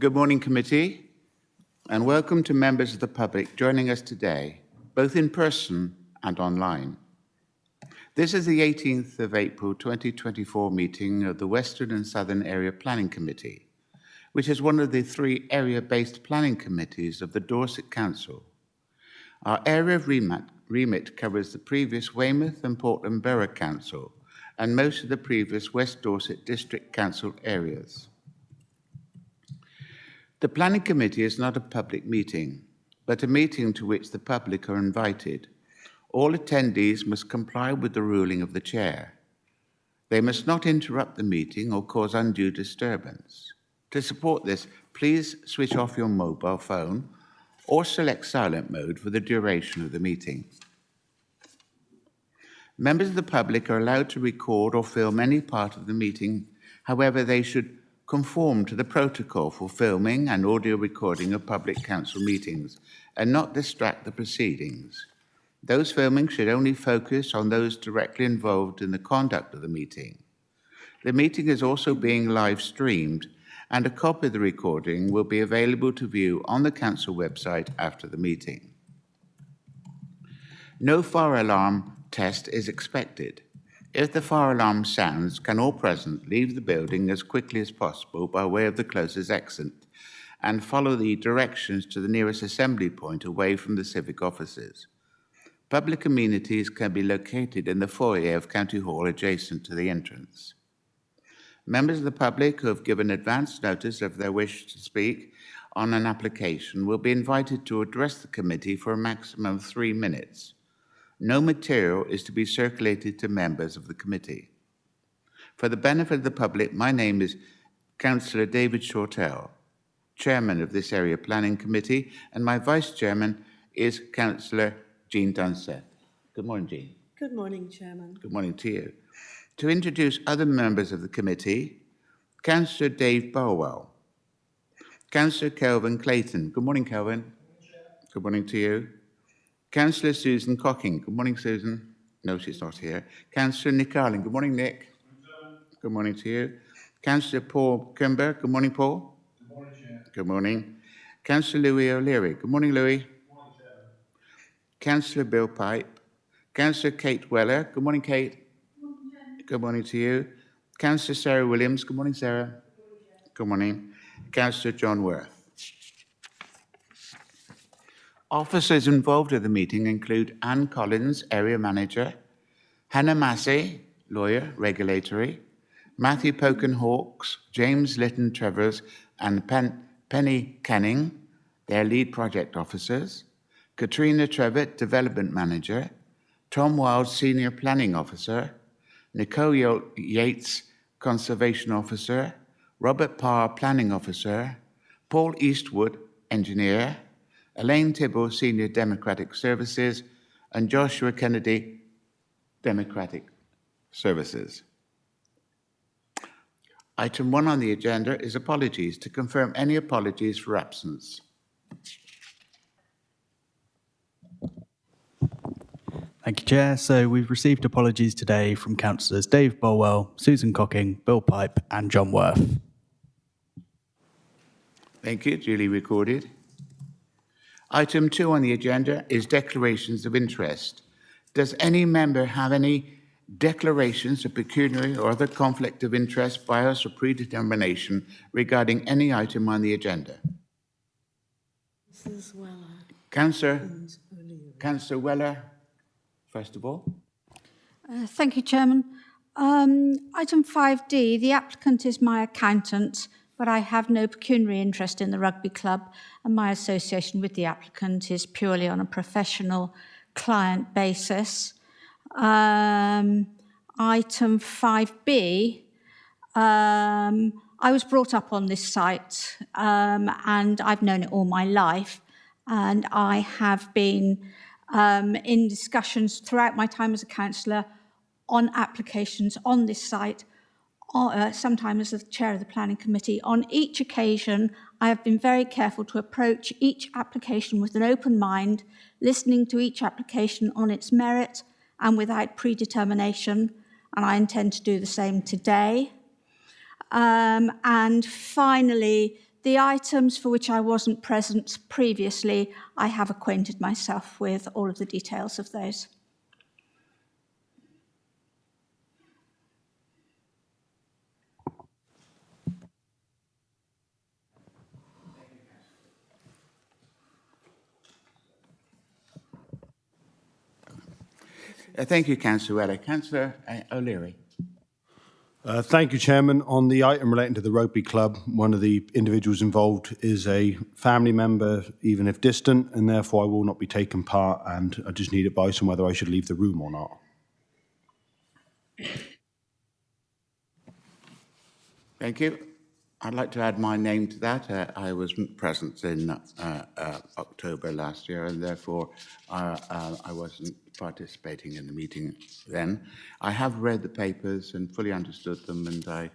Good morning, committee, and welcome to members of the public joining us today, both in person and online. This is the 18th of April 2024 meeting of the Western and Southern Area Planning Committee, which is one of the 3 area-based planning committees of the Dorset Council. Our area of remit covers the previous Weymouth and Portland Borough Council and most of the previous West Dorset District Council areas. The Planning Committee is not a public meeting, but a meeting to which the public are invited. All attendees must comply with the ruling of the Chair. They must not interrupt the meeting or cause undue disturbance. To support this, please switch off your mobile phone or select silent mode for the duration of the meeting. Members of the public are allowed to record or film any part of the meeting. However, they should conform to the protocol for filming and audio recording of public council meetings and not distract the proceedings. Those filming should only focus on those directly involved in the conduct of the meeting. The meeting is also being live streamed, and a copy of the recording will be available to view on the council website after the meeting. No fire alarm test is expected. If the fire alarm sounds, can all present leave the building as quickly as possible by way of the closest exit and follow the directions to the nearest assembly point away from the civic offices. Public amenities can be located in the foyer of County Hall adjacent to the entrance. Members of the public who have given advance notice of their wish to speak on an application will be invited to address the committee for a maximum of 3 minutes. No material is to be circulated to members of the committee. For the benefit of the public, my name is Councillor David Shortell, Chairman of this Area Planning Committee, and my Vice Chairman is Councillor Jean Dunseth. Good morning, Jean. Good morning, Chairman. Good morning to you. To introduce other members of the committee, Councillor Dave Burwell, Councillor Kelvin Clayton. Good morning, Kelvin. Good morning to you. Councillor Susan Cocking. Good morning, Susan. No, she's not here. Councillor Nick Arling. Good morning, Nick. Good morning to you. Councillor Paul Kimber. Good morning, Paul. Good morning, Chair. Good morning. Councillor Louis O'Leary. Good morning, Louis. Good morning, Chair. Councillor Bill Pipe. Councillor Kate Weller. Good morning, Kate. Good morning, Chair. Good morning to you. Councillor Sarah Williams. Good morning, Sarah. Good morning. Councillor John Worth. Officers involved in the meeting include Anne Collins, Area Manager, Hannah Massey, Lawyer, Regulatory, Matthew Poken-Hawkes, James Litton-Trevors, and Penny Canning, their Lead Project Officers, Katrina Trevitt, Development Manager, Tom Wild, Senior Planning Officer, Nicole Yates, Conservation Officer, Robert Parr, Planning Officer, Paul Eastwood, Engineer, Elaine Tibble, Senior Democratic Services, and Joshua Kennedy, Democratic Services. Item 1 on the agenda is apologies. To confirm any apologies for absence. Thank you, Chair. So we've received apologies today from Councillors Dave Bolwell, Susan Cocking, Bill Pipe, and John Worth. Thank you. Duly recorded. Item 2 on the agenda is declarations of interest. Does any member have any declarations of pecuniary or other conflict of interest, bias, or predetermination regarding any item on the agenda? Mrs. Weller. Councillor Weller, first of all. Thank you, Chairman. Item 5D, the applicant is my accountant, but I have no pecuniary interest in the rugby club, and my association with the applicant is purely on a professional client basis. Item 5B, I was brought up on this site and I've known it all my life, and I have been in discussions throughout my time as a councillor on applications on this site, sometimes as the chair of the planning committee. On each occasion, I have been very careful to approach each application with an open mind, listening to each application on its merit and without predetermination, and I intend to do the same today. And finally, The items for which I wasn't present previously, I have acquainted myself with all of the details of those. Thank you, Councillor Weller. Councillor O'Leary. Thank you, Chairman. On the item relating to the rugby club, one of the individuals involved is a family member, even if distant, and therefore I will not be taking part, and I just need advice on whether I should leave the room or not. Thank you. I'd like to add my name to that. I wasn't present in October last year, and therefore I wasn't participating in the meeting then. I have read the papers and fully understood them, and I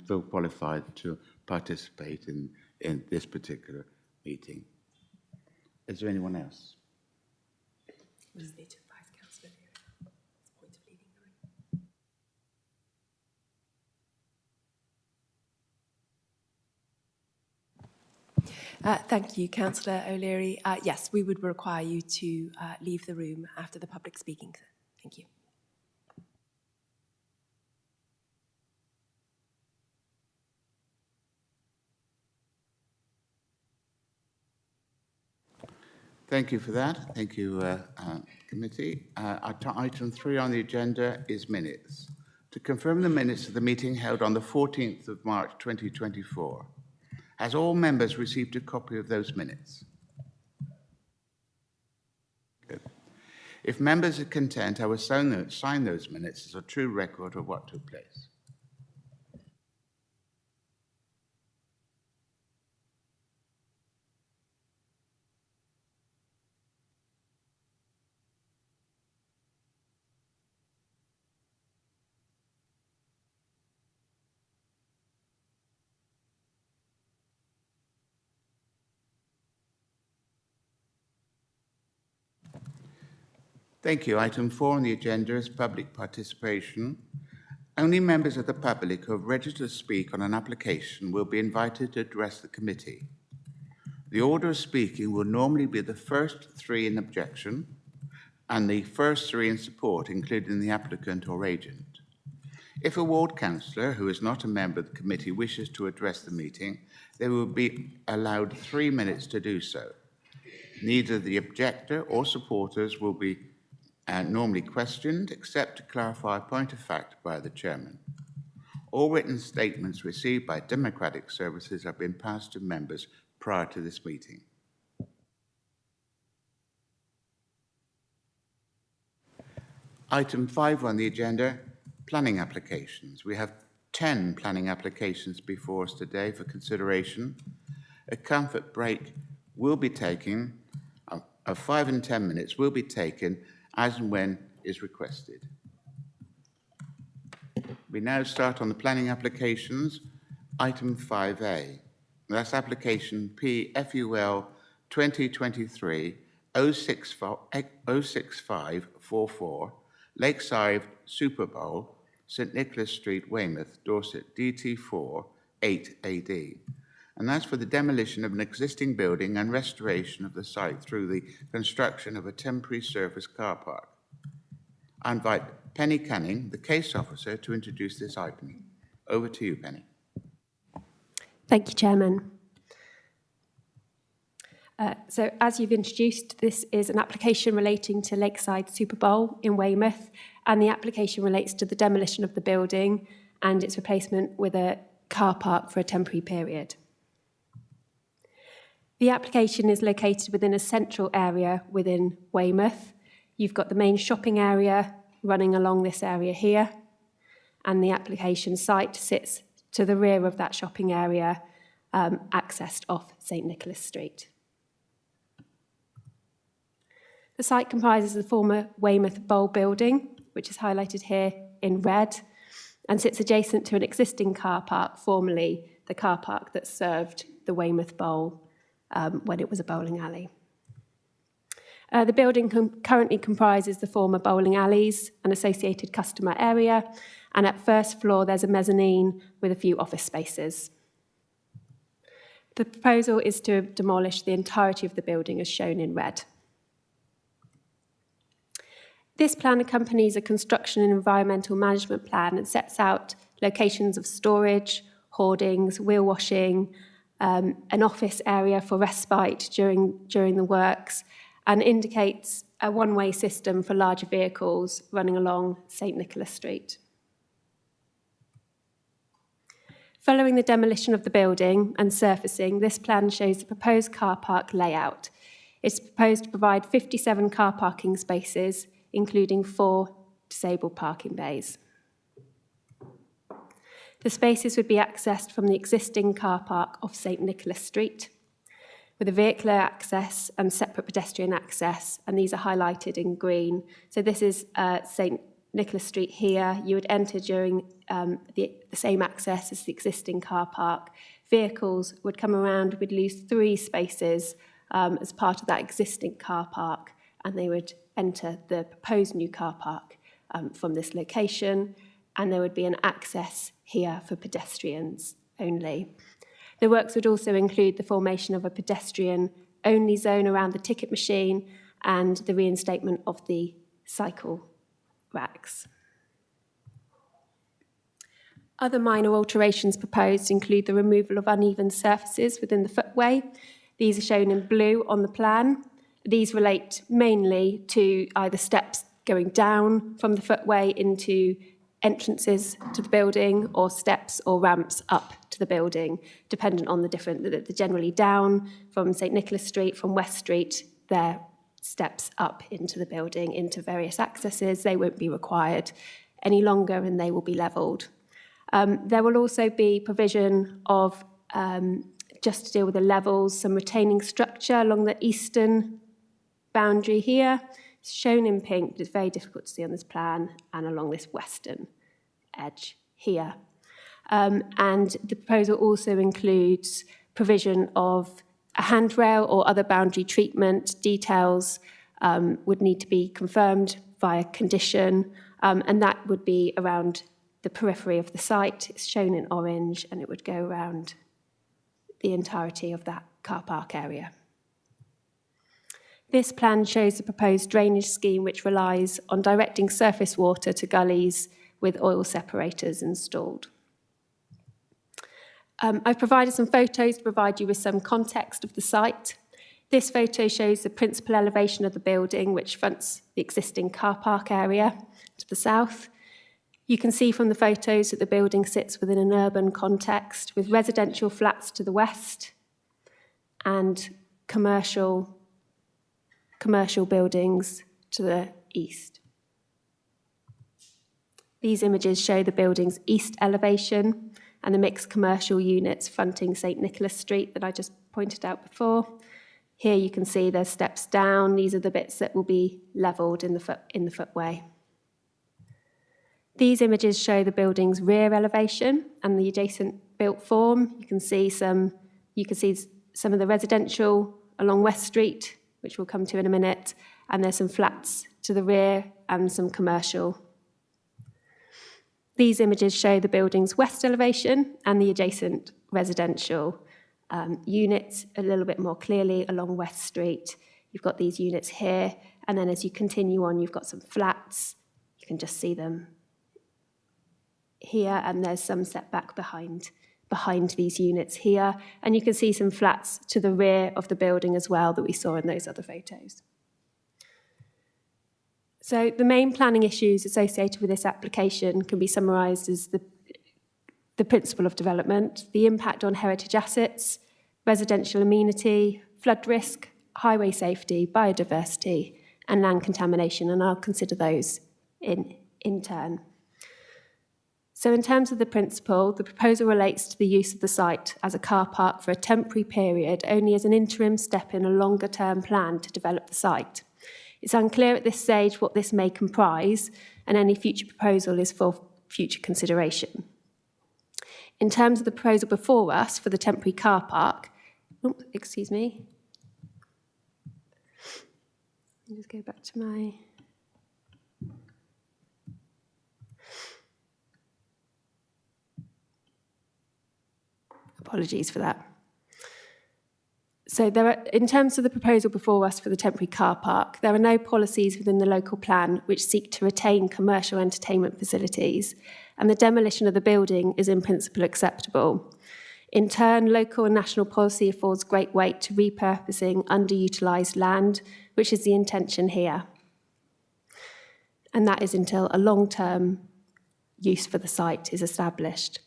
feel qualified to participate in this particular meeting. Is there anyone else? Thank you, Councillor O'Leary. Yes, we would require you to leave the room after the public speaking. Thank you. Thank you for that. Thank you, committee. Item 3 on the agenda is minutes. To confirm the minutes of the meeting held on the 14th of March 2024. Has all members received a copy of those minutes? Good. If members are content, I will sign those minutes as a true record of what took place. Thank you. Item 4 on the agenda is public participation. Only members of the public who have registered to speak on an application will be invited to address the committee. The order of speaking will normally be the first 3 in objection and the first 3 in support, including the applicant or agent. If a ward councillor who is not a member of the committee wishes to address the meeting, they will be allowed 3 minutes to do so. Neither the objector or supporters will be normally questioned, except to clarify a point of fact by the chairman. All written statements received by Democratic Services have been passed to members prior to this meeting. Item 5 on the agenda, planning applications. We have 10 planning applications before us today for consideration. A comfort break will be taken, of 5 and 10 minutes will be taken as and when is requested. We now start on the planning applications. Item 5A. That's application PFUL 2023 06544, Lakeside Super Bowl, St Nicholas Street, Weymouth, Dorset, DT4 8AD. And that's for the demolition of an existing building and restoration of the site through the construction of a temporary surface car park. I invite Penny Canning, the case officer, to introduce this item. Over to you, Penny. Thank you, Chairman. So as you've introduced, this is an application relating to Lakeside Super Bowl in Weymouth, and the application relates to the demolition of the building and its replacement with a car park for a temporary period. The application is located within a central area within Weymouth. You've got the main shopping area running along this area here, and the application site sits to the rear of that shopping area, accessed off St Nicholas Street. The site comprises the former Weymouth Bowl building, which is highlighted here in red, and sits adjacent to an existing car park, formerly the car park that served the Weymouth Bowl when it was a bowling alley. The building currently comprises the former bowling alleys, an associated customer area, and at first floor there's a mezzanine with a few office spaces. The proposal is to demolish the entirety of the building as shown in red. This plan accompanies a construction and environmental management plan and sets out locations of storage, hoardings, wheel washing, an office area for respite during the works, and indicates a one-way system for larger vehicles running along St Nicholas Street. Following the demolition of the building and surfacing, this plan shows the proposed car park layout. It's proposed to provide 57 car parking spaces, including 4 disabled parking bays. The spaces would be accessed from the existing car park off St Nicholas Street, with a vehicular access and separate pedestrian access, and these are highlighted in green. So this is St Nicholas Street here. You would enter during the same access as the existing car park. Vehicles would come around, would lose 3 spaces as part of that existing car park, and they would enter the proposed new car park from this location, and there would be an access here for pedestrians only. The works would also include the formation of a pedestrian-only zone around the ticket machine and the reinstatement of the cycle racks. Other minor alterations proposed include the removal of uneven surfaces within the footway. These are shown in blue on the plan. These relate mainly to either steps going down from the footway into entrances to the building, or steps or ramps up to the building, dependent on the different, they're generally down from St Nicholas Street, from West Street, they're steps up into the building, into various accesses. They won't be required any longer and they will be levelled. There will also be provision of, just to deal with the levels, some retaining structure along the eastern boundary here. It's shown in pink, but it's very difficult to see on this plan, and along this western edge here. And the proposal also includes provision of a handrail or other boundary treatment. Details would need to be confirmed via condition, and that would be around the periphery of the site. It's shown in orange, and it would go around the entirety of that car park area. This plan shows the proposed drainage scheme, which relies on directing surface water to gullies with oil separators installed. I've provided some photos to provide you with some context of the site. This photo shows the principal elevation of the building, which fronts the existing car park area to the south. You can see from the photos that the building sits within an urban context, with residential flats to the west and commercial buildings to the east. These images show the building's east elevation and the mixed commercial units fronting St Nicholas Street that I just pointed out before. Here you can see there's steps down. These are the bits that will be levelled in the footway. These images show the building's rear elevation and the adjacent built form. You can see some of the residential along West Street, which we'll come to in a minute, and there's some flats to the rear and some commercial. These images show the building's west elevation and the adjacent residential units a little bit more clearly along West Street. You've got these units here, and then as you continue on, you've got some flats. You can just see them here, and there's some setback behind these units here, and you can see some flats to the rear of the building as well that we saw in those other photos. So the main planning issues associated with this application can be summarised as the principle of development, the impact on heritage assets, residential amenity, flood risk, highway safety, biodiversity, and land contamination, and I'll consider those in turn. So in terms of the principle, the proposal relates to the use of the site as a car park for a temporary period, only as an interim step in a longer-term plan to develop the site. It's unclear at this stage what this may comprise, and any future proposal is for future consideration. In terms of the proposal before us for the temporary car park, excuse me. Let me just go back to my... Apologies for that. So in terms of the proposal before us for the temporary car park, there are no policies within the local plan which seek to retain commercial entertainment facilities, and the demolition of the building is in principle acceptable. In turn, local and national policy affords great weight to repurposing underutilised land, which is the intention here. And that is until a long-term use for the site is established.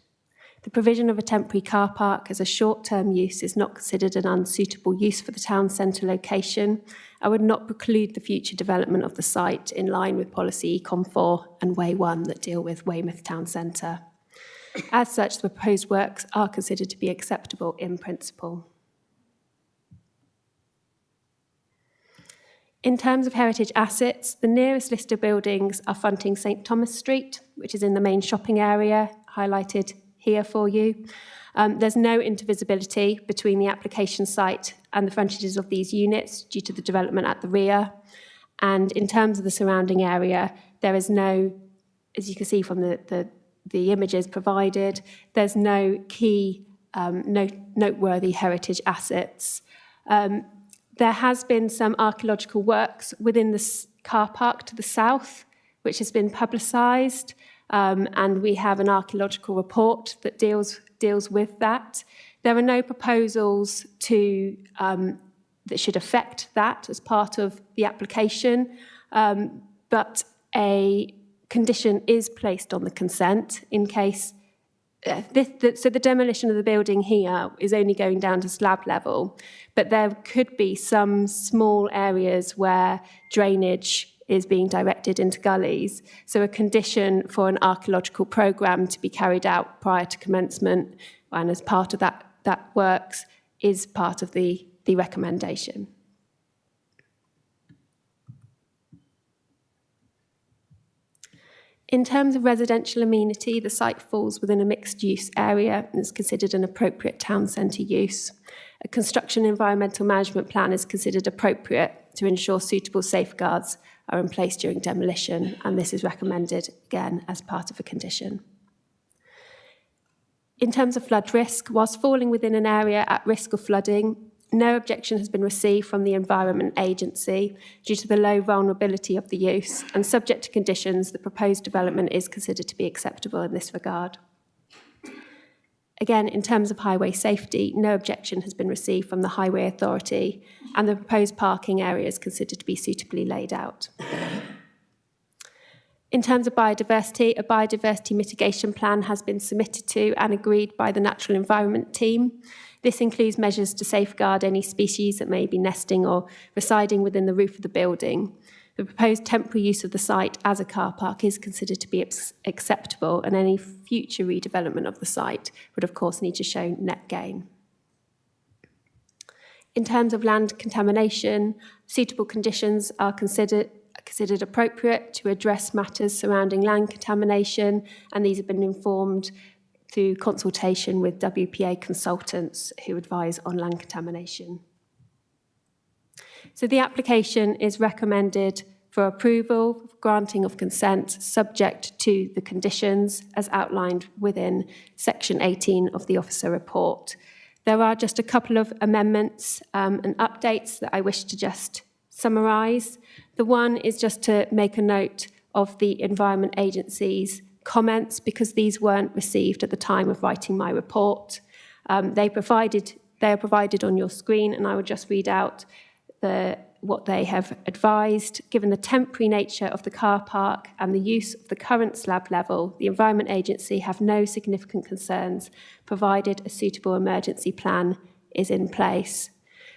The provision of a temporary car park as a short-term use is not considered an unsuitable use for the town centre location and would not preclude the future development of the site in line with policy Econ 4 and Way 1 that deal with Weymouth Town Centre. As such, the proposed works are considered to be acceptable in principle. In terms of heritage assets, the nearest list of buildings are fronting St Thomas Street, which is in the main shopping area, highlighted here for you. There's no intervisibility between the application site and the frontages of these units due to the development at the rear. And in terms of the surrounding area, there is no, as you can see from the images provided, there's no key noteworthy heritage assets. There has been some archaeological works within the car park to the south, which has been publicised, and we have an archaeological report that deals with that. There are no proposals to that should affect that as part of the application, but a condition is placed on the consent in case. So the demolition of the building here is only going down to slab level, but there could be some small areas where drainage is being directed into gullies. So a condition for an archaeological programme to be carried out prior to commencement, and as part of that works, is part of the recommendation. In terms of residential amenity, the site falls within a mixed-use area and is considered an appropriate town centre use. A construction environmental management plan is considered appropriate to ensure suitable safeguards are in place during demolition, and this is recommended, again, as part of a condition. In terms of flood risk, whilst falling within an area at risk of flooding, no objection has been received from the Environment Agency due to the low vulnerability of the use, and subject to conditions, the proposed development is considered to be acceptable in this regard. Again, in terms of highway safety, no objection has been received from the Highway Authority, and the proposed parking area is considered to be suitably laid out. In terms of biodiversity, a biodiversity mitigation plan has been submitted to and agreed by the Natural Environment team. This includes measures to safeguard any species that may be nesting or residing within the roof of the building. The proposed temporary use of the site as a car park is considered to be acceptable, and any future redevelopment of the site would, of course, need to show net gain. In terms of land contamination, suitable conditions are considered appropriate to address matters surrounding land contamination, and these have been informed through consultation with WPA consultants who advise on land contamination. So the application is recommended for approval, granting of consent, subject to the conditions as outlined within section 18 of the officer report. There are just a couple of amendments and updates that I wish to just summarise. The one is just to make a note of the Environment Agency's comments, because these weren't received at the time of writing my report. They are provided on your screen, and I will just read out what they have advised. Given the temporary nature of the car park and the use of the current slab level, the Environment Agency have no significant concerns, provided a suitable emergency plan is in place.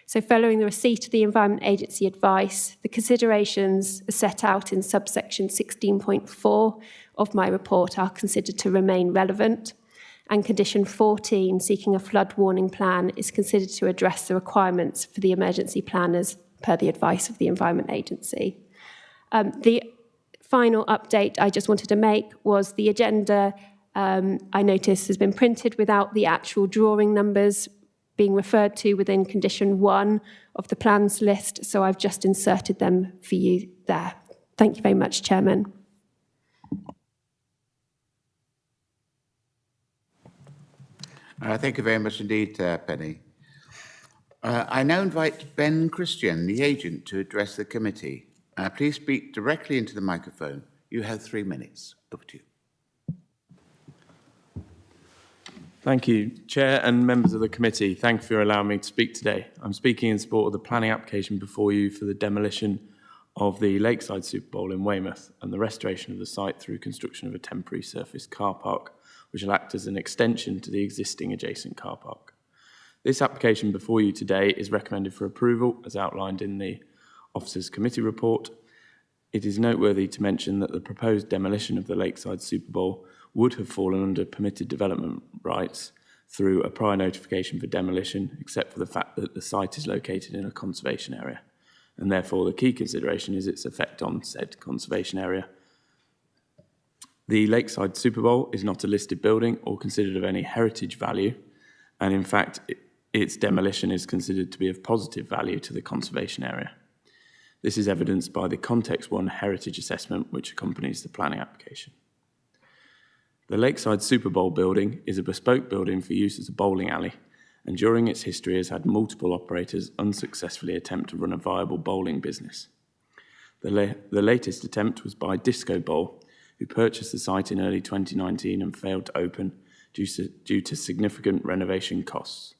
So following the receipt of the Environment Agency advice, the considerations set out in subsection 16.4 of my report are considered to remain relevant, and condition 14, seeking a flood warning plan, is considered to address the requirements for the emergency planners per the advice of the Environment Agency. The final update I just wanted to make was the agenda, I noticed, has been printed without the actual drawing numbers being referred to within condition 1 of the plans list, so I've just inserted them for you there. Thank you very much, Chairman. Thank you very much indeed, Penny. I now invite Ben Christian, the agent, to address the committee. Please speak directly into the microphone. You have 3 minutes. Over to you. Thank you, Chair and members of the committee. Thank you for allowing me to speak today. I'm speaking in support of the planning application before you for the demolition of the Lakeside Super Bowl in Weymouth and the restoration of the site through construction of a temporary surface car park, which will act as an extension to the existing adjacent car park. This application before you today is recommended for approval as outlined in the Officers' Committee report. It is noteworthy to mention that the proposed demolition of the Lakeside Super Bowl would have fallen under permitted development rights through a prior notification for demolition, except for the fact that the site is located in a conservation area, and therefore the key consideration is its effect on said conservation area. The Lakeside Super Bowl is not a listed building or considered of any heritage value, and in fact, its demolition is considered to be of positive value to the conservation area. This is evidenced by the Context 1 heritage assessment which accompanies the planning application. The Lakeside Super Bowl building is a bespoke building for use as a bowling alley, and during its history has had multiple operators unsuccessfully attempt to run a viable bowling business. The latest attempt was by Disco Bowl, who purchased the site in early 2019 and failed to open due to significant renovation costs.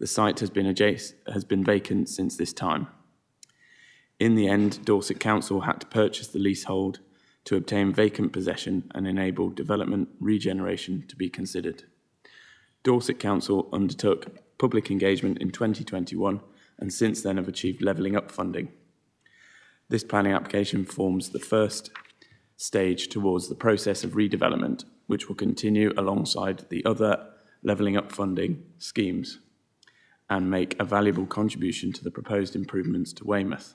The site has been vacant since this time. In the end, Dorset Council had to purchase the leasehold to obtain vacant possession and enable development regeneration to be considered. Dorset Council undertook public engagement in 2021 and since then have achieved levelling up funding. This planning application forms the first stage towards the process of redevelopment, which will continue alongside the other levelling up funding schemes and make a valuable contribution to the proposed improvements to Weymouth.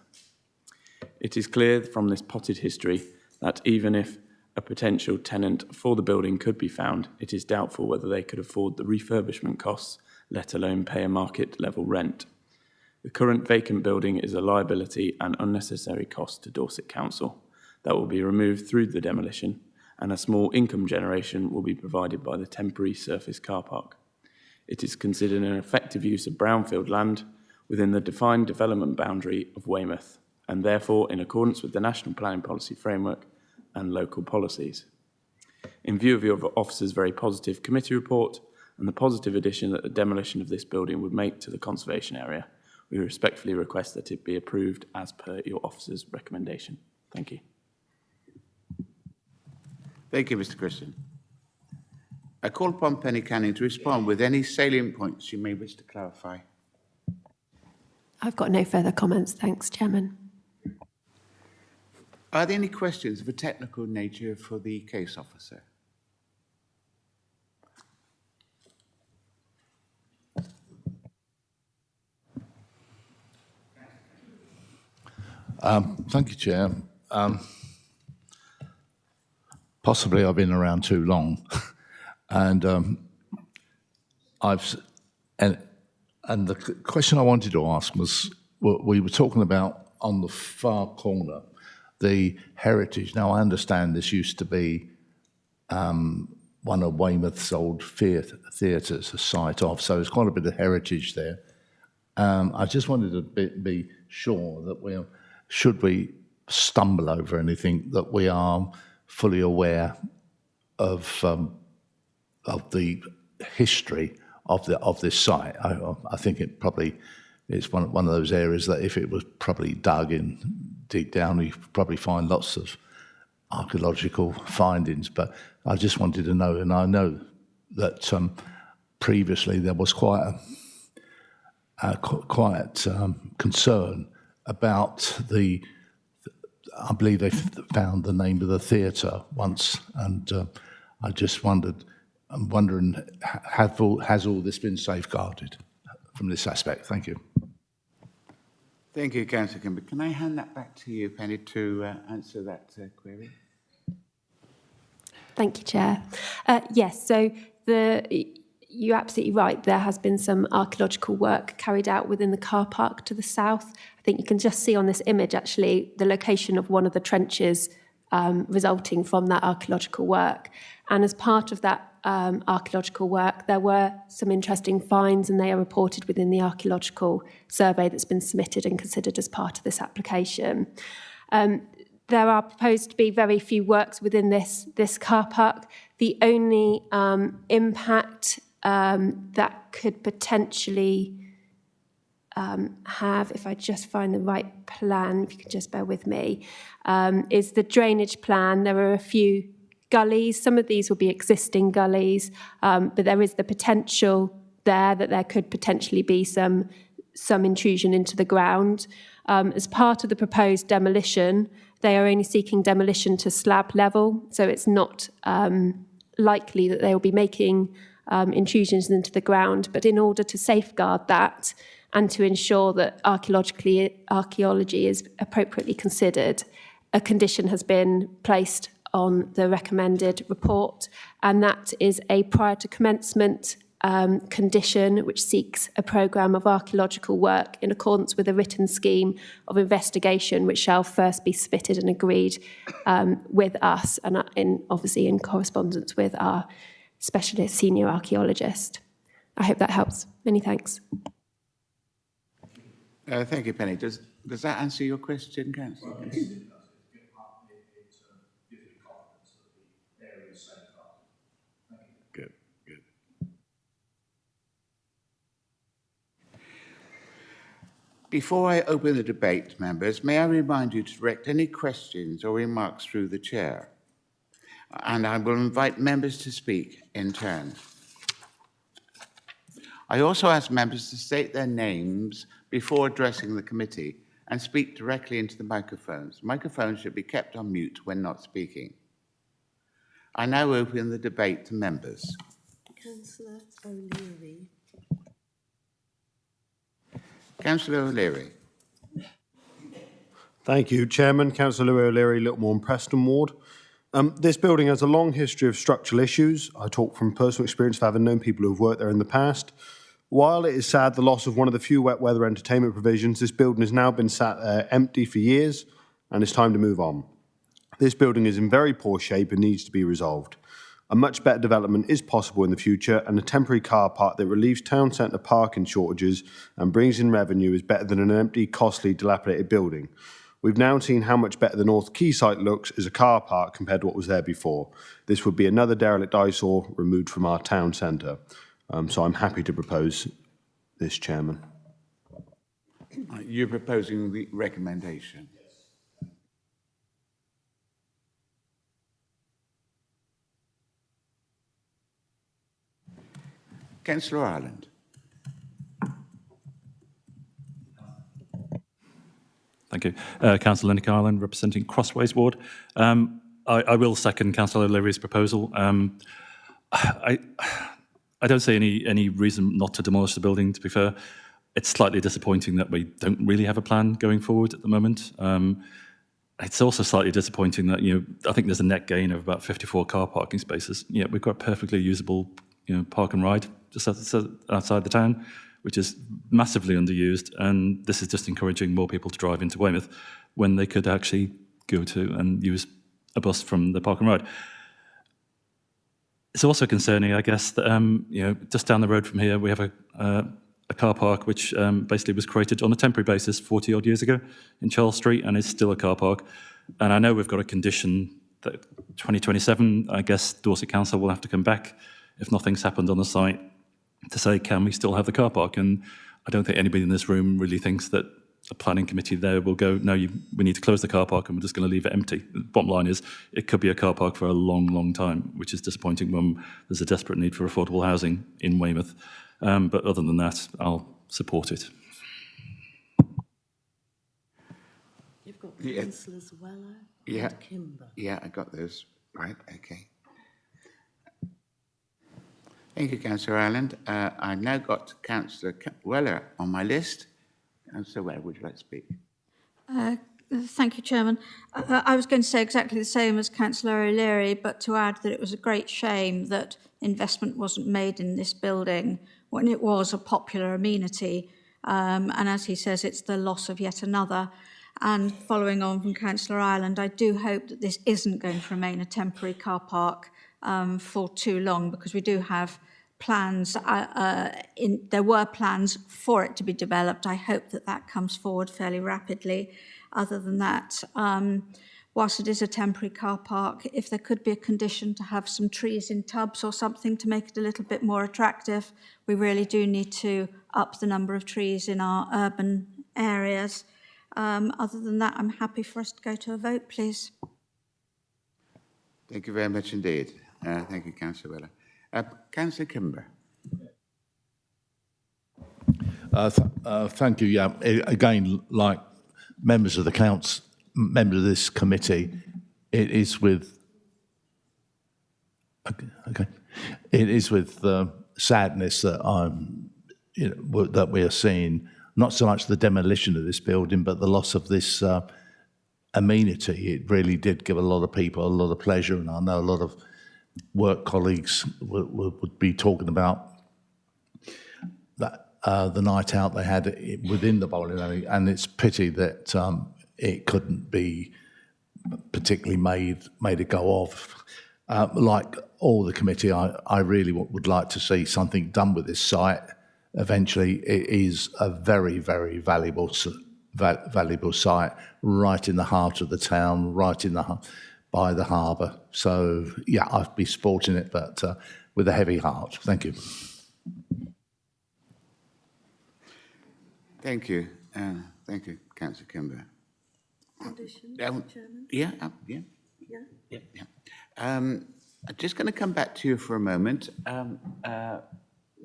It is clear from this potted history that even if a potential tenant for the building could be found, it is doubtful whether they could afford the refurbishment costs, let alone pay a market level rent. The current vacant building is a liability and unnecessary cost to Dorset Council that will be removed through the demolition, and a small income generation will be provided by the temporary surface car park. It is considered an effective use of brownfield land within the defined development boundary of Weymouth, and therefore in accordance with the National Planning Policy Framework and local policies. In view of your officer's very positive committee report and the positive addition that the demolition of this building would make to the conservation area, we respectfully request that it be approved as per your officer's recommendation. Thank you. Thank you, Mr. Christian. I call upon Penny Canning to respond with any salient points you may wish to clarify. I've got no further comments, thanks, Chairman. Are there any questions of a technical nature for the case officer? Thank you, Chair. Possibly I've been around too long, and the question I wanted to ask was, we were talking about on the far corner, the heritage. Now I understand this used to be one of Weymouth's old theatres, a site of, so there's quite a bit of heritage there. I just wanted to be sure that should we stumble over anything, that we are fully aware of the history of this site. I think it's one of those areas that if it was probably dug in deep down, you probably find lots of archaeological findings. But I just wanted to know, and I know that previously there was quite concern about I believe they found the name of the theatre once, and I just I'm wondering, has all this been safeguarded from this aspect? Thank you. Thank you, Councillor Kimber. Can I hand that back to you, Penny, to answer that query? Thank you, Chair. Yes, so you're absolutely right. There has been some archaeological work carried out within the car park to the south. I think you can just see on this image, actually, the location of one of the trenches resulting from that archaeological work. And as part of that archaeological work. There were some interesting finds, and they are reported within the archaeological survey that's been submitted and considered as part of this application. There are proposed to be very few works within this car park. The only impact that could potentially have, if I just find the right plan, if you could just bear with me, is the drainage plan. There are a few gullies. Some of these will be existing gullies, but there is the potential there that there could potentially be some intrusion into the ground. As part of the proposed demolition, they are only seeking demolition to slab level, so it's not likely that they will be making intrusions into the ground. But in order to safeguard that and to ensure that archaeology is appropriately considered, a condition has been placed on the recommended report, and that is a prior to commencement condition which seeks a programme of archaeological work in accordance with a written scheme of investigation which shall first be submitted and agreed with us, and obviously in correspondence with our specialist senior archaeologist. I hope that helps. Many thanks. Thank you, Penny. Does that answer your question, Councillor? Good. Before I open the debate, members, may I remind you to direct any questions or remarks through the chair, and I will invite members to speak in turn. I also ask members to state their names before addressing the committee and speak directly into the microphones. Microphones should be kept on mute when not speaking. I now open the debate to members. Councillor O'Leary. Councillor O'Leary. Thank you, Chairman. Councillor O'Leary, Littlemore and Preston Ward. This building has a long history of structural issues. I talk from personal experience of having known people who have worked there in the past. While it is sad the loss of one of the few wet weather entertainment provisions, this building has now been sat empty for years, and it's time to move on. This building is in very poor shape and needs to be resolved. A much better development is possible in the future, and a temporary car park that relieves town centre parking shortages and brings in revenue is better than an empty, costly, dilapidated building. We've now seen how much better the North Quay site looks as a car park compared to what was there before. This would be another derelict eyesore removed from our town centre. So I'm happy to propose this, Chairman. You're proposing the recommendation? Yes. Councillor Ireland. Thank you. Councillor Nick Ireland, representing Crossways Ward. I will second Councillor O'Leary's proposal. I don't see any reason not to demolish the building, to be fair. It's slightly disappointing that we don't really have a plan going forward at the moment. It's also slightly disappointing that, I think there's a net gain of about 54 car parking spaces. Yeah, we've got perfectly usable, park and ride just outside the town, which is massively underused. And this is just encouraging more people to drive into Weymouth when they could actually go to and use a bus from the park and ride. It's also concerning, I guess, that just down the road from here we have a car park which basically was created on a temporary basis 40 odd years ago in Charles Street and is still a car park. And I know we've got a condition that 2027, I guess Dorset Council will have to come back if nothing's happened on the site to say, can we still have the car park? And I don't think anybody in this room really thinks that a planning committee there will go, no, we need to close the car park and we're just going to leave it empty. The bottom line is it could be a car park for a long, long time, which is disappointing when there's a desperate need for affordable housing in Weymouth. But other than that, I'll support it. You've got Councillors Weller and Kimber. Yeah, I got those. Right, okay. Thank you, Councillor Ireland. I've now got Councillor Weller on my list. Councillor Weller, would you like to speak? Thank you, Chairman. I was going to say exactly the same as Councillor O'Leary, but to add that it was a great shame that investment wasn't made in this building when it was a popular amenity. And as he says, it's the loss of yet another. And following on from Councillor Ireland, I do hope that this isn't going to remain a temporary car park for too long, because we do have plans, there were plans for it to be developed. I hope that that comes forward fairly rapidly. Other than that, whilst it is a temporary car park, if there could be a condition to have some trees in tubs or something to make it a little bit more attractive, we really do need to up the number of trees in our urban areas. Other than that, I'm happy for us to go to a vote, please. Thank you very much indeed. Thank you, Councillor Weller. Councillor Kimber. Thank you. Yeah, again, like members of the council, members of this committee, it is with sadness that that we are seeing not so much the demolition of this building, but the loss of this amenity. It really did give a lot of people a lot of pleasure, and I know a lot of work colleagues would be talking about that the night out they had within the bowling alley, and it's pity that it couldn't be particularly made a go of. Like all the committee, I really would like to see something done with this site. Eventually, it is a very, very valuable site right in the heart of the town, right in by the harbour. So, yeah, I'd be supporting it, but with a heavy heart. Thank you. Thank you. Thank you, Councillor Kimber. Condition, Chairman? Yeah. Yeah? I'm just going to come back to you for a moment.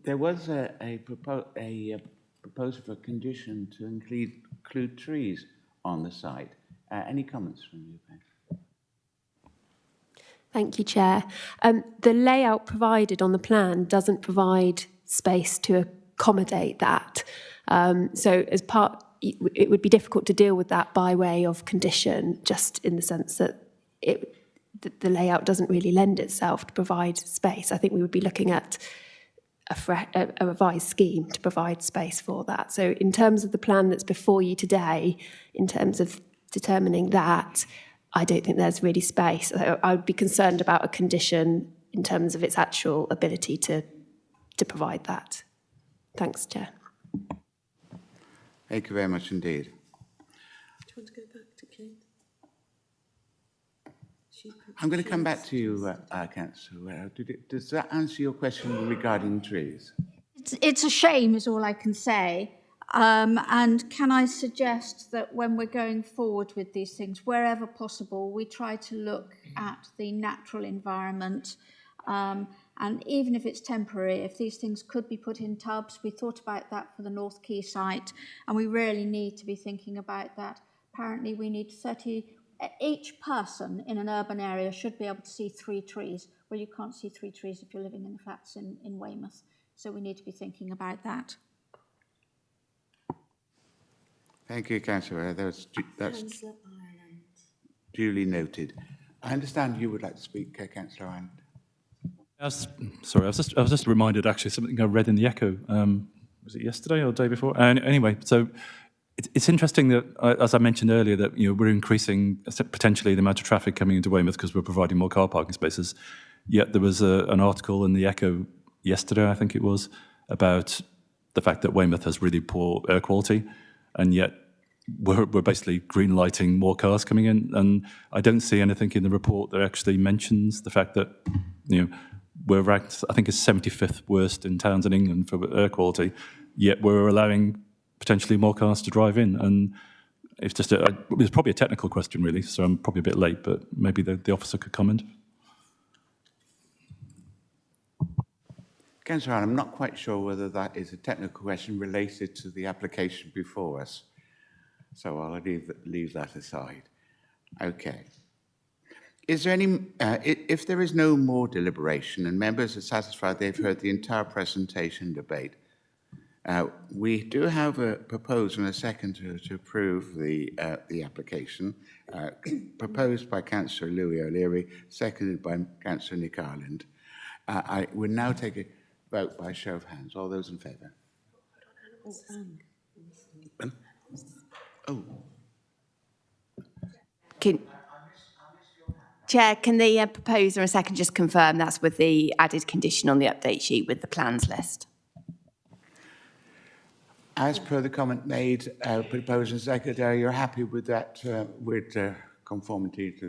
There was a proposal for a condition to include trees on the site. Any comments from you, Ben? Thank you, Chair. The layout provided on the plan doesn't provide space to accommodate that. So as part, it would be difficult to deal with that by way of condition, just in the sense that the layout doesn't really lend itself to provide space. I think we would be looking at a revised scheme to provide space for that. So in terms of the plan that's before you today, in terms of determining that, I don't think there's really space. I would be concerned about a condition in terms of its actual ability to provide that. Thanks, Chair. Thank you very much indeed. Do you want to go back to Kate? I'm going to come back to you, Councillor. Does that answer your question regarding trees? It's a shame, is all I can say. And can I suggest that when we're going forward with these things, wherever possible, we try to look at the natural environment. And even if it's temporary, if these things could be put in tubs, we thought about that for the North Quay site, and we really need to be thinking about that. Apparently, we need 30. Each person in an urban area should be able to see 3 trees. Well, you can't see 3 trees if you're living in the flats in Weymouth. So we need to be thinking about that. Thank you, Councillor. That's duly noted. I understand you would like to speak, Councillor Ireland. I was just reminded, actually, something I read in the Echo. Was it yesterday or the day before? Anyway, so it's interesting that, as I mentioned earlier, that we're increasing potentially the amount of traffic coming into Weymouth because we're providing more car parking spaces. Yet there was an article in the Echo yesterday, I think it was, about the fact that Weymouth has really poor air quality, and yet we're basically green lighting more cars coming in. And I don't see anything in the report that actually mentions the fact that we're ranked, I think, as 75th worst in towns in England for air quality, yet we're allowing potentially more cars to drive in. And it's just it's probably a technical question, really, so I'm probably a bit late, but maybe the officer could comment. Councillor, I'm not quite sure whether that is a technical question related to the application before us, so I'll leave that aside. Okay. Is there any, if there is no more deliberation and members are satisfied they've heard the entire presentation debate, we do have a proposal and a second to approve the application, proposed by Councillor Louis O'Leary, seconded by Councillor Nick Ireland. I will now take a vote by show of hands. All those in favour? Oh. Chair, can the proposer and second just confirm that's with the added condition on the update sheet with the plans list? As per the comment made, proposer and secretary, you're happy with that, with conformity to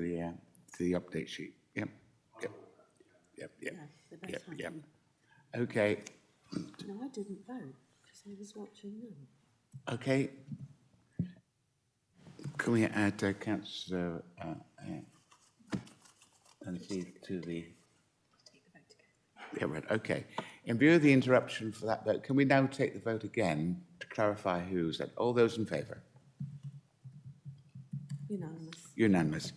the update sheet? Yep. Yep. Okay. No, I didn't vote because I was watching them. Okay. Can we add Councillor to the? Yeah, right. Okay. In view of the interruption for that vote, can we now take the vote again to clarify who's that? All those in favour? Unanimous. Unanimous.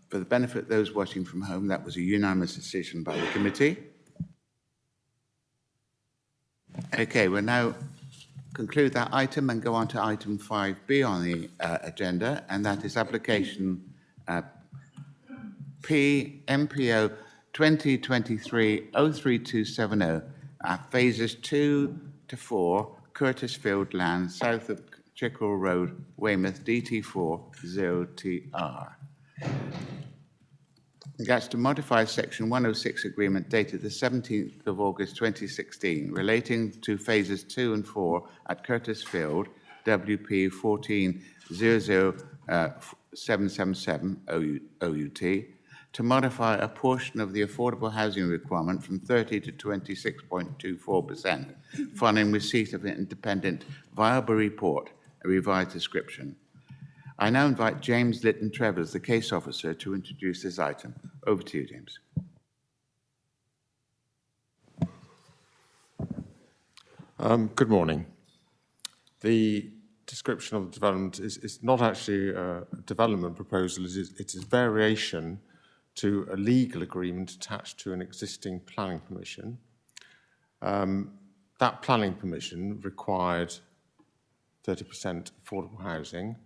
For the benefit of those watching from home, that was a unanimous decision by the committee. Okay, we'll now conclude that item and go on to item 5B on the agenda, and that is application MPO 2023-03270, phases 2 to 4, Curtis Field land, south of Chickerell Road, Weymouth, DT4 0TR. That's to modify Section 106 agreement dated the 17th of August 2016 relating to phases 2 and 4 at Curtis Field, WP 1400 OUT, to modify a portion of the affordable housing requirement from 30 to 26.24%, following receipt of an independent viable report, a revised description. I now invite James Litton-Trevors, the case officer, to introduce this item. Over to you, James. Good morning. The description of the development is not actually a development proposal, it is variation to a legal agreement attached to an existing planning permission. That planning permission required 30% affordable housing.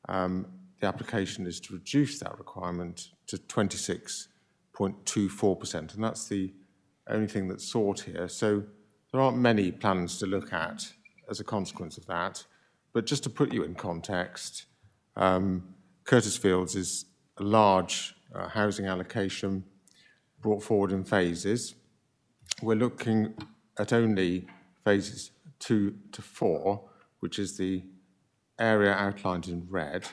The application is to reduce that requirement to 26.24%, and that's the only thing that's sought here. So there aren't many plans to look at as a consequence of that, but just to put you in context, Curtis Fields is a large housing allocation brought forward in phases. We're looking at only phases 2 to 4, which is the area outlined in red.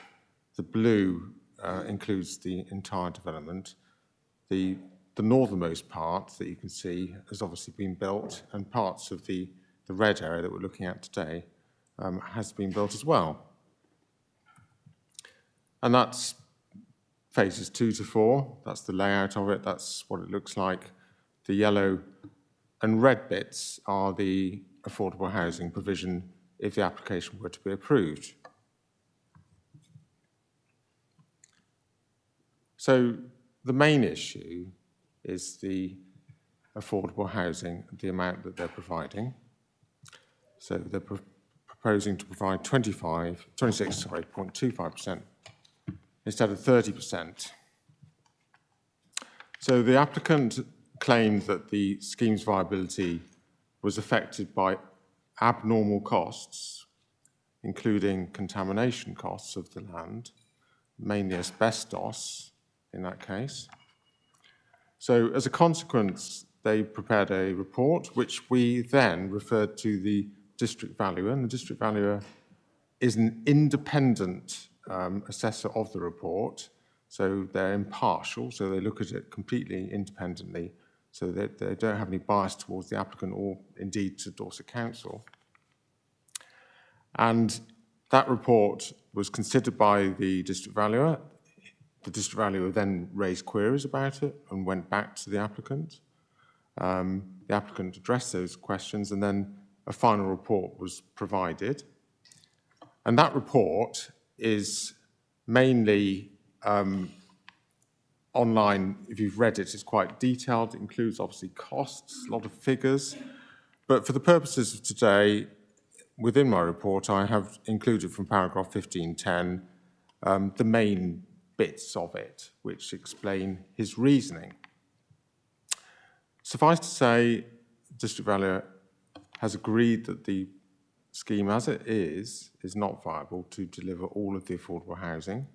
The blue includes the entire development. The northernmost part that you can see has obviously been built, and parts of the red area that we're looking at today has been built as well. And that's phases 2 to 4. That's the layout of it. That's what it looks like. The yellow and red bits are the affordable housing provision if the application were to be approved. So the main issue is the affordable housing, the amount that they're providing. So they're proposing to provide 26.25% instead of 30%. So the applicant claimed that the scheme's viability was affected by abnormal costs, including contamination costs of the land, mainly asbestos in that case. So as a consequence, they prepared a report, which we then referred to the district valuer, and the district valuer is an independent assessor of the report, so they're impartial, so they look at it completely independently, so that they don't have any bias towards the applicant or indeed to Dorset Council. And that report was considered by the district valuer. The district valuer then raised queries about it and went back to the applicant. The applicant addressed those questions, and then a final report was provided. And that report is mainly online. If you've read it, it's quite detailed. It includes obviously costs, a lot of figures. But for the purposes of today, within my report, I have included from paragraph 1510 the main bits of it, which explain his reasoning. Suffice to say, District Valuer has agreed that the scheme as it is not viable to deliver all of the affordable housing.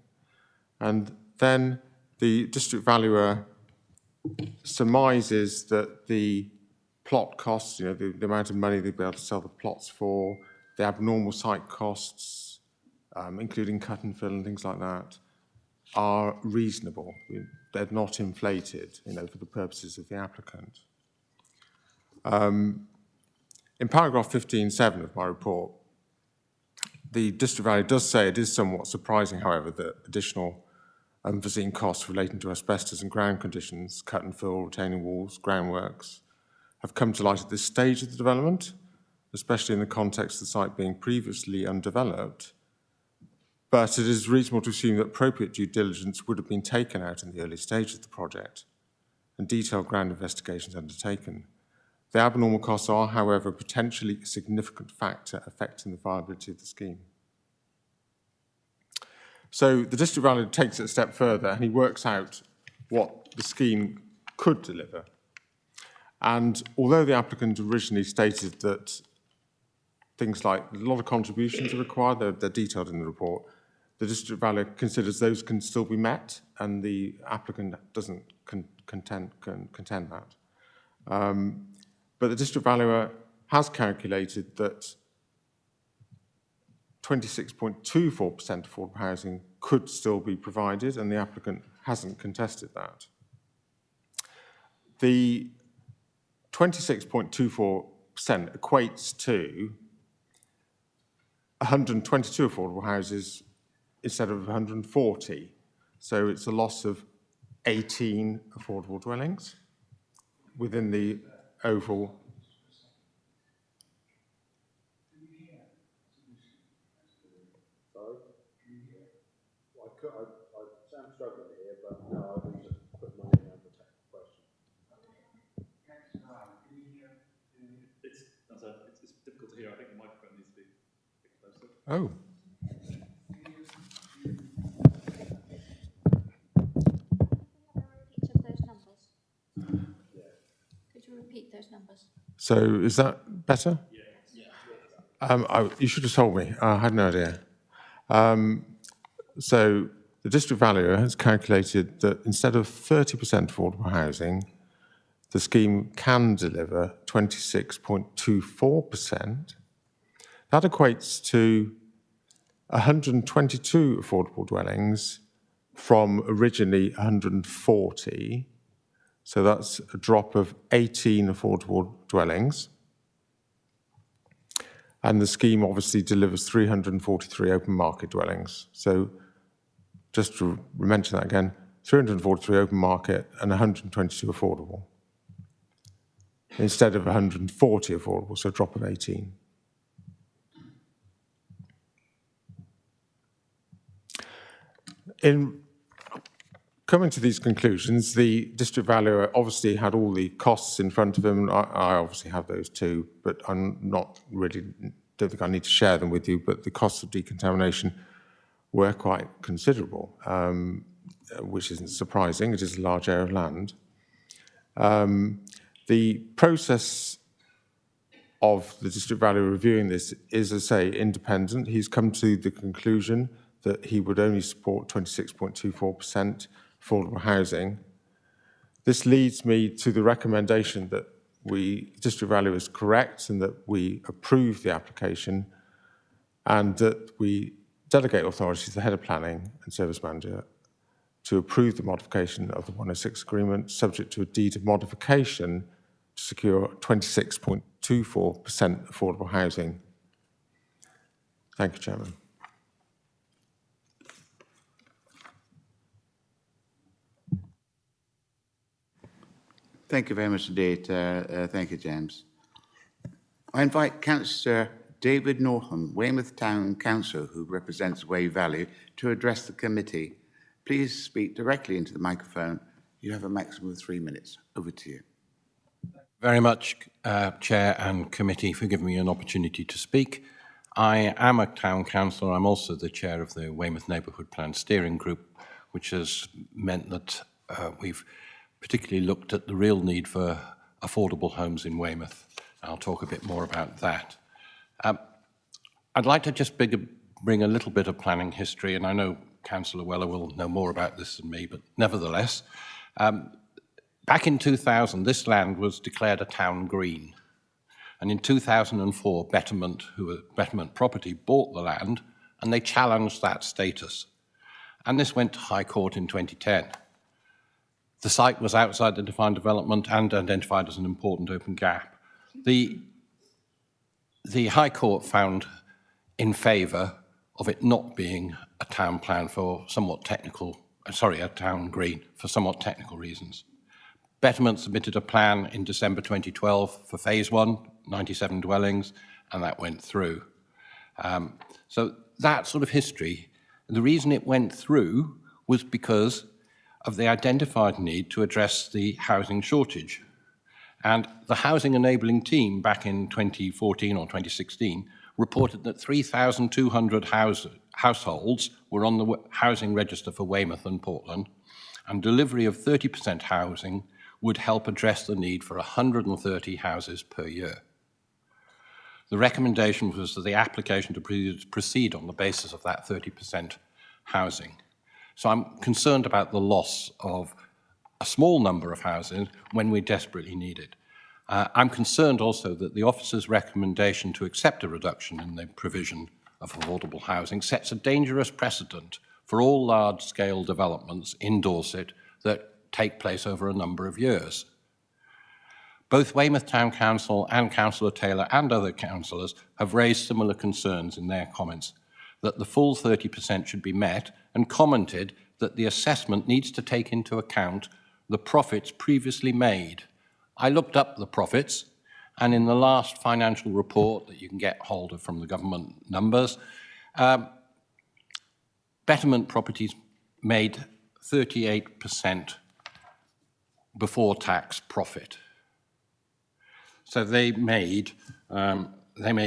And then the district valuer surmises that the plot costs, the amount of money they'll be able to sell the plots for, the abnormal site costs, including cut and fill and things like that, are reasonable. They're not inflated, for the purposes of the applicant. In paragraph 15.7 of my report, the district valuer does say it is somewhat surprising, however, that additional unforeseen costs relating to asbestos and ground conditions, cut and fill, retaining walls, groundworks, have come to light at this stage of the development, especially in the context of the site being previously undeveloped. But it is reasonable to assume that appropriate due diligence would have been taken out in the early stage of the project and detailed ground investigations undertaken. The abnormal costs are, however, potentially a significant factor affecting the viability of the scheme. So the district valuer takes it a step further and he works out what the scheme could deliver. And although the applicant originally stated that things like a lot of contributions are required, they're detailed in the report, the district valuer considers those can still be met and the applicant doesn't contend that. But the district valuer has calculated that 26.24% affordable housing could still be provided, and the applicant hasn't contested that. The 26.24% equates to 122 affordable houses instead of 140. So it's a loss of 18 affordable dwellings within the overall. I'm struggling here, but no, I think just put money in the technical question. It's difficult to hear. I think the microphone needs to be a bit closer. Oh. Could you repeat those numbers? So is that better? Yeah. You should have told me. I had no idea. So the district valuer has calculated that instead of 30% affordable housing, the scheme can deliver 26.24%. That equates to 122 affordable dwellings from originally 140. So that's a drop of 18 affordable dwellings. And the scheme obviously delivers 343 open market dwellings. So just to mention that again, 343 open market and 122 affordable, instead of 140 affordable, so a drop of 18. In coming to these conclusions, the district valuer obviously had all the costs in front of him. I obviously have those too, but I'm not really, don't think I need to share them with you, but the costs of decontamination were quite considerable, which isn't surprising. It is a large area of land. The process of the district valuer reviewing this is, as I say, independent. He's come to the conclusion that he would only support 26.24% affordable housing. This leads me to the recommendation that the district valuer is correct and that we approve the application and that we delegate authority to the head of planning and service manager to approve the modification of the 106 agreement, subject to a deed of modification to secure 26.24% affordable housing. Thank you, Chairman. Thank you very much indeed. Thank you, James. I invite Councillor David Northam, Weymouth Town Council, who represents Wey Valley, to address the committee. Please speak directly into the microphone. You have a maximum of 3 minutes. Over to you. Very much, Chair and committee, for giving me an opportunity to speak. I am a town councillor. I'm also the chair of the Weymouth Neighbourhood Plan Steering Group, which has meant that we've particularly looked at the real need for affordable homes in Weymouth. I'll talk a bit more about that. I'd like to just bring a little bit of planning history, and I know Councillor Weller will know more about this than me, but nevertheless, back in 2000, this land was declared a town green. And in 2004, Betterment, who were Betterment Property, bought the land and they challenged that status. And this went to High Court in 2010. The site was outside the defined development and identified as an important open gap. The High Court found in favour of it not being a town plan for somewhat technical, a town green for somewhat technical reasons. Betterment submitted a plan in December 2012 for phase 1, 97 dwellings, and that went through. So that sort of history, the reason it went through was because of the identified need to address the housing shortage. And the Housing Enabling Team back in 2014 or 2016 reported that 3,200 households were on the housing register for Weymouth and Portland, and delivery of 30% housing would help address the need for 130 houses per year. The recommendation was that the application to proceed on the basis of that 30% housing. So I'm concerned about the loss of a small number of houses when we desperately need it. I'm concerned also that the officer's recommendation to accept a reduction in the provision of affordable housing sets a dangerous precedent for all large-scale developments in Dorset that take place over a number of years. Both Weymouth Town Council and Councillor Taylor and other councillors have raised similar concerns in their comments, that the full 30% should be met, and commented that the assessment needs to take into account the profits previously made. I looked up the profits, and in the last financial report that you can get hold of from the government numbers, Betterment Properties made 38% before tax profit. So they made a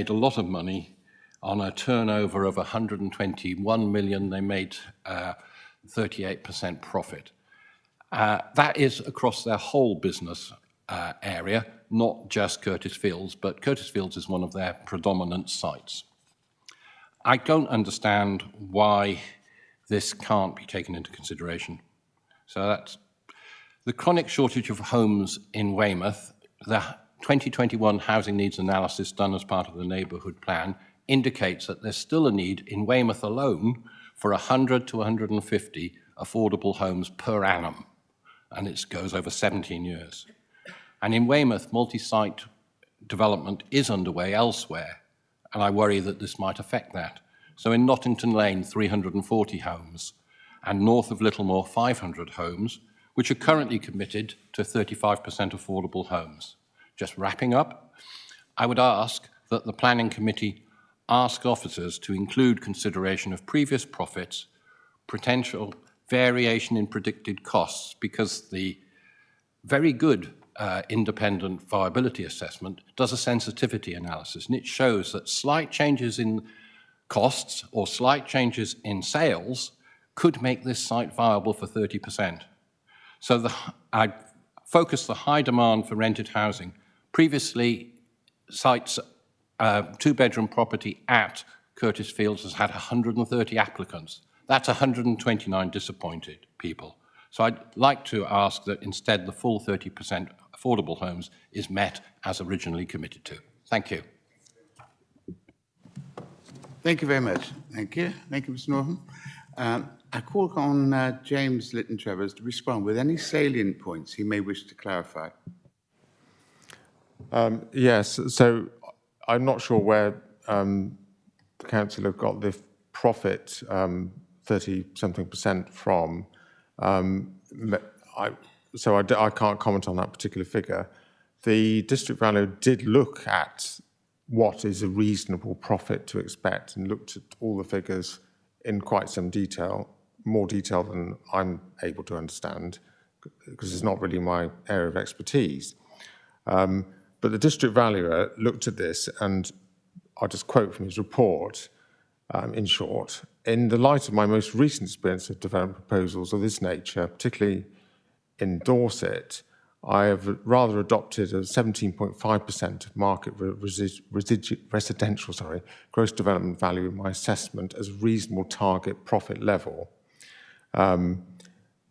lot of money on a turnover of 121 million. They made 38% profit. That is across their whole business area, not just Curtis Fields, but Curtis Fields is one of their predominant sites. I don't understand why this can't be taken into consideration. So that's the chronic shortage of homes in Weymouth. The 2021 housing needs analysis done as part of the neighbourhood plan indicates that there's still a need in Weymouth alone for 100 to 150 affordable homes per annum, and it goes over 17 years. And in Weymouth, multi-site development is underway elsewhere, and I worry that this might affect that. So in Nottington Lane, 340 homes, and north of Littlemore, 500 homes, which are currently committed to 35% affordable homes. Just wrapping up, I would ask that the Planning Committee ask officers to include consideration of previous profits, potential variation in predicted costs, because the very good independent viability assessment does a sensitivity analysis, and it shows that slight changes in costs or slight changes in sales could make this site viable for 30%. So I focus the high demand for rented housing. Previously, sites, two-bedroom property at Curtis Fields has had 130 applicants. That's 129 disappointed people. So I'd like to ask that instead the full 30% affordable homes is met as originally committed to. Thank you. Thank you very much. Thank you. Thank you, Mr. Norton. I call on James Lytton-Travers to respond with any salient points he may wish to clarify. Yes, so I'm not sure where the council have got the profit 30-something% from. So I can't comment on that particular figure. The district valuer did look at what is a reasonable profit to expect and looked at all the figures in quite some detail, more detail than I'm able to understand, because it's not really my area of expertise. But the district valuer looked at this, and I'll just quote from his report, in short, in the light of my most recent experience of development proposals of this nature, particularly in Dorset, I have rather adopted a 17.5% of market residential gross development value in my assessment as a reasonable target profit level.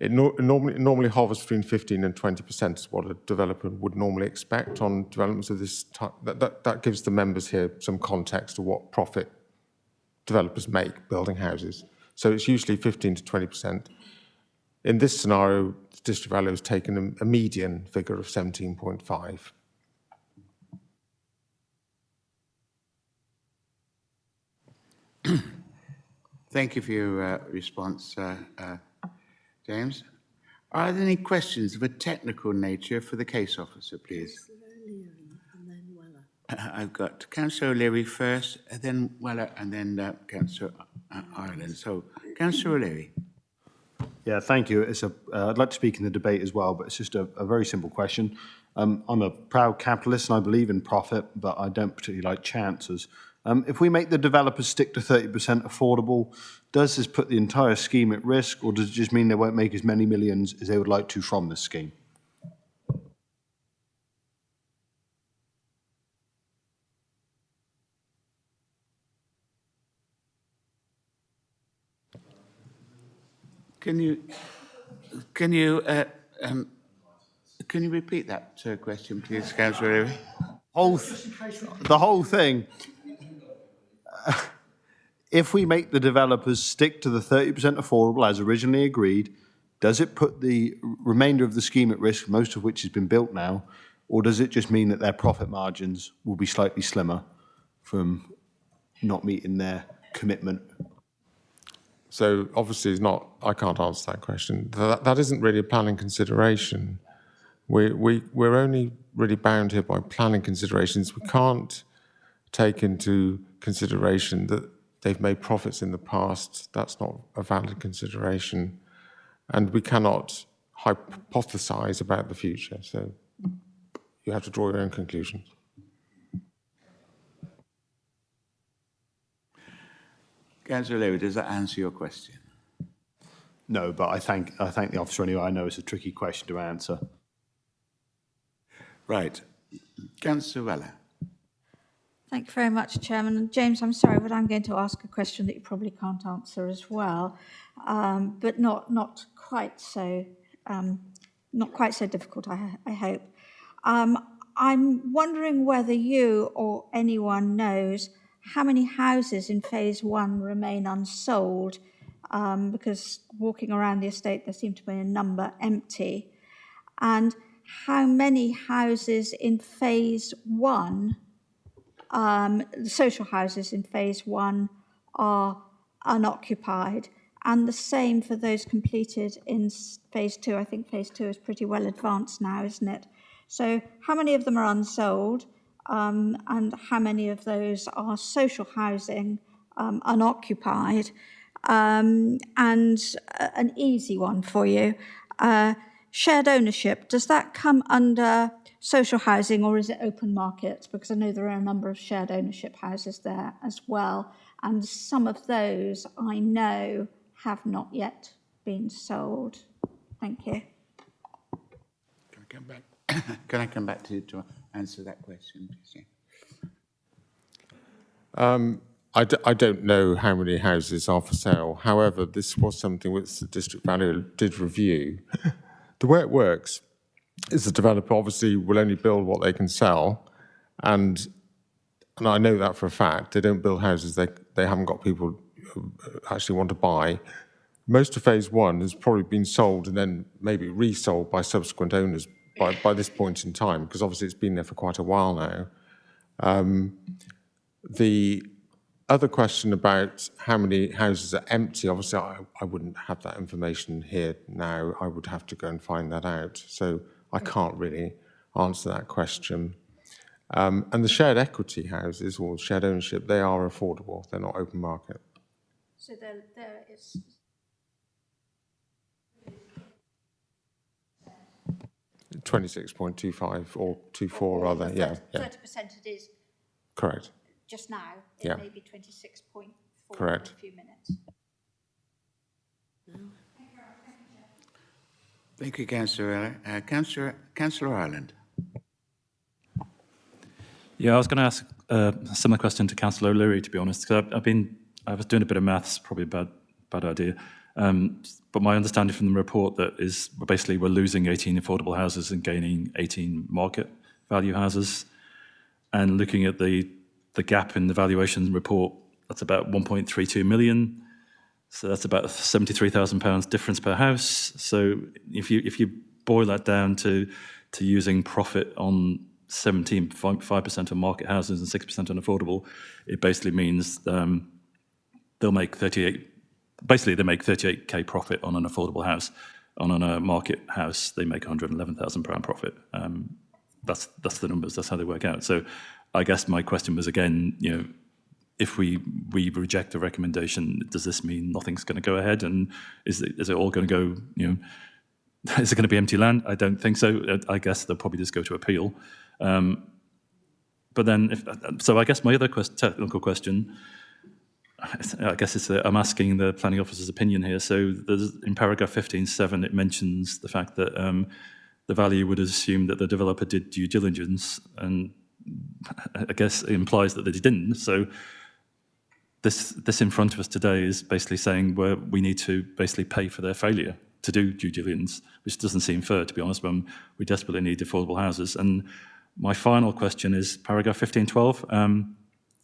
It normally hovers between 15 and 20% is what a developer would normally expect on developments of this type. That gives the members here some context of what profit developers make building houses. So it's usually 15 to 20%. In this scenario, the district value has taken a median figure of 17.5. Thank you for your response, James. Are there any questions of a technical nature for the case officer, please? I've got Councillor O'Leary first, and then Weller, and then Councillor Ireland. So, Councillor O'Leary. Yeah, thank you. I'd like to speak in the debate as well, but it's just a very simple question. I'm a proud capitalist and I believe in profit, but I don't particularly like chances. If we make the developers stick to 30% affordable, does this put the entire scheme at risk, or does it just mean they won't make as many millions as they would like to from this scheme? Can you repeat that question, please, Councillor O'Leary? The whole thing. If we make the developers stick to the 30% affordable as originally agreed, does it put the remainder of the scheme at risk, most of which has been built now, or does it just mean that their profit margins will be slightly slimmer from not meeting their commitment? So obviously I can't answer that question. That isn't really a planning consideration. We're only really bound here by planning considerations. We can't take into consideration that they've made profits in the past. That's not a valid consideration. And we cannot hypothesize about the future. So you have to draw your own conclusions. Councillor O'Leary, does that answer your question? No, but I thank the officer anyway. I know it's a tricky question to answer. Right. Councillor Weller. Thank you very much, Chairman. And James, I'm sorry, but I'm going to ask a question that you probably can't answer as well, but not quite so difficult, I hope. I'm wondering whether you or anyone knows how many houses in phase 1 remain unsold, because walking around the estate there seem to be a number empty, and how many houses in phase 1, the social houses in phase 1, are unoccupied, and the same for those completed in phase 2. I think phase 2 is pretty well advanced now, isn't it? So how many of them are unsold? And how many of those are social housing, unoccupied? And an easy one for you, shared ownership, does that come under social housing or is it open market? Because I know there are a number of shared ownership houses there as well, and some of those I know have not yet been sold. Thank you. Can I come back to answer that question, please? I don't know how many houses are for sale. However, this was something which the district valuer did review. The way it works is the developer obviously will only build what they can sell, and I know that for a fact. They don't build houses they haven't got people who actually want to buy. Most of phase 1 has probably been sold and then maybe resold by subsequent owners by this point in time, because obviously it's been there for quite a while now. The other question about how many houses are empty, obviously I wouldn't have that information here now. I would have to go and find that out. So I can't really answer that question. And the shared equity houses or shared ownership, they are affordable. They're not open market. So there is... 26.25 or 24 rather, yeah. 30% it is. Correct. Just now, it may be 26.4 Correct. in a few minutes. Thank you, Councillor Weller. Councillor Ireland. Yeah, I was going to ask a similar question to Councillor O'Leary, to be honest, because I was doing a bit of maths, probably a bad idea. But my understanding from the report that is basically we're losing 18 affordable houses and gaining 18 market value houses. And looking at the gap in the valuation report, that's about 1.32 million. So that's about £73,000 difference per house. So if you boil that down to using profit on 5% on market houses and 6% on affordable, it basically means they'll make 38. Basically, they make 38k profit on an affordable house. On a market house, they make £111,000 profit. That's the numbers. That's how they work out. So, I guess my question was again, if we reject the recommendation, does this mean nothing's going to go ahead? And is it all going to go? Is it going to be empty land? I don't think so. I guess they'll probably just go to appeal. But then, so I guess my other technical question. I guess I'm asking the planning officer's opinion here. So in paragraph 15.7, it mentions the fact that the value would assume that the developer did due diligence, and I guess it implies that they didn't. So this in front of us today is basically saying we need to basically pay for their failure to do due diligence, which doesn't seem fair, to be honest, when we desperately need affordable houses. And my final question is paragraph 15.12.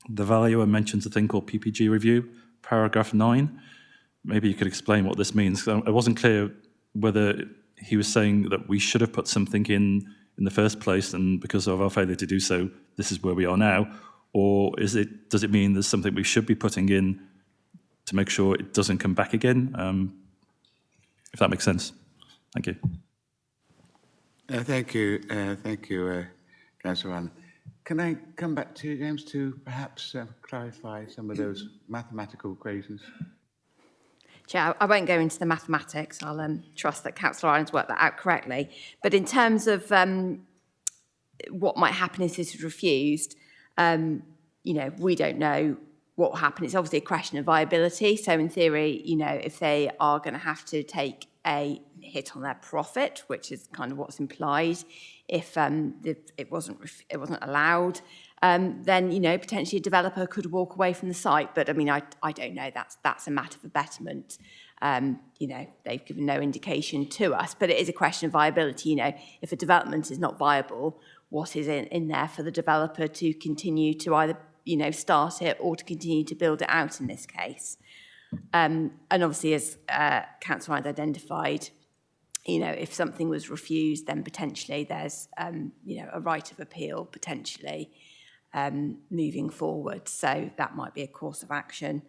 The valuer mentions a thing called PPG review, paragraph 9. Maybe you could explain what this means. It wasn't clear whether he was saying that we should have put something in the first place, and because of our failure to do so, this is where we are now, or does it mean there's something we should be putting in to make sure it doesn't come back again? If that makes sense. Thank you. Thank you, Councillor Allen. Can I come back to you, James, to perhaps clarify some of those mathematical equations? Chair, I won't go into the mathematics. I'll trust that Councillor Allen's worked that out correctly. But in terms of what might happen if this is refused, we don't know what will happen. It's obviously a question of viability. So in theory, if they are going to have to take a hit on their profit, which is kind of what's implied, if it wasn't allowed, then potentially a developer could walk away from the site. But I mean, I don't know. That's a matter for betterment. They've given no indication to us, but it is a question of viability. If a development is not viable, what is in there for the developer to continue to either start it or to continue to build it out in this case? And obviously, as Councillor Ryan identified, if something was refused, then potentially there's, a right of appeal potentially moving forward. So that might be a course of action.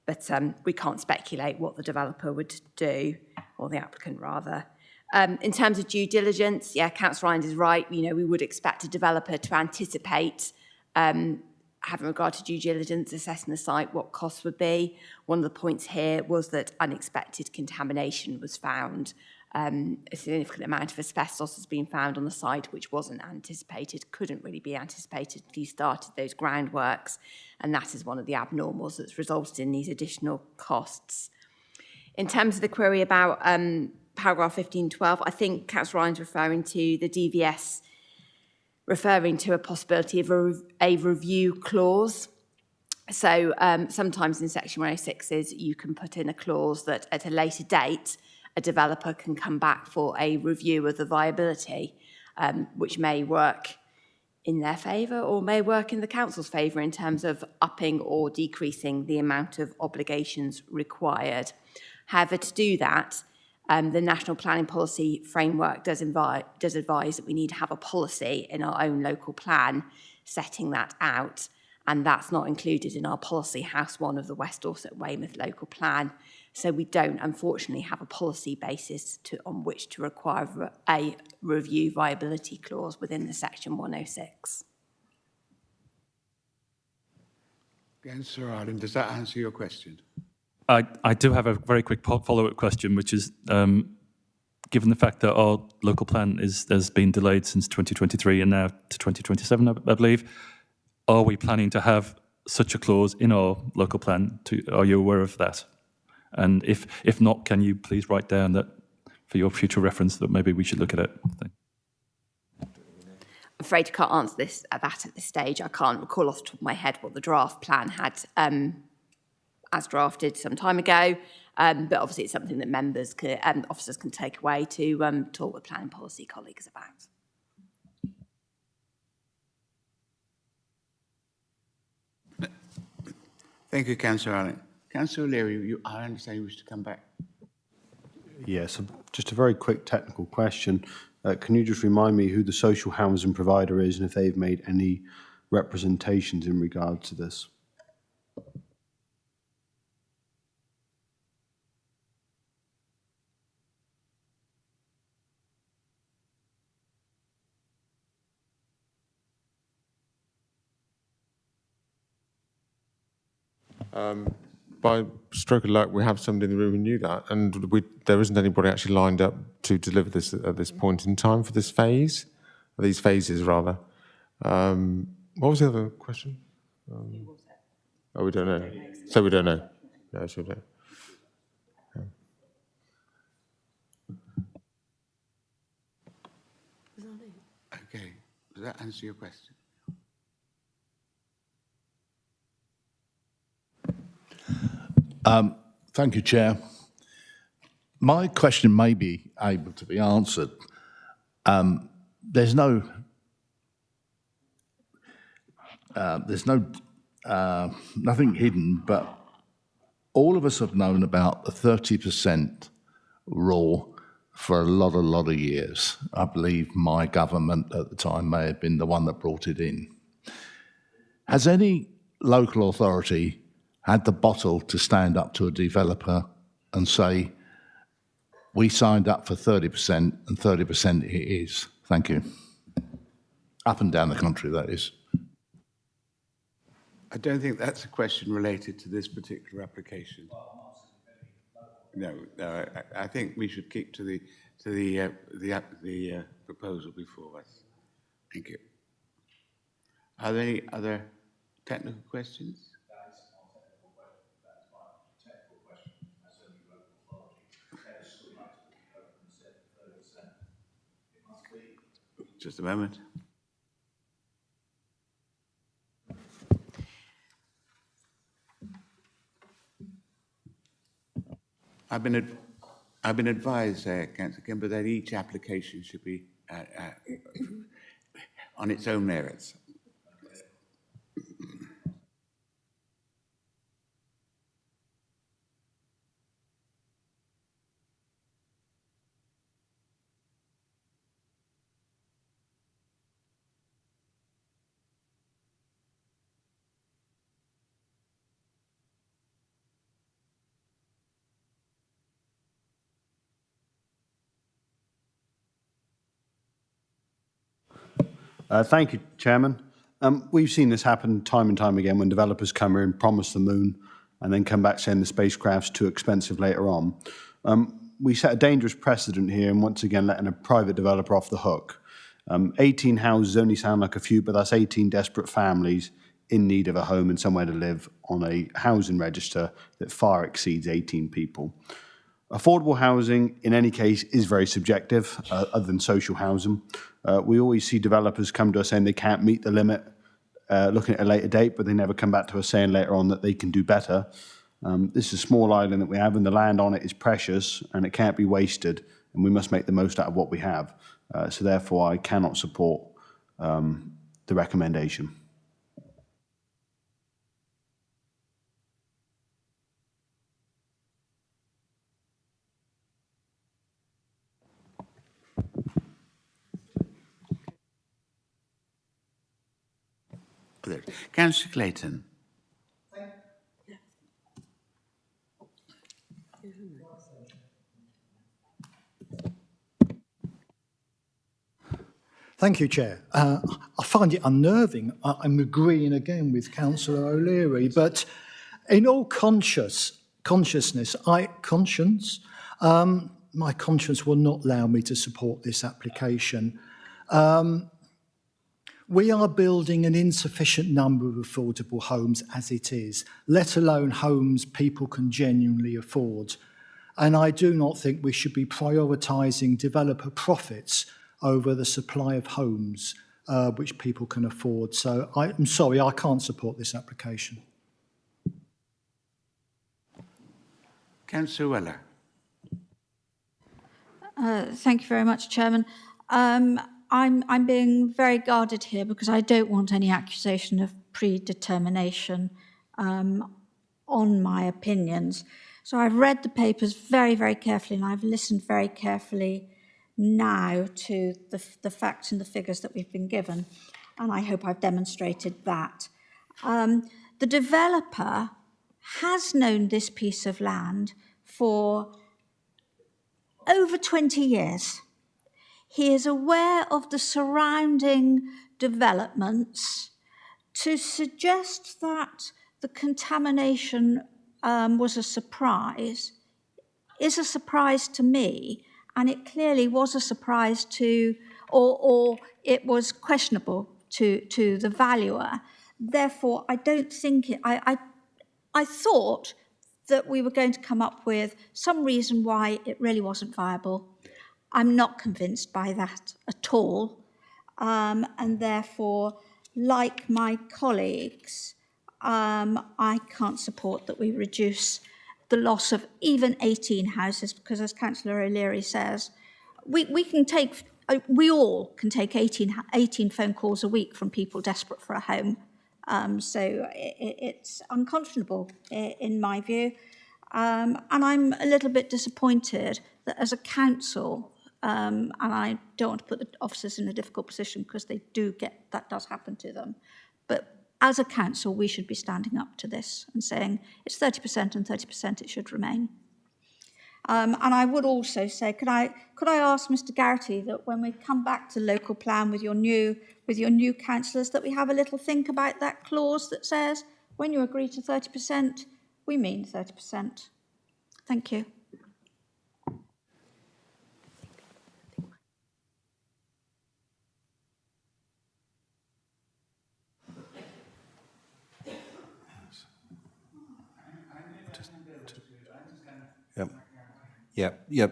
But we can't speculate what the developer would do, or the applicant rather. In terms of due diligence, Councillor Ryan is right. We would expect a developer to anticipate having regard to due diligence, assessing the site, what costs would be. One of the points here was that unexpected contamination was found. A significant amount of asbestos has been found on the site, which wasn't anticipated, couldn't really be anticipated until you started those groundworks. And that is one of the abnormals that's resulted in these additional costs. In terms of the query about paragraph 15.12, I think Councillor Ryan's referring to the DVS referring to a possibility of a review clause. So sometimes in Section 106s, you can put in a clause that at a later date, a developer can come back for a review of the viability, which may work in their favour or may work in the council's favour in terms of upping or decreasing the amount of obligations required. However, to do that, the National Planning Policy Framework does advise that we need to have a policy in our own local plan setting that out, and that's not included in our policy House 1 of the West Dorset Weymouth local plan. So we don't, unfortunately, have a policy basis on which to require a review viability clause within the Section 106. Again, Sir Arden, does that answer your question? I do have a very quick follow-up question, which is, given the fact that our local plan has been delayed since 2023 and now to 2027, I believe, are we planning to have such a clause in our local plan? Are you aware of that? And if not, can you please write down that for your future reference that maybe we should look at it? I'm afraid I can't answer that at this stage. I can't recall off the top of my head what the draft plan had as drafted some time ago, but obviously it's something that members and officers can take away to talk with planning policy colleagues about. Thank you, Councillor Allen. Councillor O'Leary, I understand you wish to come back. Yes, just a very quick technical question. Can you just remind me who the social housing provider is and if they've made any representations in regard to this? By stroke of luck, we have somebody in the room who knew that, and there isn't anybody actually lined up to deliver this at this point in time for this phase, these phases rather. What was the other question? Oh, we don't know. So we don't know. Yeah, sure don't. Yeah. Okay, does that answer your question? Thank you, Chair. My question may be able to be answered. There's nothing hidden, but all of us have known about the 30% rule for a lot of years. I believe my government at the time may have been the one that brought it in. Has any local authority had the bottle to stand up to a developer and say, we signed up for 30% and 30% it is? Thank you. Up and down the country, that is. I don't think that's a question related to this particular application. No, I think we should keep to the proposal before us. Thank you. Are there any other technical questions? Just a moment. I've been advised, Councillor Kimber, that each application should be on its own merits. Thank you, Chairman. We've seen this happen time and time again when developers come in, promise the moon, and then come back saying the spacecraft's too expensive later on. We set a dangerous precedent here and once again letting a private developer off the hook. 18 houses only sound like a few, but that's 18 desperate families in need of a home and somewhere to live on a housing register that far exceeds 18 people. Affordable housing, in any case, is very subjective, other than social housing. We always see developers come to us saying they can't meet the limit, looking at a later date, but they never come back to us saying later on that they can do better. This is a small island that we have, and the land on it is precious, and it can't be wasted, and we must make the most out of what we have. So therefore, I cannot support the recommendation. Councillor Clayton. Thank you, Chair. I find it unnerving. I'm agreeing again with Councillor O'Leary, but in all consciousness, my conscience will not allow me to support this application. We are building an insufficient number of affordable homes as it is, let alone homes people can genuinely afford. And I do not think we should be prioritising developer profits over the supply of homes which people can afford. So I'm sorry, I can't support this application. Councillor Weller. Thank you very much, Chairman. I'm being very guarded here because I don't want any accusation of predetermination on my opinions. So I've read the papers very, very carefully, and I've listened very carefully now to the facts and the figures that we've been given, and I hope I've demonstrated that. The developer has known this piece of land for over 20 years. He is aware of the surrounding developments. To suggest that the contamination was a surprise is a surprise to me, and it clearly was a surprise to, or it was questionable to the valuer. Therefore, I don't think it, I thought that we were going to come up with some reason why it really wasn't viable. I'm not convinced by that at all. And therefore, like my colleagues, I can't support that we reduce the loss of even 18 houses, because as Councillor O'Leary says, we all can take 18 phone calls a week from people desperate for a home. So it's unconscionable in my view. And I'm a little bit disappointed that as a council, and I don't want to put the officers in a difficult position because that does happen to them, but as a council, we should be standing up to this and saying it's 30% and 30% it should remain. And I would also say, could I ask Mr. Garrity that when we come back to local plan with your new councillors, that we have a little think about that clause that says when you agree to 30%, we mean 30%. Thank you.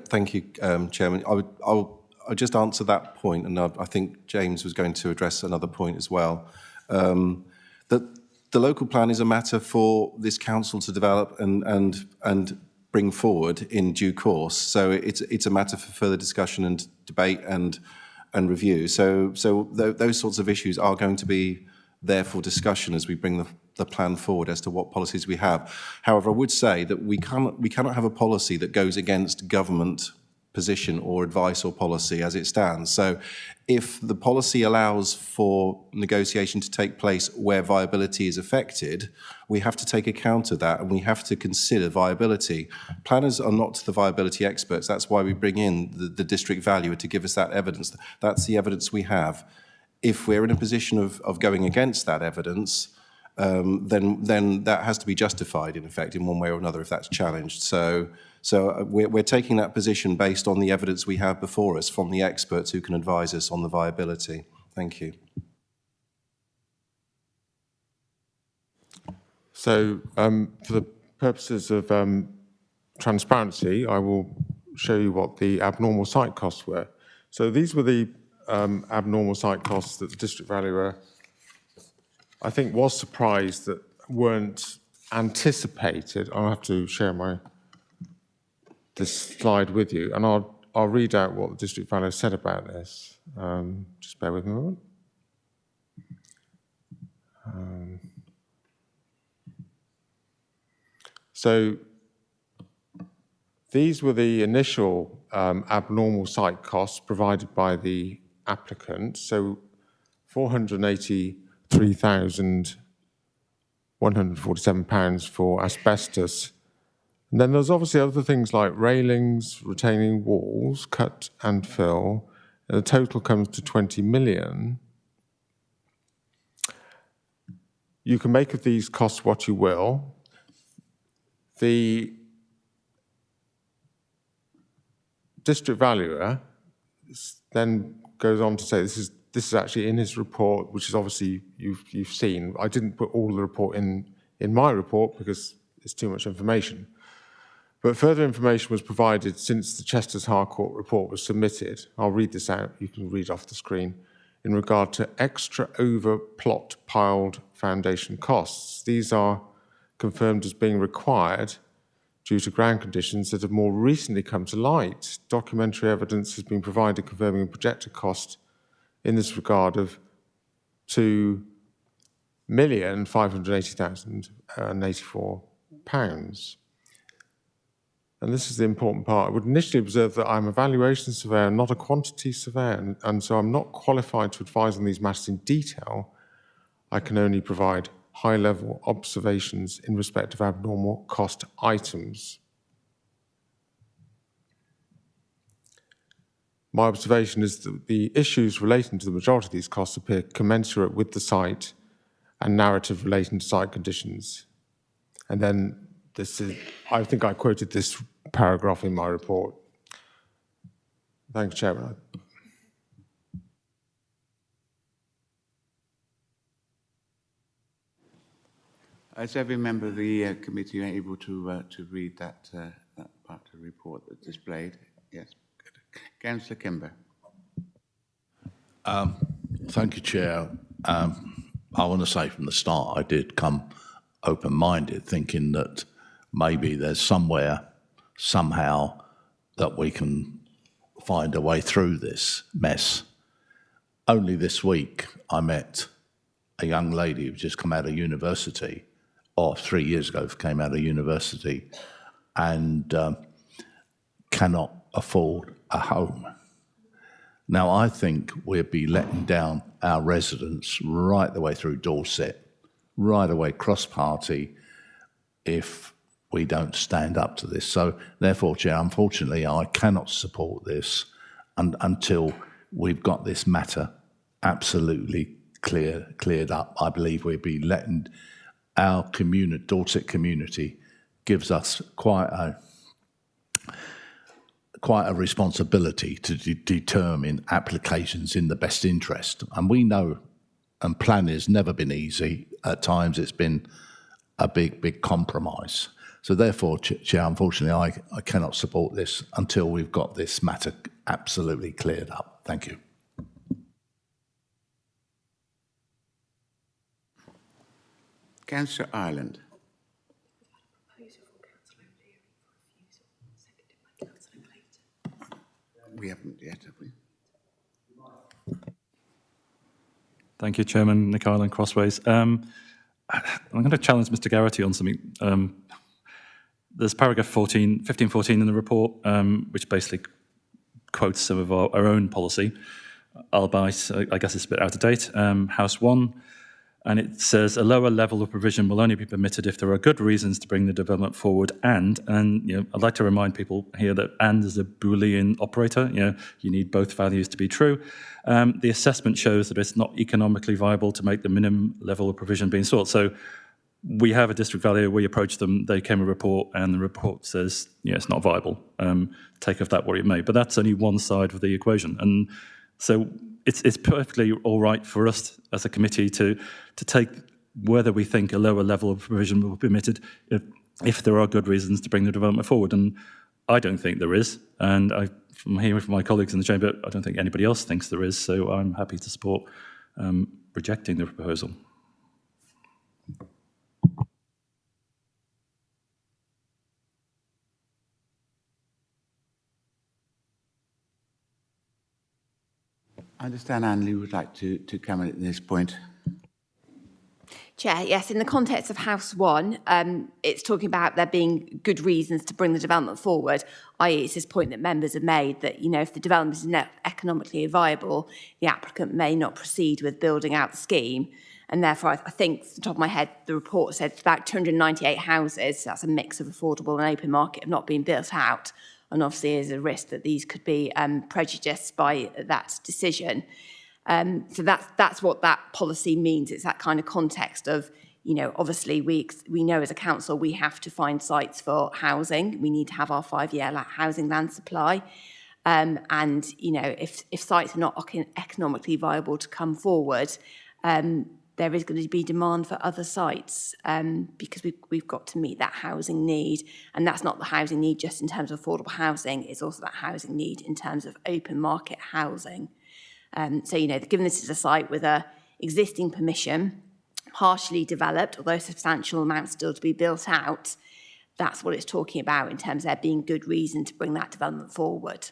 Thank you, Chairman. I'll just answer that point, and I think James was going to address another point as well. That the local plan is a matter for this council to develop and bring forward in due course. So it's a matter for further discussion and debate and review. So those sorts of issues are going to be there for discussion as we bring the plan forward as to what policies we have. However, I would say that we cannot have a policy that goes against government position or advice or policy as it stands. So if the policy allows for negotiation to take place where viability is affected, we have to take account of that and we have to consider viability. Planners are not the viability experts. That's why we bring in the district valuer to give us that evidence. That's the evidence we have. If we're in a position of going against that evidence, then that has to be justified, in effect, in one way or another, if that's challenged. So we're taking that position based on the evidence we have before us from the experts who can advise us on the viability. Thank you. So for the purposes of transparency, I will show you what the abnormal site costs were. So these were the abnormal site costs that the district valuer, I think, was surprised that weren't anticipated. I'll have to share this slide with you, and I'll read out what the district valuer said about this. Just bear with me a moment. So these were the initial abnormal site costs provided by the applicant. So 483,147 pounds for asbestos. And then there's obviously other things like railings, retaining walls, cut and fill, and the total comes to 20 million. You can make of these costs what you will. The district valuer then goes on to say this is actually in his report, which is obviously you've seen. I didn't put all the report in my report because it's too much information. But further information was provided since the Chester's Harcourt report was submitted. I'll read this out. You can read off the screen. In regard to extra over plot piled foundation costs, these are confirmed as being required due to ground conditions that have more recently come to light. Documentary evidence has been provided confirming a projected cost in this regard of £2,580,084. And this is the important part. I would initially observe that I'm a valuation surveyor, not a quantity surveyor, and so I'm not qualified to advise on these matters in detail. I can only provide high-level observations in respect of abnormal cost items. My observation is that the issues relating to the majority of these costs appear commensurate with the site and narrative relating to site conditions. And then this is, I think I quoted this paragraph in my report. Thank you, Chairman. Is every member of the committee able to read that part of the report that's displayed? Yes. Good. Councillor Kimber. Thank you, Chair. I want to say from the start I did come open-minded, thinking that maybe there's somewhere, somehow, that we can find a way through this mess. Only this week I met a young lady who's just come out of university, or 3 years ago came out of university, and cannot afford a home. Now, I think we'll be letting down our residents right the way through Dorset, right away cross-party, if we don't stand up to this. So, therefore, Chair, unfortunately, I cannot support this until we've got this matter absolutely cleared up. I believe we'll be letting our community, Dorset community, gives us quite a responsibility to determine applications in the best interest. And we know, and planning has never been easy. At times it's been a big compromise. So therefore, Chair, unfortunately, I cannot support this until we've got this matter absolutely cleared up. Thank you. Councillor Ireland. We haven't yet, have we? Thank you, Chairman. Nick Ireland, Crossways. I'm going to challenge Mr. Garrity on something. There's paragraph 1514 in the report, which basically quotes some of our own policy, albeit I guess it's a bit out of date. House 1, and it says a lower level of provision will only be permitted if there are good reasons to bring the development forward. And you know, I'd like to remind people here that and is a Boolean operator. You know, you need both values to be true. The assessment shows that it's not economically viable to make the minimum level of provision being sought. So we have a district valuer, we approached them, they came a report, and the report says, yeah, it's not viable. Take of that what it may. But that's only one side of the equation. And so it's perfectly all right for us as a committee to take whether we think a lower level of provision will be permitted if there are good reasons to bring the development forward. And I don't think there is. And from hearing from my colleagues in the chamber, I don't think anybody else thinks there is. So I'm happy to support rejecting the proposal. I understand Anne-Lee would like to comment at this point. Chair, yes, in the context of House 1, it's talking about there being good reasons to bring the development forward, i.e. it's this point that members have made that, you know, if the development is not economically viable, the applicant may not proceed with building out the scheme. And therefore, I think, off the top of my head, the report said about 298 houses, that's a mix of affordable and open market, have not been built out. And obviously, there's a risk that these could be prejudiced by that decision. So that's what that policy means. It's that kind of context of, you know, obviously we know as a council we have to find sites for housing. We need to have our 5-year housing land supply. And, you know, if sites are not economically viable to come forward, there is going to be demand for other sites because we've got to meet that housing need. And that's not the housing need just in terms of affordable housing, it's also that housing need in terms of open market housing. So, you know, given this is a site with a existing permission, partially developed, although substantial amounts still to be built out, that's what it's talking about in terms of there being good reason to bring that development forward.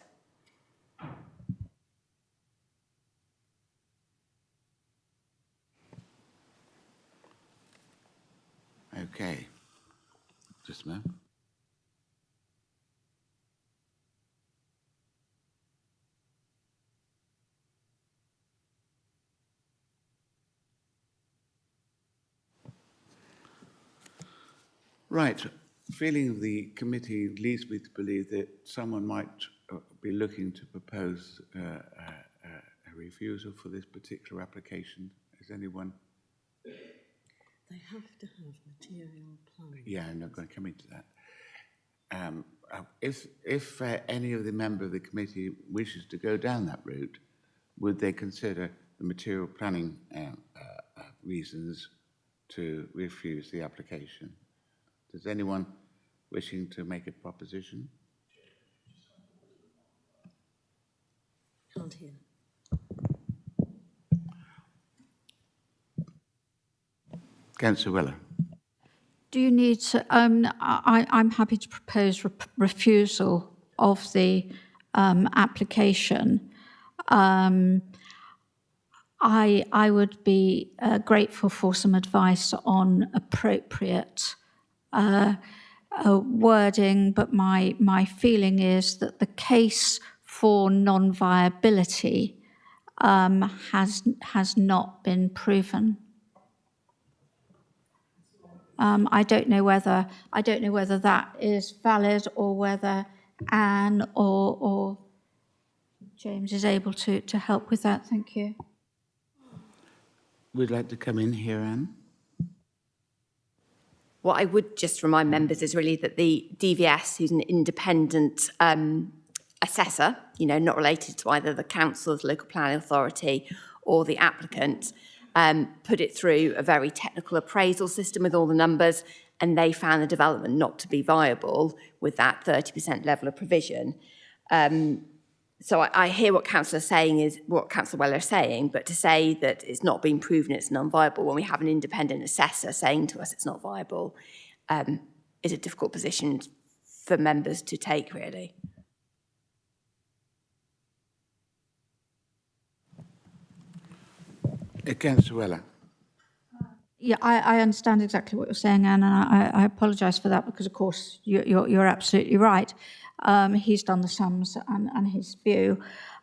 Okay. Just a moment. Right. Feeling the committee leads me to believe that someone might be looking to propose a refusal for this particular application. Is anyone? They have to have material planning. Yeah, I'm not going to come into that. If any of the member of the committee wishes to go down that route, would they consider the material planning reasons to refuse the application? Does anyone wishing to make a proposition? Can't hear. Councillor Weller. Do you need to, I'm happy to propose refusal of the application. I would be grateful for some advice on appropriate wording, but my feeling is that the case for non-viability has not been proven. I don't know whether that is valid or whether Anne or James is able to help with that. Thank you. Would like to come in here, Anne? What I would just remind members is really that the DVS, who's an independent assessor, not related to either the council, the local planning authority or the applicant, put it through a very technical appraisal system with all the numbers, and they found the development not to be viable with that 30% level of provision. So I hear what Councillor Weller is saying, but to say that it's not been proven it's non-viable when we have an independent assessor saying to us it's not viable is a difficult position for members to take, really. Councillor Weller. Yeah, I understand exactly what you're saying, Anne, and I apologise for that because, of course, you're absolutely right. He's done the sums and his view.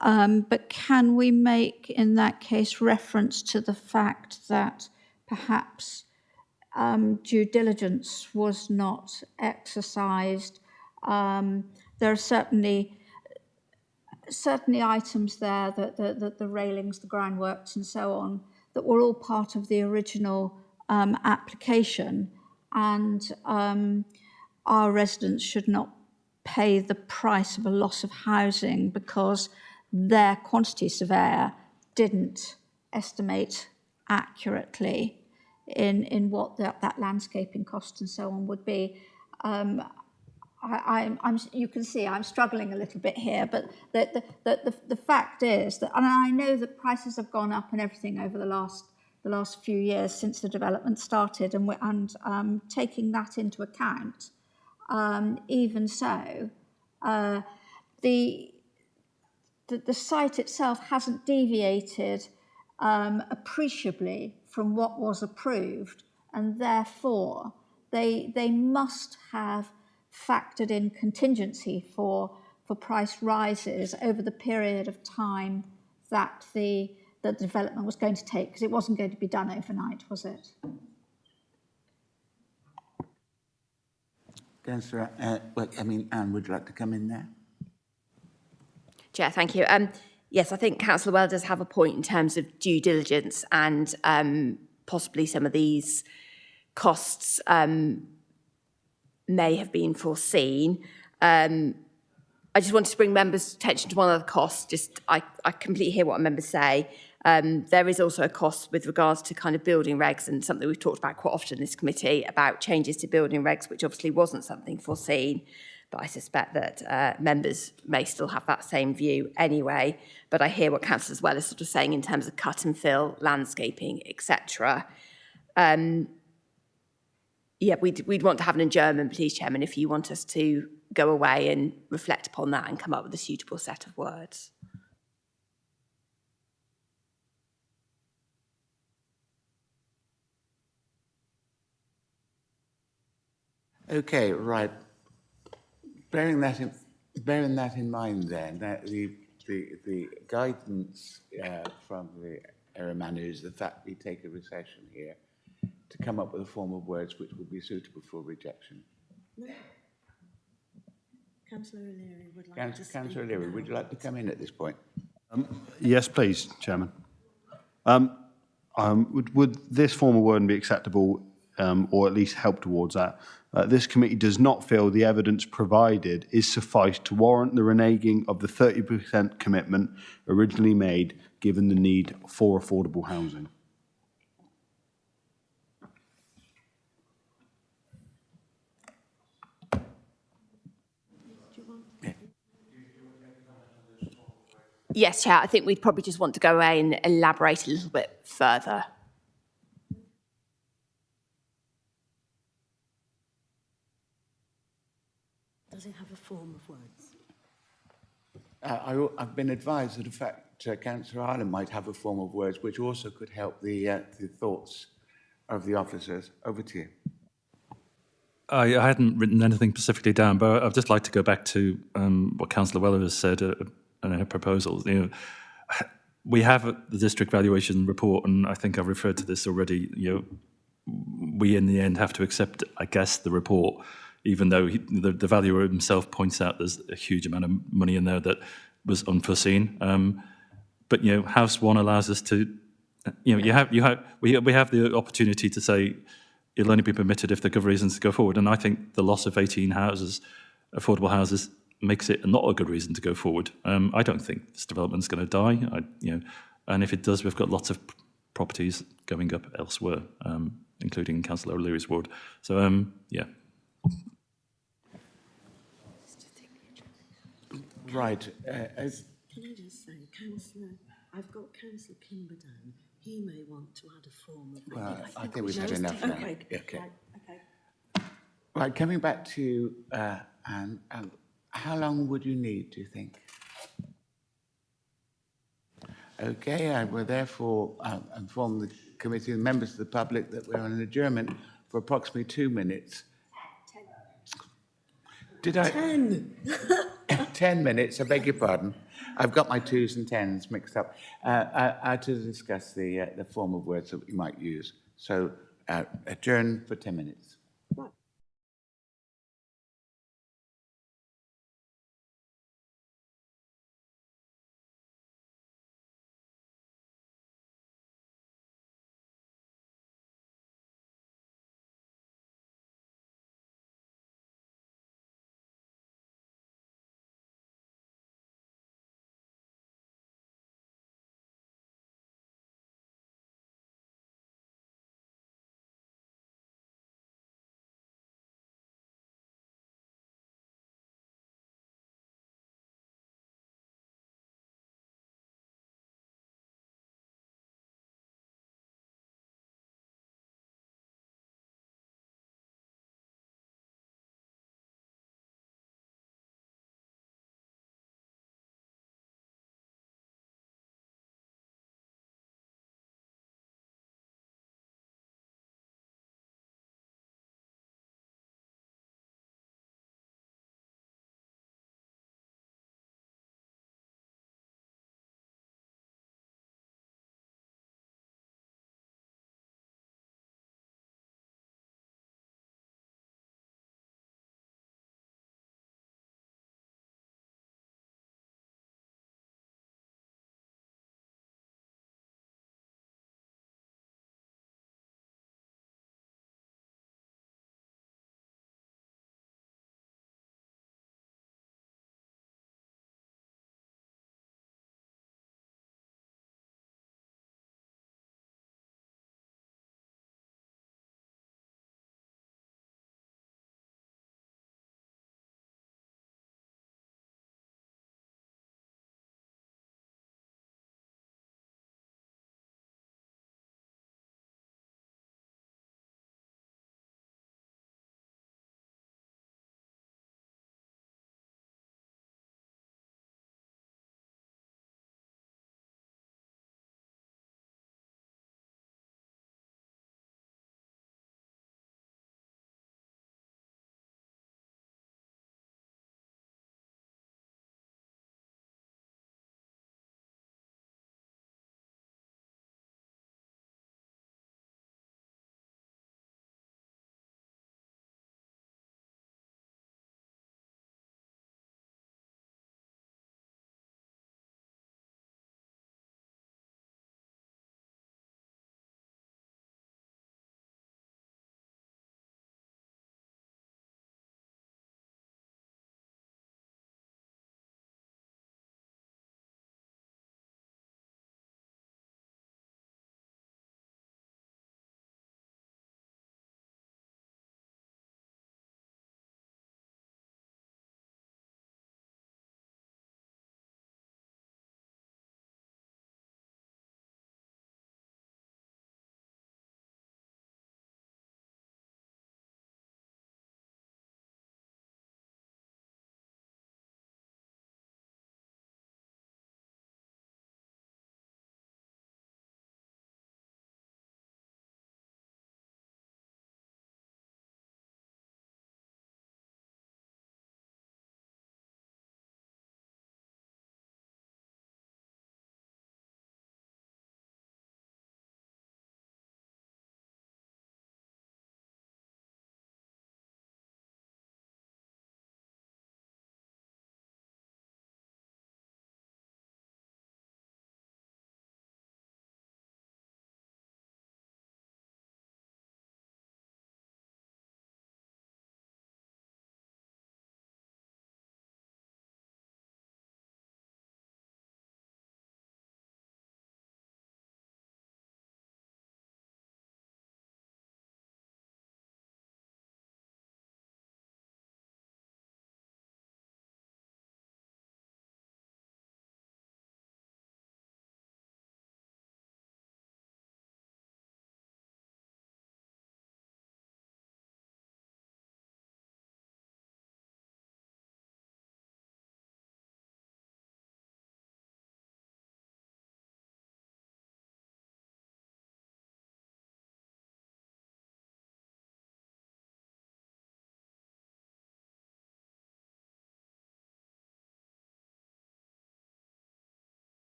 But can we make, in that case, reference to the fact that perhaps due diligence was not exercised? There are certainly items there, the railings, the groundworks and so on, that were all part of the original application, and our residents should not pay the price of a loss of housing because their quantity surveyor didn't estimate accurately in what that landscaping cost and so on would be. You can see I'm struggling a little bit here, but the fact is that, and I know that prices have gone up and everything over the last few years since the development started, and taking that into account, even so, the site itself hasn't deviated appreciably from what was approved, and therefore they must have factored in contingency for price rises over the period of time that the development was going to take, because it wasn't going to be done overnight, was it? Councillor, Anne, would you like to come in there? Chair, thank you. Yes, I think Councillor Well does have a point in terms of due diligence and possibly some of these costs may have been foreseen. I just wanted to bring members' attention to one other cost. I completely hear what members say. There is also a cost with regards to kind of building regs, and something we've talked about quite often in this committee about changes to building regs, which obviously wasn't something foreseen. But I suspect that members may still have that same view anyway. But I hear what Councillor as well is sort of saying in terms of cut and fill, landscaping, etc. Yeah, we'd want to have an adjournment, please, Chairman, if you want us to go away and reflect upon that and come up with a suitable set of words. Okay, right. Bearing that in mind, then, that the guidance from the Eraman is the fact we take a recession here to come up with a form of words which will be suitable for rejection. No. Councillor O'Leary would like to speak. Councillor O'Leary, would you like to come in at this point? Yes, please, Chairman. Would this form of wording be acceptable, or at least help towards that? This committee does not feel the evidence provided is suffice to warrant the reneging of the 30% commitment originally made, given the need for affordable housing. Yes, Chair, I think we'd probably just want to go away and elaborate a little bit further. Does it have a form of words? I've been advised that, in fact, Councillor Ireland might have a form of words which also could help the thoughts of the officers. Over to you. I hadn't written anything specifically down, but I'd just like to go back to what Councillor Weller has said in her proposals. You know, we have the district valuation report, and I think I've referred to this already. You know, we in the end have to accept, I guess, the report, even though the valuer himself points out there's a huge amount of money in there that was unforeseen. But you know, House 1 allows us to, you know, we have the opportunity to say it'll only be permitted if there are good reasons to go forward. And I think the loss of 18 houses, affordable houses, makes it not a good reason to go forward. I don't think this development's going to die. You know, and if it does, we've got lots of properties going up elsewhere, including Councillor O'Leary's ward. So yeah. Right. Can I just say, Councillor, I've got Councillor Kimberdown. He may want to add a form of... Well, I think we've had enough now. Okay. Okay. Okay. Right, coming back to Anne, how long would you need, do you think? Okay, I will therefore inform the committee and members of the public that we're on an adjournment for approximately 2 minutes. 10. Did I? 10. 10 minutes, I beg your pardon. I've got my 2s and 10s mixed up. To discuss the form of words that we might use. So adjourn for 10 minutes.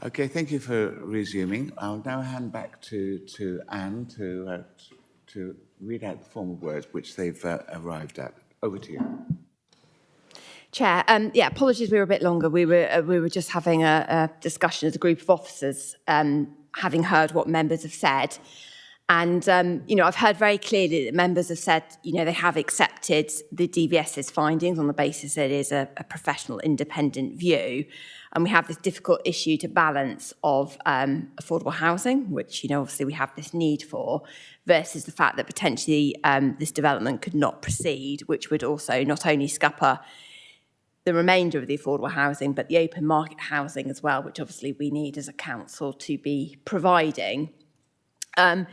Okay, thank you for resuming. I'll now hand back to Anne to read out the formal words which they've arrived at. Over to you. Chair, yeah, apologies, we were a bit longer. We were just having a discussion as a group of officers, having heard what members have said. And, you know, I've heard very clearly that members have said, you know, they have accepted the DVS's findings on the basis that it is a professional independent view. And we have this difficult issue to balance of affordable housing, which, you know, obviously we have this need for, versus the fact that potentially this development could not proceed, which would also not only scupper the remainder of the affordable housing, but the open market housing as well, which obviously we need as a council to be providing. And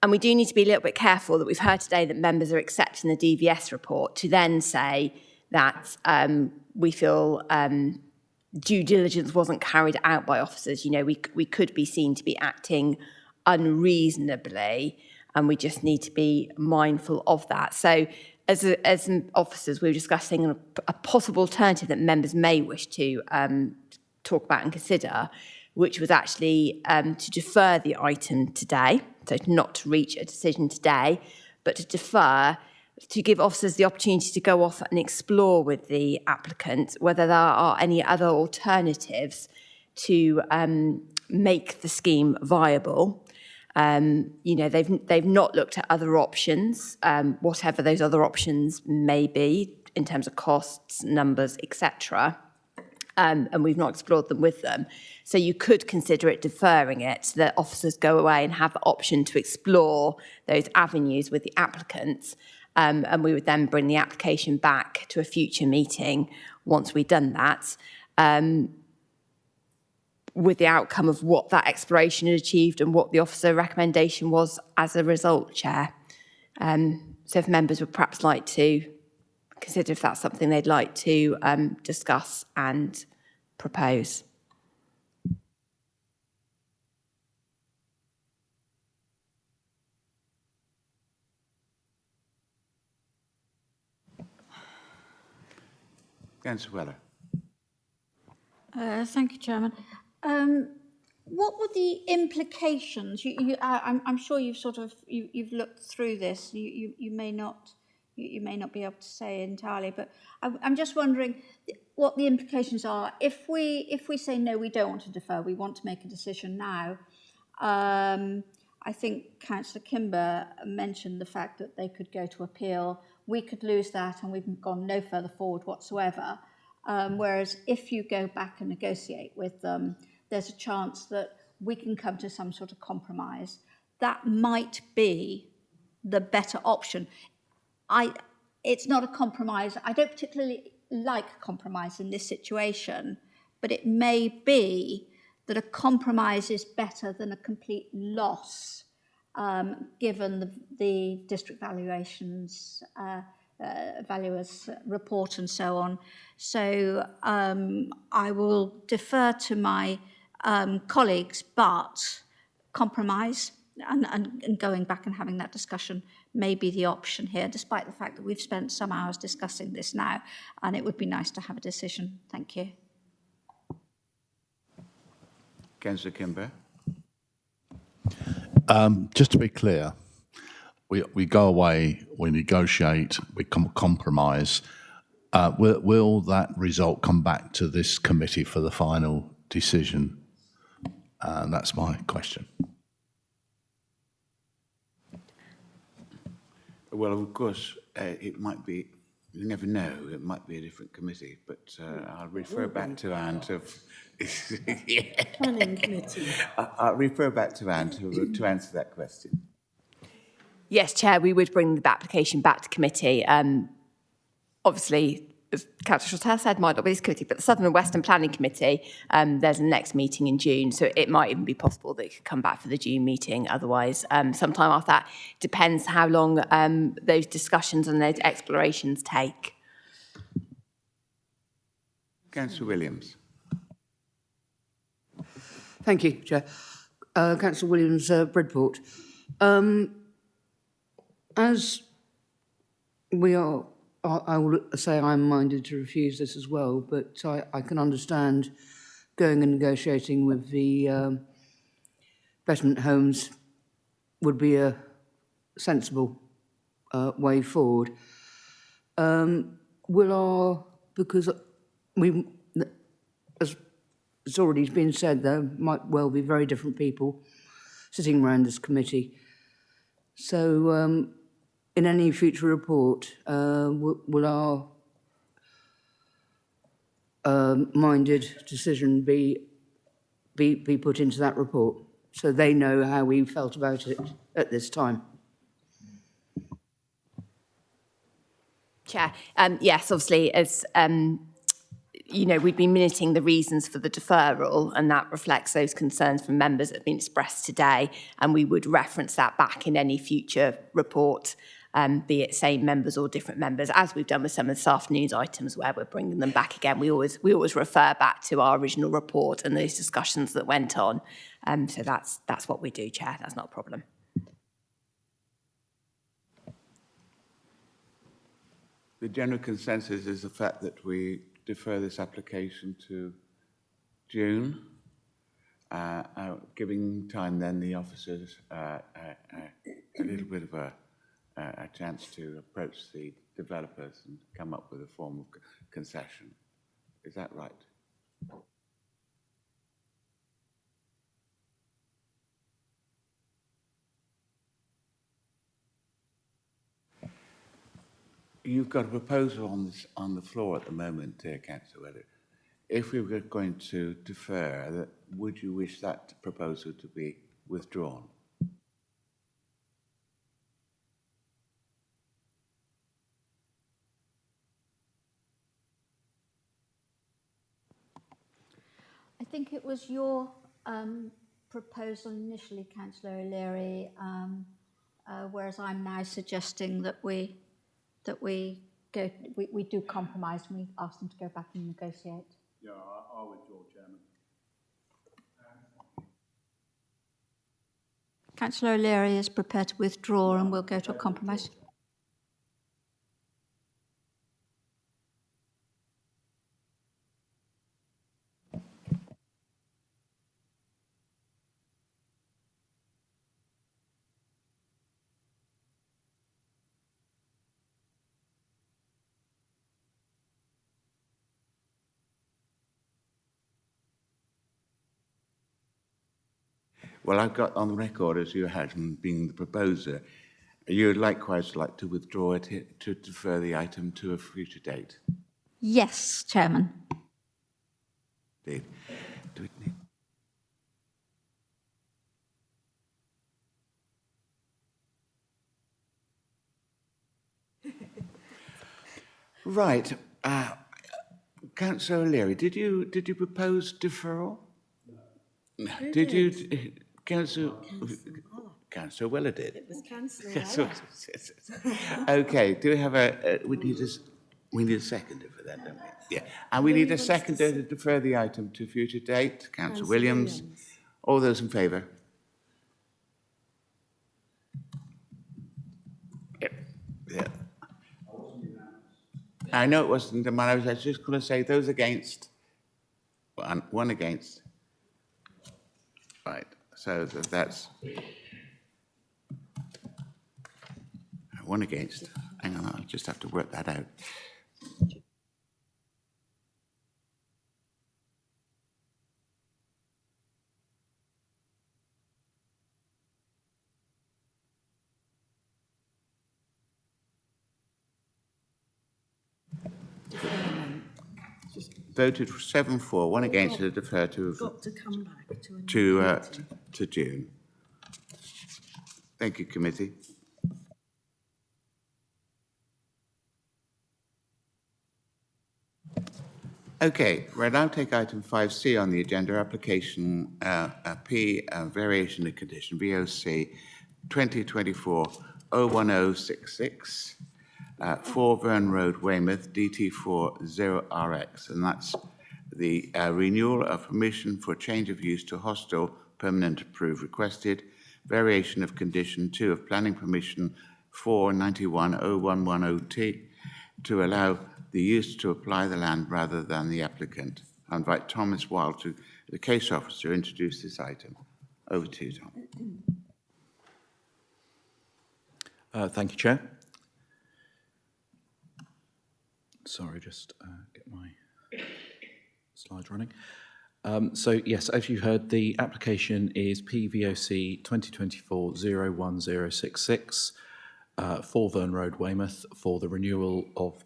we do need to be a little bit careful that we've heard today that members are accepting the DVS report to then say that we feel due diligence wasn't carried out by officers. You know, we could be seen to be acting unreasonably, and we just need to be mindful of that. So as officers, we were discussing a possible alternative that members may wish to talk about and consider, which was actually to defer the item today, so not to reach a decision today, but to defer, to give officers the opportunity to go off and explore with the applicant whether there are any other alternatives to make the scheme viable. You know, they've not looked at other options, whatever those other options may be in terms of costs, numbers, etc. And we've not explored them with them. So you could consider it deferring it so that officers go away and have the option to explore those avenues with the applicants. And we would then bring the application back to a future meeting once we've done that, with the outcome of what that exploration had achieved and what the officer recommendation was as a result, Chair. So if members would perhaps like to consider if that's something they'd like to discuss and propose. Councillor Weller. Thank you, Chairman. What were the implications? I'm sure you've you've looked through this. You may not be able to say entirely, but I'm just wondering what the implications are if we say no, we don't want to defer. We want to make a decision now. I think Councillor Kimber mentioned the fact that they could go to appeal. We could lose that, and we've gone no further forward whatsoever. Whereas if you go back and negotiate with them, there's a chance that we can come to some sort of compromise. That might be the better option. It's not a compromise. I don't particularly like compromise in this situation, but it may be that a compromise is better than a complete loss, given the district valuations, valuers report and so on. So I will defer to my colleagues, but compromise and going back and having that discussion may be the option here, despite the fact that we've spent some hours discussing this now, and it would be nice to have a decision. Thank you. Councillor Kimber. Just to be clear, we go away, we negotiate, we compromise. Will that result come back to this committee for the final decision? That's my question. Well, of course, it might be, you never know, it might be a different committee, but I'll refer back to Anne to... Planning committee. I'll refer back to Anne to answer that question. Yes, Chair, we would bring the application back to committee. Obviously, as Councillor Shortell said, might not be this committee, but the Southern and Western Planning Committee, there's a next meeting in June, so it might even be possible that it could come back for the June meeting. Otherwise, sometime after that, depends how long those discussions and those explorations take. Councillor Williams. Thank you, Chair. Councillor Williams, Bridport. As we are, I will say I'm minded to refuse this as well, but I can understand going and negotiating with the betterment homes would be a sensible way forward. Because as it's already been said, there might well be very different people sitting around this committee. So in any future report, will our minded decision be put into that report so they know how we felt about it at this time? Chair, yes, obviously, as you know, we've been minuting the reasons for the deferral, and that reflects those concerns from members that have been expressed today, and we would reference that back in any future report, be it same members or different members, as we've done with some of this afternoon's items where we're bringing them back again. We always refer back to our original report and those discussions that went on. So that's what we do, Chair. That's not a problem. The general consensus is the fact that we defer this application to June, giving time then the officers a little bit of a chance to approach the developers and come up with a form of concession. Is that right? You've got a proposal on the floor at the moment, Councillor Willett. If we were going to defer, would you wish that proposal to be withdrawn? I think it was your proposal initially, Councillor O'Leary, whereas I'm now suggesting that we do compromise and we ask them to go back and negotiate. Yeah, I'll withdraw, Chairman. Councillor O'Leary is prepared to withdraw and we'll go to a compromise. Well, I've got on the record as you had being the proposer, you would likewise like to withdraw it to defer the item to a future date. Yes, Chairman. Indeed. Do it need? Right. Councillor O'Leary, did you propose deferral? No. Did you, Councillor Weller did. It was Councillor Yes, Weller. Okay. Do we have we need a seconder for that, don't we? Yeah. And we need a seconder to defer the item to a future date. Councillor Williams. All those in favour? Yeah. I know it wasn't the man. I was just going to say those against. One against. Right. So that's one against. Hang on, I'll just have to work that out. Voted 7-4, one against to defer to. Got to come back to June. Thank you, committee. Okay, we'll now take item 5C on the agenda, application P, variation of condition, VOC 2024-01066, 4 Verne Road, Weymouth, DT40RX, and that's the renewal of permission for change of use to hostel permanent approved requested, variation of condition 2 of planning permission 491-0110T to allow the use to apply the land rather than the applicant. I invite Thomas Wild, the case officer, to introduce this item. Over to you, Tom. Thank you, Chair. Sorry, just get my slides running. So, yes, as you heard, the application is PVOC 2024-01066 for Verne Road, Weymouth, for the renewal of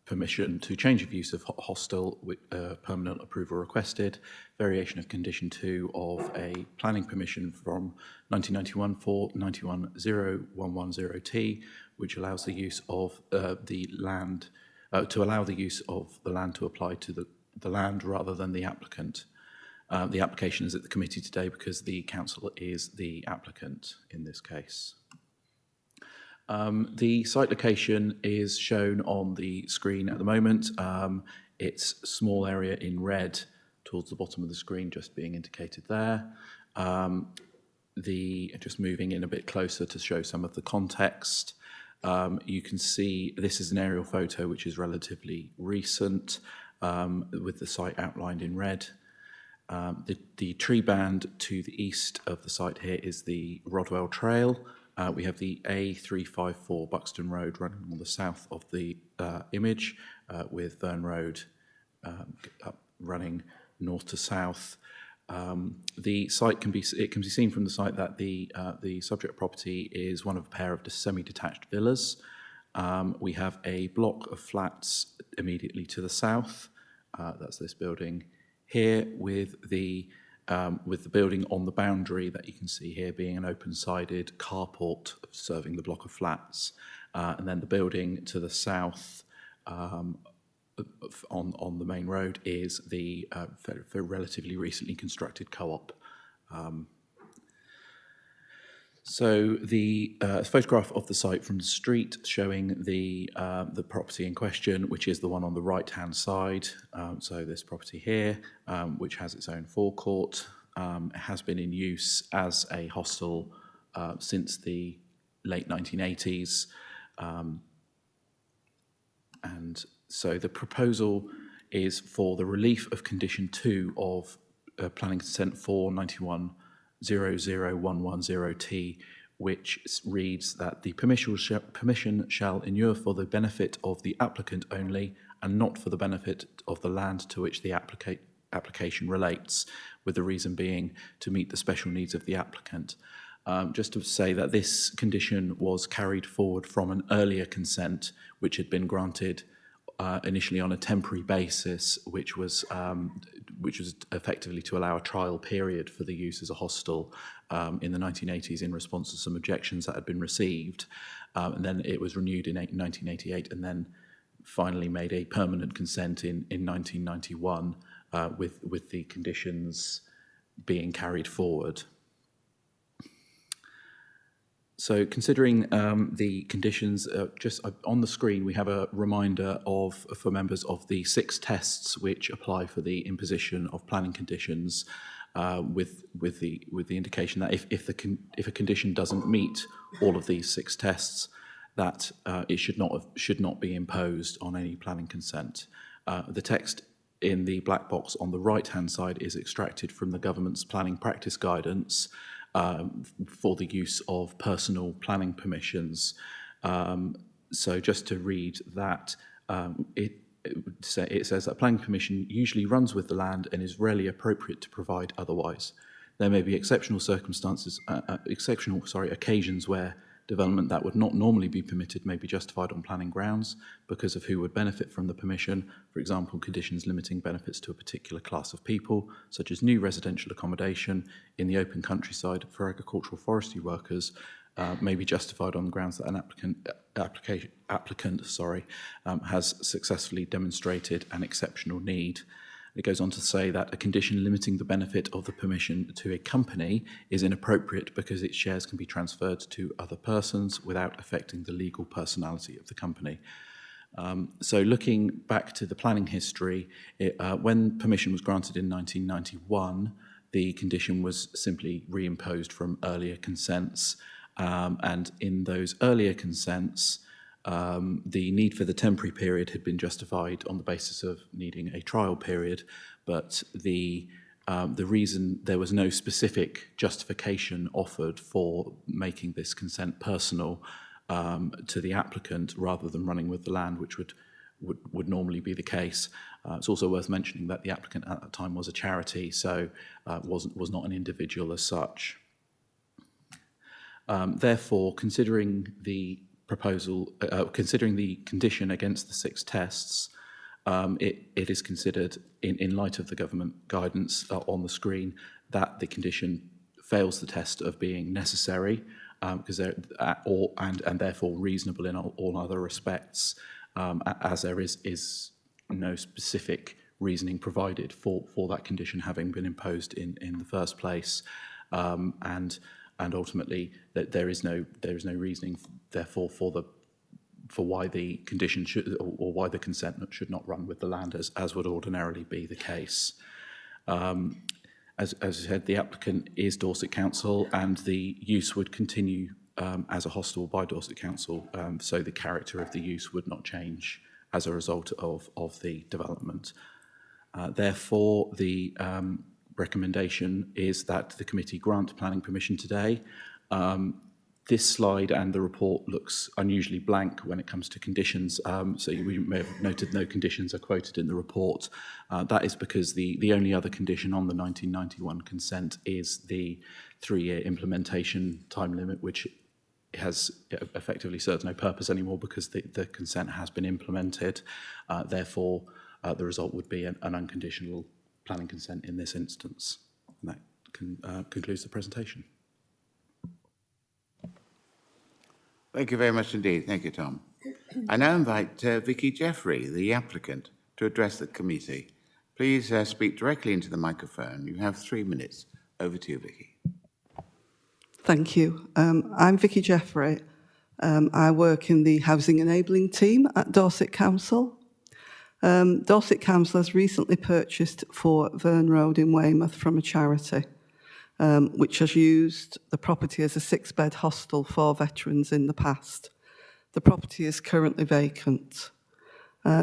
permission to change of use of hostel with permanent approval requested, variation of condition 2 of a planning permission from 1991 for 91-0-110T, which allows the use of the land, to allow the use of the land to apply to the land rather than the applicant. The application is at the committee today because the council is the applicant in this case. The site location is shown on the screen at the moment. It's a small area in red towards the bottom of the screen, just being indicated there. Just moving in a bit closer to show some of the context. You can see this is an aerial photo which is relatively recent, with the site outlined in red. The tree band to the east of the site here is the Rodwell Trail. We have the A354 Buxton Road running on the south of the image, with Verne Road running north to south. The site can be seen from the site that the subject property is one of a pair of semi-detached villas. We have a block of flats immediately to the south. That's this building here, with the building on the boundary that you can see here being an open-sided carport serving the block of flats, and then the building to the south on the main road is the relatively recently constructed co-op. So the photograph of the site from the street showing the property in question, which is the one on the right-hand side. So this property here, which has its own forecourt, has been in use as a hostel since the late 1980s. And so the proposal is for the relief of condition 2 of planning consent 491-00110T, which reads that the permission shall inure for the benefit of the applicant only and not for the benefit of the land to which the application relates, with the reason being to meet the special needs of the applicant. Just to say that this condition was carried forward from an earlier consent which had been granted initially on a temporary basis, which was effectively to allow a trial period for the use as a hostel in the 1980s in response to some objections that had been received. And then it was renewed in 1988 and then finally made a permanent consent in 1991 with the conditions being carried forward. So considering the conditions, just on the screen, we have a reminder for members of the 6 tests which apply for the imposition of planning conditions, with the indication that if a condition doesn't meet all of these 6 tests, that it should not be imposed on any planning consent. The text in the black box on the right-hand side is extracted from the government's planning practice guidance for the use of personal planning permissions. So just to read that, it says that planning permission usually runs with the land and is rarely appropriate to provide otherwise. There may be exceptional occasions where development that would not normally be permitted may be justified on planning grounds because of who would benefit from the permission. For example, conditions limiting benefits to a particular class of people, such as new residential accommodation in the open countryside for agricultural forestry workers, may be justified on the grounds that an applicant has successfully demonstrated an exceptional need. It goes on to say that a condition limiting the benefit of the permission to a company is inappropriate because its shares can be transferred to other persons without affecting the legal personality of the company. So looking back to the planning history, when permission was granted in 1991, the condition was simply reimposed from earlier consents. And in those earlier consents, The need for the temporary period had been justified on the basis of needing a trial period, but the reason there was no specific justification offered for making this consent personal to the applicant rather than running with the land, which would normally be the case. It's also worth mentioning that the applicant at that time was a charity, so was not an individual as such. Therefore, considering the proposal, considering the condition against the 6 tests, it is considered, in light of the government guidance on the screen, that the condition fails the test of being necessary, because and therefore reasonable in all other respects, as there is no specific reasoning provided for that condition having been imposed in the first place, and ultimately that there is no reasoning therefore for why the condition should, or why the consent should not run with the land as would ordinarily be the case. As I said, the applicant is Dorset Council, and the use would continue as a hostel by Dorset Council, so the character of the use would not change as a result of the development. Therefore, the recommendation is that the committee grant planning permission today. This slide and the report looks unusually blank when it comes to conditions, so you may have noted no conditions are quoted in the report. That is because the only other condition on the 1991 consent is the 3-year implementation time limit, which has effectively serves no purpose anymore because the consent has been implemented. Therefore, the result would be an unconditional planning consent in this instance. And that concludes the presentation. Thank you very much indeed. Thank you, Tom. I now invite Vicky Jeffrey, the applicant, to address the committee. Please speak directly into the microphone. You have 3 minutes. Over to you, Vicky. Thank you. I'm Vicky Jeffrey. I work in the Housing Enabling team at Dorset Council. Dorset Council has recently purchased 4 Verne Road in Weymouth from a charity, which has used the property as a 6-bed hostel for veterans in the past. The property is currently vacant.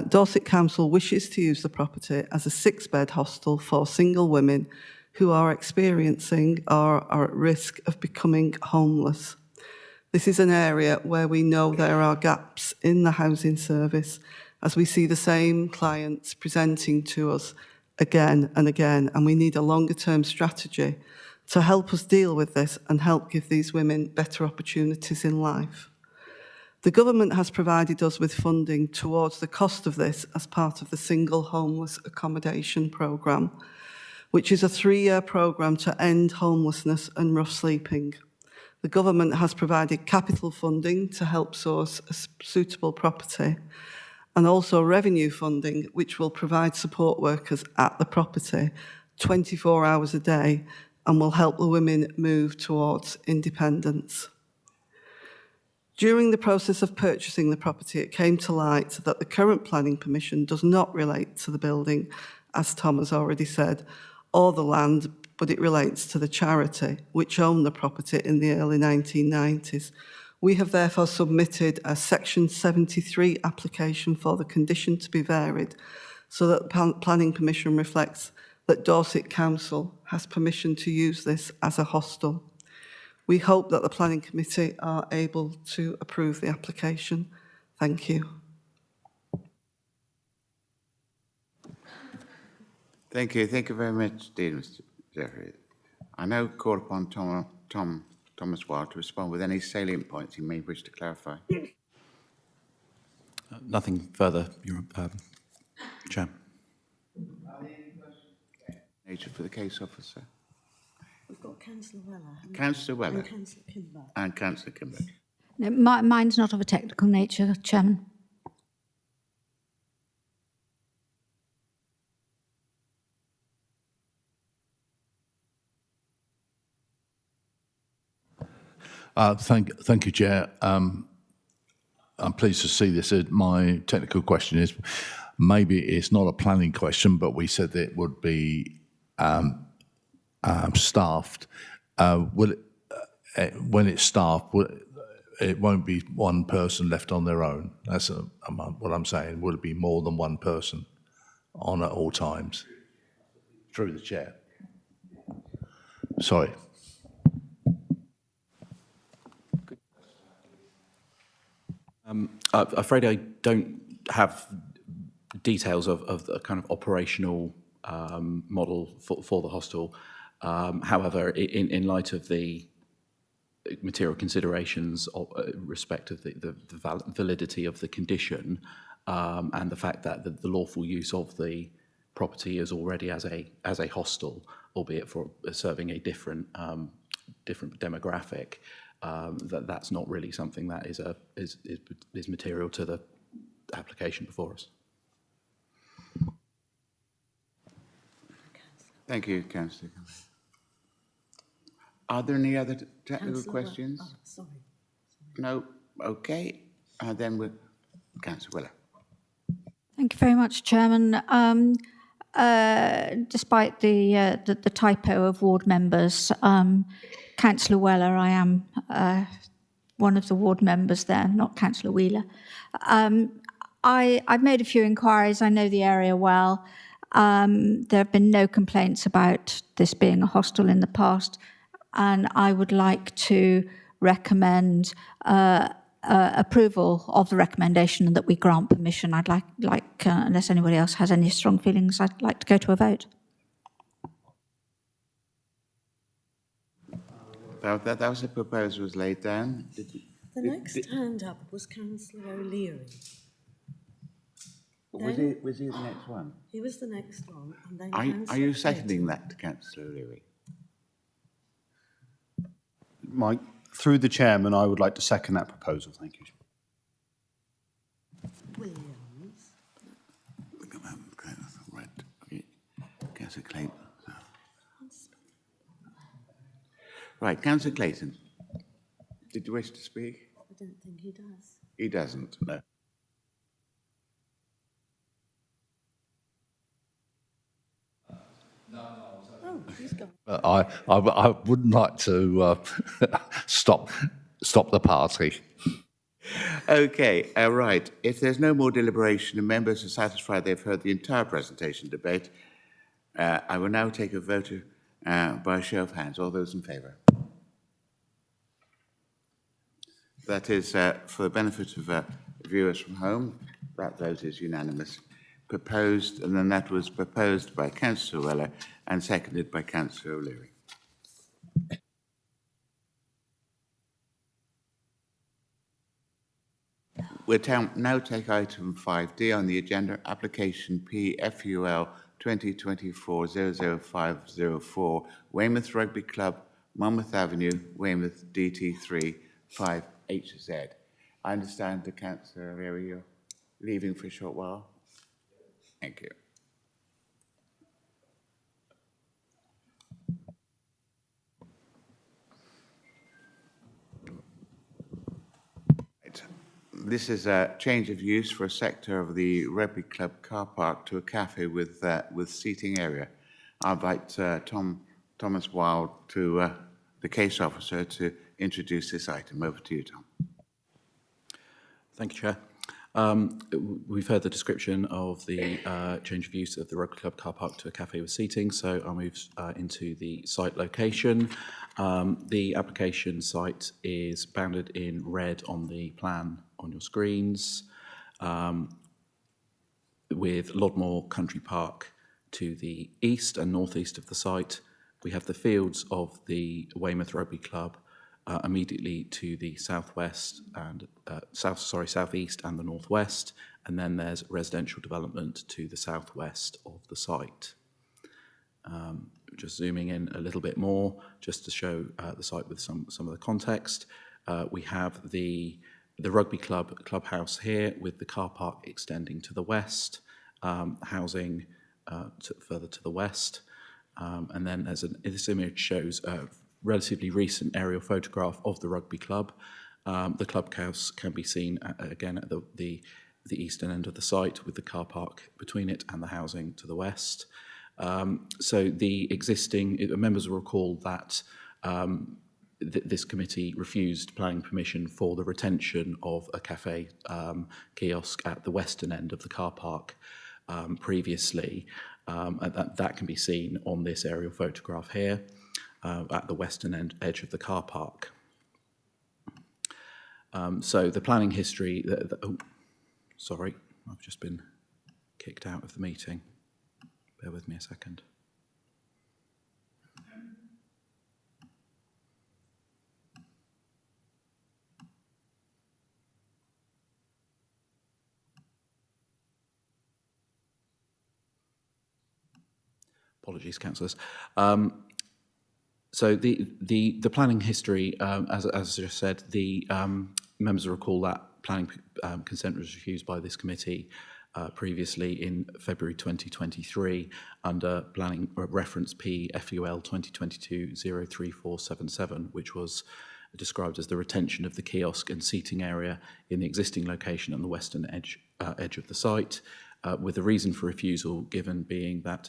Dorset Council wishes to use the property as a 6-bed hostel for single women who are experiencing or are at risk of becoming homeless. This is an area where we know there are gaps in the housing service, as we see the same clients presenting to us again and again, and we need a longer-term strategy to help us deal with this and help give these women better opportunities in life. The government has provided us with funding towards the cost of this as part of the Single Homeless Accommodation Programme, which is a 3-year programme to end homelessness and rough sleeping. The government has provided capital funding to help source a suitable property, and also revenue funding, which will provide support workers at the property 24 hours a day and will help the women move towards independence. During the process of purchasing the property, it came to light that the current planning permission does not relate to the building, as Tom has already said, or the land, but it relates to the charity, which owned the property in the early 1990s. We have therefore submitted a Section 73 application for the condition to be varied so that planning permission reflects that Dorset Council has permission to use this as a hostel. We hope that the Planning Committee are able to approve the application. Thank you. Thank you. Thank you very much, indeed, Mr. Jeffrey. I now call upon Thomas Wilde to respond with any salient points he may wish to clarify. Nothing further, Chair. Nature for the case officer. We've got Councillor Weller. Councillor Weller. And Councillor Kimber. And Councillor Kimber. No, mine's not of a technical nature, Chairman. Thank you, Chair. I'm pleased to see this. My technical question is, maybe it's not a planning question, but we said that it would be staffed. When it's staffed, it won't be one person left on their own. That's what I'm saying. Will it be more than one person on at all times? Through the chair. Sorry. I'm afraid I don't have details of the kind of operational model for the hostel. However, in light of the material considerations of respect of the validity of the condition and the fact that the lawful use of the property is already as a hostel, albeit for serving a different demographic, that's not really something that is material to the application before us. Thank you, Councillor. Are there any other technical Councillor, questions? oh, sorry. No? Okay. Then we'll... Councillor Weller. Thank you very much, Chairman. Despite the typo of ward members, Councillor Weller, I am one of the ward members there, not Councillor Wheeler. I've made a few inquiries. I know the area well. There have been no complaints about this being a hostel in the past, and I would like to recommend approval of the recommendation and that we grant permission. I'd like unless anybody else has any strong feelings, I'd like to go to a vote. That was the proposal was laid down. The next hand up was Councillor O'Leary. Was he the next one? He was the next one. And then Are you seconding that, Councillor O'Leary? Mike, through the chairman, I would like to second that proposal. Thank you. Williams. Right. Okay. Councillor Clayton. Right, Councillor Clayton. Did you wish to speak? I don't think he does. He doesn't, no. Oh, he's gone. I wouldn't like to stop the party. Okay, right. If there's no more deliberation and members are satisfied they've heard the entire presentation debate, I will now take a vote by a show of hands. All those in favour? That is, for the benefit of viewers from home, that vote is unanimous. Proposed, and then that was proposed by Councillor Weller and seconded by Councillor O'Leary. We'll now take item 5D on the agenda, application PFUL 2024-00504, Weymouth Rugby Club, Monmouth Avenue, Weymouth, DT3 5HZ. I understand the Councillor O'Leary, you're leaving for a short while. Thank you. This is a change of use for a sector of the Rugby Club car park to a cafe with seating area. I'd like Thomas Wild, to the case officer, to introduce this item. Over to you, Tom. Thank you, Chair. We've heard the description of the change of use of the Rugby Club car park to a cafe with seating, so I'll move into the site location. The application site is bounded in red on the plan on your screens, with Lodmore Country Park to the east and northeast of the site. We have the fields of the Weymouth Rugby Club immediately to the southwest and southeast and the northwest, and then there's residential development to the southwest of the site. Just zooming in a little bit more, just to show the site with some of the context. We have the rugby clubhouse here with the car park extending to the west, housing further to the west, and then this image shows a relatively recent aerial photograph of the rugby club. The clubhouse can be seen again at the eastern end of the site, with the car park between it and the housing to the west. So the existing members will recall that this committee refused planning permission for the retention of a cafe kiosk at the western end of the car park previously. And that can be seen on this aerial photograph here at the western edge of the car park. So the planning history, oh, sorry, I've just been kicked out of the meeting. Bear with me a second. Apologies, councillors. So the planning history, as I just said, the members will recall that planning consent was refused by this committee previously in February 2023 under planning reference P FUL 2022-03477, which was described as the retention of the kiosk and seating area in the existing location on the western edge of the site. With the reason for refusal given being that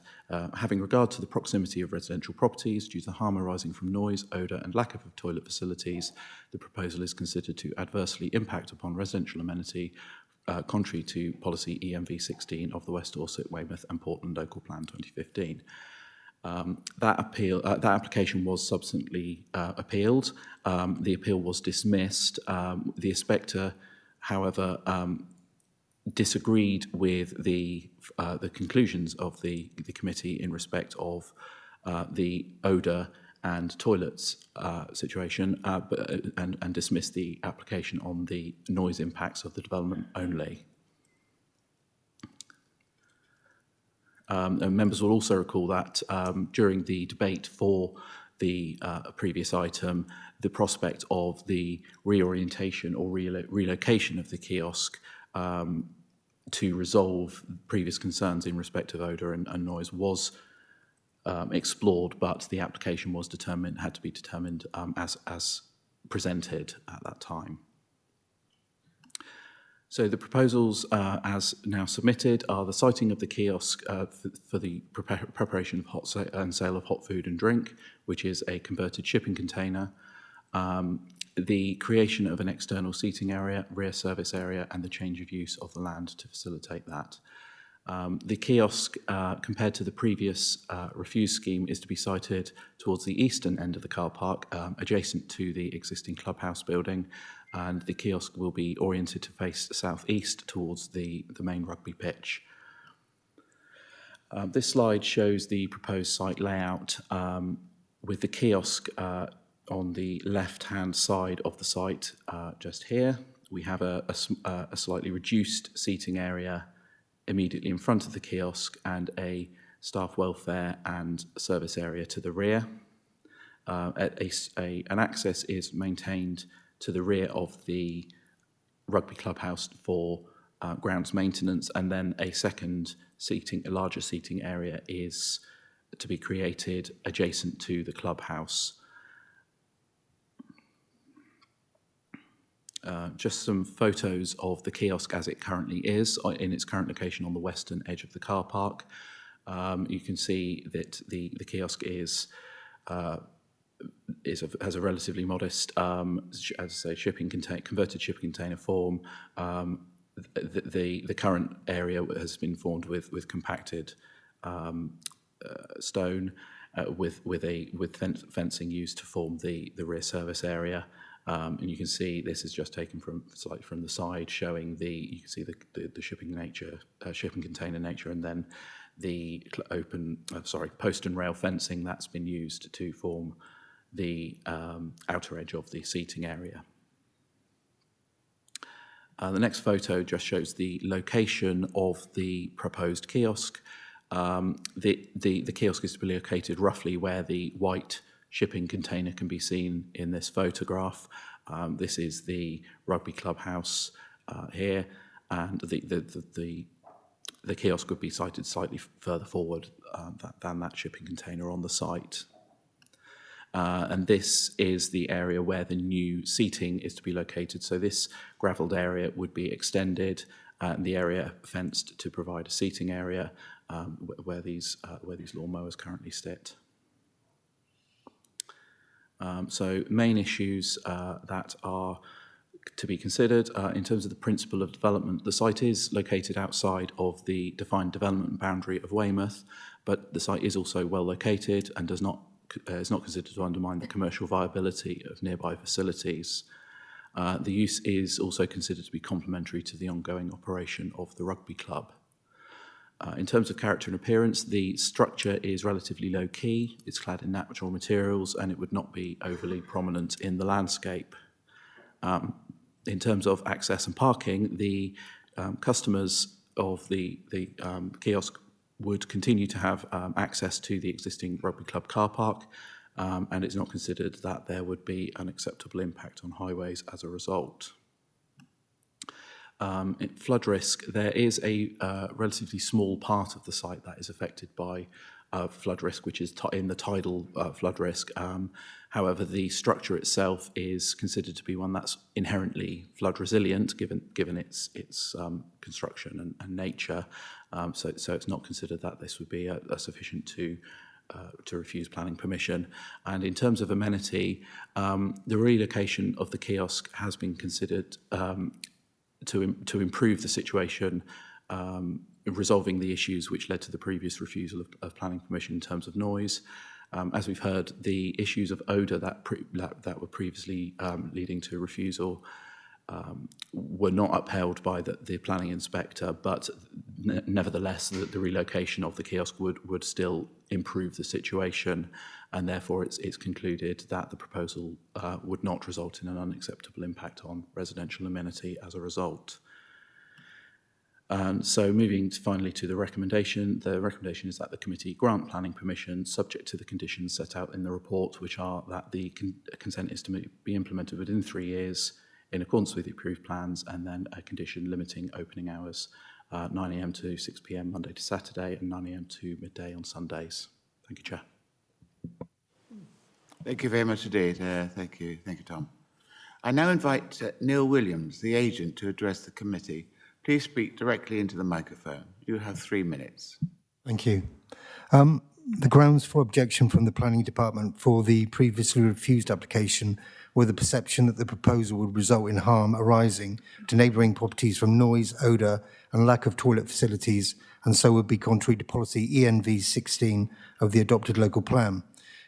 having regard to the proximity of residential properties due to harm arising from noise, odour and lack of toilet facilities, the proposal is considered to adversely impact upon residential amenity contrary to policy EMV 16 of the West Dorset, Weymouth and Portland Local Plan 2015. That application was subsequently appealed. The appeal was dismissed. The inspector, however, disagreed with the conclusions of the committee in respect of the odour and toilets situation, and dismissed the application on the noise impacts of the development only. And members will also recall that during the debate for the previous item, the prospect of the reorientation or relocation of the kiosk to resolve previous concerns in respect of odour and noise was explored, but the application was had to be determined as presented at that time. So the proposals as now submitted are the siting of the kiosk for the preparation of and sale of hot food and drink, which is a converted shipping container, the creation of an external seating area, rear service area, and the change of use of the land to facilitate that. The kiosk, compared to the previous refuse scheme, is to be sited towards the eastern end of the car park, adjacent to the existing clubhouse building, and the kiosk will be oriented to face southeast towards the main rugby pitch. This slide shows the proposed site layout with the kiosk on the left-hand side of the site, just here. We have a slightly reduced seating area immediately in front of the kiosk and a staff welfare and service area to the rear. An access is maintained to the rear of the rugby clubhouse for grounds maintenance, and then a larger seating area is to be created adjacent to the clubhouse. Just some photos of the kiosk as it currently is in its current location on the western edge of the car park. You can see that the kiosk has a relatively modest, as I say, converted shipping container form. The current area has been formed with compacted stone with fencing used to form the rear service area. And you can see this is just taken slightly from the side, showing you can see the shipping container nature, and then the post and rail fencing that's been used to form the outer edge of the seating area. The next photo just shows the location of the proposed kiosk. The kiosk is to be located roughly where the white shipping container can be seen in this photograph. This is the rugby clubhouse here, and the kiosk would be sited slightly further forward than that shipping container on the site. And this is the area where the new seating is to be located. So this gravelled area would be extended, and the area fenced to provide a seating area where these lawnmowers currently sit. So main issues that are to be considered in terms of the principle of development. The site is located outside of the defined development boundary of Weymouth, but the site is also well located and is not considered to undermine the commercial viability of nearby facilities. The use is also considered to be complementary to the ongoing operation of the rugby club. In terms of character and appearance, the structure is relatively low-key, it's clad in natural materials, and it would not be overly prominent in the landscape. In terms of access and parking, the customers of the kiosk would continue to have access to the existing rugby club car park, and it's not considered that there would be an acceptable impact on highways as a result. Flood risk, there is a relatively small part of the site that is affected by flood risk, which is in the tidal flood risk. However, the structure itself is considered to be one that's inherently flood resilient, given its construction and nature. So it's not considered that this would be sufficient to refuse planning permission. And in terms of amenity, the relocation of the kiosk has been considered to improve the situation, resolving the issues which led to the previous refusal of planning permission in terms of noise. As we've heard, the issues of odour that were previously leading to refusal were not upheld by the planning inspector, but nevertheless, the relocation of the kiosk would still improve the situation, and therefore it's concluded that the proposal would not result in an unacceptable impact on residential amenity as a result. So moving finally to the recommendation is that the committee grant planning permission subject to the conditions set out in the report, which are that the consent is to be implemented within 3 years in accordance with the approved plans, and then a condition limiting opening hours 9 a.m. to 6 p.m. Monday to Saturday and 9 a.m. to midday on Sundays. Thank you, Chair. Thank you very much indeed. Thank you, Tom. I now invite Neil Williams, the agent, to address the committee. Please speak directly into the microphone. You have 3 minutes. Thank you. The grounds for objection from the Planning Department for the previously refused application were the perception that the proposal would result in harm arising to neighbouring properties from noise, odour and lack of toilet facilities, and so would be contrary to policy ENV 16 of the adopted local plan.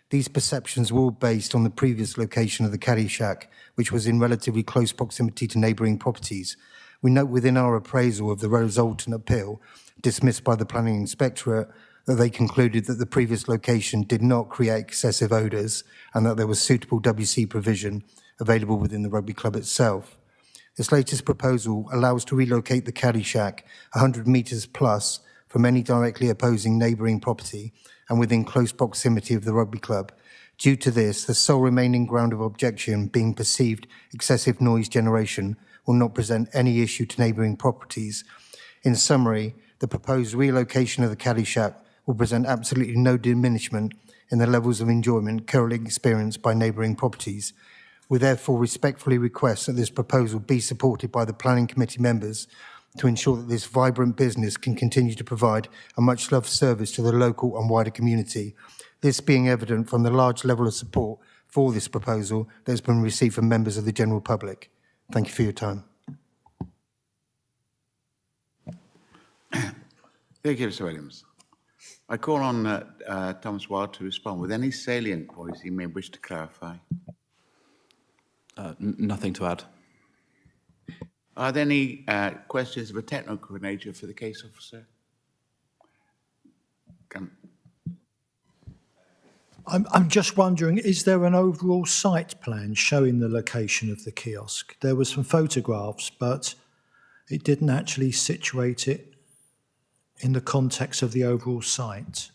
These perceptions were all based on the previous location of the Caddy Shack, which was in relatively close proximity to neighbouring properties. We note within our appraisal of the resultant appeal, dismissed by the Planning Inspectorate, that they concluded that the previous location did not create excessive odours and that there was suitable WC provision available within the rugby club itself. This latest proposal allows to relocate the Caddy Shack 100 metres plus from any directly opposing neighbouring property and within close proximity of the rugby club. Due to this, the sole remaining ground of objection being perceived excessive noise generation will not present any issue to neighbouring properties. In summary, the proposed relocation of the Caddy Shack will present absolutely no diminishment in the levels of enjoyment currently experienced by neighbouring properties. We therefore respectfully request that this proposal be supported by the Planning Committee members to ensure that this vibrant business can continue to provide a much-loved service to the local and wider community. This being evident from the large level of support for this proposal that has been received from members of the general public. Thank you for your time. Thank you, Mr. Williams. I call on Thomas Wild to respond with any salient points he may wish to clarify. Nothing to add. Are there any questions of a technical nature for the case officer? I'm just wondering, is there an overall site plan showing the location of the kiosk? There were some photographs, but it didn't actually situate it in the context of the overall site.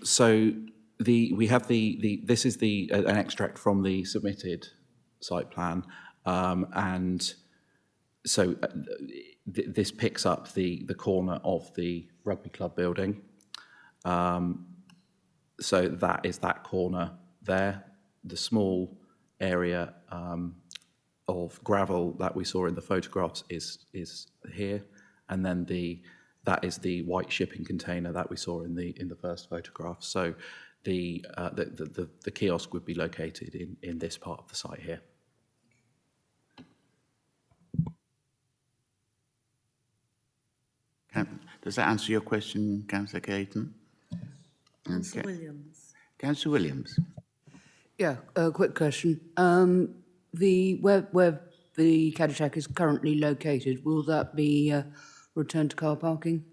So we have this is an extract from the submitted site plan, and so this picks up the corner of the rugby club building. So that is that corner there. The small area of gravel that we saw in the photographs is here, and then the that is the white shipping container that we saw in the first photograph. So the kiosk would be located in this part of the site here. Does that answer your question, Councillor Caton? Councillor Williams. Councillor Williams. Yeah, a quick question. Where the Caddyshack is currently located, will that be returned to car parking?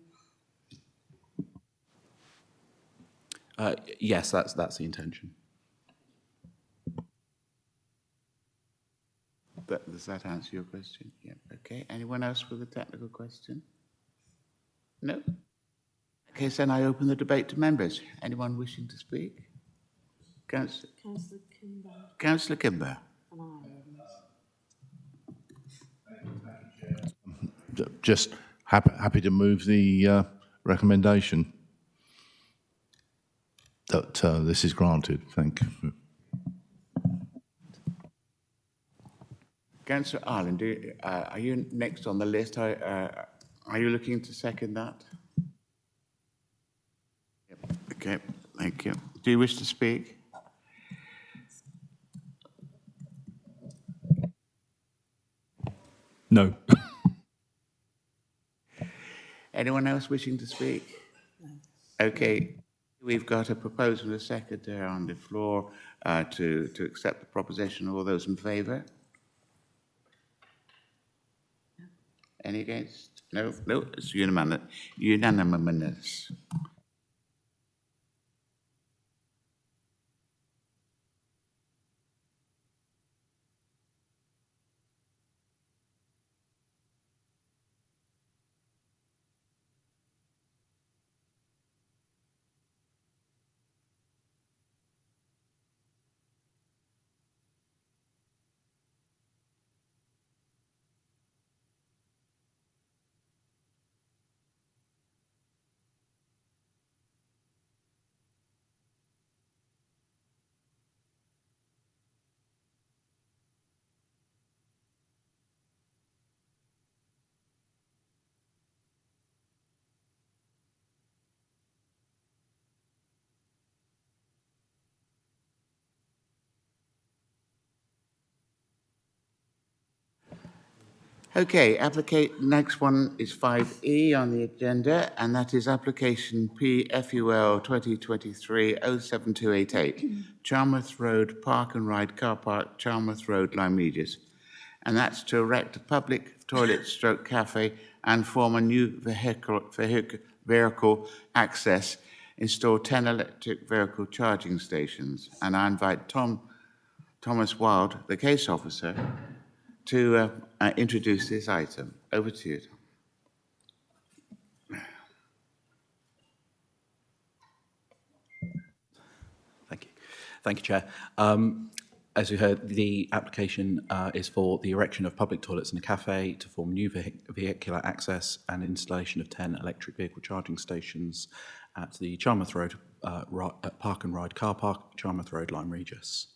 Yes, that's the intention. Does that answer your question? Yeah. Okay. Anyone else with a technical question? No? Okay, so then I open the debate to members. Anyone wishing to speak? Councillor Kimber. Councillor Kimber. Just happy to move the recommendation that this is granted. Thank you. Councillor Ireland, are you next on the list? Are you looking to second that? Yep. Okay, thank you. Do you wish to speak? No. Anyone else wishing to speak? No. Okay, we've got a proposal and a second there on the floor to accept the proposition. All those in favour? Any against? No, no, it's unanimous. Okay, next one is 5E on the agenda, and that is application PFUL 2023-07288, Charmouth Road Park and Ride Car Park, Charmouth Road, Lyme Regis. And that's to erect a public toilet stroke cafe and form a new vehicle access, install 10 electric vehicle charging stations. And I invite Thomas Wild, the case officer, to introduce this item. Over to you. Thank you. Thank you, Chair. As you heard, the application is for the erection of public toilets and a cafe to form new vehicular access and installation of 10 electric vehicle charging stations at the Charmouth Road Park and Ride Car Park, Charmouth Road, Lyme Regis.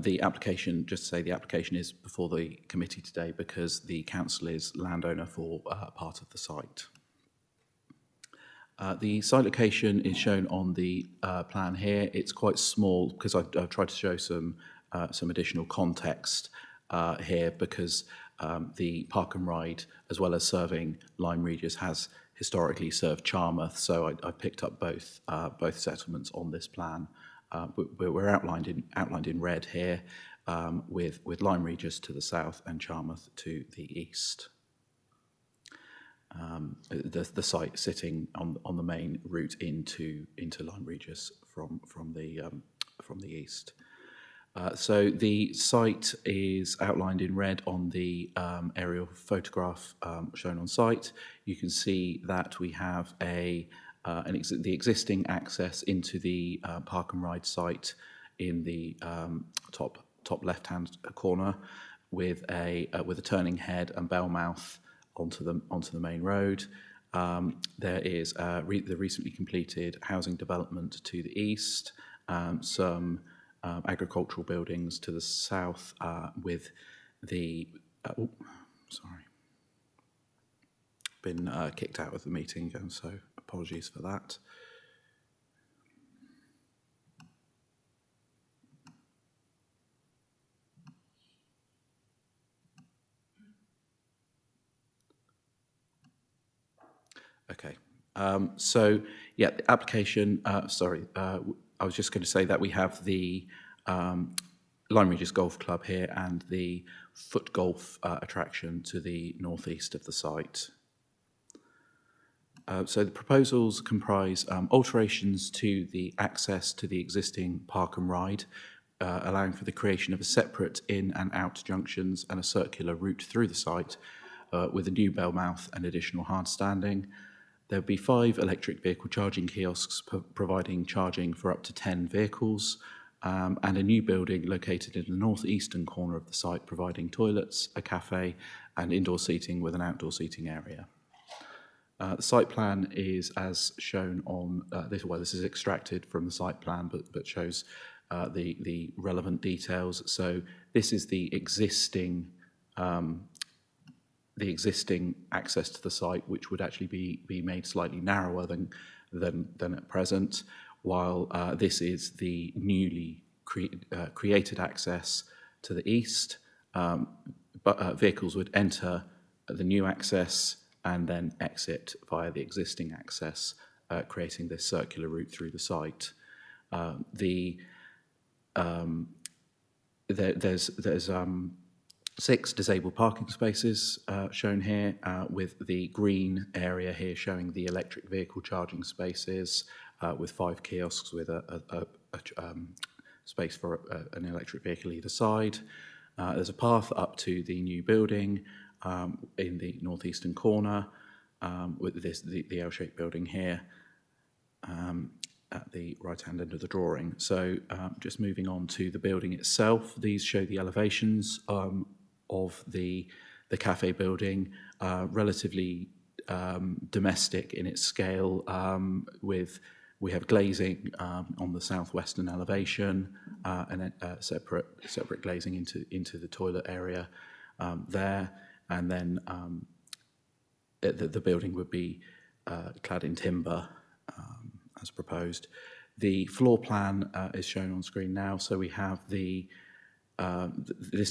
The application, just to say, the application is before the committee today because the council is landowner for part of the site. The site location is shown on the plan here. It's quite small because I've tried to show some additional context here because the Park and Ride, as well as serving Lyme Regis, has historically served Charmouth. So I picked up both settlements on this plan. We're outlined in red here, with Lyme Regis to the south and Charmouth to the east. The site sitting on the main route into Lyme Regis from the east. So the site is outlined in red on the aerial photograph shown on site. You can see that we have the existing access into the Park and Ride site in the top left-hand corner, with a turning head and bell mouth onto the main road. There is the recently completed housing development to the east, some agricultural buildings to the south, with the been kicked out of the meeting, and so apologies for that. Okay. So, yeah, the application, I was just going to say that we have the Lyme Regis Golf Club here and the foot golf attraction to the northeast of the site. So the proposals comprise alterations to the access to the existing park and ride, allowing for the creation of a separate in and out junctions and a circular route through the site with a new bell mouth and additional hard standing. There will be 5 electric vehicle charging kiosks providing charging for up to 10 vehicles, and a new building located in the northeastern corner of the site providing toilets, a cafe and indoor seating with an outdoor seating area. The site plan is as shown on this. Well, this is extracted from the site plan, but shows the relevant details. So this is the existing access to the site, which would actually be made slightly narrower than at present, while this is the newly created access to the east. But vehicles would enter the new access and then exit via the existing access, creating this circular route through the site. There's 6 disabled parking spaces shown here, with the green area here showing the electric vehicle charging spaces, with 5 kiosks with a space for an electric vehicle either side. There's a path up to the new building in the northeastern corner, with the L-shaped building here at the right-hand end of the drawing. So just moving on to the building itself, these show the elevations of the cafe building, relatively domestic in its scale, we have glazing on the southwestern elevation, and then separate glazing into the toilet area there, and then the building would be clad in timber as proposed. The floor plan is shown on screen now. So we have this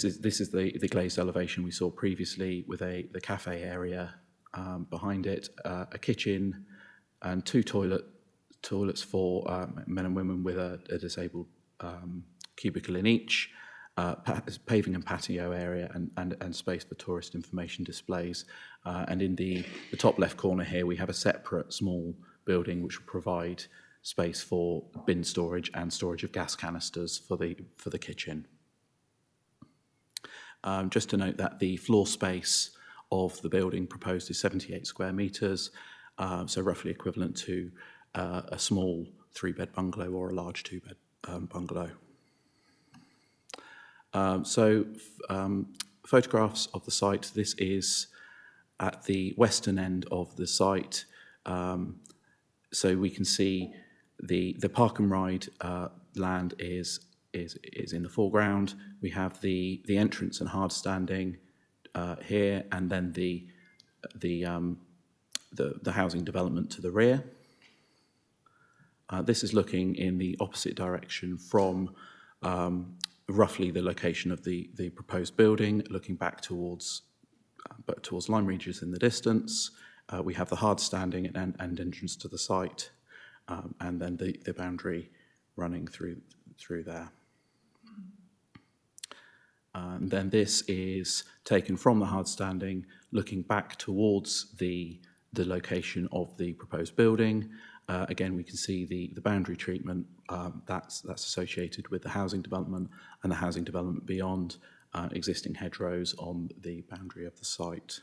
is the glazed elevation we saw previously, with the cafe area behind it, a kitchen, and 2 toilets for men and women with a disabled cubicle in each, paving and patio area, and space for tourist information displays. And in the top left corner here, we have a separate small building which will provide space for bin storage and storage of gas canisters for the kitchen. Just to note that the floor space of the building proposed is 78 square metres, so roughly equivalent to a small 3-bed bungalow or a large 2-bed bungalow. Photographs of the site. This is at the western end of the site. So we can see the park and ride land is in the foreground. We have the entrance and hard standing here, and then the housing development to the rear. This is looking in the opposite direction from roughly the location of the proposed building, looking back towards Lyme Regis in the distance. We have the hard standing and entrance to the site, and then the boundary running through there. And then this is taken from the hard standing, looking back towards the location of the proposed building. Again, we can see the boundary treatment that's associated with the housing development, and the housing development beyond existing hedgerows on the boundary of the site.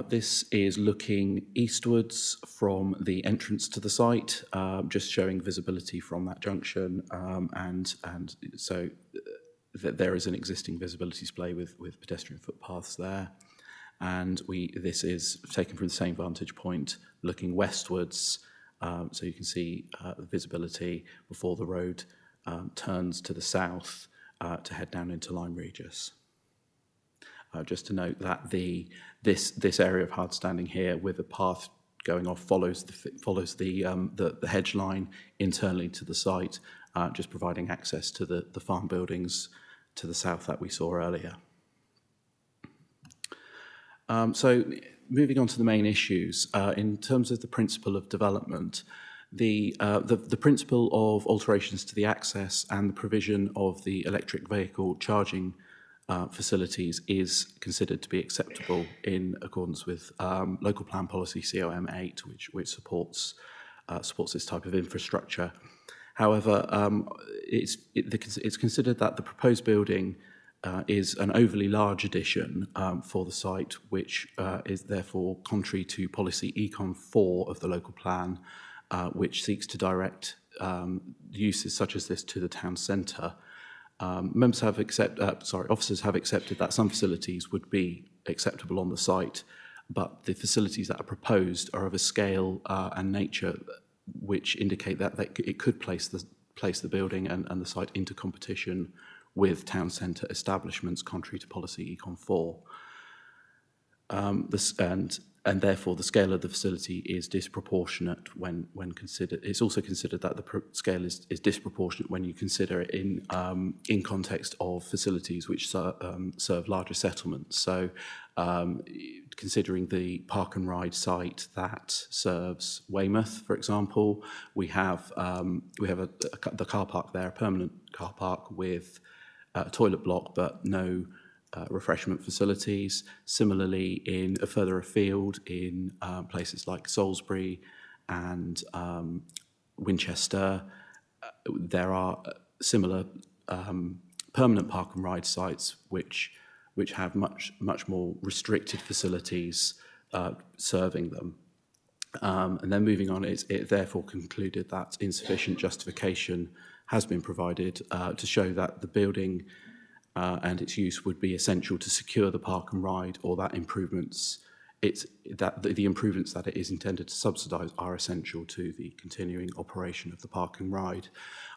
This is looking eastwards from the entrance to the site, just showing visibility from that junction, and so there is an existing visibility display with pedestrian footpaths there. And this is taken from the same vantage point, looking westwards, so you can see the visibility before the road turns to the south to head down into Lyme Regis. Just to note that this area of hard standing here with a path going off follows the hedge line internally to the site, just providing access to the farm buildings to the south that we saw earlier. So moving on to the main issues, in terms of the principle of development, the principle of alterations to the access and the provision of the electric vehicle charging facilities is considered to be acceptable in accordance with local plan policy COM 8, which supports this type of infrastructure. However, it's considered that the proposed building is an overly large addition for the site, which is therefore contrary to policy Econ 4 of the local plan, which seeks to direct uses such as this to the town centre. Officers have accepted that some facilities would be acceptable on the site, but the facilities that are proposed are of a scale and nature which indicate that it could place the building and the site into competition with town centre establishments, contrary to policy Econ 4. And therefore the scale of the facility is disproportionate when considered. It's also considered that the scale is disproportionate when you consider it in context of facilities which serve larger settlements. So considering the park and ride site that serves Weymouth, for example, we have the car park there, a permanent car park with a toilet block but no refreshment facilities. Similarly, further afield in places like Salisbury and Winchester, there are similar permanent park and ride sites which have much more restricted facilities serving them. And then moving on, it therefore concluded that insufficient justification has been provided to show that the building and its use would be essential to secure the park and ride, or that the improvements that it is intended to subsidise are essential to the continuing operation of the park and ride.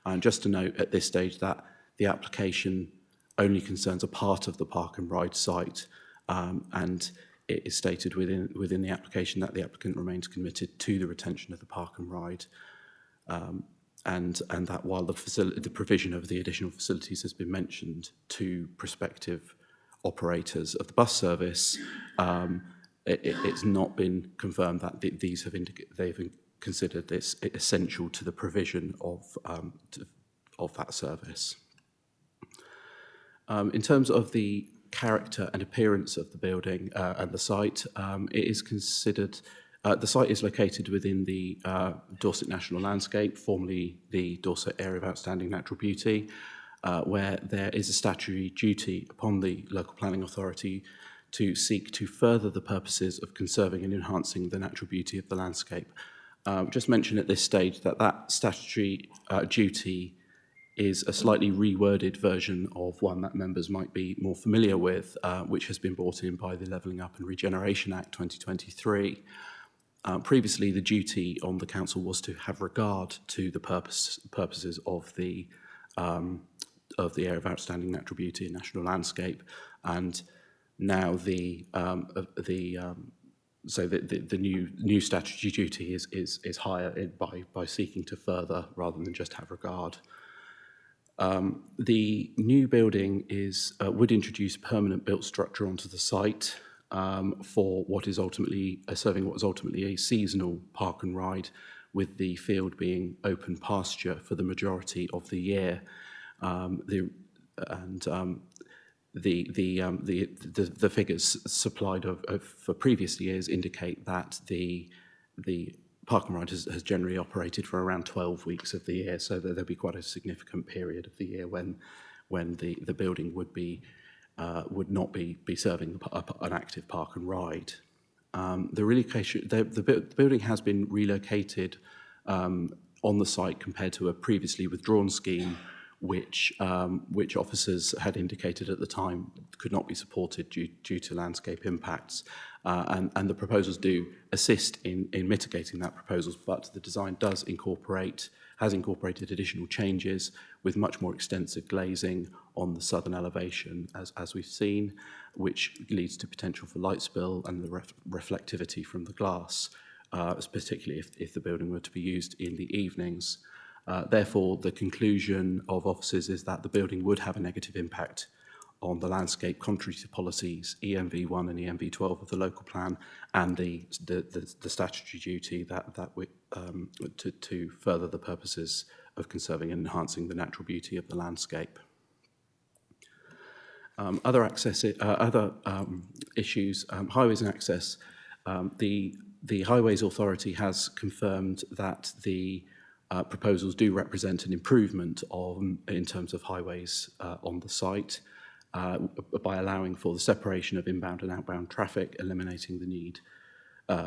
And just to note at this stage that the application only concerns a part of the park and ride site, and it is stated within the application that the applicant remains committed to the retention of the park and ride. And that while the provision of the additional facilities has been mentioned to prospective operators of the bus service, it's not been confirmed that they've considered this essential to the provision of that service. In terms of the character and appearance of the building and the site, it is considered. The site is located within the Dorset National Landscape, formerly the Dorset Area of Outstanding Natural Beauty, where there is a statutory duty upon the local planning authority to seek to further the purposes of conserving and enhancing the natural beauty of the landscape. Just mention at this stage that statutory duty is a slightly reworded version of one that members might be more familiar with, which has been brought in by the Levelling Up and Regeneration Act 2023. Previously, the duty on the council was to have regard to the purposes of the Area of Outstanding Natural Beauty and National Landscape, and now the new statutory duty is higher by seeking to further rather than just have regard. The new building would introduce a permanent built structure onto the site for what is ultimately serving what is ultimately a seasonal park and ride, with the field being open pasture for the majority of the year. The figures supplied for previous years indicate that the park and ride has generally operated for around 12 weeks of the year, so there'll be quite a significant period of the year when the building would not be serving an active park and ride. The building has been relocated on the site compared to a previously withdrawn scheme, which officers had indicated at the time could not be supported due to landscape impacts. and the proposals do assist in mitigating that proposals, but the design has incorporated additional changes with much more extensive glazing on the southern elevation, as we've seen, which leads to potential for light spill and the reflectivity from the glass, particularly if the building were to be used in the evenings. Therefore, the conclusion of officers is that the building would have a negative impact on the landscape, contrary to policies ENV1 and ENV12 of the local plan and the statutory duty to further the purposes of conserving and enhancing the natural beauty of the landscape. Other issues, highways and access. The Highways Authority has confirmed that the proposals do represent an improvement in terms of highways on the site by allowing for the separation of inbound and outbound traffic, eliminating the need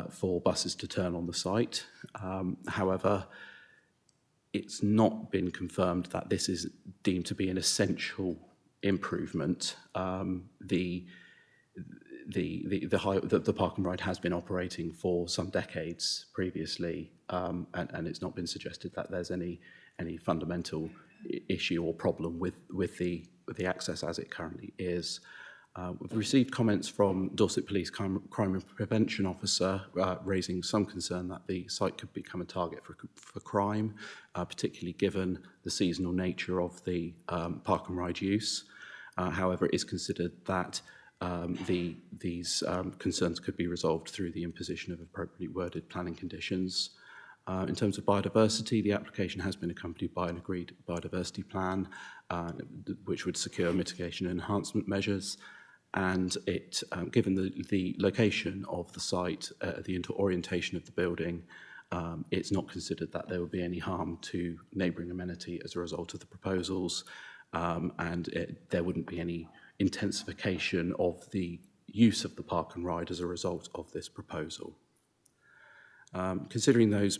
for buses to turn on the site. However, it's not been confirmed that this is deemed to be an essential improvement. The park and ride has been operating for some decades previously, and it's not been suggested that there's any fundamental issue or problem with the access as it currently is. We've received comments from Dorset Police Crime and Prevention Officer raising some concern that the site could become a target for crime, particularly given the seasonal nature of the park and ride use. However, it is considered that these concerns could be resolved through the imposition of appropriately worded planning conditions. In terms of biodiversity, the application has been accompanied by an agreed biodiversity plan, which would secure mitigation and enhancement measures. And it, given the location of the site, the orientation of the building, it's not considered that there would be any harm to neighbouring amenity as a result of the proposals, and there wouldn't be any intensification of the use of the park and ride as a result of this proposal. Considering those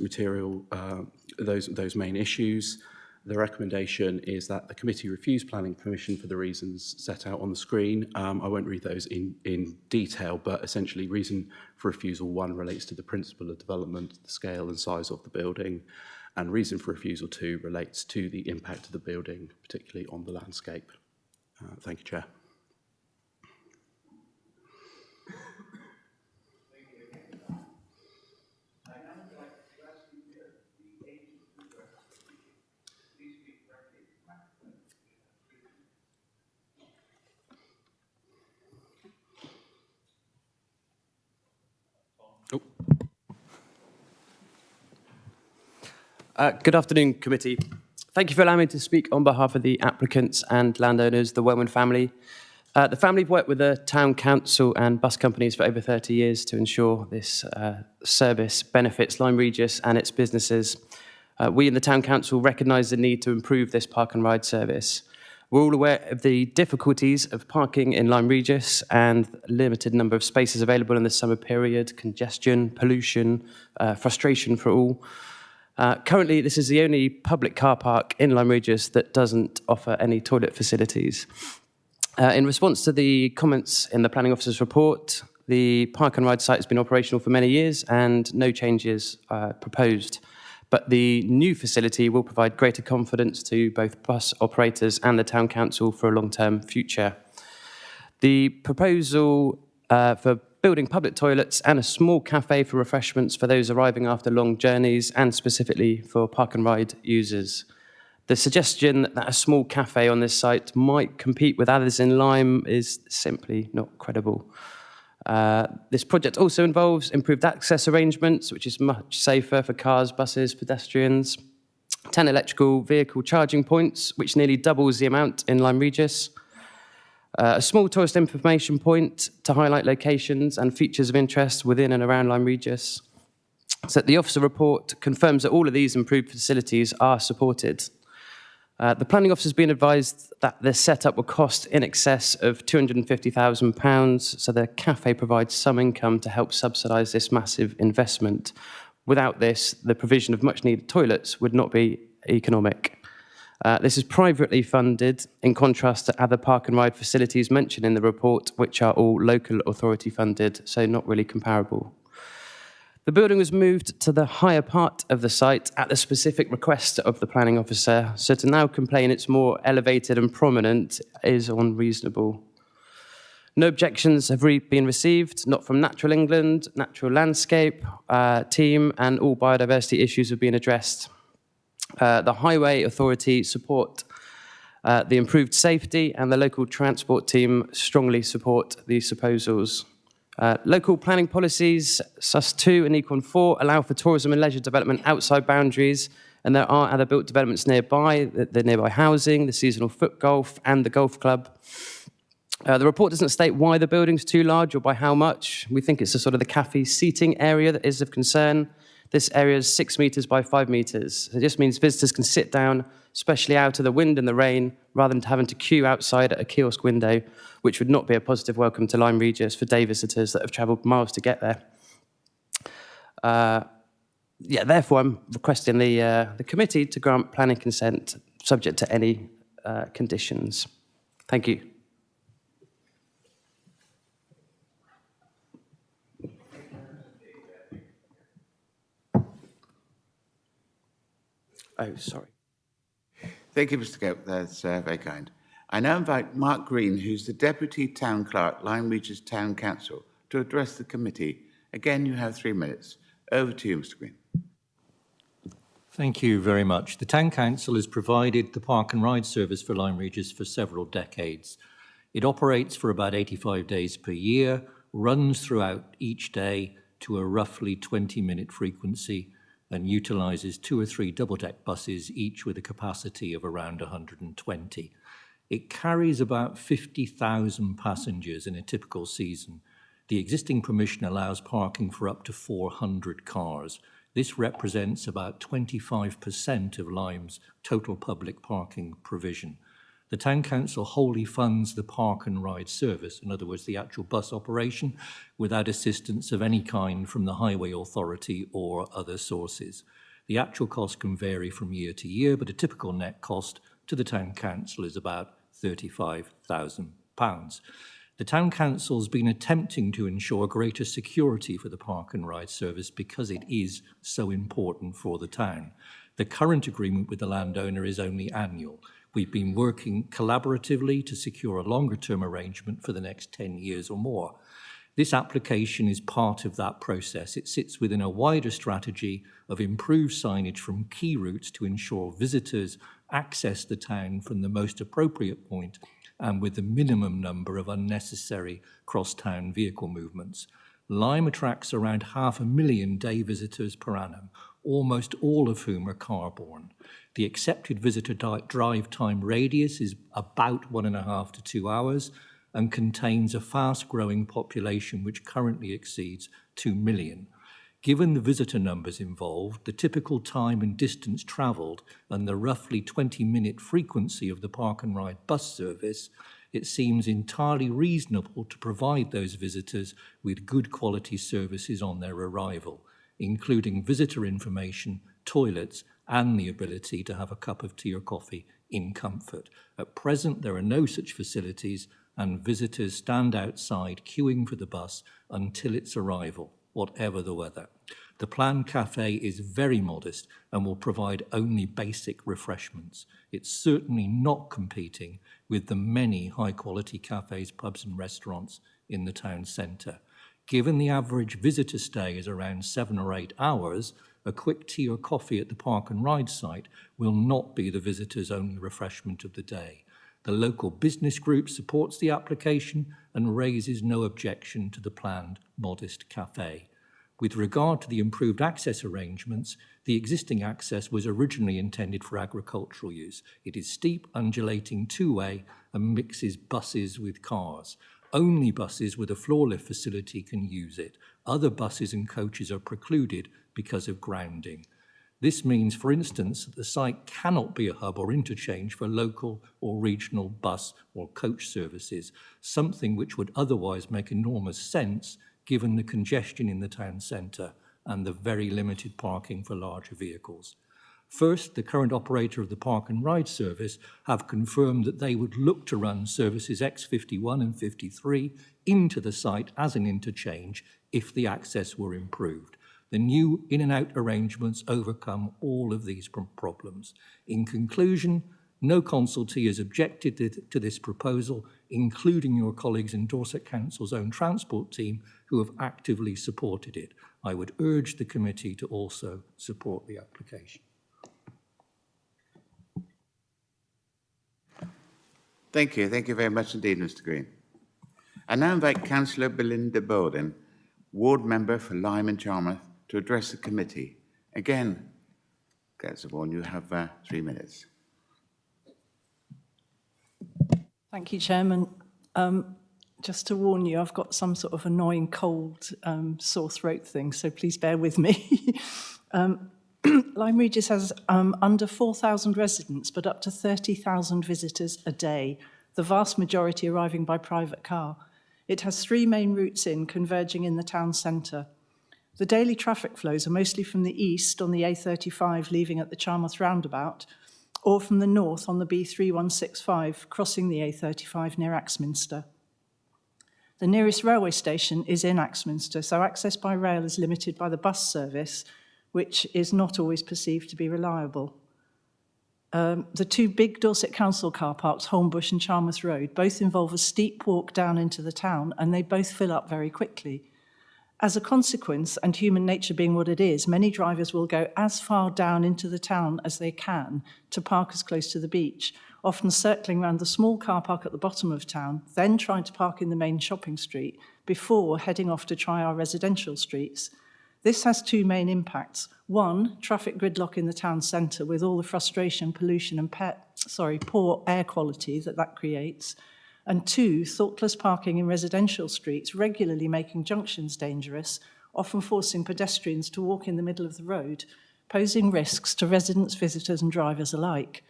main issues, the recommendation is that the committee refuse planning permission for the reasons set out on the screen. I won't read those in detail, but essentially reason for refusal 1 relates to the principle of development, the scale and size of the building, and reason for refusal 2 relates to the impact of the building, particularly on the landscape. Thank you, Chair. Good afternoon, committee. Thank you for allowing me to speak on behalf of the applicants and landowners, the Wellman family. The family have worked with the town council and bus companies for over 30 years to ensure this service benefits Lyme Regis and its businesses. We in the town council recognise the need to improve this park and ride service. We're all aware of the difficulties of parking in Lyme Regis and limited number of spaces available in the summer period, congestion, pollution, frustration for all. Currently, this is the only public car park in Lyme Regis that doesn't offer any toilet facilities. In response to the comments in the planning officer's report, the park and ride site has been operational for many years and no changes are proposed. But the new facility will provide greater confidence to both bus operators and the town council for a long-term future. The proposal for building public toilets and a small cafe for refreshments for those arriving after long journeys and specifically for park and ride users. The suggestion that a small cafe on this site might compete with others in Lyme is simply not credible. This project also involves improved access arrangements, which is much safer for cars, buses, pedestrians, 10 electrical vehicle charging points, which nearly doubles the amount in Lyme Regis, a small tourist information point to highlight locations and features of interest within and around Lyme Regis. So the officer report confirms that all of these improved facilities are supported. The planning officer has been advised that the setup will cost in excess of £250,000, so the cafe provides some income to help subsidise this massive investment. Without this, the provision of much-needed toilets would not be economic. This is privately funded, in contrast to other park and ride facilities mentioned in the report, which are all local authority funded, so not really comparable. The building was moved to the higher part of the site at the specific request of the planning officer, so to now complain it's more elevated and prominent is unreasonable. No objections have been received, not from Natural England, Natural Landscape team, and all biodiversity issues have been addressed. The Highway Authority support the improved safety, and the local transport team strongly support these proposals. Local planning policies, SUS2 and Econ 4, allow for tourism and leisure development outside boundaries, and there are other built developments nearby, the nearby housing, the seasonal foot golf, and the golf club. The report doesn't state why the building's too large or by how much. We think it's the sort of the cafe seating area that is of concern. This area is 6 metres by 5 metres. It just means visitors can sit down, especially out of the wind and the rain, rather than having to queue outside at a kiosk window, which would not be a positive welcome to Lyme Regis for day visitors that have travelled miles to get there. Therefore, I'm requesting the committee to grant planning consent subject to any conditions. Thank you. Oh, sorry. Thank you, Mr. Gope. That's very kind. I now invite Mark Green, who's the Deputy Town Clerk, Lyme Regis Town Council, to address the committee. Again, you have 3 minutes. Over to you, Mr. Green. Thank you very much. The Town Council has provided the park and ride service for Lyme Regis for several decades. It operates for about 85 days per year, runs throughout each day to a roughly 20-minute frequency, and utilises 2 or 3 double-deck buses, each with a capacity of around 120. It carries about 50,000 passengers in a typical season. The existing permission allows parking for up to 400 cars. This represents about 25% of Lyme's total public parking provision. The Town Council wholly funds the park and ride service, in other words, the actual bus operation, without assistance of any kind from the Highway Authority or other sources. The actual cost can vary from year to year, but a typical net cost to the Town Council is about £35,000. The Town Council has been attempting to ensure greater security for the park and ride service because it is so important for the town. The current agreement with the landowner is only annual. We've been working collaboratively to secure a longer-term arrangement for the next 10 years or more. This application is part of that process. It sits within a wider strategy of improved signage from key routes to ensure visitors access the town from the most appropriate point and with the minimum number of unnecessary cross-town vehicle movements. Lyme attracts around 500,000 day visitors per annum, almost all of whom are car-borne. The accepted visitor drive time radius is about 1.5 to 2 hours and contains a fast-growing population which currently exceeds 2 million. Given the visitor numbers involved, the typical time and distance travelled, and the roughly 20-minute frequency of the park and ride bus service, it seems entirely reasonable to provide those visitors with good quality services on their arrival, including visitor information, toilets, and the ability to have a cup of tea or coffee in comfort. At present, there are no such facilities, and visitors stand outside queuing for the bus until its arrival, whatever the weather. The planned cafe is very modest and will provide only basic refreshments. It's certainly not competing with the many high-quality cafes, pubs and restaurants in the town centre. Given the average visitor stay is around 7 or 8 hours, a quick tea or coffee at the park and ride site will not be the visitor's only refreshment of the day. The local business group supports the application and raises no objection to the planned modest cafe. With regard to the improved access arrangements, the existing access was originally intended for agricultural use. It is steep, undulating two-way and mixes buses with cars. Only buses with a floor lift facility can use it. Other buses and coaches are precluded because of grounding. This means, for instance, that the site cannot be a hub or interchange for local or regional bus or coach services, something which would otherwise make enormous sense given the congestion in the town centre and the very limited parking for larger vehicles. First, the current operator of the Park and Ride service have confirmed that they would look to run services X51 and 53 into the site as an interchange if the access were improved. The new in and out arrangements overcome all of these problems. In conclusion, no consultee has objected to this proposal, including your colleagues in Dorset Council's own transport team, who have actively supported it. I would urge the committee to also support the application. Thank you. Thank you very much indeed, Mr. Green. I now invite Councillor Belinda Bowden, Ward Member for Lyme and Charmouth, to address the committee. Again, Councillor Vaughan, you have 3 minutes. Thank you, Chairman. Just to warn you, I've got some sort of annoying cold, sore throat thing, so please bear with me. Lyme Regis has under 4,000 residents, but up to 30,000 visitors a day, the vast majority arriving by private car. It has 3 main routes converging in the town centre. The daily traffic flows are mostly from the east on the A35 leaving at the Charmouth roundabout, or from the north on the B3165 crossing the A35 near Axminster. The nearest railway station is in Axminster, so access by rail is limited by the bus service, which is not always perceived to be reliable. The 2 big Dorset Council car parks, Holmbush and Charmouth Road, both involve a steep walk down into the town, and they both fill up very quickly. As a consequence, and human nature being what it is, many drivers will go as far down into the town as they can to park as close to the beach, often circling around the small car park at the bottom of town, then trying to park in the main shopping street before heading off to try our residential streets. This has 2 main impacts. 1, traffic gridlock in the town centre with all the frustration, pollution and poor air quality that creates. And 2, thoughtless parking in residential streets, regularly making junctions dangerous, often forcing pedestrians to walk in the middle of the road, posing risks to residents, visitors and drivers alike.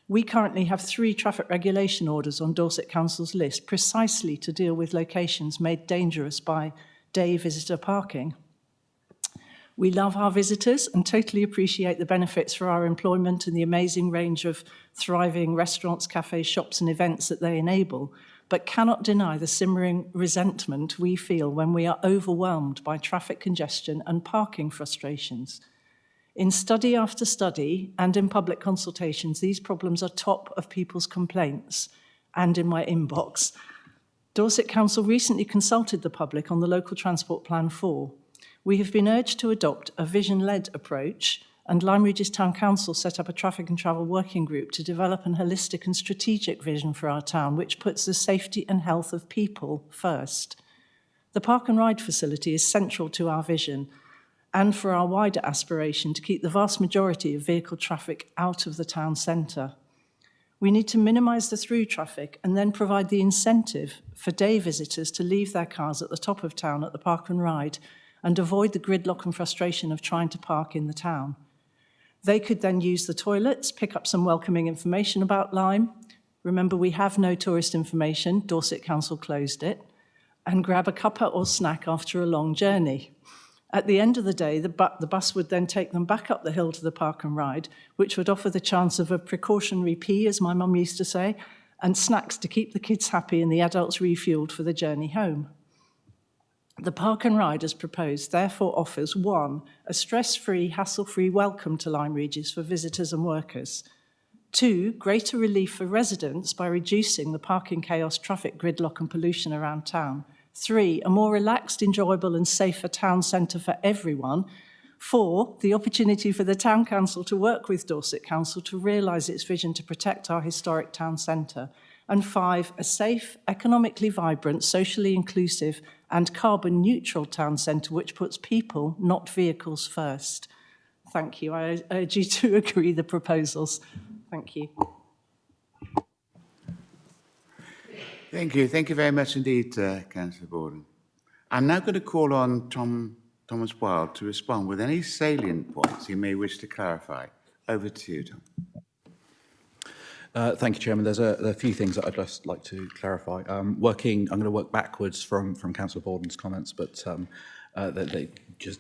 We currently have 3 traffic regulation orders on Dorset Council's list precisely to deal with locations made dangerous by day visitor parking. We love our visitors and totally appreciate the benefits for our employment and the amazing range of thriving restaurants, cafes, shops and events that they enable, but cannot deny the simmering resentment we feel when we are overwhelmed by traffic congestion and parking frustrations. In study after study and in public consultations, these problems are top of people's complaints and in my inbox. Dorset Council recently consulted the public on the Local Transport Plan 4. We have been urged to adopt a vision-led approach, and Lyme Regis Town Council set up a traffic and travel working group to develop an holistic and strategic vision for our town, which puts the safety and health of people first. The Park and Ride facility is central to our vision and for our wider aspiration to keep the vast majority of vehicle traffic out of the town centre. We need to minimise the through traffic and then provide the incentive for day visitors to leave their cars at the top of town at the Park and Ride and avoid the gridlock and frustration of trying to park in the town. They could then use the toilets, pick up some welcoming information about Lyme. Remember, we have no tourist information, Dorset Council closed it, and grab a cuppa or snack after a long journey. At the end of the day, the bus would then take them back up the hill to the Park and Ride, which would offer the chance of a precautionary pee, as my mum used to say, and snacks to keep the kids happy and the adults refueled for the journey home. The Park and Ride, as proposed, therefore offers 1, a stress-free, hassle-free welcome to Lyme Regis for visitors and workers. 2, greater relief for residents by reducing the parking chaos, traffic gridlock and pollution around town. 3, a more relaxed, enjoyable and safer town centre for everyone. 4, the opportunity for the Town Council to work with Dorset Council to realise its vision to protect our historic town centre. And 5, a safe, economically vibrant, socially inclusive and carbon neutral town centre which puts people, not vehicles, first. Thank you. I urge you to agree the proposals. Thank you. Thank you. Thank you very much indeed, Councillor Borden. I'm now going to call on Thomas Wilde to respond with any salient points he may wish to clarify. Over to you, Tom. Thank you, Chairman. There are a few things that I'd just like to clarify. I'm going to work backwards from Councillor Borden's comments, but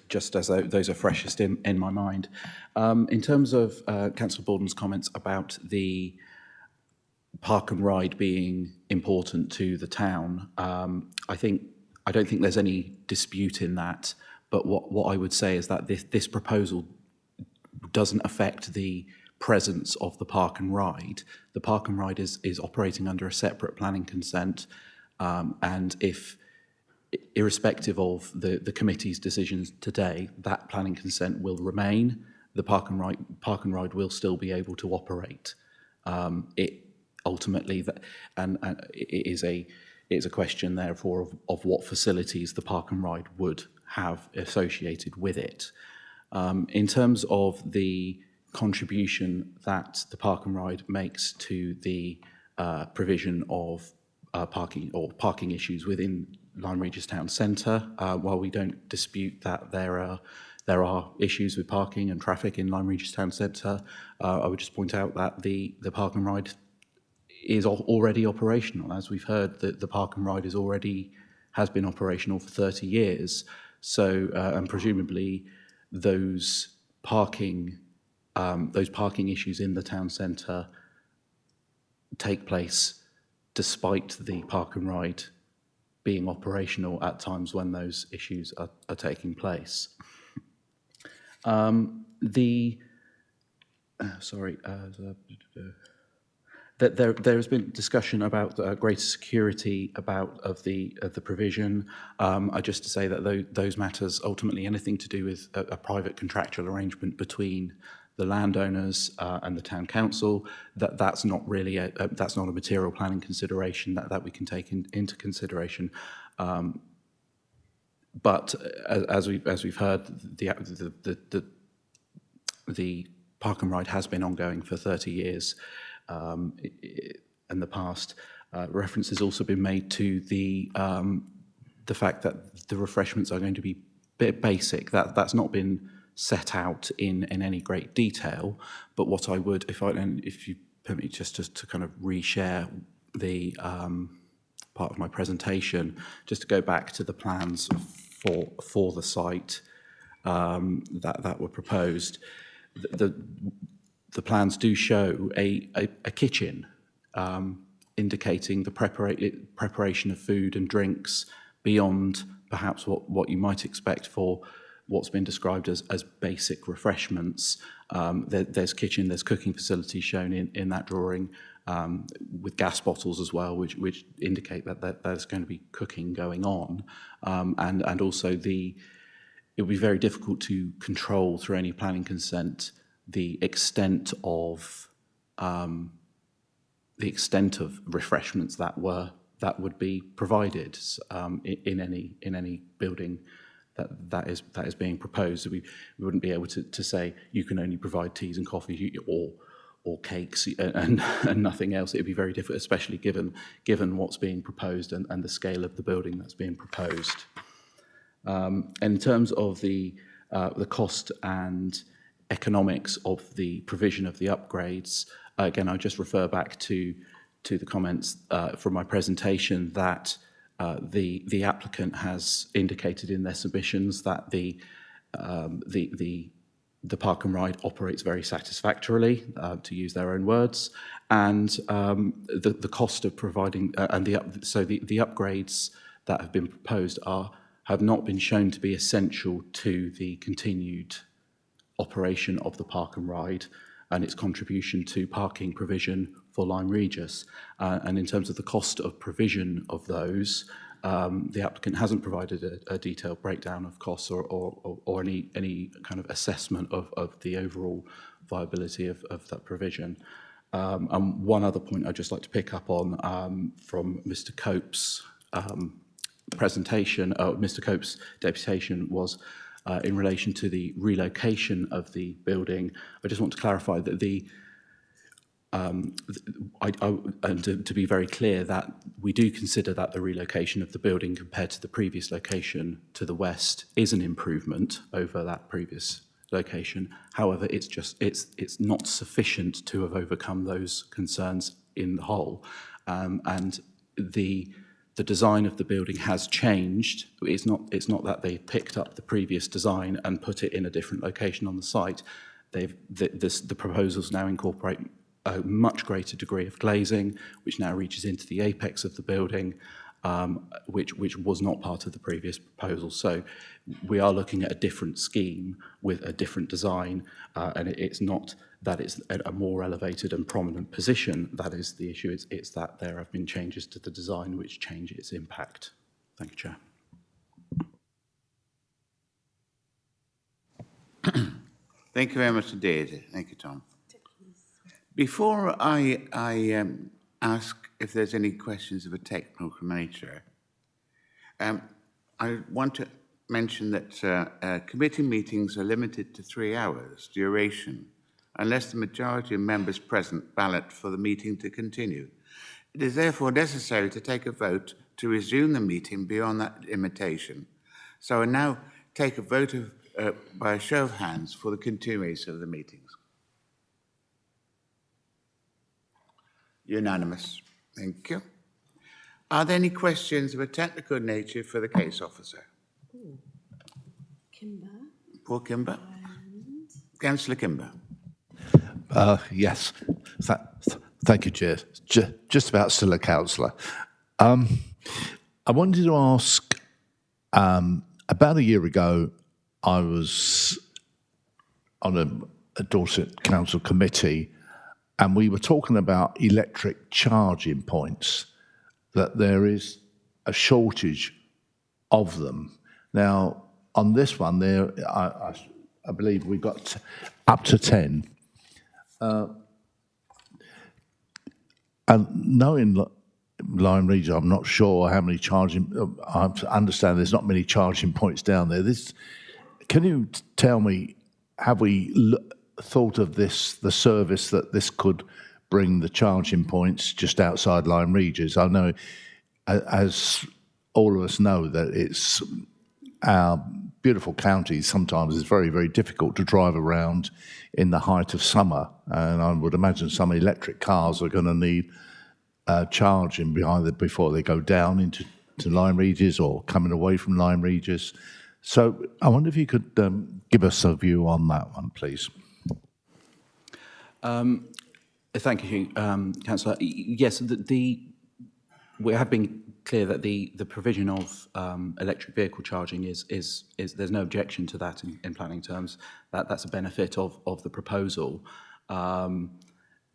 just as those are freshest in my mind. In terms of Councillor Borden's comments about the park and ride being important to the town, I don't think there's any dispute in that. But what I would say is that this proposal doesn't affect the presence of the park and ride. The park and ride is operating under a separate planning consent, and if, irrespective of the committee's decisions today, that planning consent will remain. The park and ride will still be able to operate. It ultimately it is a question therefore of what facilities the park and ride would have associated with it. In terms of the contribution that the park and ride makes to the provision of parking issues within Lyme Regis Town Centre, while we don't dispute that there are issues with parking and traffic in Lyme Regis Town Centre, I would just point out that the park and ride is already operational. As we've heard, the park and ride has been operational for 30 years. So, and presumably those parking issues in the town centre take place despite the park and ride being operational at times when those issues are taking place. There has been discussion about greater security of the provision. Just to say that those matters, ultimately anything to do with a private contractual arrangement between the landowners and the town council, that's not really that's not a material planning consideration that we can take into consideration. But as we've heard, the park and ride has been ongoing for 30 years. In the past, reference has also been made to the fact that the refreshments are going to be basic. That's not been set out in any great detail. But what I would, if you permit me, just to kind of reshare the part of my presentation, just to go back to the plans for the site that were proposed. The plans do show a kitchen, indicating the preparation of food and drinks beyond perhaps what you might expect for what's been described as basic refreshments. There's kitchen, there's cooking facilities shown in that drawing, with gas bottles as well, which indicate that there's going to be cooking going on. And also it would be very difficult to control through any planning consent the extent of refreshments that would be provided in any building that is being proposed. We wouldn't be able to say you can only provide teas and coffees or cakes and nothing else. It would be very difficult, especially given what's being proposed and the scale of the building that's being proposed. In terms of the cost and economics of the provision of the upgrades, again, I'll just refer back to the comments from my presentation that the applicant has indicated in their submissions that the park and ride operates very satisfactorily, to use their own words, and the cost of providing so the upgrades that have been proposed have not been shown to be essential to the continued operation of the park and ride and its contribution to parking provision for Lyme Regis. And in terms of the cost of provision of those, the applicant hasn't provided a detailed breakdown of costs or any kind of assessment of the overall viability of that provision. And one other point I'd just like to pick up on from Mr. Cope's presentation, Mr. Cope's deputation was in relation to the relocation of the building. I just want to clarify that and to be very clear, that we do consider that the relocation of the building compared to the previous location to the west is an improvement over that previous location. However, it's not sufficient to have overcome those concerns in the whole, and the the design of the building has changed. It's not that they picked up the previous design and put it in a different location on the site. The proposals now incorporate a much greater degree of glazing, which now reaches into the apex of the building, which was not part of the previous proposal. So we are looking at a different scheme with a different design, and it's not that it's a more elevated and prominent position. That is the issue. It's that there have been changes to the design which change its impact. Thank you, Chair. Thank you very much indeed. Thank you, Tom. Before I ask if there's any questions of a technical nature, I want to mention that committee meetings are limited to 3 hours duration, unless the majority of members present ballot for the meeting to continue. It is therefore necessary to take a vote to resume the meeting beyond that limitation. So I now take a vote by a show of hands for the continuation of the meetings. Unanimous. Thank you. Are there any questions of a technical nature for the case officer? Kimber. Paul Kimber. Councillor Kimber. Yes. Thank you, Chair. Just about still a councillor. I wanted to ask, about a year ago, I was on a Dorset Council committee, and we were talking about electric charging points, that there is a shortage of them. Now, on this one, I believe we got up to 10. And knowing Lyme Regis, I'm not sure how many charging, I understand there's not many charging points down there. Can you tell me, have we thought of this, the service that this could bring the charging points just outside Lyme Regis? I know, as all of us know, that it's our beautiful county sometimes is very, very difficult to drive around in the height of summer. And I would imagine some electric cars are going to need charging before they go down into Lyme Regis or coming away from Lyme Regis. So I wonder if you could give us a view on that one, please. Thank you, Councillor. Yes, we have been clear that the provision of electric vehicle charging is there's no objection to that in planning terms. That's a benefit of the proposal.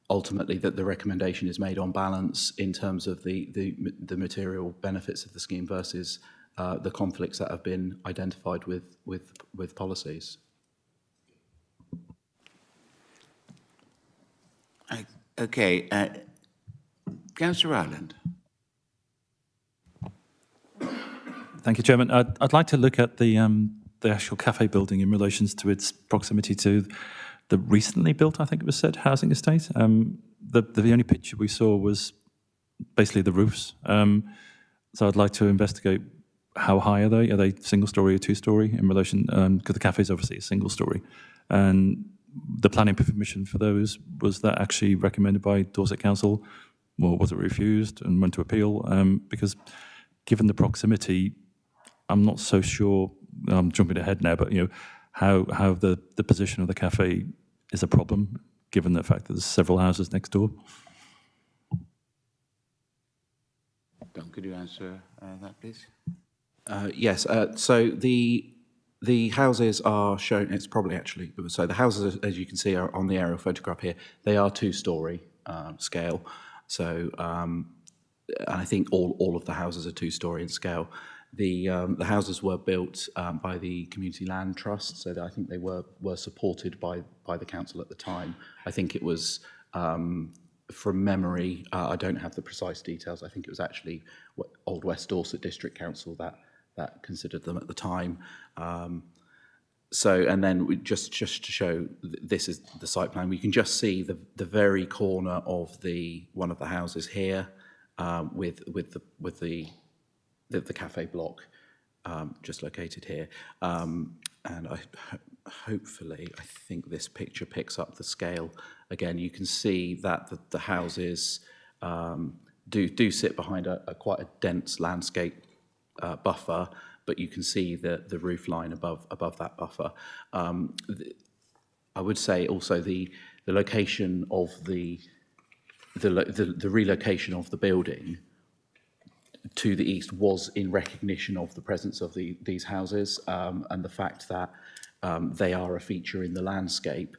Ultimately, that the recommendation is made on balance in terms of the material benefits of the scheme versus the conflicts that have been identified with policies. Okay, Councillor Ireland. Thank you, Chairman. I'd like to look at the actual cafe building in relation to its proximity to the recently built, I think it was said, housing estate. The only picture we saw was basically the roofs. So I'd like to investigate how high are they? Are they single story or two story in relation? Because the cafe is obviously a single story, and the planning permission for those, was that actually recommended by Dorset Council, or was it refused and went to appeal? Because given the proximity, I'm not so sure. I'm jumping ahead now, but how the position of the cafe is a problem, given the fact that there's several houses next door. Don, could you answer that, please? Yes. So the houses are shown. It's probably actually so. The houses, as you can see, are on the aerial photograph here. They are two-story scale. So, and I think all of the houses are two-story in scale. The houses were built by the Community Land Trust, so that I think they were supported by the council at the time. I think it was, from memory, I don't have the precise details. I think it was actually Old West Dorset District Council that considered them at the time. So, and then just to show, this is the site plan. We can just see the very corner of one of the houses here, with the cafe block just located here. And hopefully, I think this picture picks up the scale. Again, you can see that the houses do sit behind quite a dense landscape buffer, but you can see the roof line above that buffer. I would say also the location of the relocation of the building to the east was in recognition of the presence of these houses and the fact that they are a feature in the landscape.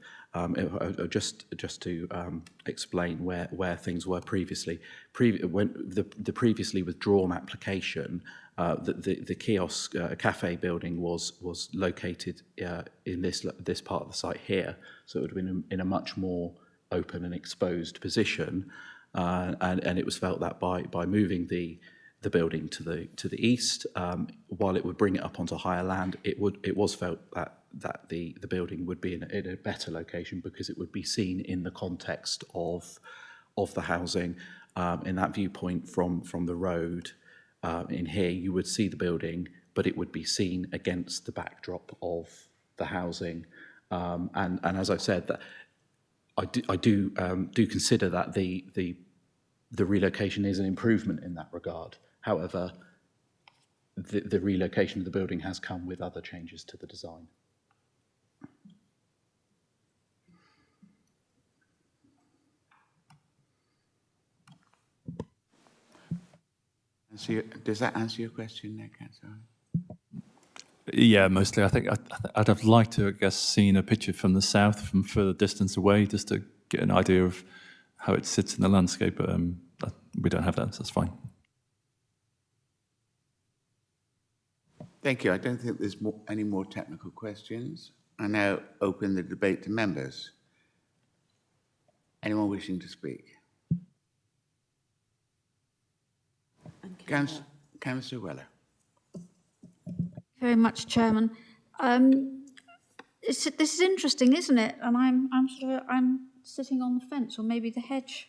Just to explain where things were previously. When the previously withdrawn application, the kiosk cafe building was located in this part of the site here, so it would have been in a much more open and exposed position, and it was felt that by moving the building to the east, while it would bring it up onto higher land, it was felt that the building would be in a better location because it would be seen in the context of the housing. In that viewpoint from the road in here, you would see the building, but it would be seen against the backdrop of the housing. And as I've said, that I do consider that the relocation is an improvement in that regard. However, the relocation of the building has come with other changes to the design. Does that answer your question there, Councillor? Yeah, mostly. I think I'd have liked to, I guess, seen a picture from the south, from further distance away, just to get an idea of how it sits in the landscape. But we don't have that, so that's fine. Thank you. I don't think there's any more technical questions. I now open the debate to members. Anyone wishing to speak? Councillor Weller. Very much, Chairman. This is interesting, isn't it? And I'm sitting on the fence, or maybe the hedge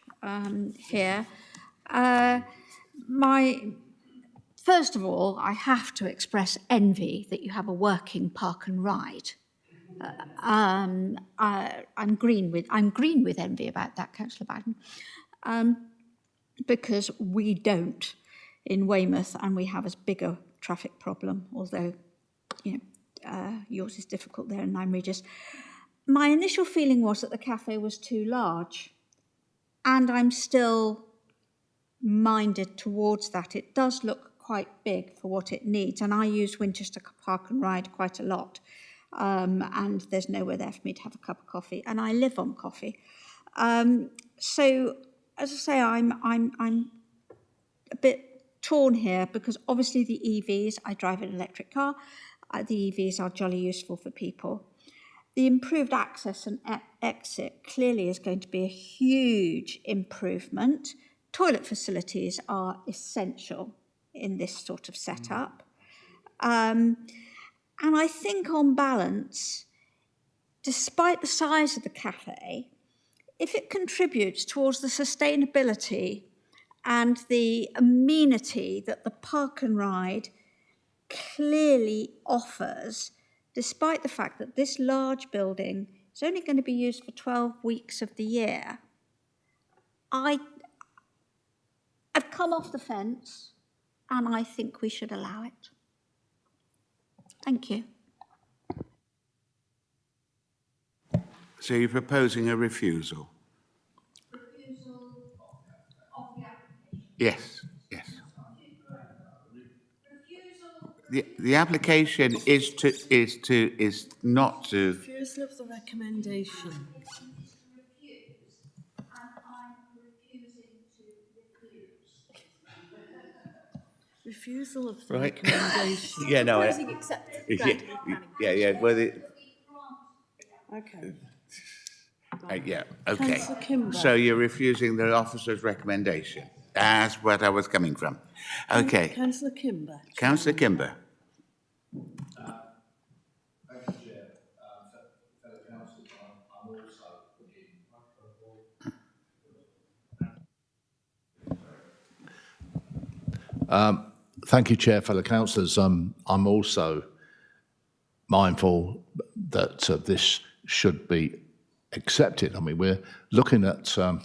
here. First of all, I have to express envy that you have a working park and ride. I'm green with envy about that, Councillor Bowden, because we don't in Weymouth, and we have as big a traffic problem, although yours is difficult there in Lyme Regis. My initial feeling was that the cafe was too large, and I'm still minded towards that. It does look quite big for what it needs, and I use Winchester Park and Ride quite a lot, and there's nowhere there for me to have a cup of coffee, and I live on coffee. So, as I say, I'm a bit torn here because obviously the EVs, I drive an electric car, the EVs are jolly useful for people. The improved access and exit clearly is going to be a huge improvement. Toilet facilities are essential in this sort of setup. And I think on balance, despite the size of the cafe, if it contributes towards the sustainability and the amenity that the park and ride clearly offers, despite the fact that this large building is only going to be used for 12 weeks of the year, I've come off the fence and I think we should allow it. Thank you. So you're proposing a refusal? Yes, yes. The application is not to. Refusal of the recommendation. Refusal of the recommendation. Yeah, no. Yeah. Well, okay. Yeah. Okay. Councillor Kimber. So you're refusing the officer's recommendation. That's what I was coming from. Okay. Councillor Kimber. Councillor Kimber. Thank you, Chair, fellow councillors. I'm also mindful that this should be accepted. I mean, we're looking at a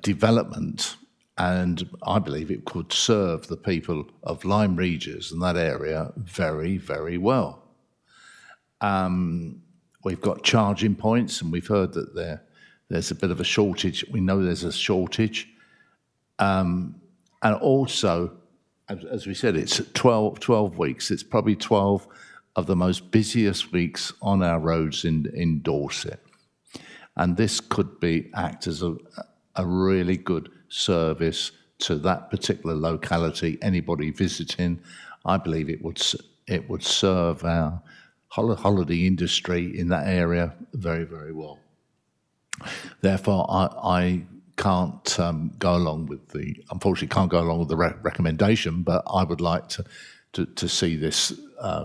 development And I believe it could serve the people of Lyme Regis and that area very, very well. We've got charging points, and we've heard that there's a bit of a shortage. We know there's a shortage. And also, as we said, it's 12 weeks. It's probably 12 of the most busiest weeks on our roads in Dorset. And this could act as a really good service to that particular locality. Anybody visiting, I believe it would serve our holiday industry in that area very, very well. Therefore, I can't go along with unfortunately can't go along with the recommendation, but I would like to see this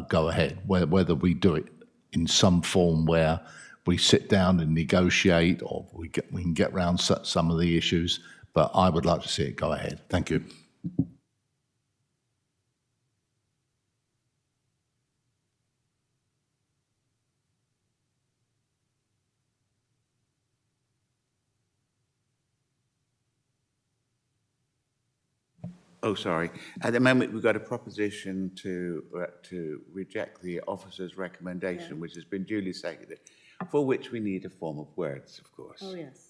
go ahead, whether we do it in some form where we sit down and negotiate, or we can get around some of the issues, but I would like to see it go ahead. Thank you. Oh, sorry. At the moment, we've got a proposition to reject the officer's recommendation, which has been duly seconded, for which we need a form of words, of course. Oh, yes.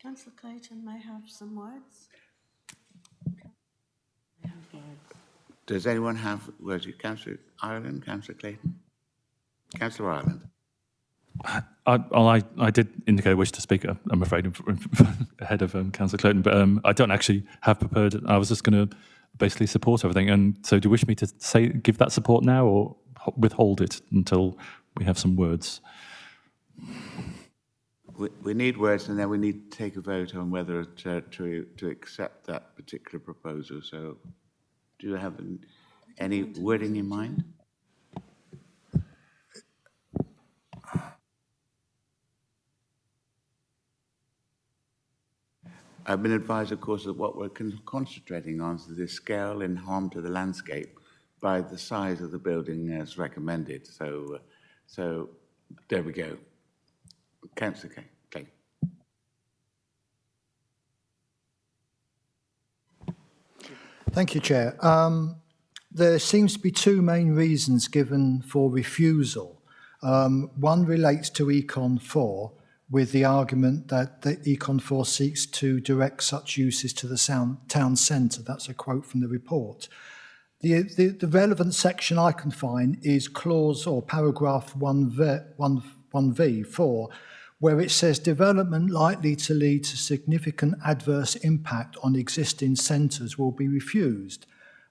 Councillor Clayton may have some words. Does anyone have words? Councillor Ireland, Councillor Clayton? Councillor Ireland. I did indicate I wish to speak, I'm afraid, ahead of Councillor Clayton, but I don't actually have prepared. I was just going to basically support everything. And so do you wish me to give that support now, or withhold it until we have some words? We need words, and then we need to take a vote on whether to accept that particular proposal. So do you have any wording in mind? I've been advised, of course, that what we're concentrating on is the scale and harm to the landscape by the size of the building as recommended. So there we go. Councillor Clay. Thank you, Chair. There seems to be two main reasons given for refusal. One relates to Econ 4, with the argument that the Econ 4 seeks to direct such uses to the town centre. That's a quote from the report. The relevant section I can find is clause or paragraph 1V4, where it says development likely to lead to significant adverse impact on existing centres will be refused.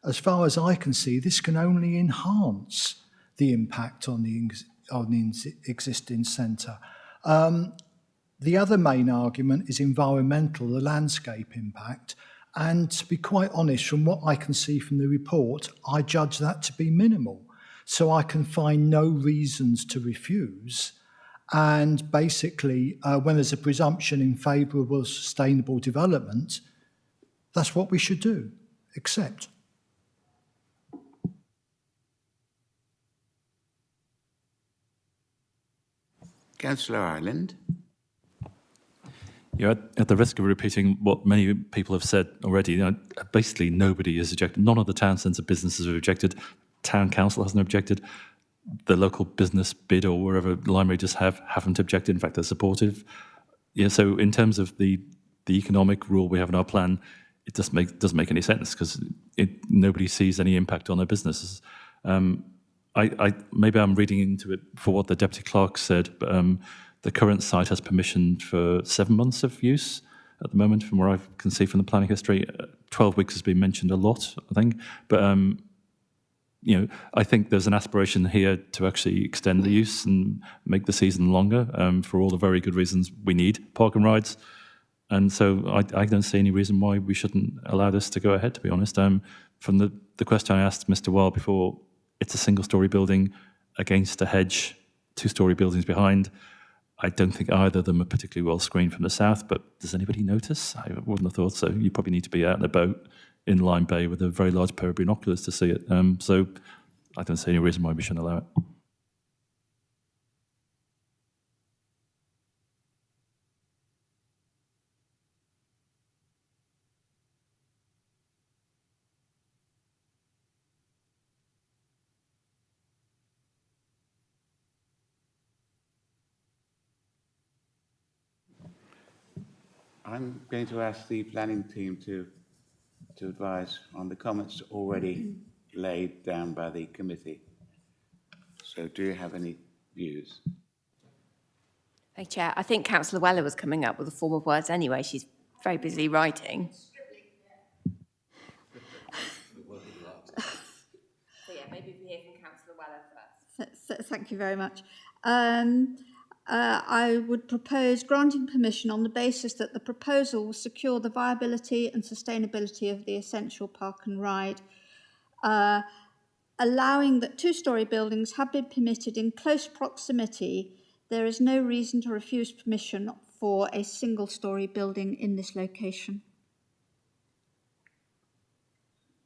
As far as I can see, this can only enhance the impact on the existing centre. The other main argument is environmental, the landscape impact. And to be quite honest, from what I can see from the report, I judge that to be minimal. So I can find no reasons to refuse. And basically, when there's a presumption in favour of sustainable development, that's what we should do, accept. Councillor Ireland. Yeah, at the risk of repeating what many people have said already, basically nobody is objected. None of the town centre businesses have objected. Town council hasn't objected. The local business bid or wherever Lyme Regis haven't objected. In fact, they're supportive. Yeah. So in terms of the economic rule we have in our plan, it doesn't make any sense because nobody sees any impact on their businesses. Maybe I'm reading into it for what the deputy clerk said, but the current site has permission for 7 months of use at the moment, from where I can see from the planning history. 12 weeks has been mentioned a lot, I think. But, I think there's an aspiration here to actually extend the use and make the season longer for all the very good reasons we need park and rides. And so I don't see any reason why we shouldn't allow this to go ahead, to be honest. From the question I asked Mr. Weil before, it's a single-storey building against a hedge, 2-storey buildings behind. I don't think either of them are particularly well screened from the south, but does anybody notice? I wouldn't have thought so. You probably need to be out in a boat in Lyme Bay with a very large pair of binoculars to see it. So I don't see any reason why we shouldn't allow it. I'm going to ask the planning team to advise on the comments already laid down by the committee. So do you have any views? Thank you, Chair. I think Councillor Weller was coming up with a form of words anyway. She's very busy writing. So yeah, maybe we hear from Councillor Weller first. Thank you very much. I would propose granting permission on the basis that the proposal will secure the viability and sustainability of the essential park and ride, allowing that two-storey buildings have been permitted in close proximity. There is no reason to refuse permission for a single-storey building in this location.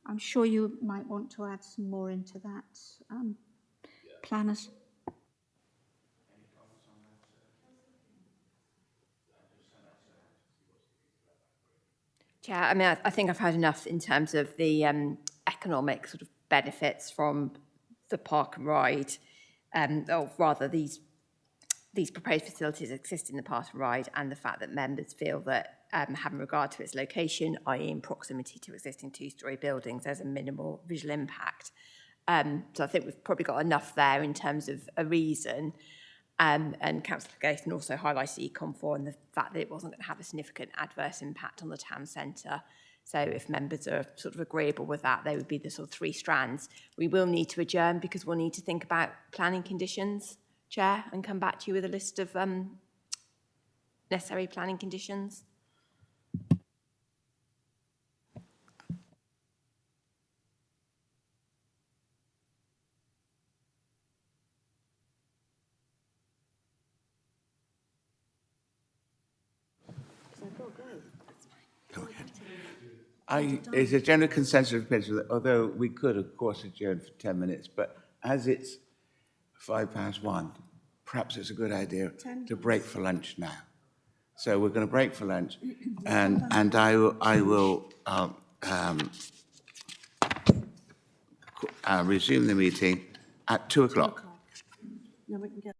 I'm sure you might want to add some more into that, planners. Chair, I mean, I think I've had enough in terms of the economic sort of benefits from the park and ride, or rather these proposed facilities exist in the park and ride, and the fact that members feel that having regard to its location, i.e. in proximity to existing two-storey buildings, there's a minimal visual impact. So I think we've probably got enough there in terms of a reason. And Councillor Gaten also highlighted Econ4 and the fact that it wasn't going to have a significant adverse impact on the town centre. So if members are sort of agreeable with that, they would be the sort of three strands. We will need to adjourn because we'll need to think about planning conditions, Chair, and come back to you with a list of necessary planning conditions. It's a general consensus of opinion that although we could, of course, adjourn for 10 minutes, but as it's 1:05, perhaps it's a good idea to break for lunch now. So we're going to break for lunch, and I will resume the meeting at 2 o'clock. No, we can get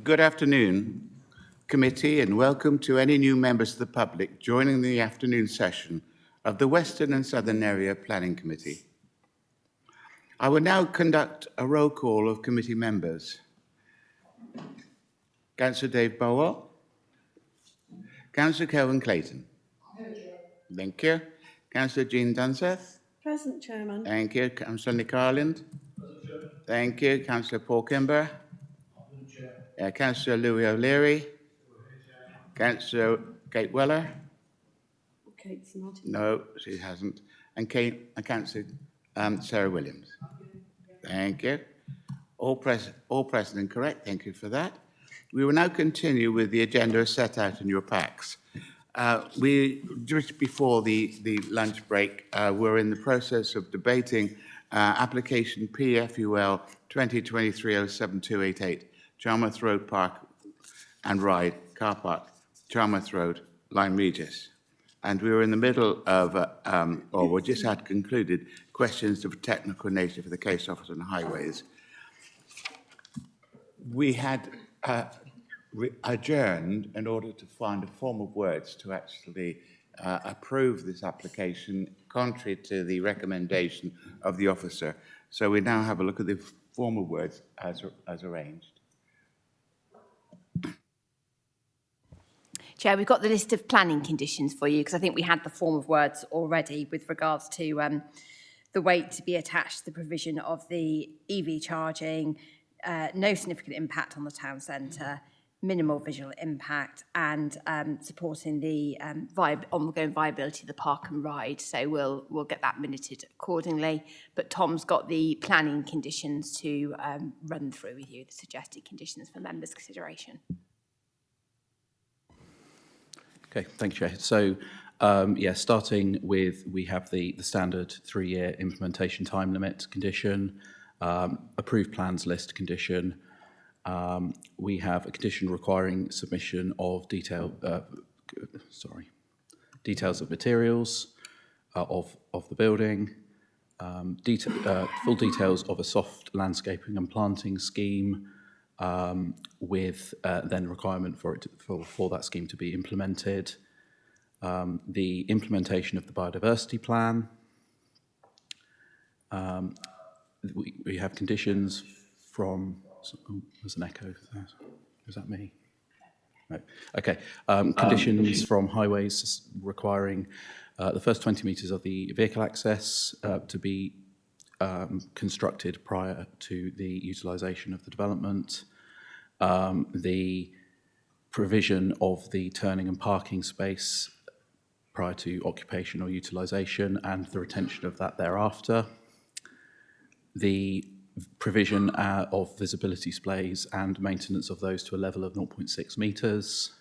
Good afternoon, committee, and welcome to any new members of the public joining the afternoon session of the Western and Southern Area Planning Committee. I will now conduct a roll call of committee members. Councillor Dave Bowell. Councillor Kelvin Clayton. Thank you. Councillor Jean Dunseth. Present, Chairman. Thank you. Councillor Nick Ireland. Thank you. Councillor Paul Kimber. Councillor Louis O'Leary. Councillor Kate Weller. Kate's not. No, she hasn't. And Councillor Sarah Williams. Thank you. All present and correct. Thank you for that. We will now continue with the agenda as set out in your packs. We, just before the lunch break, we're in the process of debating application PFUL 2023-07288, Charmouth Road Park and Ride, Car Park, Charmouth Road, Lyme Regis. And we were in the middle of, or we just had concluded, questions of technical nature for the case officer on highways. We had adjourned in order to find a form of words to actually approve this application contrary to the recommendation of the officer. So we now have a look at the form of words as arranged. Chair, we've got the list of planning conditions for you because I think we had the form of words already with regards to the weight to be attached to the provision of the EV charging, no significant impact on the town centre, minimal visual impact, and supporting the ongoing viability of the park and ride. So we'll get that minuted accordingly. But Tom's got the planning conditions to run through with you, the suggested conditions for members' consideration. Okay, thank you, Chair. So, starting with, we have the standard 3-year implementation time limit condition, approved plans list condition. We have a condition requiring submission of details of materials of the building, full details of a soft landscaping and planting scheme, with then requirement for that scheme to be implemented, the implementation of the biodiversity plan. We have conditions from. Oh, there's an echo. Is that me? No. Okay. Conditions from highways requiring the first 20 metres of the vehicle access to be constructed prior to the utilisation of the development, the provision of the turning and parking space prior to occupation or utilisation and the retention of that thereafter, the provision of visibility displays and maintenance of those to a level of 0.6 metres,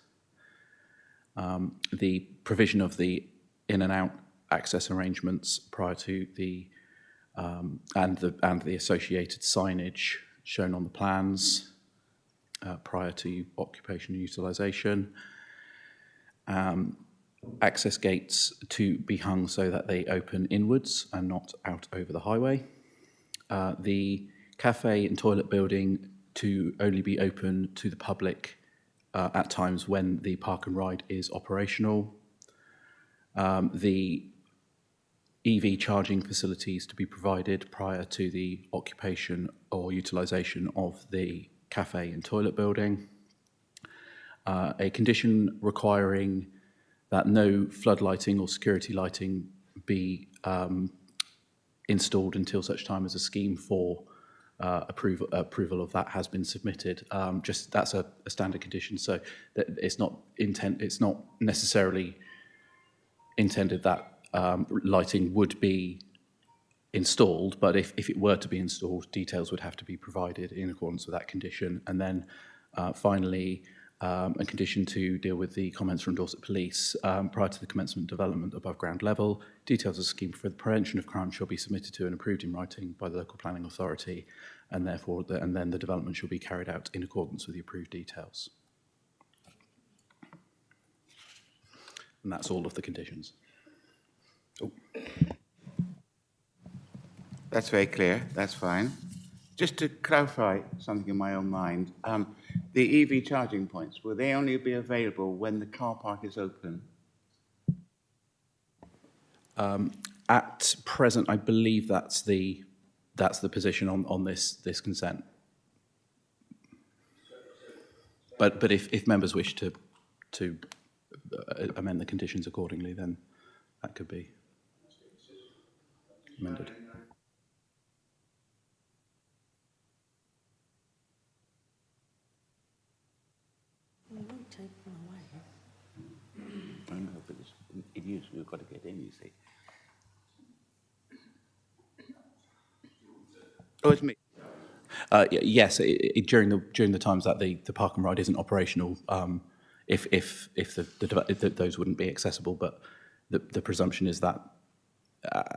the provision of the in and out access arrangements prior to the and the associated signage shown on the plans prior to occupation and utilisation. Access gates to be hung so that they open inwards and not out over the highway. The cafe and toilet building to only be open to the public at times when the park and ride is operational. The EV charging facilities to be provided prior to the occupation or utilisation of the cafe and toilet building. A condition requiring that no flood lighting or security lighting be installed until such time as a scheme for approval of that has been submitted. Just that's a standard condition, so that it's not necessarily intended that lighting would be installed, but if it were to be installed, details would have to be provided in accordance with that condition. And then finally, a condition to deal with the comments from Dorset Police prior to the commencement development above ground level. Details of the scheme for the prevention of crime shall be submitted to and approved in writing by the local planning authority, and therefore, and then the development shall be carried out in accordance with the approved details. And that's all of the conditions. Oh. That's very clear. That's fine. Just to clarify something in my own mind, The EV charging points, will they only be available when the car park is open? At present, I believe that's the position on this consent. But if members wish to amend the conditions accordingly, then that could be amended. We won't take them away. I know, but it is, we've got to get in, you see. Oh, it's me. Yes, during the times that the park and ride isn't operational, if those wouldn't be accessible, but the presumption is that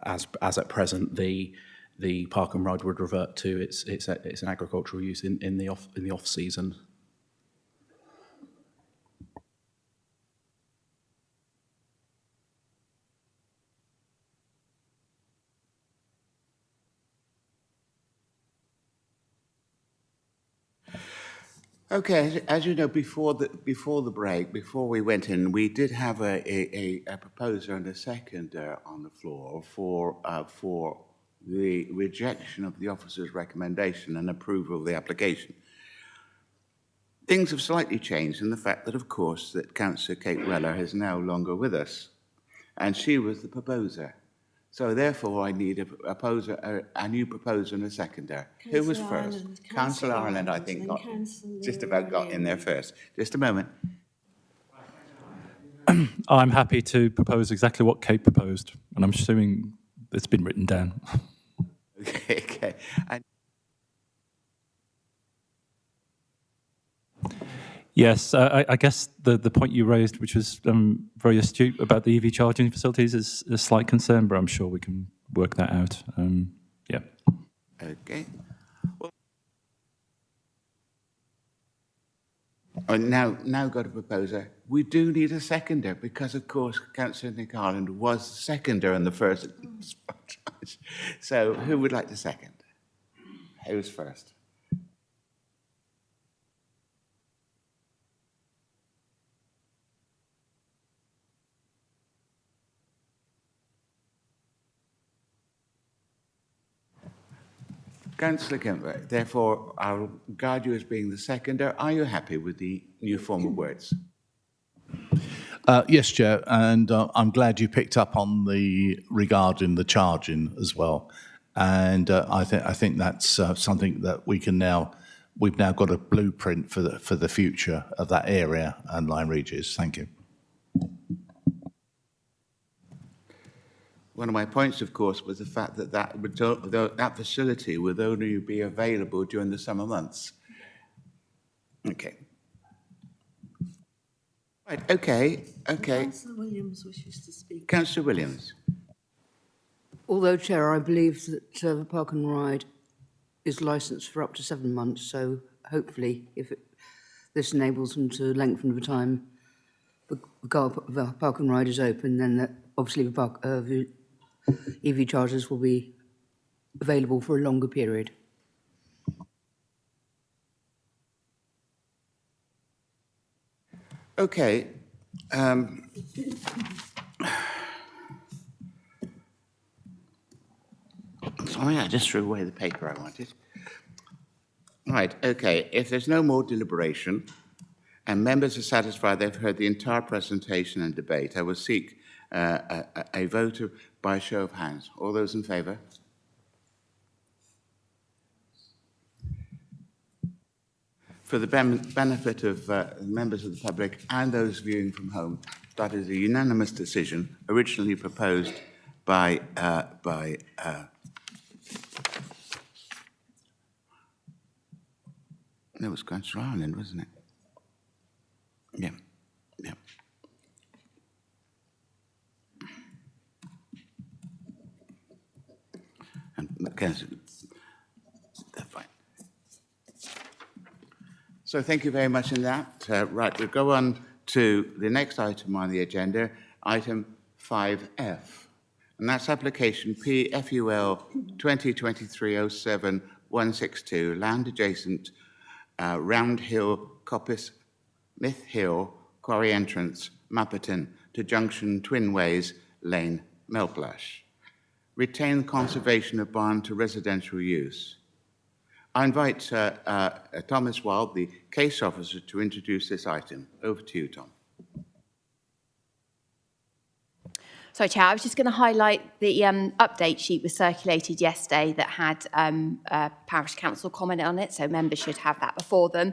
as at present the park and ride would revert to it's an agricultural use in the off season. Okay, as you know, before the break, before we went in, we did have a proposer and a seconder on the floor for the rejection of the officer's recommendation and approval of the application. Things have slightly changed in the fact that, of course, that Councillor Kate Weller is no longer with us, and she was the proposer. So therefore, I need a new proposer and a seconder. Who was first? Councillor Ireland, I think, just about got in there first. Just a moment. I'm happy to propose exactly what Kate proposed, and I'm assuming it's been written down. Okay. And yes, I guess the point you raised, which was very astute about the EV charging facilities, is a slight concern, but I'm sure we can work that out. Yeah. Okay. Well, now got a proposer. We do need a seconder because, of course, Councillor Nick Ireland was the seconder in the first. So, who would like to second? Who's first? Councillor Kimber, therefore, I'll regard you as being the seconder. Are you happy with the new form of words? Yes, Chair, and I'm glad you picked up on the regarding the charging as well. And I think that's something that we've now got a blueprint for the future of that area and Lyme Regis. Thank you. One of my points, of course, was the fact that that facility would only be available during the summer months. Okay. Right, okay. Councillor Williams wishes to speak. Councillor Williams. Although, Chair, I believe that the Park and Ride is licensed for up to 7 months, so hopefully this enables them to lengthen the time the Park and Ride is open, then obviously the EV chargers will be available for a longer period. Okay. Sorry, I just threw away the paper I wanted. Right, okay. If there's no more deliberation and members are satisfied they've heard the entire presentation and debate, I will seek a vote by show of hands. All those in favour? For the benefit of members of the public and those viewing from home, that is a unanimous decision originally proposed by it was Councillor Ireland, wasn't it? Yeah. That's fine. So thank you very much in that. Right, we'll go on to the next item on the agenda, item 5F. And that's application PFUL 2023-07-162, land adjacent Round Hill, Coppice, Myth Hill, Quarry Entrance, Mapperton to junction Twin Ways, Lane, Melplash. Retain conservation of barn to residential use. I invite Thomas Wild, the case officer, to introduce this item. Over to you, Tom. Sorry, Chair, I was just going to highlight the update sheet was circulated yesterday that had a parish council comment on it, so members should have that before them.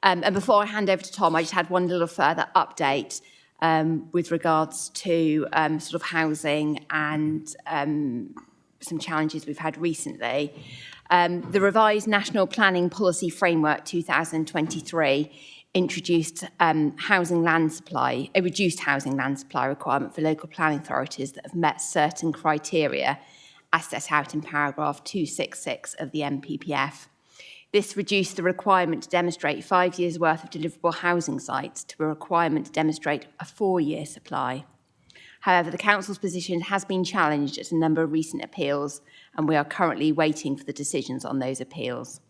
And before I hand over to Tom, I just had one little further update with regards to sort of housing and some challenges we've had recently. The revised National Planning Policy Framework 2023 introduced housing land supply, a reduced housing land supply requirement for local planning authorities that have met certain criteria as set out in paragraph 266 of the NPPF. This reduced the requirement to demonstrate 5 years' worth of deliverable housing sites to a requirement to demonstrate a 4-year supply. However, the Council's position has been challenged at a number of recent appeals, and we are currently waiting for the decisions on those appeals.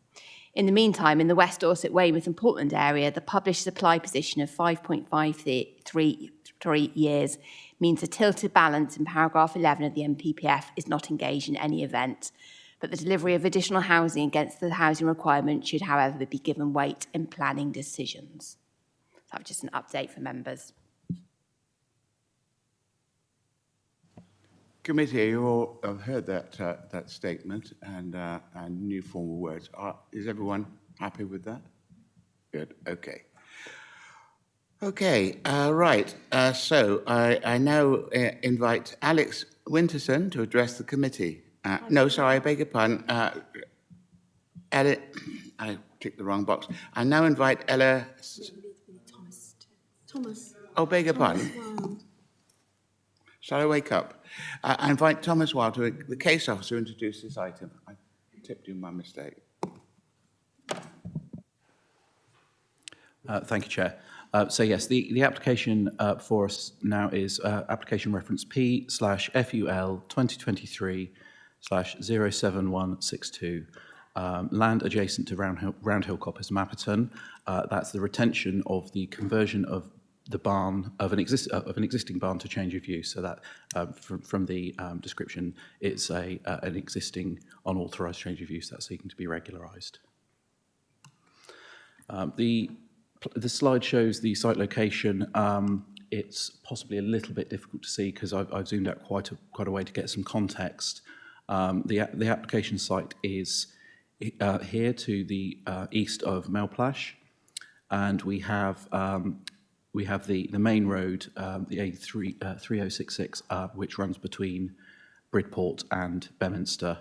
In the meantime, in the West Dorset, Weymouth and Portland area, the published supply position of 5.53 years means a tilted balance in paragraph 11 of the NPPF is not engaged in any event, but the delivery of additional housing against the housing requirement should, however, be given weight in planning decisions. So that's just an update for members. Committee, you all have heard that statement and new formal words. Is everyone happy with that? Good. Okay. Okay. Right. So I now invite Alex Winterson to address the committee. No, sorry, I beg your pardon. Ella, I ticked the wrong box. I now invite Ella. Thomas. Oh, beg your pardon. Shall I wake up? I invite Thomas Wild, the case officer, to introduce this item. I tipped you my mistake. Thank you, Chair. So yes, the application for us now is application reference P/FUL 2023/07162, land adjacent to Round Hill Coppice, Mapperton. That's the retention of the conversion of the barn of an existing barn to change of use. So that from the description, it's an existing unauthorised change of use that's seeking to be regularised. The slide shows the site location. It's possibly a little bit difficult to see because I've zoomed out quite a way to get some context. The application site is here to the east of Melplash, and we have the main road, the A3066, which runs between Bridport and Bedminster.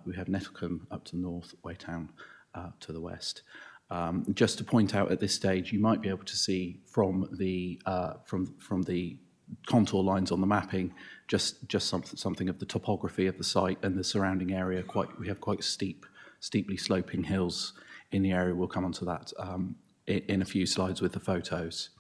We have Nettlecombe up to the north, Waytown to the west. Just to point out at this stage, you might be able to see from the contour lines on the mapping, just something of the topography of the site and the surrounding area. We have quite steeply sloping hills in the area. We'll come onto that in a few slides with the photos.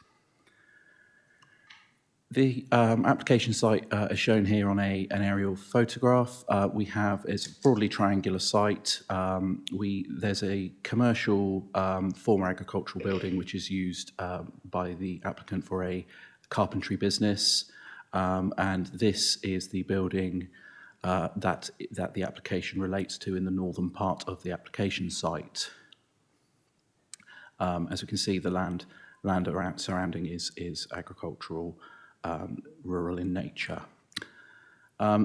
The application site is shown here on an aerial photograph. It's a broadly triangular site. There's a commercial former agricultural building which is used by the applicant for a carpentry business, and this is the building that the application relates to in the northern part of the application site. As we can see, the land around surrounding is agricultural. Rural in nature.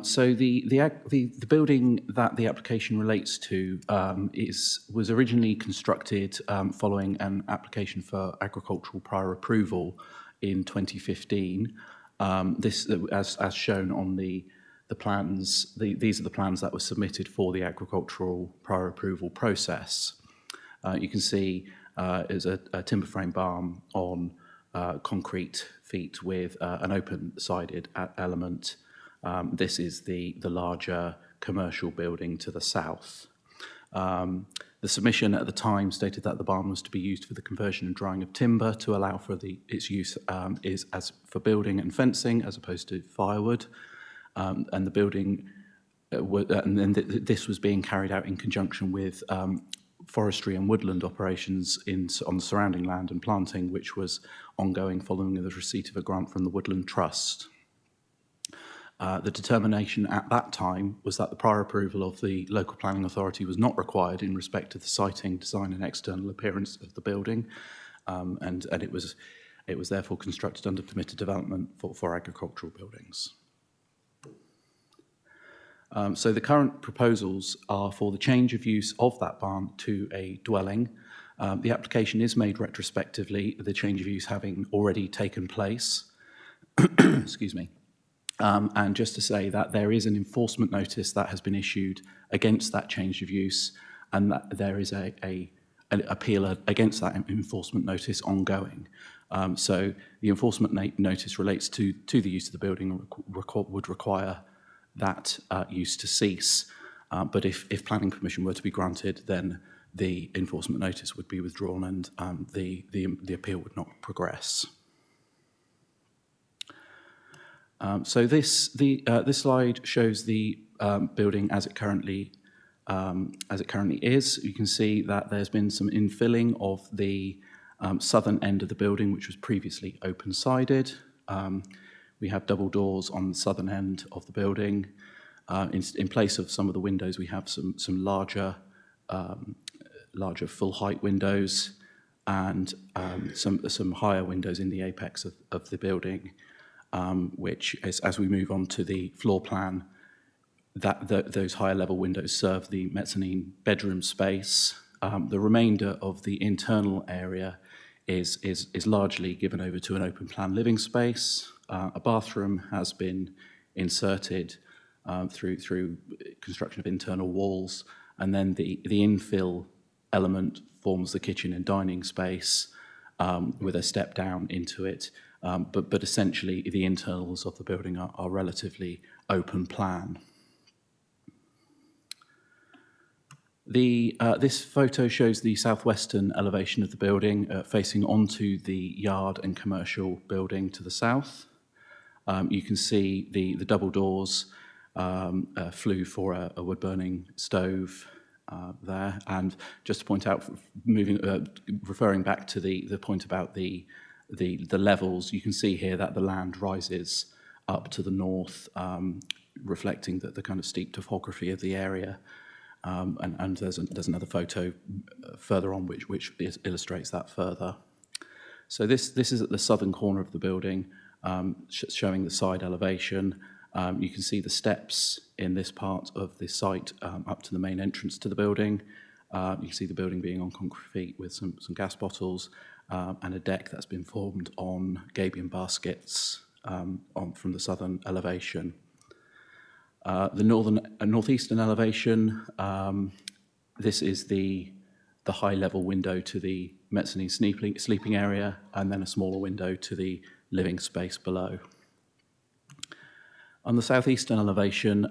So the building that the application relates to was originally constructed following an application for agricultural prior approval in 2015. This, as shown on the plans, these are the plans that were submitted for the agricultural prior approval process. You can see is a timber frame barn on concrete feet with an open-sided element. This is the larger commercial building to the south. The submission at the time stated that the barn was to be used for the conversion and drying of timber to allow for its use as for building and fencing as opposed to firewood. And the building, this was being carried out in conjunction with forestry and woodland operations on the surrounding land and planting, which was ongoing following the receipt of a grant from the Woodland Trust. The determination at that time was that the prior approval of the local planning authority was not required in respect of the siting, design and external appearance of the building, and it was therefore constructed under permitted development for agricultural buildings. So the current proposals are for the change of use of that barn to a dwelling. The application is made retrospectively, the change of use having already taken place. Excuse me. And just to say that there is an enforcement notice that has been issued against that change of use, and that there is an appeal against that enforcement notice ongoing. So the enforcement notice relates to the use of the building and would require that use to cease. But if planning permission were to be granted, then the enforcement notice would be withdrawn and the appeal would not progress. So this slide shows the building as it currently is. You can see that there's been some infilling of the southern end of the building, which was previously open-sided. We have double doors on the southern end of the building. In place of some of the windows, we have some larger full-height windows and some higher windows in the apex of the building. Which, as we move on to the floor plan, those higher level windows serve the mezzanine bedroom space. The remainder of the internal area is largely given over to an open plan living space. A bathroom has been inserted through construction of internal walls, and then the infill element forms the kitchen and dining space with a step down into it. But essentially, the internals of the building are relatively open plan. This photo shows the southwestern elevation of the building facing onto the yard and commercial building to the south. You can see the double doors, flue for a wood-burning stove there. And just to point out, referring back to the point about the levels, you can see here that the land rises up to the north, reflecting the kind of steep topography of the area. And there's another photo further on which illustrates that further. So this is at the southern corner of the building, showing the side elevation. You can see the steps in this part of the site up to the main entrance to the building. You can see the building being on concrete feet with some gas bottles and a deck that's been formed on gabion baskets from the southern elevation. The northeastern elevation, this is the high-level window to the mezzanine sleeping area, and then a smaller window to the living space below. On the southeastern elevation,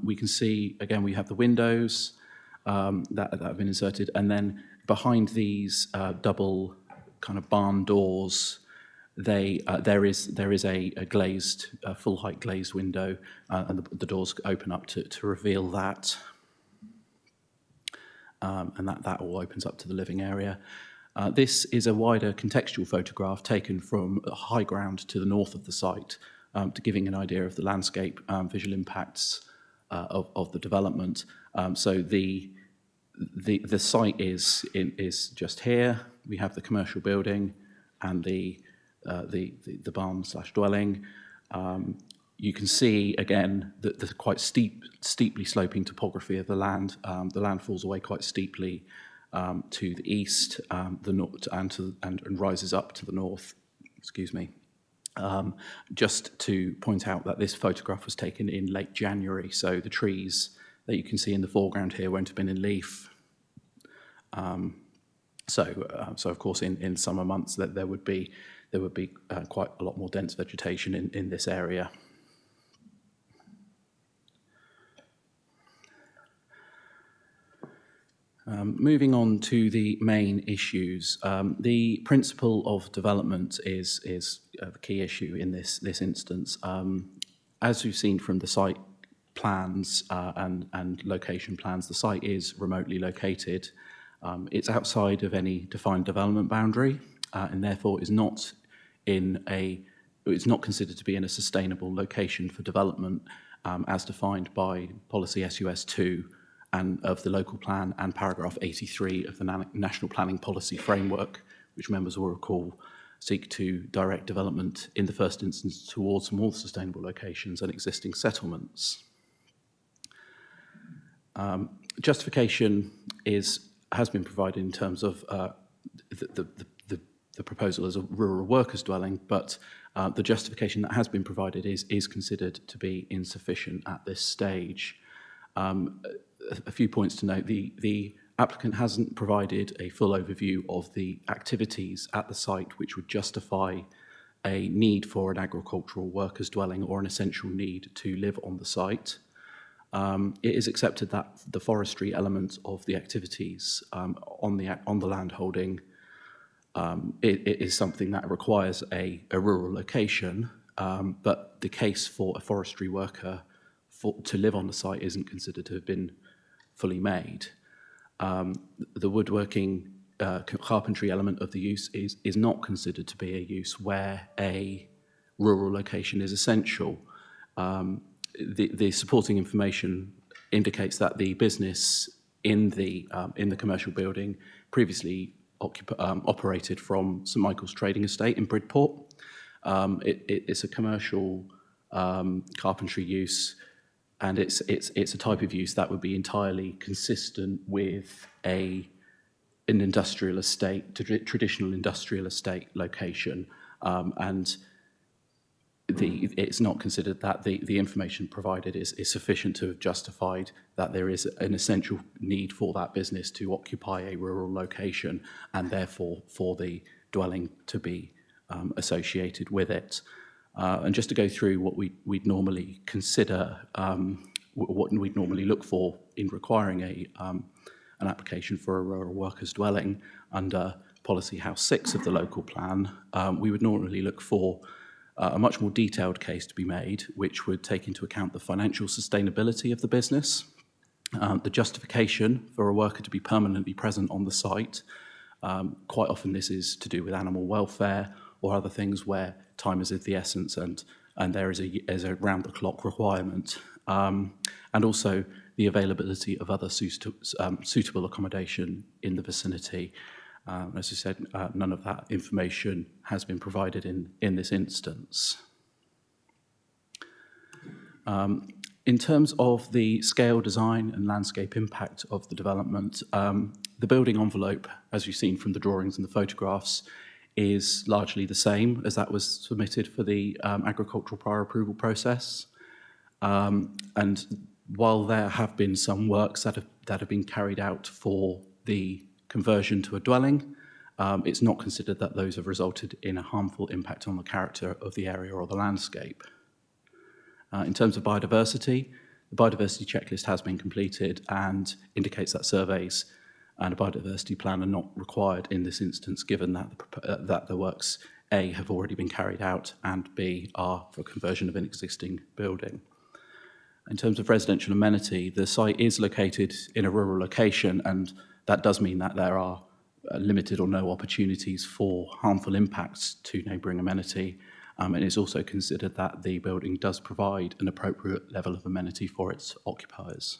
we can see, again, we have the windows that have been inserted, and then behind these double kind of barn doors, there is a glazed, full-height glazed window, and the doors open up to reveal that. And that all opens up to the living area. This is a wider contextual photograph taken from high ground to the north of the site, to giving an idea of the landscape visual impacts of the development. So the site is just here. We have the commercial building and the barn/dwelling. You can see again the quite steeply sloping topography of the land. The land falls away quite steeply to the east, the north, and rises up to the north. Excuse me. Just to point out that this photograph was taken in late January, so the trees that you can see in the foreground here won't have been in leaf. So of course, in summer months, that there would be quite a lot more dense vegetation in this area. Moving on to the main issues, the principle of development is a key issue in this instance. As we've seen from the site plans and location plans, the site is remotely located. It's outside of any defined development boundary, and therefore is not it's not considered to be in a sustainable location for development, as defined by policy SUS 2 and of the local plan and paragraph 83 of the National Planning Policy Framework, which members will recall seek to direct development in the first instance towards more sustainable locations and existing settlements. Justification has been provided in terms of the proposal as a rural workers dwelling, but the justification that has been provided is considered to be insufficient at this stage. A few points to note. The applicant hasn't provided a full overview of the activities at the site which would justify a need for an agricultural workers dwelling or an essential need to live on the site. It is accepted that the forestry element of the activities on the land holding it is something that requires a rural location, but the case for a forestry worker to live on the site isn't considered to have been fully made. The woodworking carpentry element of the use is not considered to be a use where a rural location is essential. The supporting information indicates that the business in the commercial building previously operated from St Michael's Trading Estate in Bridport. It's a commercial carpentry use, and it's a type of use that would be entirely consistent with an industrial estate, traditional industrial estate location, and it's not considered that the information provided is sufficient to have justified that there is an essential need for that business to occupy a rural location, and therefore for the dwelling to be associated with it. And just to go through what we'd normally consider, what we'd normally look for in requiring an application for a rural workers dwelling under Policy House 6 of the local plan, we would normally look for a much more detailed case to be made, which would take into account the financial sustainability of the business, the justification for a worker to be permanently present on the site. Quite often this is to do with animal welfare or other things where time is of the essence and there is a round-the-clock requirement. And also the availability of other suitable accommodation in the vicinity. As I said, none of that information has been provided in this instance. In terms of the scale, design and landscape impact of the development, the building envelope, as you've seen from the drawings and the photographs, is largely the same as that was submitted for the agricultural prior approval process. And while there have been some works that have been carried out for the conversion to a dwelling, it's not considered that those have resulted in a harmful impact on the character of the area or the landscape. In terms of biodiversity, the biodiversity checklist has been completed and indicates that surveys and a biodiversity plan are not required in this instance, given that the works A have already been carried out and B are for conversion of an existing building. In terms of residential amenity, the site is located in a rural location, and that does mean that there are limited or no opportunities for harmful impacts to neighbouring amenity. And it's also considered that the building does provide an appropriate level of amenity for its occupiers.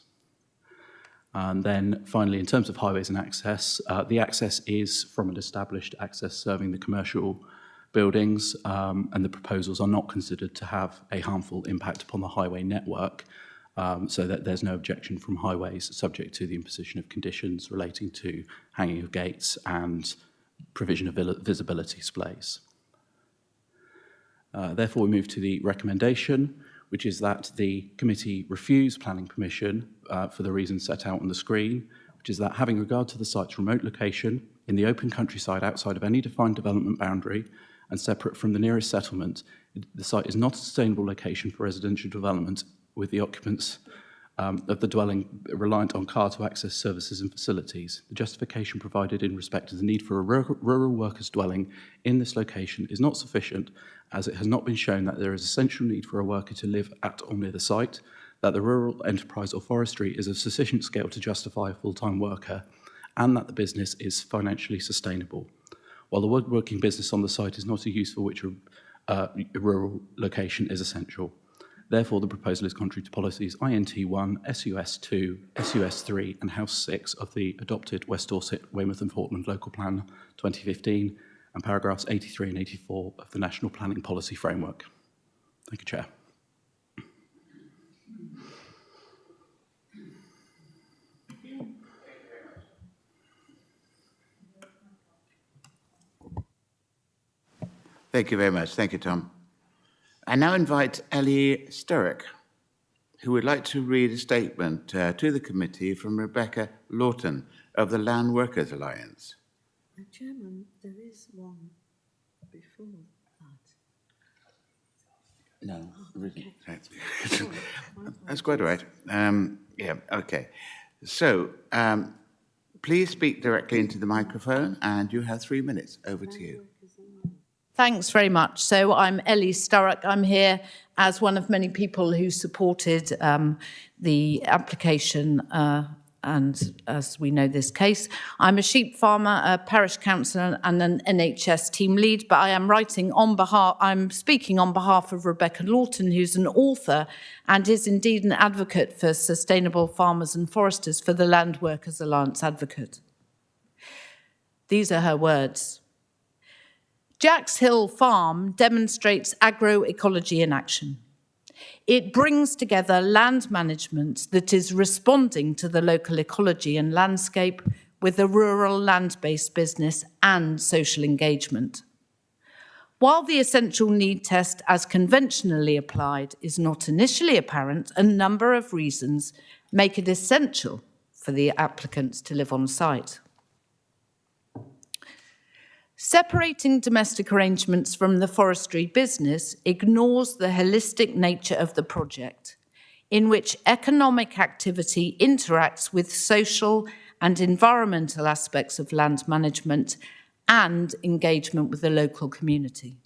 And then finally, in terms of highways and access, the access is from an established access serving the commercial buildings, and the proposals are not considered to have a harmful impact upon the highway network, so that there's no objection from highways subject to the imposition of conditions relating to hanging of gates and provision of visibility displays. Therefore, we move to the recommendation, which is that the committee refuse planning permission for the reasons set out on the screen, which is that having regard to the site's remote location in the open countryside outside of any defined development boundary and separate from the nearest settlement, the site is not a sustainable location for residential development, with the occupants of the dwelling reliant on car to access services and facilities. The justification provided in respect to the need for a rural workers dwelling in this location is not sufficient, as it has not been shown that there is essential need for a worker to live at or near the site, that the rural enterprise or forestry is of sufficient scale to justify a full-time worker, and that the business is financially sustainable. While the woodworking business on the site is not a use for which a rural location is essential. Therefore, the proposal is contrary to policies INT1, SUS2, SUS3 and House 6 of the adopted West Dorset, Weymouth and Portland Local Plan 2015 and paragraphs 83 and 84 of the National Planning Policy Framework. Thank you, Chair. Thank you very much. Thank you, Tom. I now invite Ellie Sturrock, who would like to read a statement to the committee from Rebecca Lawton of the Land Workers Alliance. Chairman, there is one before that. No, okay. That's quite all right. Yeah, okay. So, please speak directly into the microphone, and you have 3 minutes. Over to you. Thanks very much. So I'm Ellie Sturrock. I'm here as one of many people who supported the application and as we know this case. I'm a sheep farmer, a parish councillor and an NHS team lead, but I'm speaking on behalf of Rebecca Lawton, who's an author and is indeed an advocate for sustainable farmers and foresters for the Land Workers Alliance Advocate. These are her words. Jack's Hill Farm demonstrates agroecology in action. It brings together land management that is responding to the local ecology and landscape with a rural land-based business and social engagement. While the essential need test as conventionally applied is not initially apparent, a number of reasons make it essential for the applicants to live on site. Separating domestic arrangements from the forestry business ignores the holistic nature of the project, in which economic activity interacts with social and environmental aspects of land management and engagement with the local community.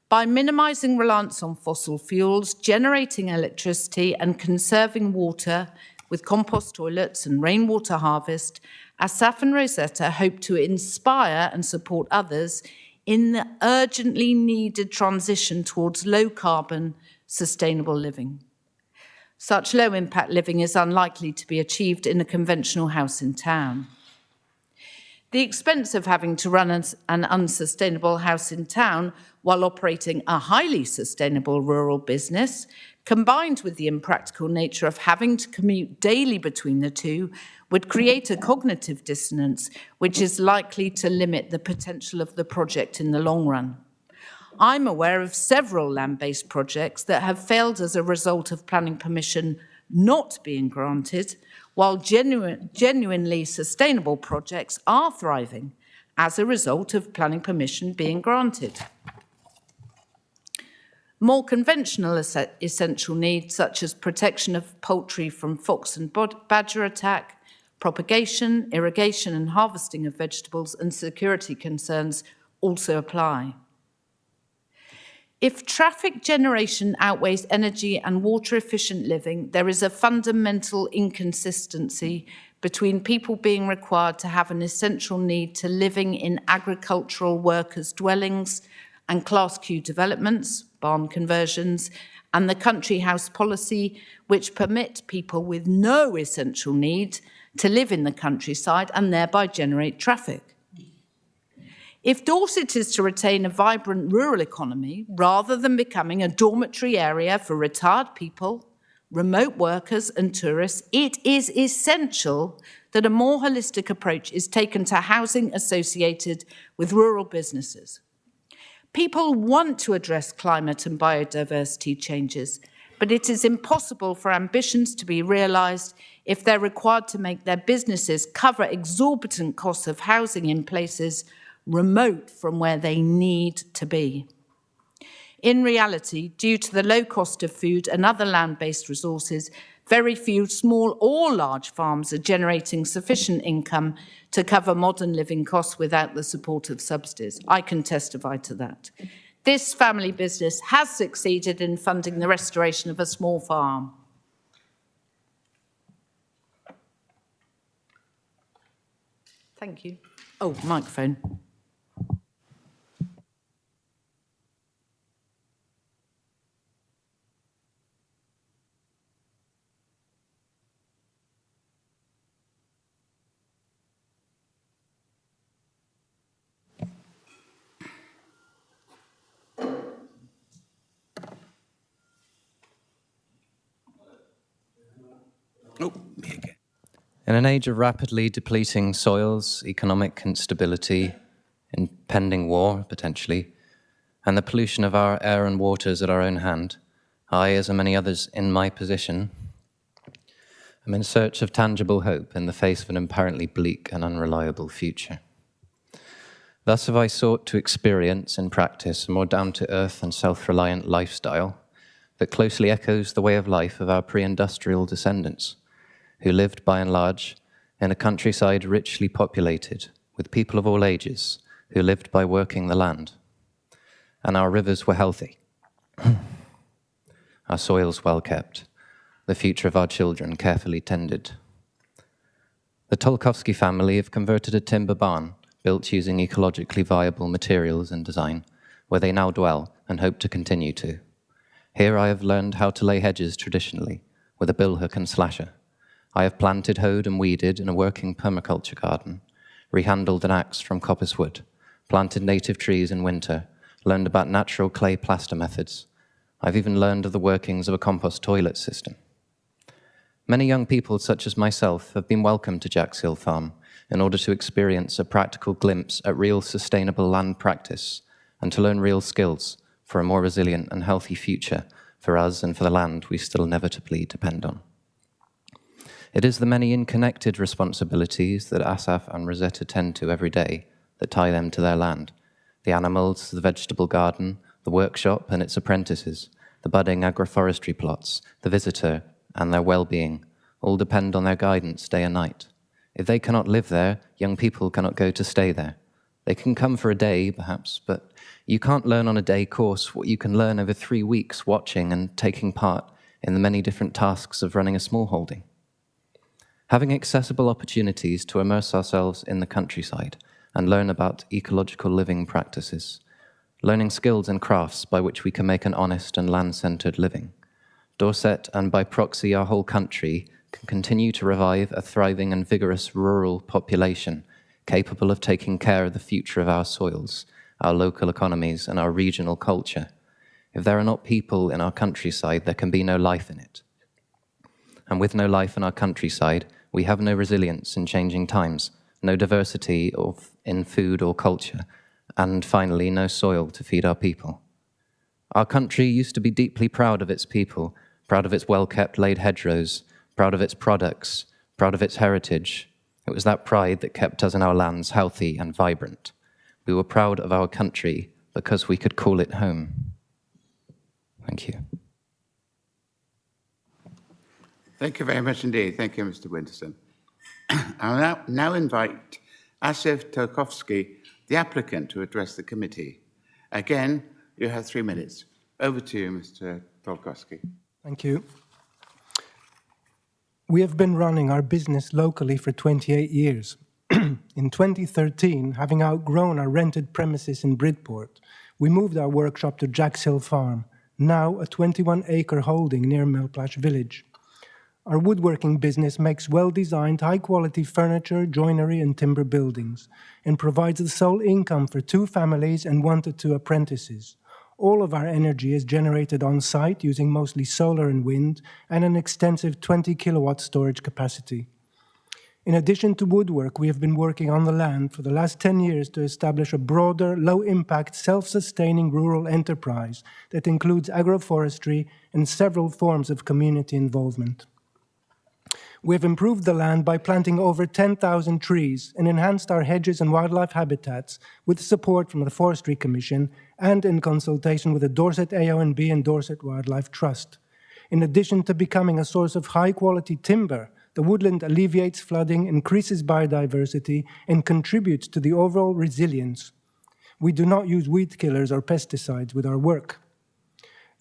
By minimising reliance on fossil fuels, generating electricity and conserving water with compost toilets and rainwater harvest, Asaf and Rosetta hope to inspire and support others in the urgently needed transition towards low-carbon, sustainable living. Such low-impact living is unlikely to be achieved in a conventional house in town. The expense of having to run an unsustainable house in town while operating a highly sustainable rural business, combined with the impractical nature of having to commute daily between the two, would create a cognitive dissonance which is likely to limit the potential of the project in the long run. I'm aware of several land-based projects that have failed as a result of planning permission not being granted, while genuinely sustainable projects are thriving as a result of planning permission being granted. More conventional essential needs, such as protection of poultry from fox and badger attack, propagation, irrigation and harvesting of vegetables, and security concerns also apply. If traffic generation outweighs energy and water-efficient living, there is a fundamental inconsistency between people being required to have an essential need to living in agricultural workers' dwellings and Class Q developments, barn conversions, and the country house policy, which permit people with no essential need to live in the countryside and thereby generate traffic. If Dorset is to retain a vibrant rural economy, rather than becoming a dormitory area for retired people, remote workers and tourists, it is essential that a more holistic approach is taken to housing associated with rural businesses. People want to address climate and biodiversity changes, but it is impossible for ambitions to be realised if they're required to make their businesses cover exorbitant costs of housing in places remote from where they need to be. In reality, due to the low cost of food and other land-based resources, very few small or large farms are generating sufficient income to cover modern living costs without the support of subsidies. I can testify to that. This family business has succeeded in funding the restoration of a small farm. Thank you. Oh, microphone. In an age of rapidly depleting soils, economic instability, impending war, potentially, and the pollution of our air and waters at our own hand, I, as many others in my position, am in search of tangible hope in the face of an apparently bleak and unreliable future. Thus have I sought to experience in practice a more down-to-earth and self-reliant lifestyle that closely echoes the way of life of our pre-industrial descendants, who lived by and large in a countryside richly populated with people of all ages who lived by working the land. And our rivers were healthy, our soils well kept, the future of our children carefully tended. The Tolkowski family have converted a timber barn built using ecologically viable materials and design, where they now dwell and hope to continue to. Here I have learned how to lay hedges traditionally, with a billhook and slasher. I have planted, hoed and weeded in a working permaculture garden, rehandled an axe from coppice wood, planted native trees in winter, learned about natural clay plaster methods. I've even learned of the workings of a compost toilet system. Many young people, such as myself, have been welcomed to Jack's Hill Farm in order to experience a practical glimpse at real sustainable land practice and to learn real skills for a more resilient and healthy future for us and for the land we still inevitably depend on. It is the many interconnected responsibilities that Asaf and Rosetta tend to every day that tie them to their land. The animals, the vegetable garden, the workshop and its apprentices, the budding agroforestry plots, the visitor and their well-being, all depend on their guidance day and night. If they cannot live there, young people cannot go to stay there. They can come for a day, perhaps, but you can't learn on a day course what you can learn over 3 weeks watching and taking part in the many different tasks of running a small holding. Having accessible opportunities to immerse ourselves in the countryside and learn about ecological living practices, learning skills and crafts by which we can make an honest and land-centred living. Dorset, and by proxy our whole country, can continue to revive a thriving and vigorous rural population capable of taking care of the future of our soils, our local economies, and our regional culture. If there are not people in our countryside, there can be no life in it. And with no life in our countryside, we have no resilience in changing times, no diversity in food or culture, and finally, no soil to feed our people. Our country used to be deeply proud of its people, proud of its well-kept laid hedgerows, proud of its products, proud of its heritage. It was that pride that kept us and our lands healthy and vibrant. We were proud of our country because we could call it home. Thank you. Thank you very much indeed. Thank you, Mr. Winterson. I'll now invite Asif Tolkowski, the applicant, to address the committee. Again, you have 3 minutes. Over to you, Mr. Tolkowski. Thank you. We have been running our business locally for 28 years. In 2013, having outgrown our rented premises in Bridport, we moved our workshop to Jack's Hill Farm, now a 21-acre holding near Millplash Village. Our woodworking business makes well-designed, high-quality furniture, joinery, and timber buildings, and provides the sole income for 2 families and 1 to 2 apprentices. All of our energy is generated on-site using mostly solar and wind, and an extensive 20-kilowatt storage capacity. In addition to woodwork, we have been working on the land for the last 10 years to establish a broader, low-impact, self-sustaining rural enterprise that includes agroforestry and several forms of community involvement. We have improved the land by planting over 10,000 trees and enhanced our hedges and wildlife habitats with support from the Forestry Commission and in consultation with the Dorset AONB and Dorset Wildlife Trust. In addition to becoming a source of high-quality timber, the woodland alleviates flooding, increases biodiversity, and contributes to the overall resilience. We do not use weed killers or pesticides with our work.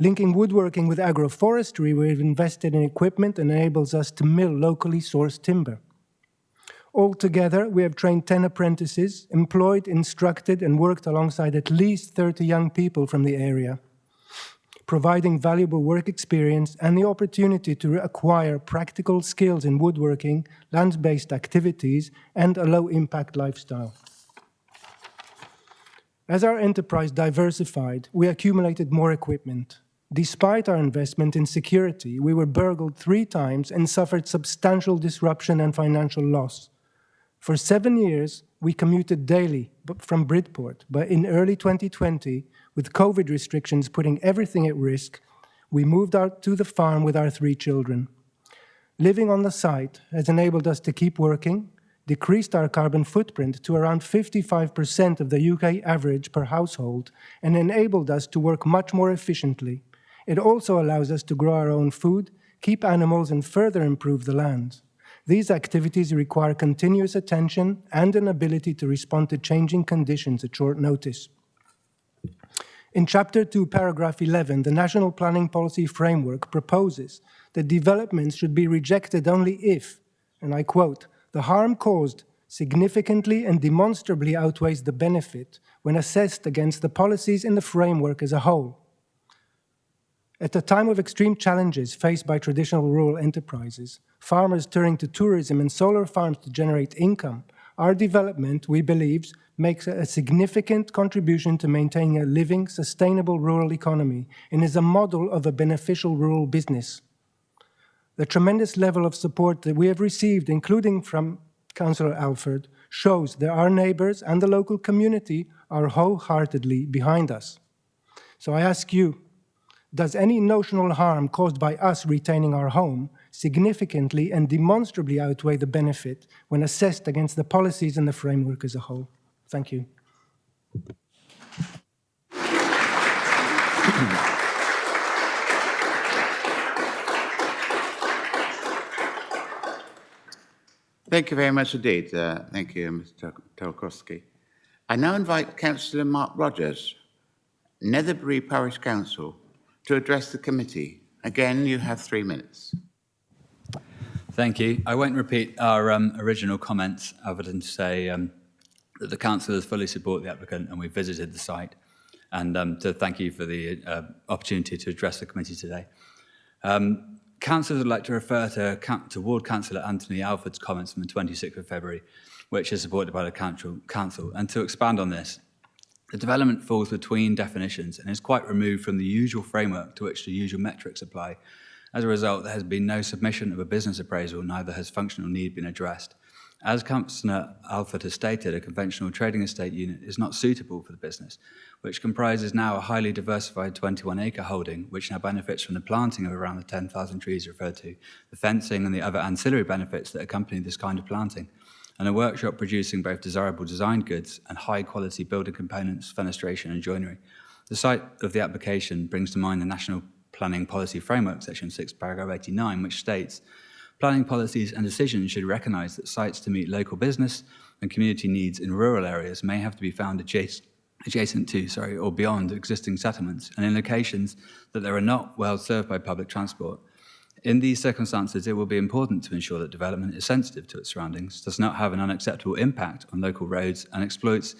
Linking woodworking with agroforestry, we've invested in equipment that enables us to mill locally sourced timber. Altogether, we have trained 10 apprentices, employed, instructed, and worked alongside at least 30 young people from the area, providing valuable work experience and the opportunity to acquire practical skills in woodworking, land-based activities, and a low-impact lifestyle. As our enterprise diversified, we accumulated more equipment. Despite our investment in security, we were burgled 3 times and suffered substantial disruption and financial loss. For 7 years, we commuted daily from Bridport, but in early 2020, with COVID restrictions putting everything at risk, we moved out to the farm with our 3 children. Living on the site has enabled us to keep working, decreased our carbon footprint to around 55% of the UK average per household, and enabled us to work much more efficiently. It also allows us to grow our own food, keep animals, and further improve the land. These activities require continuous attention and an ability to respond to changing conditions at short notice. In Chapter 2, Paragraph 11, the National Planning Policy Framework proposes that developments should be rejected only if, and I quote, "the harm caused significantly and demonstrably outweighs the benefit when assessed against the policies in the framework as a whole." At a time of extreme challenges faced by traditional rural enterprises, farmers turning to tourism and solar farms to generate income, our development, we believe, makes a significant contribution to maintaining a living, sustainable rural economy and is a model of a beneficial rural business. The tremendous level of support that we have received, including from Councillor Alford, shows that our neighbours and the local community are wholeheartedly behind us. So I ask you, does any notional harm caused by us retaining our home significantly and demonstrably outweigh the benefit when assessed against the policies and the framework as a whole? Thank you. Thank you very much indeed. Thank you, Mr. Tolkowski. I now invite Councillor Mark Rogers, Netherbury Parish Council, to address the committee. Again, you have 3 minutes. Thank you. I won't repeat our original comments other than to say that the councillors fully support the applicant and we've visited the site, and to thank you for the opportunity to address the committee today. Councillors would like to refer to Ward Councillor Anthony Alford's comments from the 26th of February, which is supported by the council, and to expand on this. The development falls between definitions and is quite removed from the usual framework to which the usual metrics apply. As a result, there has been no submission of a business appraisal, neither has functional need been addressed. As Councillor Alford has stated, a conventional trading estate unit is not suitable for the business, which comprises now a highly diversified 21-acre holding, which now benefits from the planting of around the 10,000 trees referred to, the fencing and the other ancillary benefits that accompany this kind of planting, and a workshop producing both desirable design goods and high-quality building components, fenestration and joinery. The site of the application brings to mind the National Planning Policy Framework, Section 6, Paragraph 89, which states, "Planning policies and decisions should recognise that sites to meet local business and community needs in rural areas may have to be found adjacent to, or beyond existing settlements, and in locations that they are not well served by public transport. In these circumstances, it will be important to ensure that development is sensitive to its surroundings, does not have an unacceptable impact on local roads, and exploits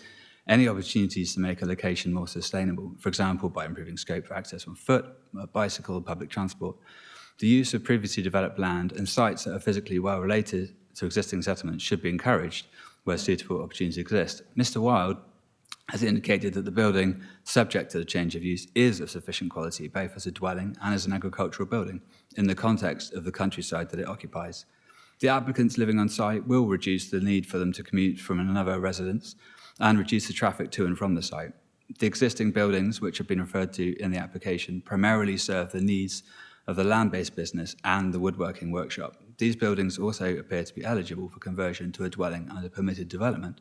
any opportunities to make a location more sustainable, for example, by improving scope for access on foot, bicycle, or public transport. The use of previously developed land and sites that are physically well related to existing settlements should be encouraged where suitable opportunities exist." Mr. Wild has indicated that the building subject to the change of use is of sufficient quality, both as a dwelling and as an agricultural building, in the context of the countryside that it occupies. The applicants living on site will reduce the need for them to commute from another residence and reduce the traffic to and from the site. The existing buildings, which have been referred to in the application, primarily serve the needs of the land-based business and the woodworking workshop. These buildings also appear to be eligible for conversion to a dwelling under permitted development.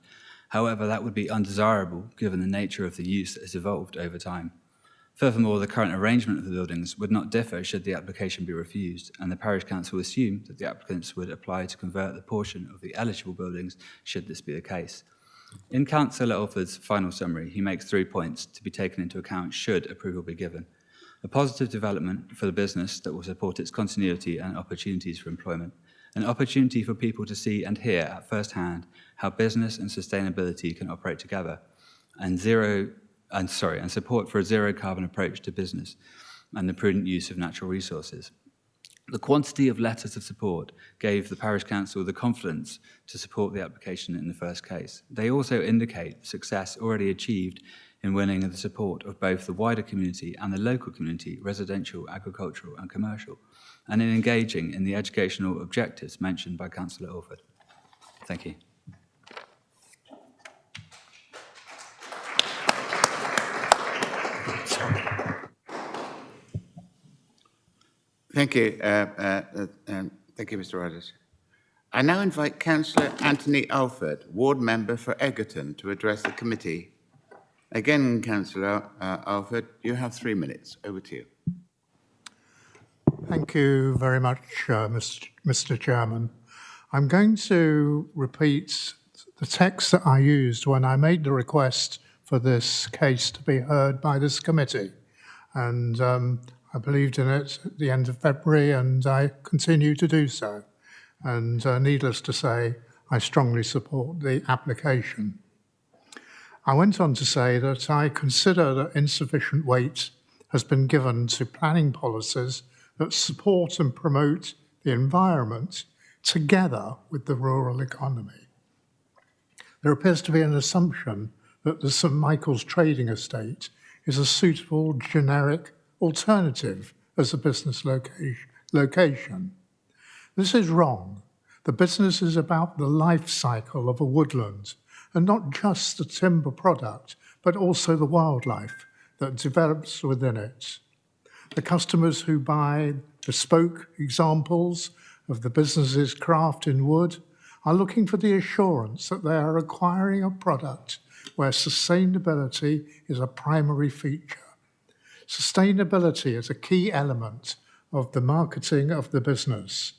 However, that would be undesirable given the nature of the use that has evolved over time. Furthermore, the current arrangement of the buildings would not differ should the application be refused, and the Parish Council assumed that the applicants would apply to convert the portion of the eligible buildings should this be the case. In Councillor Alford's final summary, he makes 3 points to be taken into account should approval be given. A positive development for the business that will support its continuity and opportunities for employment, an opportunity for people to see and hear at first hand how business and sustainability can operate together, and support for a zero carbon approach to business and the prudent use of natural resources. The quantity of letters of support gave the Parish Council the confidence to support the application in the first case. They also indicate success already achieved in winning the support of both the wider community and the local community, residential, agricultural and commercial, and in engaging in the educational objectives mentioned by Councillor Alford. Thank you. Thank you. Thank you, Mr. Rogers. I now invite Councillor Anthony Alford, Ward Member for Egerton, to address the committee. Again, Councillor Alford, you have 3 minutes. Over to you. Thank you very much, Mr. Chairman. I'm going to repeat the text that I used when I made the request for this case to be heard by this committee. And I believed in it at the end of February, and I continue to do so. And needless to say, I strongly support the application. I went on to say that I consider that insufficient weight has been given to planning policies that support and promote the environment together with the rural economy. There appears to be an assumption that the St Michael's Trading Estate is a suitable generic alternative as a business location. This is wrong. The business is about the life cycle of a woodland, and not just the timber product, but also the wildlife that develops within it. The customers who buy bespoke examples of the business's craft in wood are looking for the assurance that they are acquiring a product where sustainability is a primary feature. Sustainability is a key element of the marketing of the business.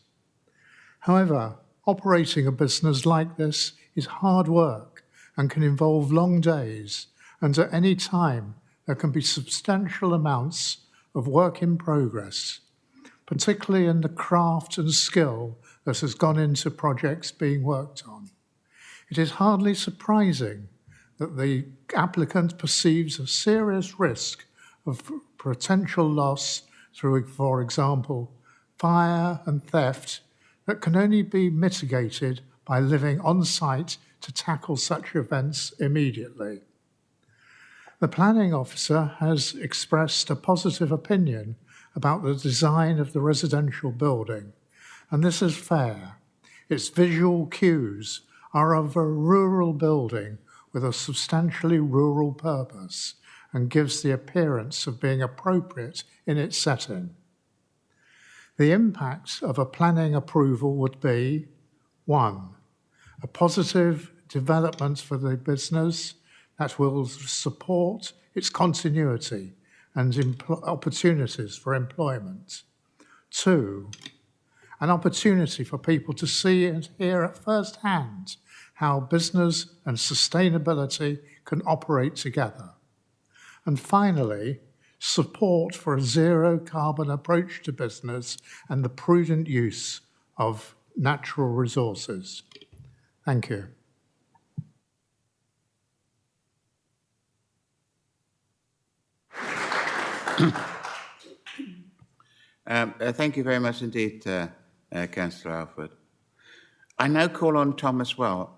However, operating a business like this is hard work and can involve long days, and at any time there can be substantial amounts of work in progress, particularly in the craft and skill that has gone into projects being worked on. It is hardly surprising that the applicant perceives a serious risk of potential loss through, for example, fire and theft that can only be mitigated by living on site to tackle such events immediately. The planning officer has expressed a positive opinion about the design of the residential building, and this is fair. Its visual cues are of a rural building with a substantially rural purpose and gives the appearance of being appropriate in its setting. The impact of a planning approval would be, 1, a positive development for the business that will support its continuity and opportunities for employment. 2, an opportunity for people to see and hear at first hand how business and sustainability can operate together. And finally, support for a zero carbon approach to business and the prudent use of natural resources. Thank you. Thank you very much indeed, Councillor Alford. I now call on Thomas Wall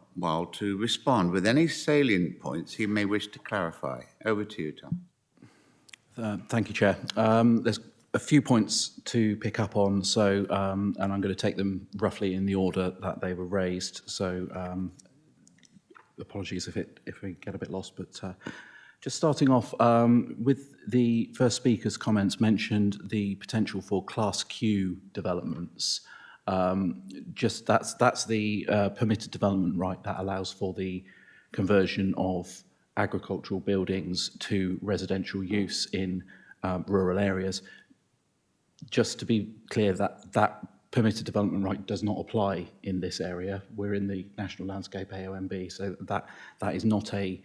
to respond with any salient points he may wish to clarify. Over to you, Tom. Thank you, Chair. There's a few points to pick up on, so and I'm going to take them roughly in the order that they were raised. So apologies if we get a bit lost, but just starting off with the first speaker's comments mentioned the potential for Class Q developments. Just that's the permitted development right that allows for the conversion of agricultural buildings to residential use in rural areas. Just to be clear, that permitted development right does not apply in this area. We're in the National Landscape AONB, so that is not a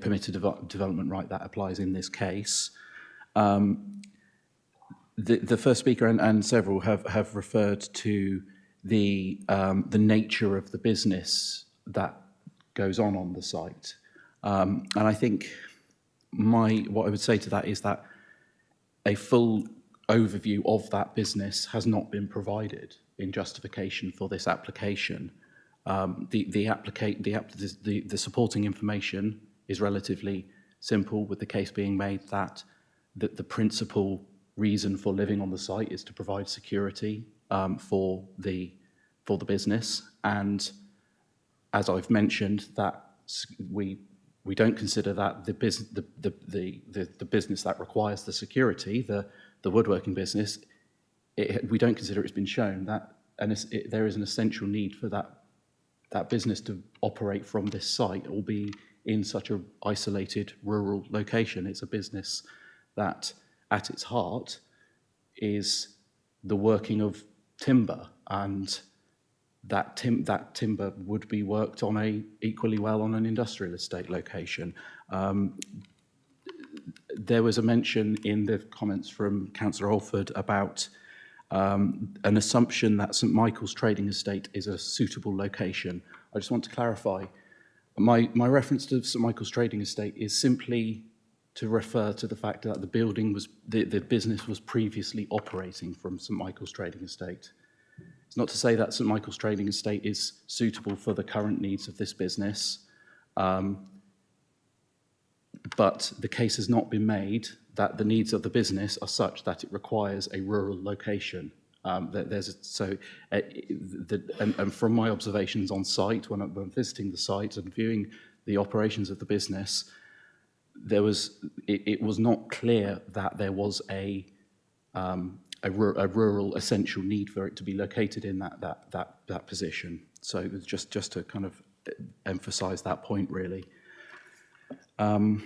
permitted development right that applies in this case. The first speaker and several have referred to the nature of the business that goes on the site. And I think what I would say to that is that a full overview of that business has not been provided in justification for this application. The supporting information is relatively simple, with the case being made that the principal reason for living on the site is to provide security for the business. And as I've mentioned, that we don't consider that the business that requires the security, the woodworking business, we don't consider it's been shown that, and there is an essential need for that business to operate from this site, or be in such an isolated rural location. It's a business that, at its heart, is the working of timber, and that timber would be worked on equally well on an industrial estate location. There was a mention in the comments from Councillor Alford about an assumption that St Michael's Trading Estate is a suitable location. I just want to clarify, my reference to St Michael's Trading Estate is simply to refer to the fact that the business was previously operating from St Michael's Trading Estate. It's not to say that St Michael's Trading Estate is suitable for the current needs of this business, but the case has not been made that the needs of the business are such that it requires a rural location. And from my observations on site, when I'm visiting the site and viewing the operations of the business, it was not clear that there was a rural essential need for it to be located in that position. So it was just to kind of emphasise that point, really. There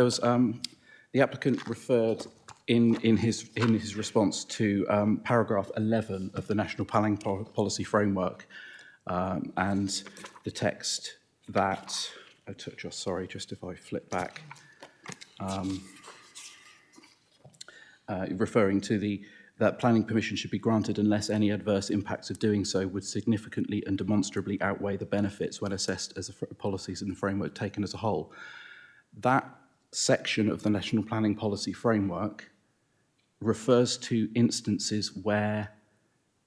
was the applicant referred in his response to paragraph 11 of the National Planning Policy Framework, and the text that just if I flip back, referring to that planning permission should be granted unless any adverse impacts of doing so would significantly and demonstrably outweigh the benefits when assessed as policies in the framework taken as a whole. That section of the National Planning Policy Framework refers to instances where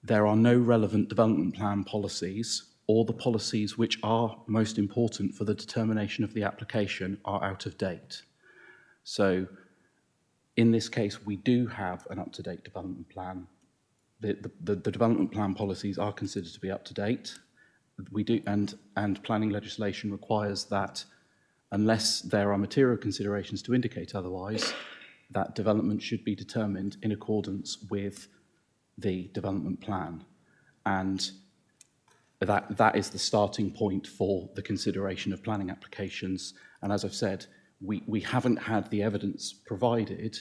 there are no relevant development plan policies, or the policies which are most important for the determination of the application are out of date. So in this case, we do have an up-to-date development plan. The development plan policies are considered to be up to date. We do, and planning legislation requires that unless there are material considerations to indicate otherwise, that development should be determined in accordance with the development plan. And that is the starting point for the consideration of planning applications. And as I've said, we haven't had the evidence provided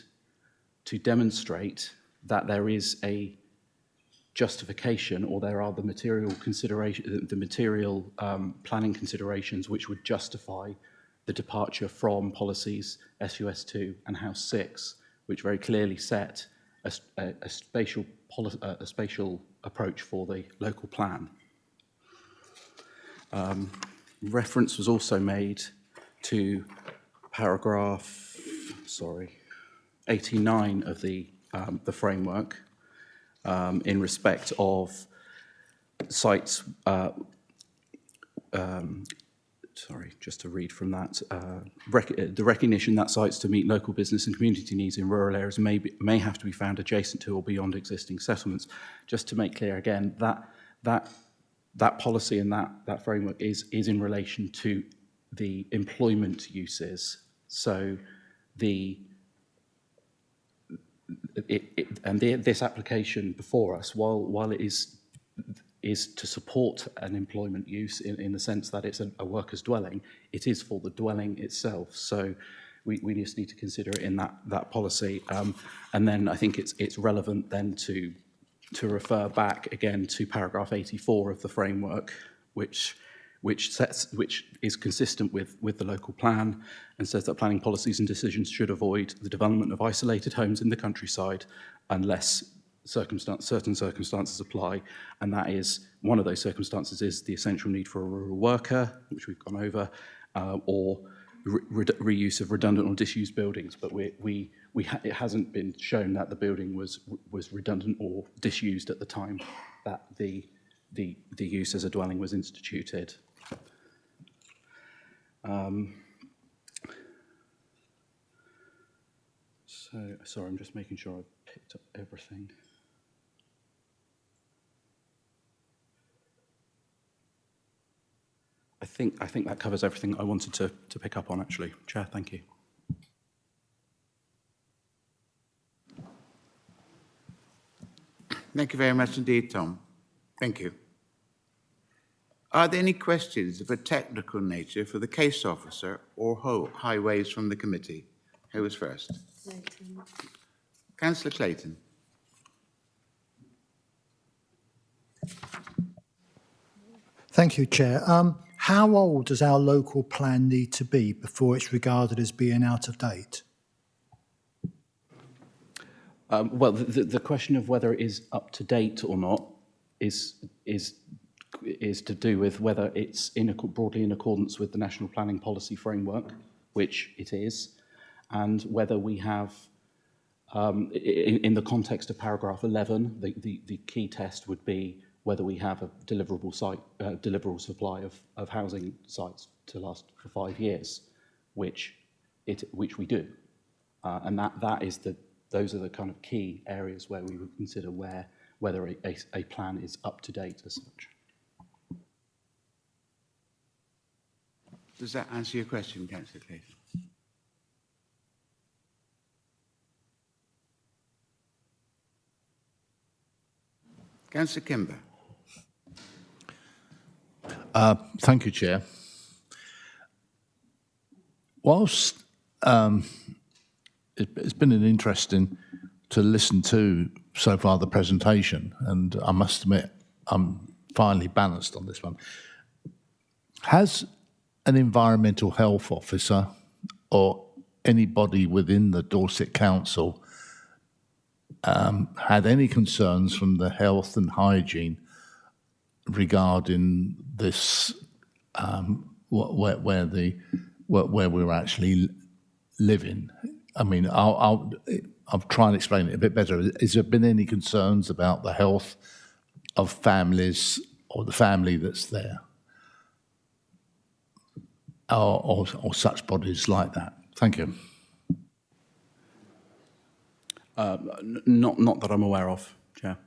to demonstrate that there is a justification, or there are the material planning considerations which would justify the departure from policies SUS2 and House 6, which very clearly set a spatial approach for the local plan. Reference was also made to paragraph 89 of the framework in respect of sites. Just to read from that, the recognition that sites to meet local business and community needs in rural areas may have to be found adjacent to or beyond existing settlements. Just to make clear again, that policy and that framework is in relation to the employment uses. So this application before us, while it is to support an employment use in the sense that it's a worker's dwelling, it is for the dwelling itself. So we just need to consider it in that policy. And then I think it's relevant then to refer back again to paragraph 84 of the framework, which which is consistent with the local plan and says that planning policies and decisions should avoid the development of isolated homes in the countryside unless certain circumstances apply. And that is, one of those circumstances is the essential need for a rural worker, which we've gone over, or reuse of redundant or disused buildings. But it hasn't been shown that the building was redundant or disused at the time that the use as a dwelling was instituted. So, sorry, I'm just making sure I've picked up everything. I think that covers everything I wanted to pick up on, actually. Chair, thank you. Thank you very much indeed, Tom. Thank you. Are there any questions of a technical nature for the case officer or highways from the committee? Who was first? Clayton. Councillor Clayton. Thank you, Chair. How old does our local plan need to be before it's regarded as being out of date? Well, the question of whether it is up to date or not is to do with whether it's broadly in accordance with the National Planning Policy Framework, which it is, and whether we have, in the context of paragraph 11, the key test would be whether we have a deliverable supply of housing sites to last for 5 years, which we do, and those are the kind of key areas where we would consider whether a plan is up to date as such. Does that answer your question, Councillor Clayton? Councillor Kimber. Thank you, Chair. Whilst it's been interesting to listen to so far the presentation, and I must admit I'm finely balanced on this one. Has an environmental health officer or anybody within the Dorset Council had any concerns from the health and hygiene regarding this, where we're actually living? I mean, I'll try and explain it a bit better. Has there been any concerns about the health of families or the family that's there, or such bodies like that? Thank you. Not that I'm aware of, Chair.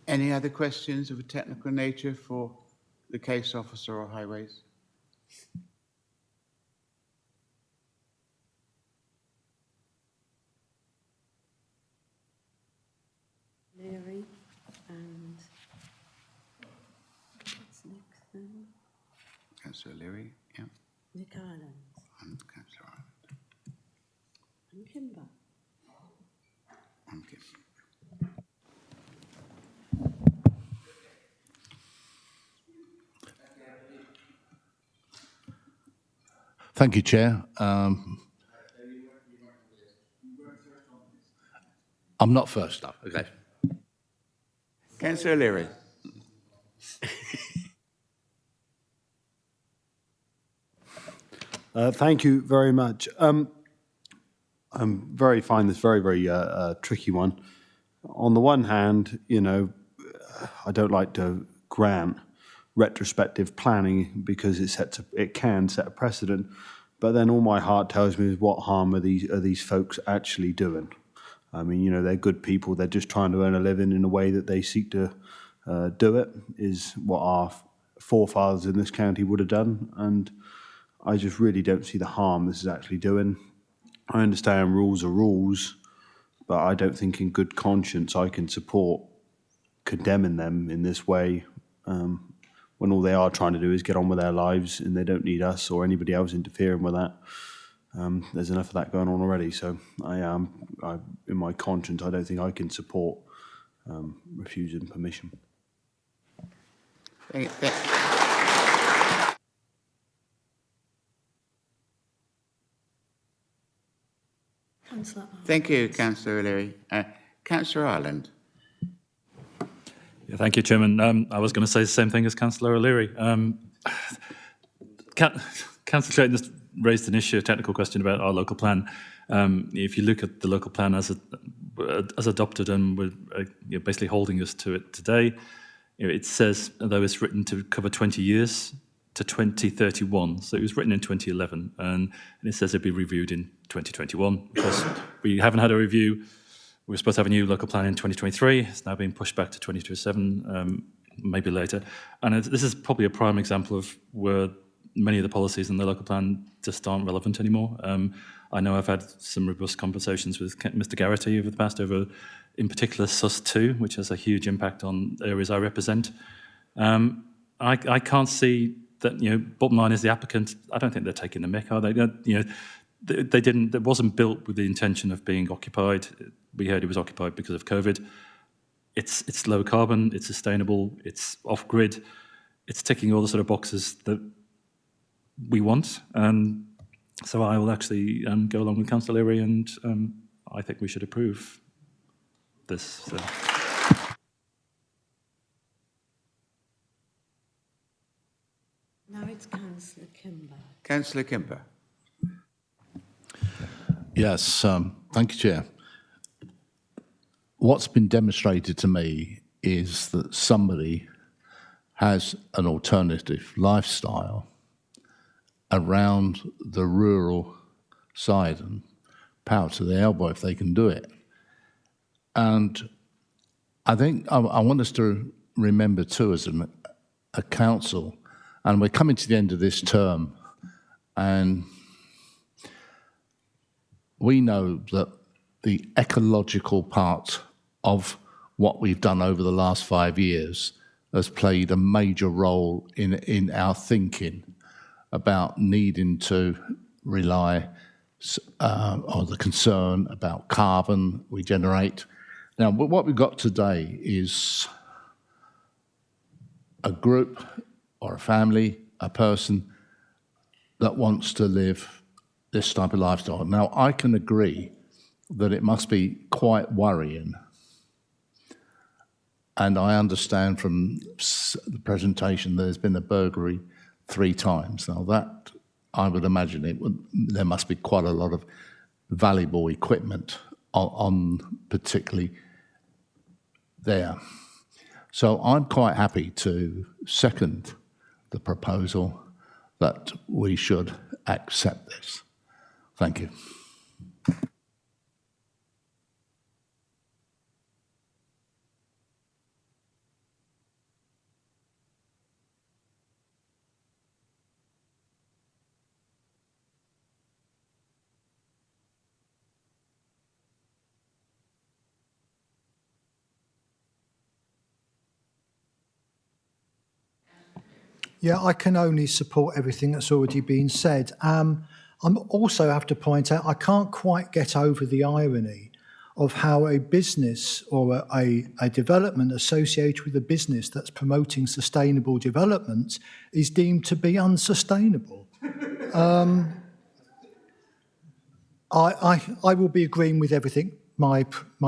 Any other questions of a technical nature for the case officer or highways? Leary and what's next then? Councillor Leary, yeah. Nick Island And Councillor Ireland. and Kimber. And Kimber. Thank you, Chair. I'm not first up. Okay. Councillor Leary. Thank you very much. I'm find this very, very tricky one. On the one hand, I don't like to grant retrospective planning because it can set a precedent. But then all my heart tells me is what harm are these folks actually doing? I mean, they're good people. They're just trying to earn a living in a way that they seek to do it, is what our forefathers in this county would have done. And I just really don't see the harm this is actually doing. I understand rules are rules, but I don't think in good conscience I can support condemning them in this way when all they are trying to do is get on with their lives and they don't need us or anybody else interfering with that. There's enough of that going on already. So in my conscience, I don't think I can support refusing permission. Councillor Thank you, Councillor O'Leary. Councillor Ireland. Yeah, thank you, Chairman. I was going to say the same thing as Councillor O'Leary. Councillor Clayton just raised an issue, a technical question about our local plan. If you look at the local plan as adopted, and we're basically holding us to it today, it says, although it's written to cover 20 years to 2031, so it was written in 2011, and it says it'll be reviewed in 2021. Because we haven't had a review, we were supposed to have a new local plan in 2023. It's now being pushed back to 2027, maybe later. And this is probably a prime example of where many of the policies in the local plan just aren't relevant anymore. I know I've had some robust conversations with Mr. Garrity over the past, over in particular SUS2, which has a huge impact on areas I represent. I can't see that, bottom line is the applicant, I don't think they're taking the mick, are they? They didn't, it wasn't built with the intention of being occupied. We heard it was occupied because of COVID. It's low carbon, it's sustainable, it's off-grid, it's ticking all the sort of boxes that we want. So I will actually go along with Councillor Leary, and I think we should approve this. So. Now it's Councillor Kimber. Councillor Kimber. Yes, thank you, Chair. What's been demonstrated to me is that somebody has an alternative lifestyle around the rural side, and power to the elbow if they can do it. And I think I want us to remember too, as a council, and we're coming to the end of this term, and we know that the ecological part of what we've done over the last 5 years has played a major role in our thinking about needing to rely on the concern about carbon we generate. Now, what we've got today is a group or a family, a person that wants to live this type of lifestyle. Now, I can agree that it must be quite worrying. And I understand from the presentation there's been a burglary 3 times. Now that, I would imagine there must be quite a lot of valuable equipment on particularly there. So I'm quite happy to second the proposal that we should accept this. Thank you. Yeah, I can only support everything that's already been said. I also have to point out, I can't quite get over the irony of how a business or a development associated with a business that's promoting sustainable development is deemed to be unsustainable. I will be agreeing with everything my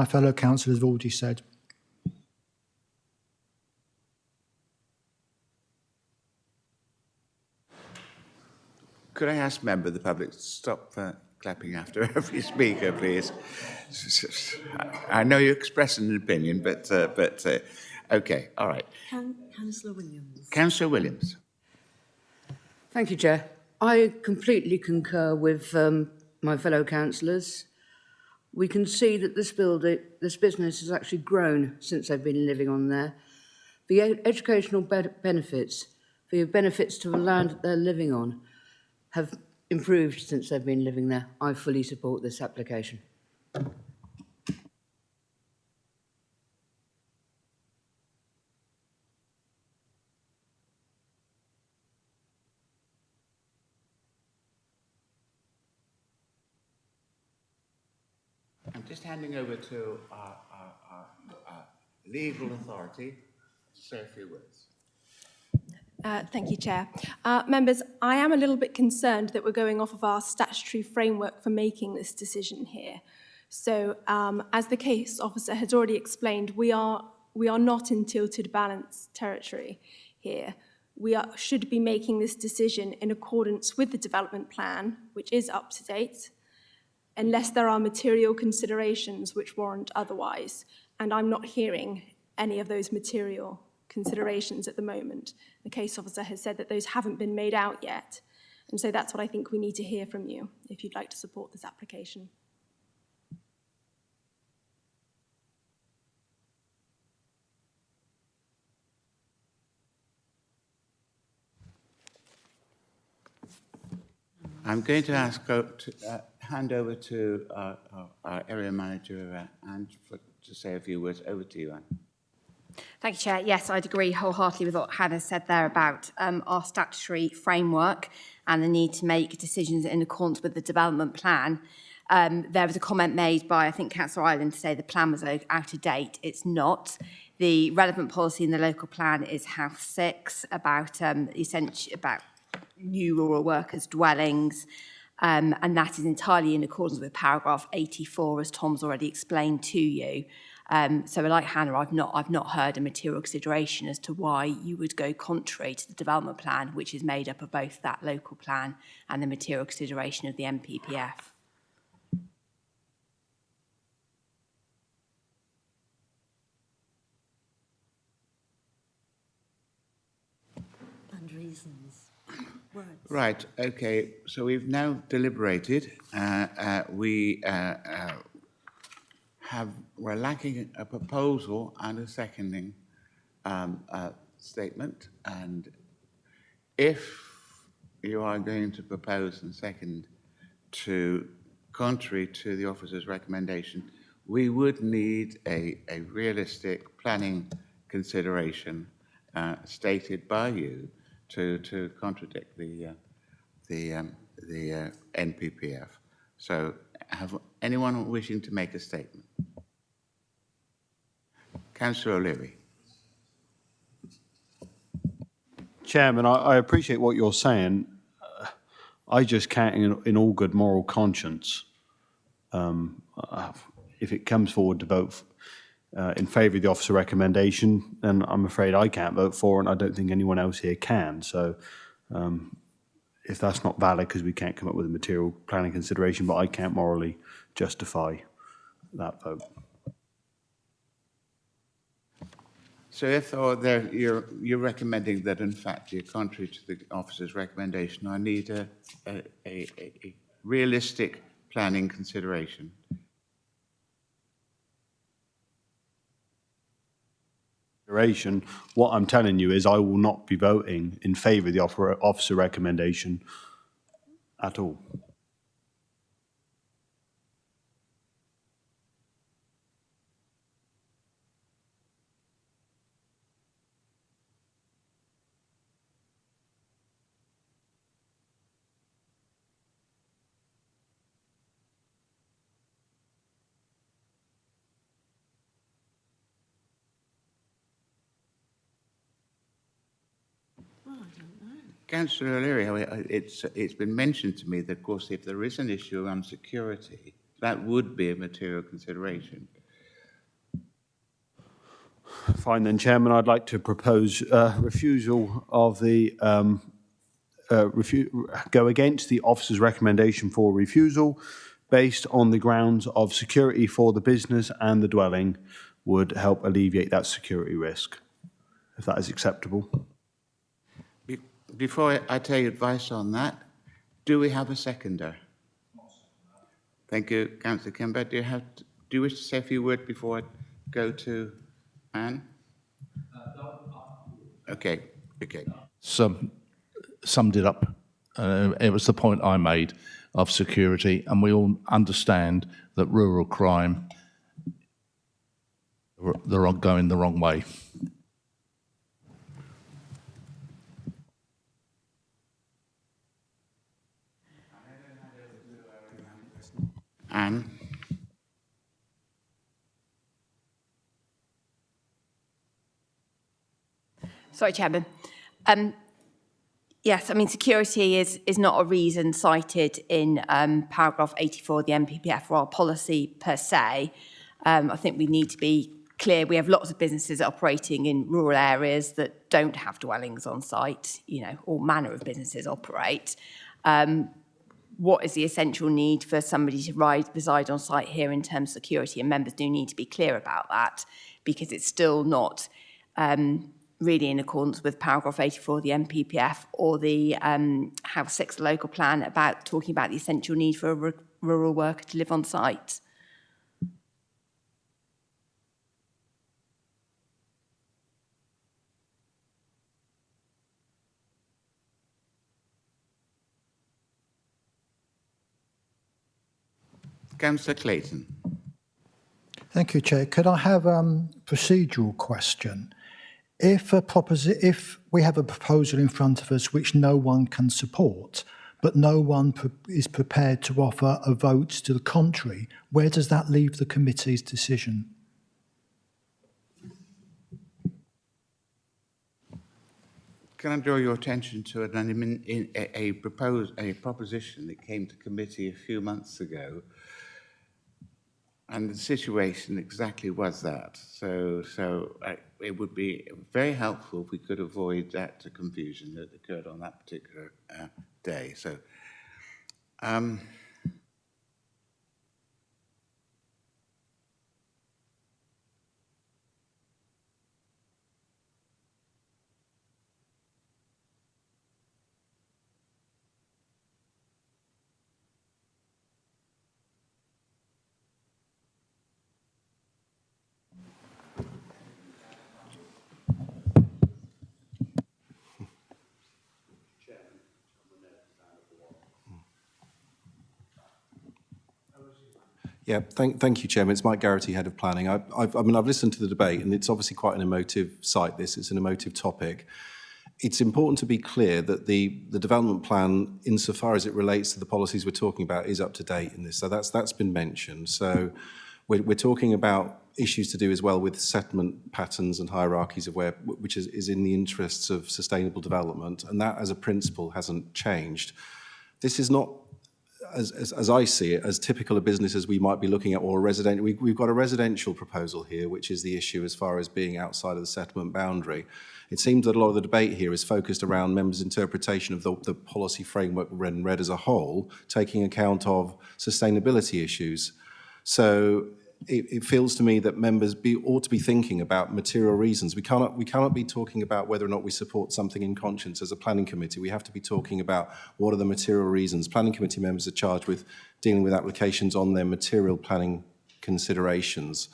fellow councillors have already said. Could I ask member of the public to stop clapping after every speaker, please? I know you express an opinion, but okay, all right. Councillor Williams. Councillor Williams. Thank you, Chair. I completely concur with my fellow councillors. We can see that this business has actually grown since they've been living on there. The educational benefits, the benefits to the land that they're living on, have improved since they've been living there. I fully support this application. I'm just handing over to legal authority to say a few words. Thank you, Chair. Members, I am a little bit concerned that we're going off of our statutory framework for making this decision here. So, as the case officer has already explained, we are not in tilted balance territory here. We should be making this decision in accordance with the development plan, which is up to date, unless there are material considerations which warrant otherwise. And I'm not hearing any of those material considerations at the moment. The case officer has said that those haven't been made out yet. And so that's what I think we need to hear from you if you'd like to support this application. I'm going to hand over to our area manager, Anne, to say a few words. Over to you, Anne. Thank you, Chair. Yes, I'd agree wholeheartedly with what Hannah said there about our statutory framework and the need to make decisions in accordance with the development plan. There was a comment made by, I think, Councillor Ireland to say the plan was out of date. It's not. The relevant policy in the local plan is House 6 about about new rural workers' dwellings, and that is entirely in accordance with paragraph 84, as Tom's already explained to you. So like Hannah, I've not heard a material consideration as to why you would go contrary to the development plan, which is made up of both that local plan and the material consideration of the NPPF. And reasons. Words. Right, okay, so we've now deliberated. We're lacking a proposal and a seconding statement, and if you are going to propose and second contrary to the officer's recommendation, we would need a realistic planning consideration stated by you to contradict the NPPF. So, have anyone wishing to make a statement? Councillor O'Leary. Chairman, I appreciate what you're saying. I just can't, in all good moral conscience, if it comes forward to vote in favour of the officer recommendation, then I'm afraid I can't vote for it, and I don't think anyone else here can. So if that's not valid because we can't come up with a material planning consideration, but I can't morally justify that vote. So if you're recommending that, in fact, you're contrary to the officer's recommendation, I need a realistic planning consideration. What I'm telling you is I will not be voting in favour of the officer recommendation at all. Councillor O'Leary, it's been mentioned to me that, of course, if there is an issue around security, that would be a material consideration. Fine then, Chairman, I'd like to propose refusal of the, go against the officer's recommendation for refusal based on the grounds of security for the business and the dwelling would help alleviate that security risk, if that is acceptable. Before I take advice on that, do we have a seconder? Thank you, Councillor Kimber. Do you wish to say a few words before I go to Anne? Okay. Summed it up. It was the point I made of security, and we all understand that rural crime, they're going the wrong way. Anne? Sorry, Chairman. Yes, I mean, security is not a reason cited in paragraph 84 of the NPPF or our policy per se. I think we need to be clear. We have lots of businesses operating in rural areas that don't have dwellings on site. You know, all manner of businesses operate. What is the essential need for somebody to reside on site here in terms of security? And members do need to be clear about that, because it's still not really in accordance with paragraph 84 of the NPPF or the House 6 local plan about talking about the essential need for a rural worker to live on site. Councillor Clayton. Thank you, Chair. Could I have a procedural question? If we have a proposal in front of us which no one can support, but no one is prepared to offer a vote to the contrary, where does that leave the committee's decision? Can I draw your attention to a proposition that came to committee a few months ago, and the situation exactly was that. So it would be very helpful if we could avoid that confusion that occurred on that particular day. So. Yeah, thank you, Chairman. It's Mike Garrity, Head of Planning. I've listened to the debate, and it's obviously quite an emotive site, this. It's an emotive topic. It's important to be clear that the development plan, insofar as it relates to the policies we're talking about, is up to date in this. So that's been mentioned. So we're talking about issues to do as well with settlement patterns and hierarchies of which is in the interests of sustainable development, and that as a principle hasn't changed. This is not, as I see it, as typical a business as we might be looking at, or a residential. We've got a residential proposal here, which is the issue as far as being outside of the settlement boundary. It seems that a lot of the debate here is focused around members' interpretation of the policy framework read as a whole, taking account of sustainability issues. So it feels to me that members ought to be thinking about material reasons. We cannot be talking about whether or not we support something in conscience as a planning committee. We have to be talking about what are the material reasons. Planning committee members are charged with dealing with applications on their material planning considerations.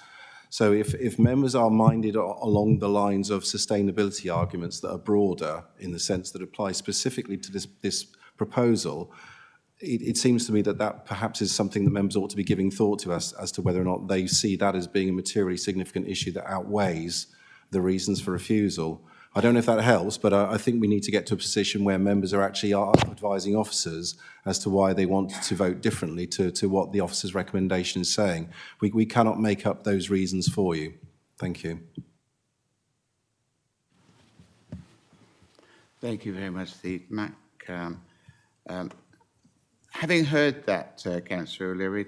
So if members are minded along the lines of sustainability arguments that are broader in the sense that apply specifically to this proposal, it seems to me that perhaps is something that members ought to be giving thought to as to whether or not they see that as being a materially significant issue that outweighs the reasons for refusal. I don't know if that helps, but I think we need to get to a position where members are actually advising officers as to why they want to vote differently to what the officer's recommendation is saying. We cannot make up those reasons for you. Thank you. Thank you very much, Steve. Mac, having heard that, Councillor O'Leary,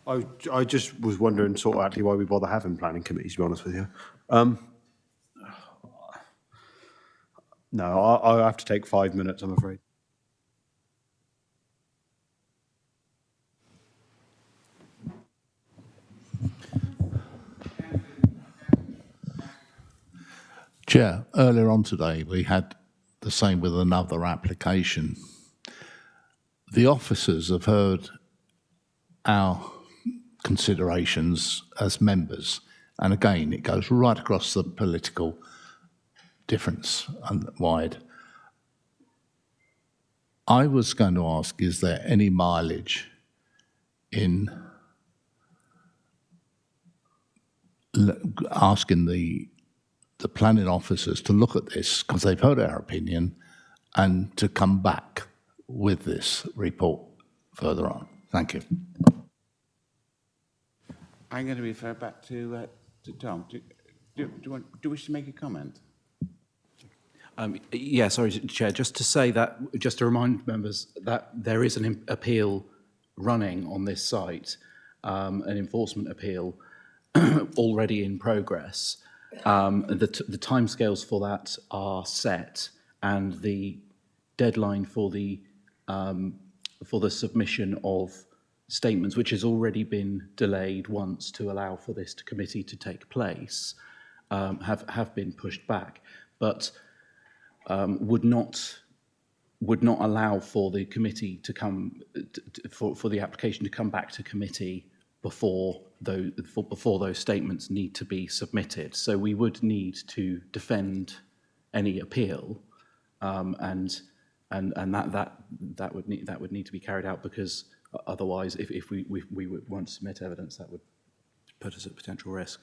I just was wondering sort of actually why we bother having planning committees, to be honest with you. No, I'll have to take 5 minutes, I'm afraid. Chair, earlier on today we had the same with another application. The officers have heard our considerations as members, and again it goes right across the political difference and wide. I was going to ask, is there any mileage in asking the planning officers to look at this, because they've heard our opinion, and to come back with this report further on? Thank you. I'm going to refer back to Tom. Do you wish to make a comment? Yeah, sorry, Chair, just to say that, just to remind members that there is an appeal running on this site, an enforcement appeal already in progress. The timescales for that are set, and the deadline for the submission of statements, which has already been delayed once to allow for this committee to take place, have been pushed back, but would not allow for the committee to come for the application to come back to committee before those statements need to be submitted. So we would need to defend any appeal, and that would need to be carried out, because otherwise, if we won't submit evidence, that would put us at potential risk.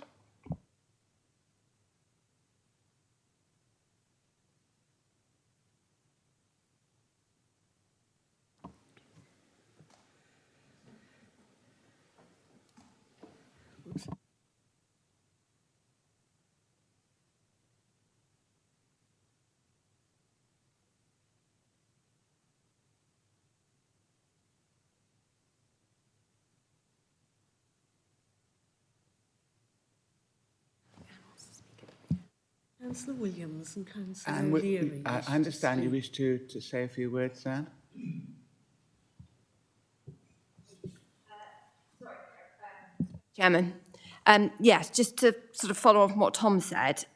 Councillor Williams and Councillor And O'Leary. I understand you wish to say a few words, Sam? Chairman, yes, just to sort of follow on from what Tom said,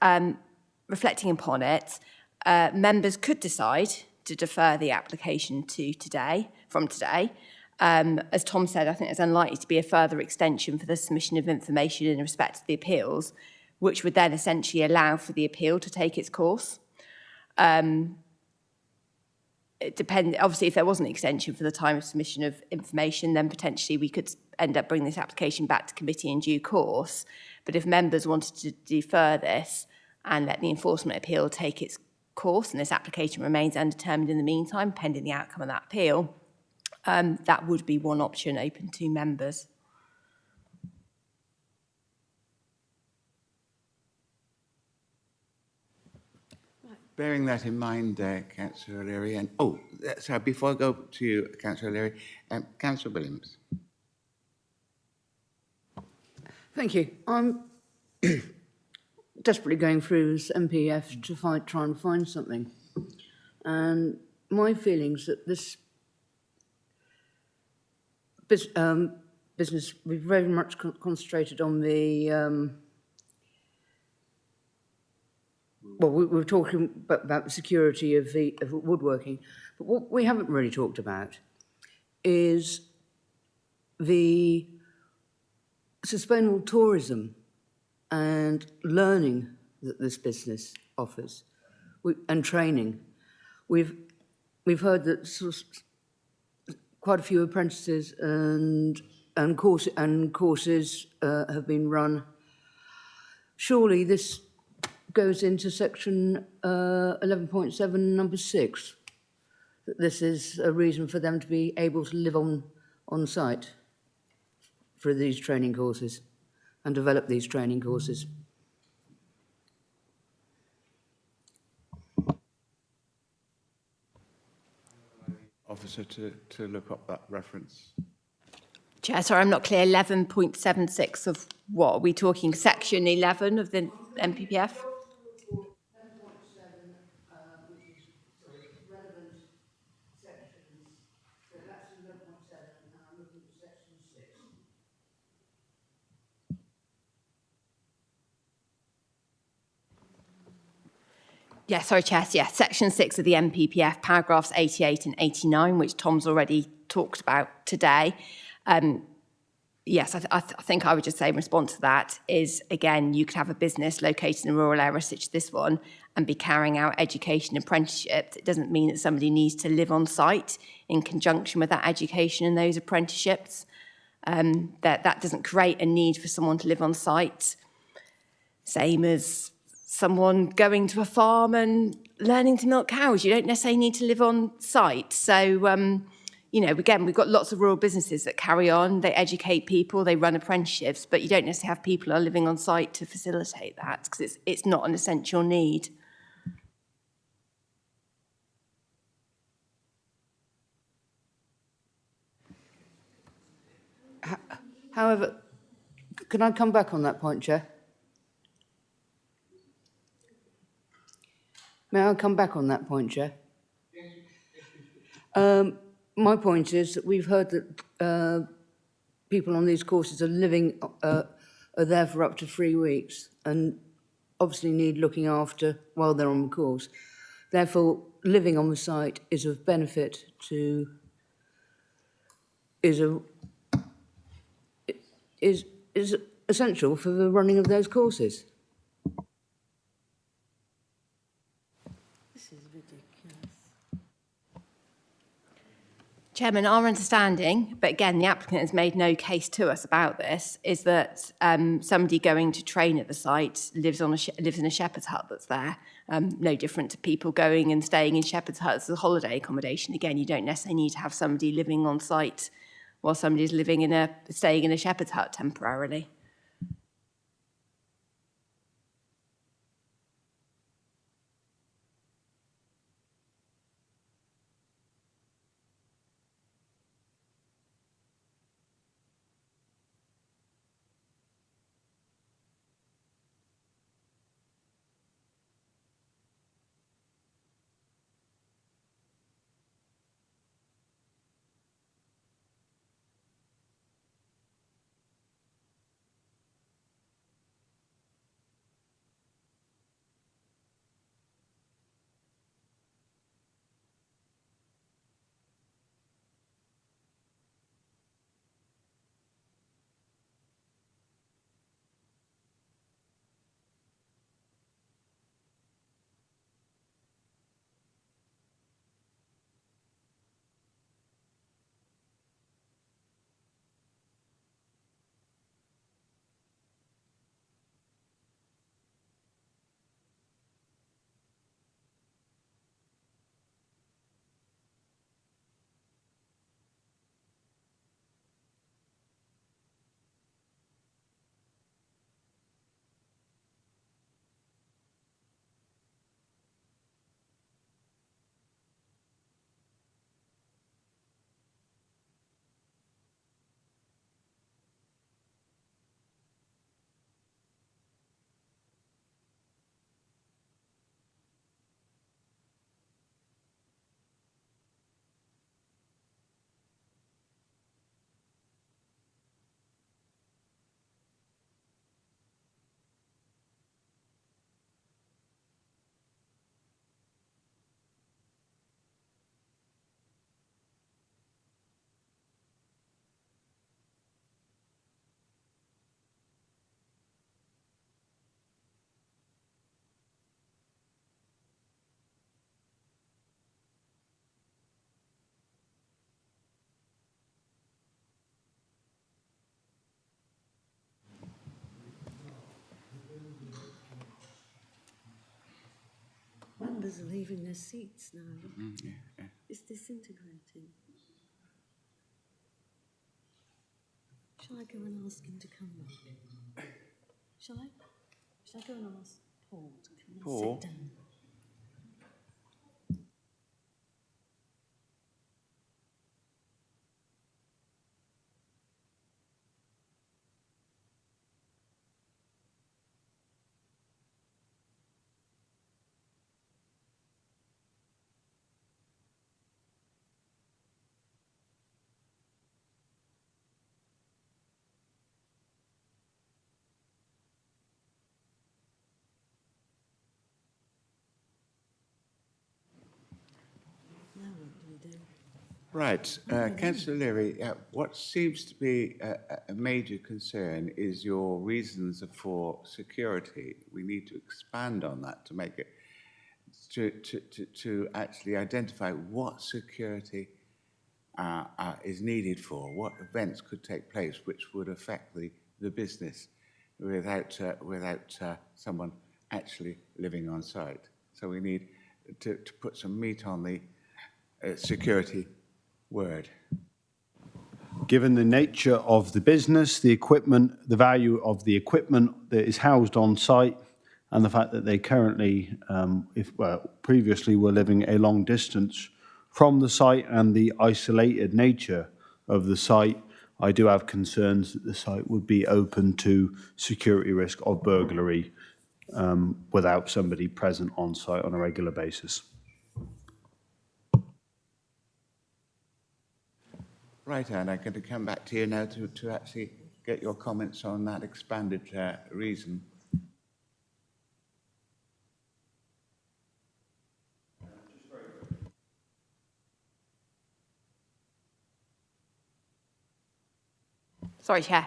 reflecting upon it, members could decide to defer the application to today, from today. As Tom said, I think there's unlikely to be a further extension for the submission of information in respect to the appeals, which would then essentially allow for the appeal to take its course. It depends, obviously, if there was an extension for the time of submission of information, then potentially we could end up bringing this application back to committee in due course. But if members wanted to defer this and let the enforcement appeal take its course, and this application remains undetermined in the meantime, pending the outcome of that appeal, that would be one option open to members. Bearing that in mind, Councillor O'Leary, and sorry, before I go to you, Councillor O'Leary, Councillor Williams. Thank you. I'm desperately going through this MPF to try and find something. And my feelings that this business, we've very much concentrated on the well, we were talking about the security of woodworking, but what we haven't really talked about is the sustainable tourism and learning that this business offers, and training. We've heard that quite a few apprentices and courses have been run. Surely this goes into section 11.7, number 6, that this is a reason for them to be able to live on site for these training courses and develop these training courses. Officer to look up that reference. Chair, sorry, I'm not clear. 11.76 of what? Are we talking section 11 of the MPPF? Yeah, sorry, Chair. Yeah, section 6 of the MPPF, paragraphs 88 and 89, which Tom's already talked about today. Yes, I think I would just say in response to that is, again, you could have a business located in a rural area such as this one and be carrying out education and apprenticeships. It doesn't mean that somebody needs to live on site in conjunction with that education and those apprenticeships. That doesn't create a need for someone to live on site. Same as someone going to a farm and learning to milk cows. You don't necessarily need to live on site. So, you know, again, we've got lots of rural businesses that carry on, they educate people, they run apprenticeships, but you don't necessarily have people who are living on site to facilitate that because it's not an essential need. However, can I come back on that point, Chair? May I come back on that point, Chair? My point is that we've heard that people on these courses are living, are there for up to 3 weeks and obviously need looking after while they're on the course. Therefore, living on the site is of benefit to, is essential for the running of those courses. This is ridiculous. Chairman, our understanding, but again, the applicant has made no case to us about this, is that somebody going to train at the site lives in a shepherd's hut that's there. No different to people going and staying in shepherd's huts as a holiday accommodation. Again, you don't necessarily need to have somebody living on site while somebody's staying in a shepherd's hut temporarily. Members are leaving their seats now. It's disintegrating. Shall I go and ask him to come back? Shall I? Shall I go and ask Paul to come and Paul? sit down? Now what do we do? Right, Councillor Leary, what seems to be a major concern is your reasons for security. We need to expand on that to make it, to actually identify what security is needed for, what events could take place which would affect the business without someone actually living on site. So we need to put some meat on the security word. Given the nature of the business, the equipment, the value of the equipment that is housed on site, and the fact that they currently, previously were living a long distance from the site and the isolated nature of the site, I do have concerns that the site would be open to security risk of burglary without somebody present on site on a regular basis. Right, Anne, I'm going to come back to you now to actually get your comments on that expanded reason. Sorry, Chair.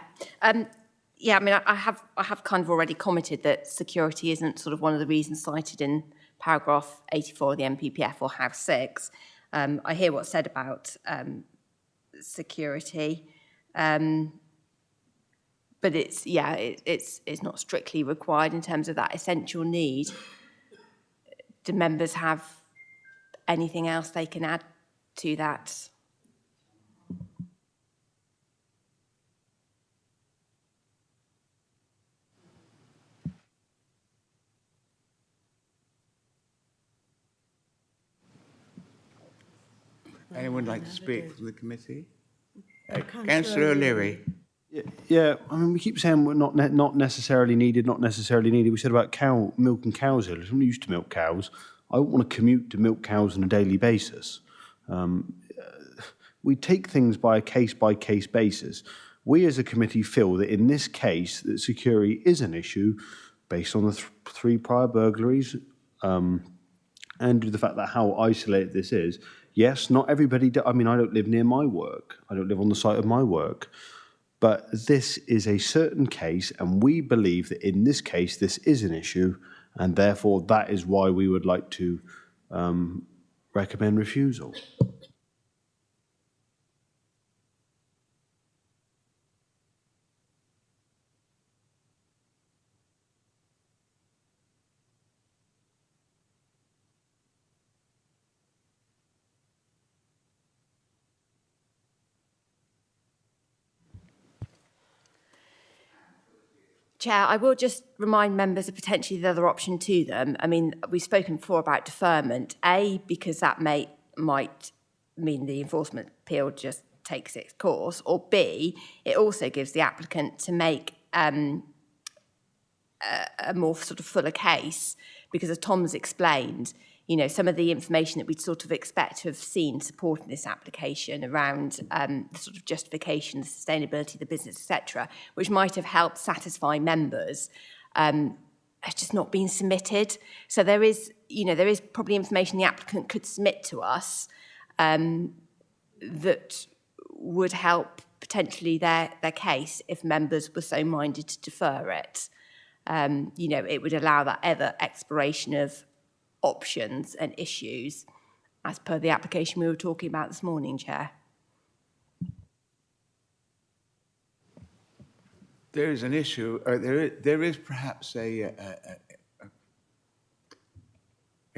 Yeah, I mean, I have kind of already commented that security isn't sort of one of the reasons cited in paragraph 84 of the NPPF or House 6. I hear what's said about security, but it's not strictly required in terms of that essential need. Do members have anything else they can add to that? Anyone like to speak from the committee? Councillor O'Leary. Yeah, I mean, we keep saying we're not necessarily needed, not necessarily needed. We said about milk and cows earlier. I'm used to milk cows. I wouldn't want to commute to milk cows on a daily basis. We take things by a case-by-case basis. We as a committee feel that in this case, that security is an issue based on the three prior burglaries and the fact that how isolated this is. Yes, not everybody, I mean, I don't live near my work. I don't live on the site of my work. But this is a certain case, and we believe that in this case, this is an issue, and therefore that is why we would like to recommend refusal. Chair, I will just remind members of potentially the other option to them. I mean, we've spoken before about deferment. A, because that might mean the enforcement appeal just takes its course. Or B, it also gives the applicant to make a more sort of fuller case. Because as Tom's explained, you know, some of the information that we'd sort of expect to have seen supporting this application around the sort of justification, the sustainability of the business, etc., which might have helped satisfy members, has just not been submitted. So there is probably information the applicant could submit to us that would help potentially their case if members were so minded to defer it. It would allow that ever exploration of options and issues as per the application we were talking about this morning, Chair. There is an issue, there is perhaps a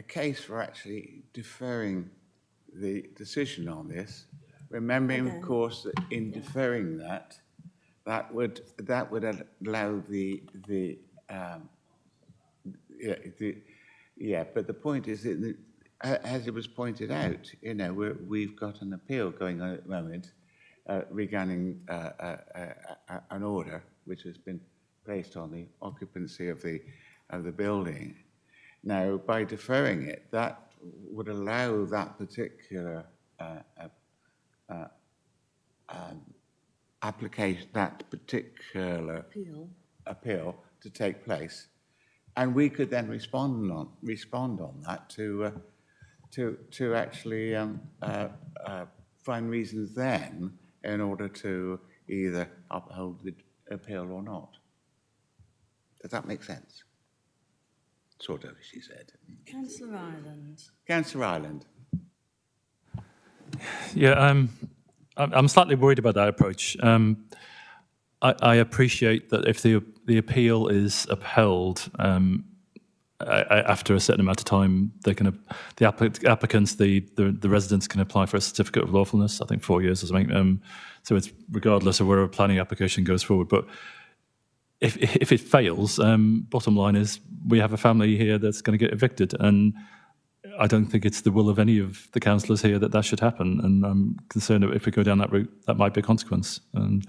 case for actually deferring the decision on this, remembering, of course, that in deferring that would allow but the point is that, as it was pointed out, you know, we've got an appeal going on at the moment regarding an order which has been placed on the occupancy of the building. Now, by deferring it, that would allow that particular application, that particular appeal to take place. And we could then respond on that to actually find reasons then in order to either uphold the appeal or not. Does that make sense? Sort of, she said. Councillor Ireland. Councillor Ireland. Yeah, I'm slightly worried about that approach. I appreciate that if the appeal is upheld, after a certain amount of time, the applicants, the residents can apply for a certificate of lawfulness. I think 4 years or something. So it's regardless of where a planning application goes forward. But if it fails, bottom line is we have a family here that's going to get evicted, and I don't think it's the will of any of the councillors here that should happen. And I'm concerned that if we go down that route, that might be a consequence. And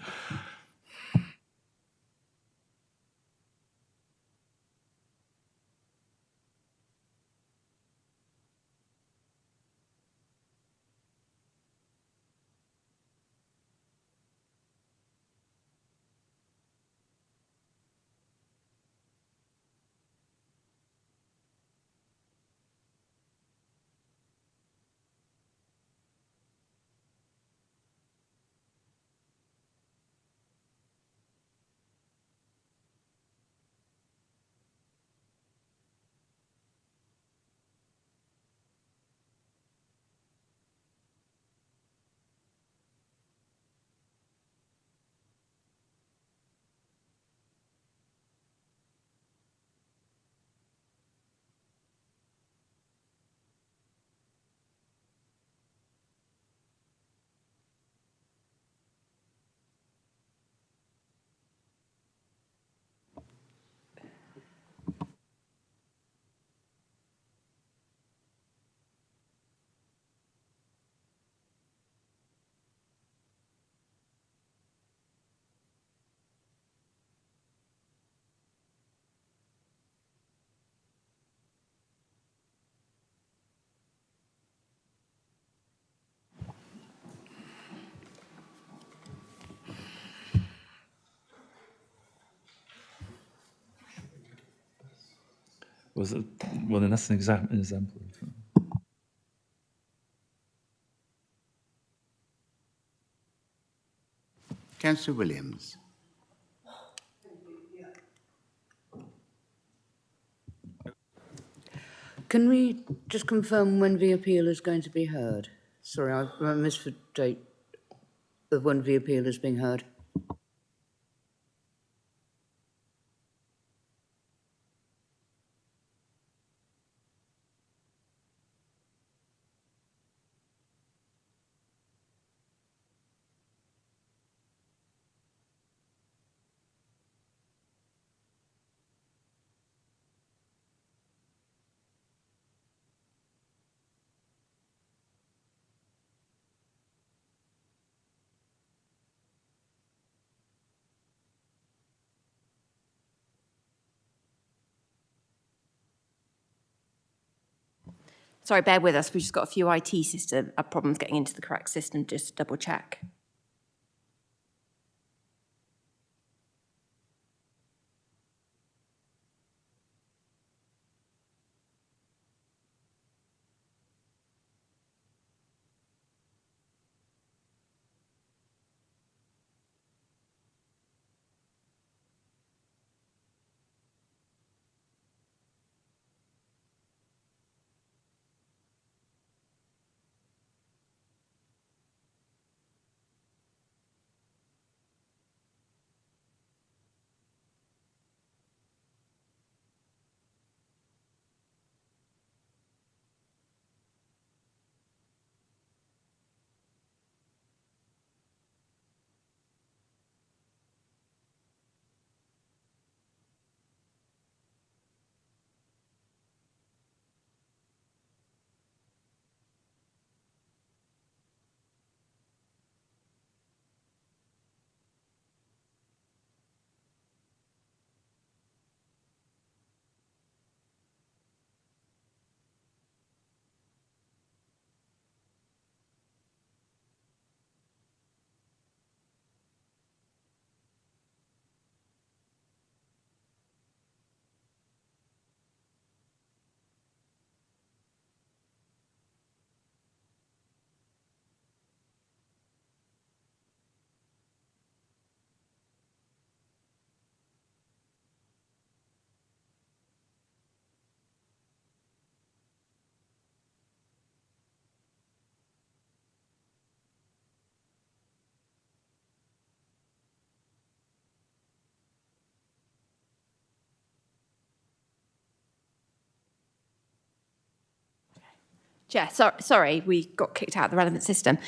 well, then that's an example. Councillor Williams. Can we just confirm when the appeal is going to be heard? Sorry, I missed the date of when the appeal is being heard. Sorry, bear with us. We've just got a few IT system problems getting into the correct system. Just double check. Chair, sorry, we got kicked out of the relevant system.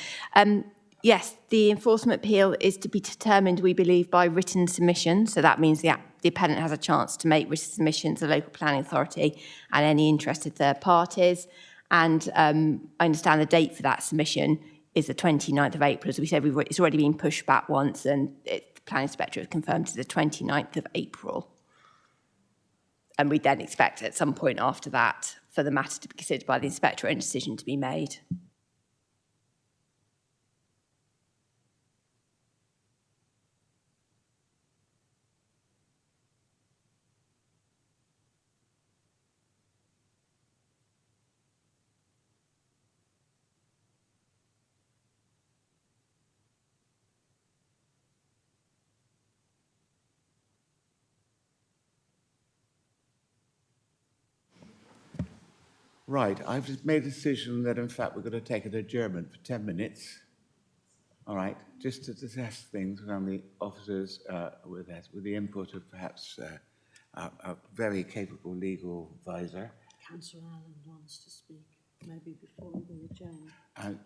Yes, the enforcement appeal is to be determined, we believe, by written submission. So that means the appellant has a chance to make written submission to the local planning authority and any interested third parties. And I understand the date for that submission is the 29th of April. As we said, it's already been pushed back once, and the planning inspector has confirmed to the 29th of April. And we then expect at some point after that for the matter to be considered by the inspector and a decision to be made. Right, I've just made a decision that in fact we're going to take an adjournment for 10 minutes. All right, just to discuss things around the officers with the input of perhaps a very capable legal advisor. Councillor Allen wants to speak, maybe before we adjourn.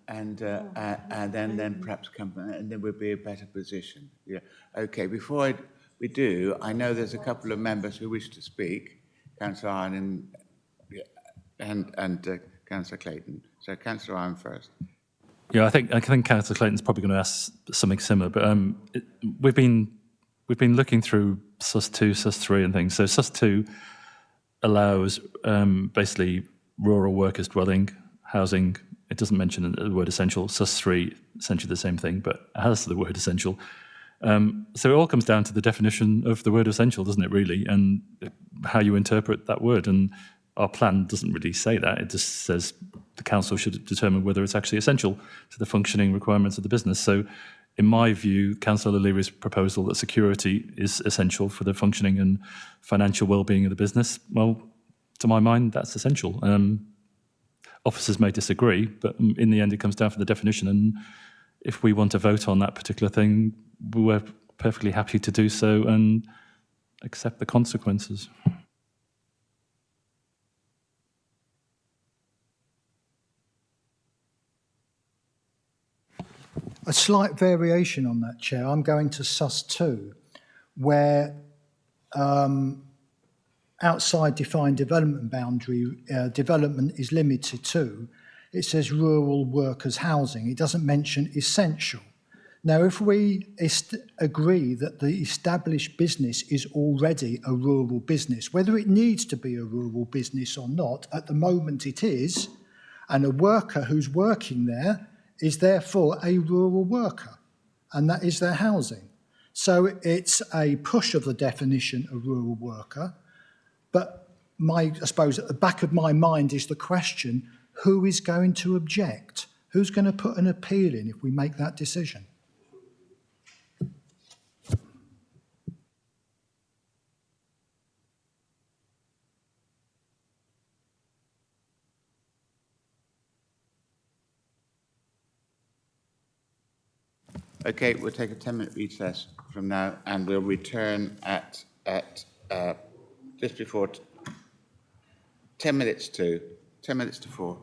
And then perhaps come, and then we'll be in a better position. Yeah. Okay, before we do, I know there's a couple of members who wish to speak, Councillor Allen and Councillor Clayton. So Councillor Allen first. Yeah, I think Councillor Clayton's probably going to ask something similar, but we've been looking through SUS 2, SUS 3 and things. So SUS 2 allows basically rural workers dwelling, housing. It doesn't mention the word essential. SUS 3, essentially the same thing, but it has the word essential. So it all comes down to the definition of the word essential, doesn't it, really, and how you interpret that word. And our plan doesn't really say that. It just says the council should determine whether it's actually essential to the functioning requirements of the business. So in my view, Councillor O'Leary's proposal that security is essential for the functioning and financial well-being of the business, well, to my mind, that's essential. Officers may disagree, but in the end, it comes down to the definition. And if we want to vote on that particular thing, we're perfectly happy to do so and accept the consequences. A slight variation on that, Chair. I'm going to SUS 2, where outside defined development boundary, development is limited to, it says rural workers' housing. It doesn't mention essential. Now, if we agree that the established business is already a rural business, whether it needs to be a rural business or not, at the moment it is, and a worker who's working there is therefore a rural worker, and that is their housing. So it's a push of the definition of rural worker, but I suppose at the back of my mind is the question, who is going to object? Who's going to put an appeal in if we make that decision? Okay, we'll take a 10-minute recess from now, and we'll return at just before 10 minutes to 4.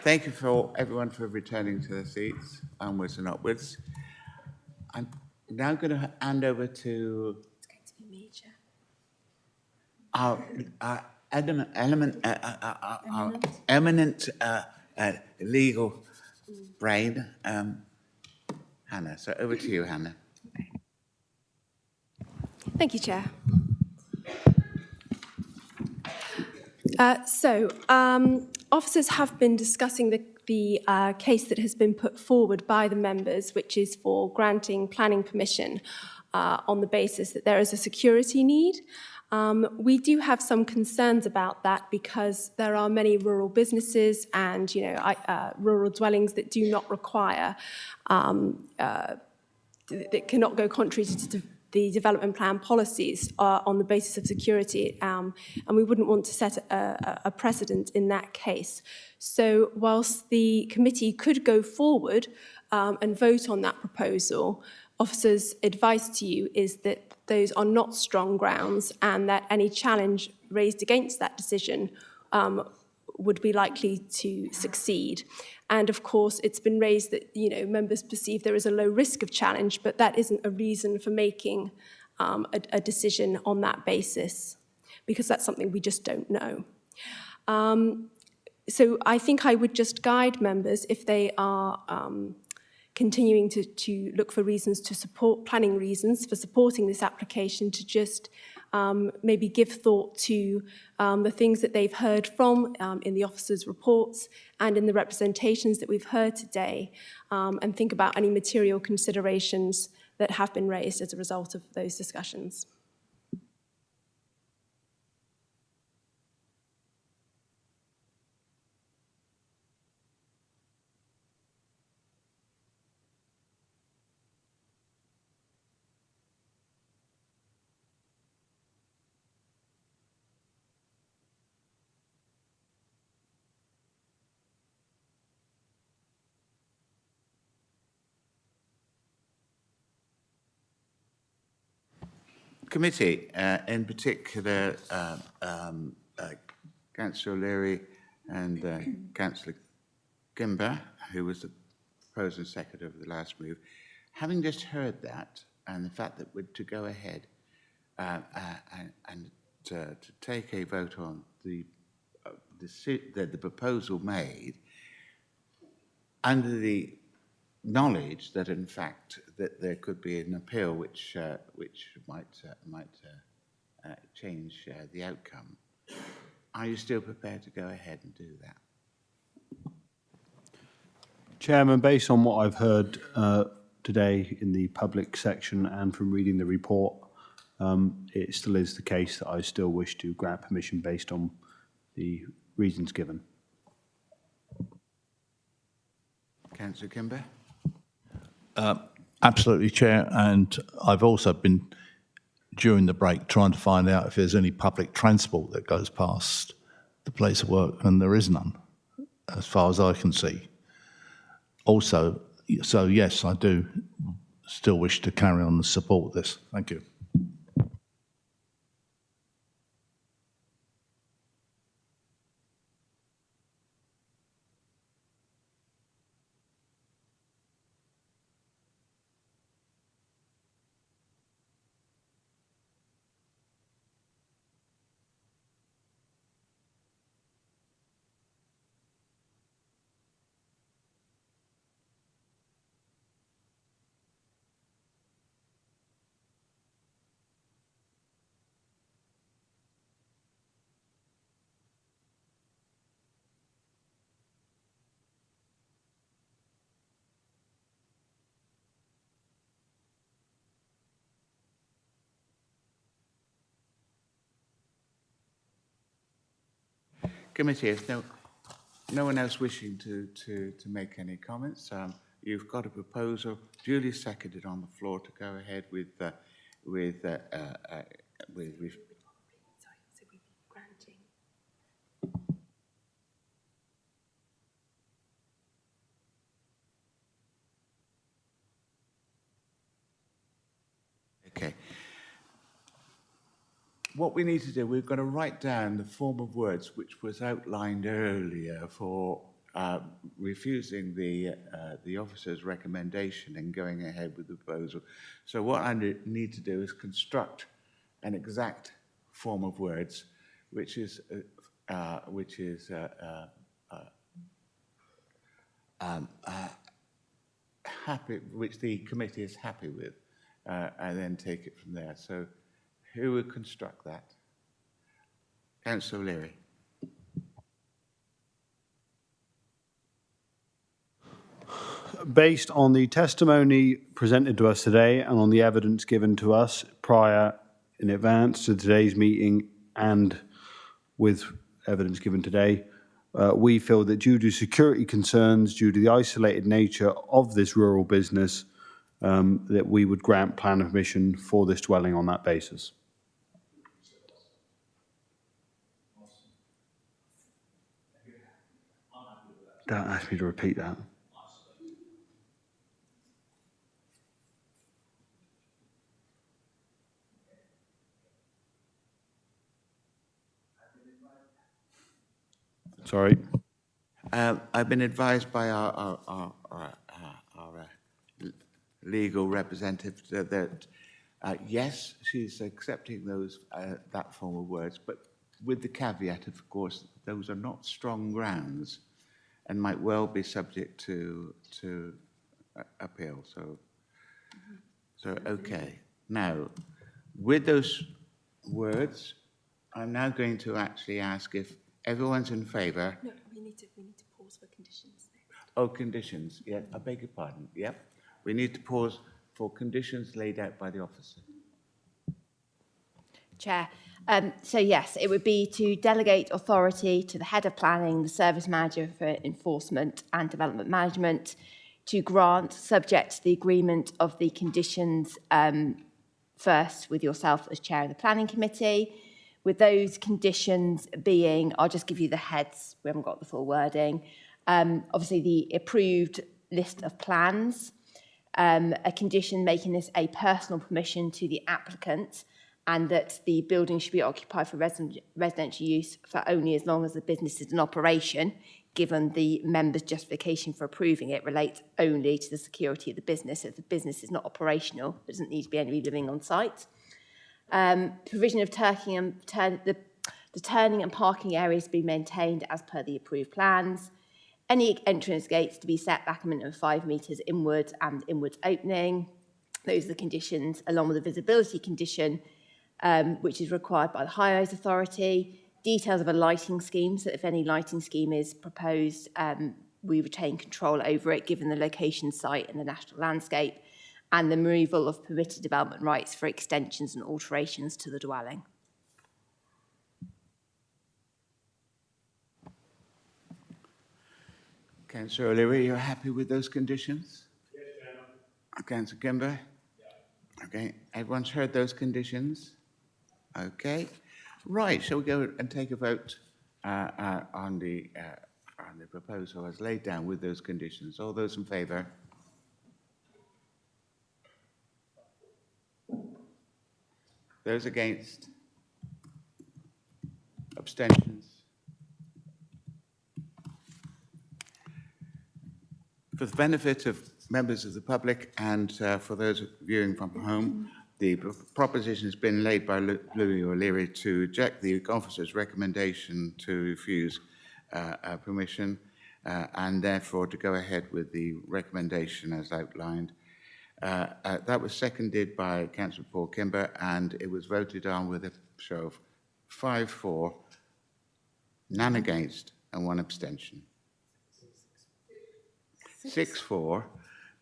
Thank you for everyone for returning to their seats, onwards and upwards. I'm now going to hand over to our eminent legal brain, Hannah. So over to you, Hannah. Thank you, Chair. Officers have been discussing the case that has been put forward by the members, which is for granting planning permission on the basis that there is a security need. We do have some concerns about that because there are many rural businesses and rural dwellings that do not require, that cannot go contrary to the development plan policies on the basis of security, and we wouldn't want to set a precedent in that case. So whilst the committee could go forward and vote on that proposal, officers' advice to you is that those are not strong grounds and that any challenge raised against that decision would be likely to succeed. And of course, it's been raised that members perceive there is a low risk of challenge, but that isn't a reason for making a decision on that basis, because that's something we just don't know. So I think I would just guide members if they are continuing to look for reasons to support, planning reasons for supporting this application, to just maybe give thought to the things that they've heard from in the officers' reports and in the representations that we've heard today, and think about any material considerations that have been raised as a result of those discussions. Committee, in particular, Councillor O'Leary and Councillor Kimber, who was the proposing secretary of the last move, having just heard that and the fact that we're to go ahead and to take a vote on the proposal made under the knowledge that, in fact, that there could be an appeal which might change the outcome. Are you still prepared to go ahead and do that? Chairman, based on what I've heard today in the public section and from reading the report, it still is the case that I still wish to grant permission based on the reasons given. Councillor Kimber? Absolutely, Chair. And I've also been, during the break, trying to find out if there's any public transport that goes past the place of work, and there is none, as far as I can see. Also, so yes, I do still wish to carry on and support this. Thank you. Committee, if no one else wishing to make any comments, you've got a proposal duly seconded on the floor to go ahead with okay. What we need to do, we've got to write down the form of words which was outlined earlier for refusing the officer's recommendation and going ahead with the proposal. So what I need to do is construct an exact form of words, which is happy, which the committee is happy with, and then take it from there. So, who would construct that? Councillor O'Leary. Based on the testimony presented to us today and on the evidence given to us prior in advance to today's meeting and with evidence given today, we feel that due to security concerns, due to the isolated nature of this rural business, that we would grant plan permission for this dwelling on that basis. Don't ask me to repeat that. Sorry. I've been advised by our legal representative that yes, she's accepting those that form of words, but with the caveat, of course, those are not strong grounds, and might well be subject to appeal. So okay. Now, with those words, I'm now going to actually ask if everyone's in favour. No, we need to pause for conditions. Oh, conditions. Yeah, I beg your pardon. Yep. We need to pause for conditions laid out by the officer. Chair. So yes, it would be to delegate authority to the head of planning, the service manager for enforcement and development management, to grant, subject to the agreement of the conditions first with yourself as chair of the planning committee, with those conditions being, I'll just give you the heads, we haven't got the full wording, obviously the approved list of plans, a condition making this a personal permission to the applicant, and that the building should be occupied for residential use for only as long as the business is in operation, given the member's justification for approving it relates only to the security of the business. If the business is not operational, there doesn't need to be anybody living on site. Provision of the turning and parking areas to be maintained as per the approved plans. Any entrance gates to be set back a minimum of 5 metres inwards and inwards opening. Those are the conditions, along with the visibility condition, which is required by the Highways Authority. Details of a lighting scheme, so if any lighting scheme is proposed, we retain control over it, given the location, site and the national landscape, and the removal of permitted development rights for extensions and alterations to the dwelling. Councillor O'Leary, you're happy with those conditions? Yes, Chairman. Councillor Kimber? Yeah. Okay, everyone's heard those conditions? Okay. Right, shall we go and take a vote on the proposal as laid down with those conditions? All those in favour? Those against? Abstentions? For the benefit of members of the public and for those viewing from home, the proposition has been laid by Louis O'Leary to reject the officer's recommendation to refuse permission and therefore to go ahead with the recommendation as outlined. That was seconded by Councillor Paul Kimber and it was voted on with a show of 5-4, none against and 1 abstention. 6-4,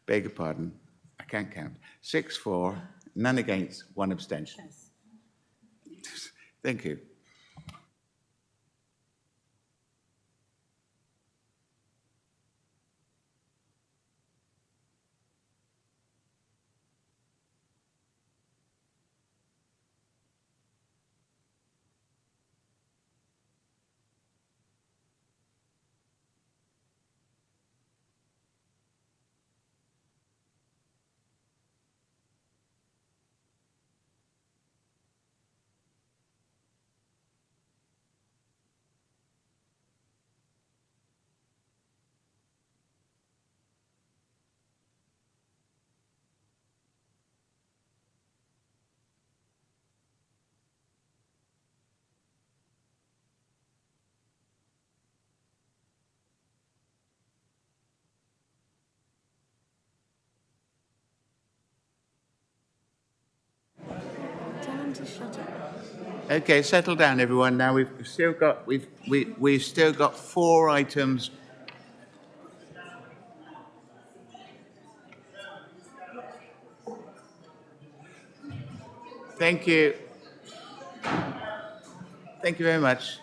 beg your pardon, I can't count. 6-4, none against, 1 abstention. Yes. Thank you. Okay, settle down, everyone. Now we've still got 4 items. Thank you. Thank you very much.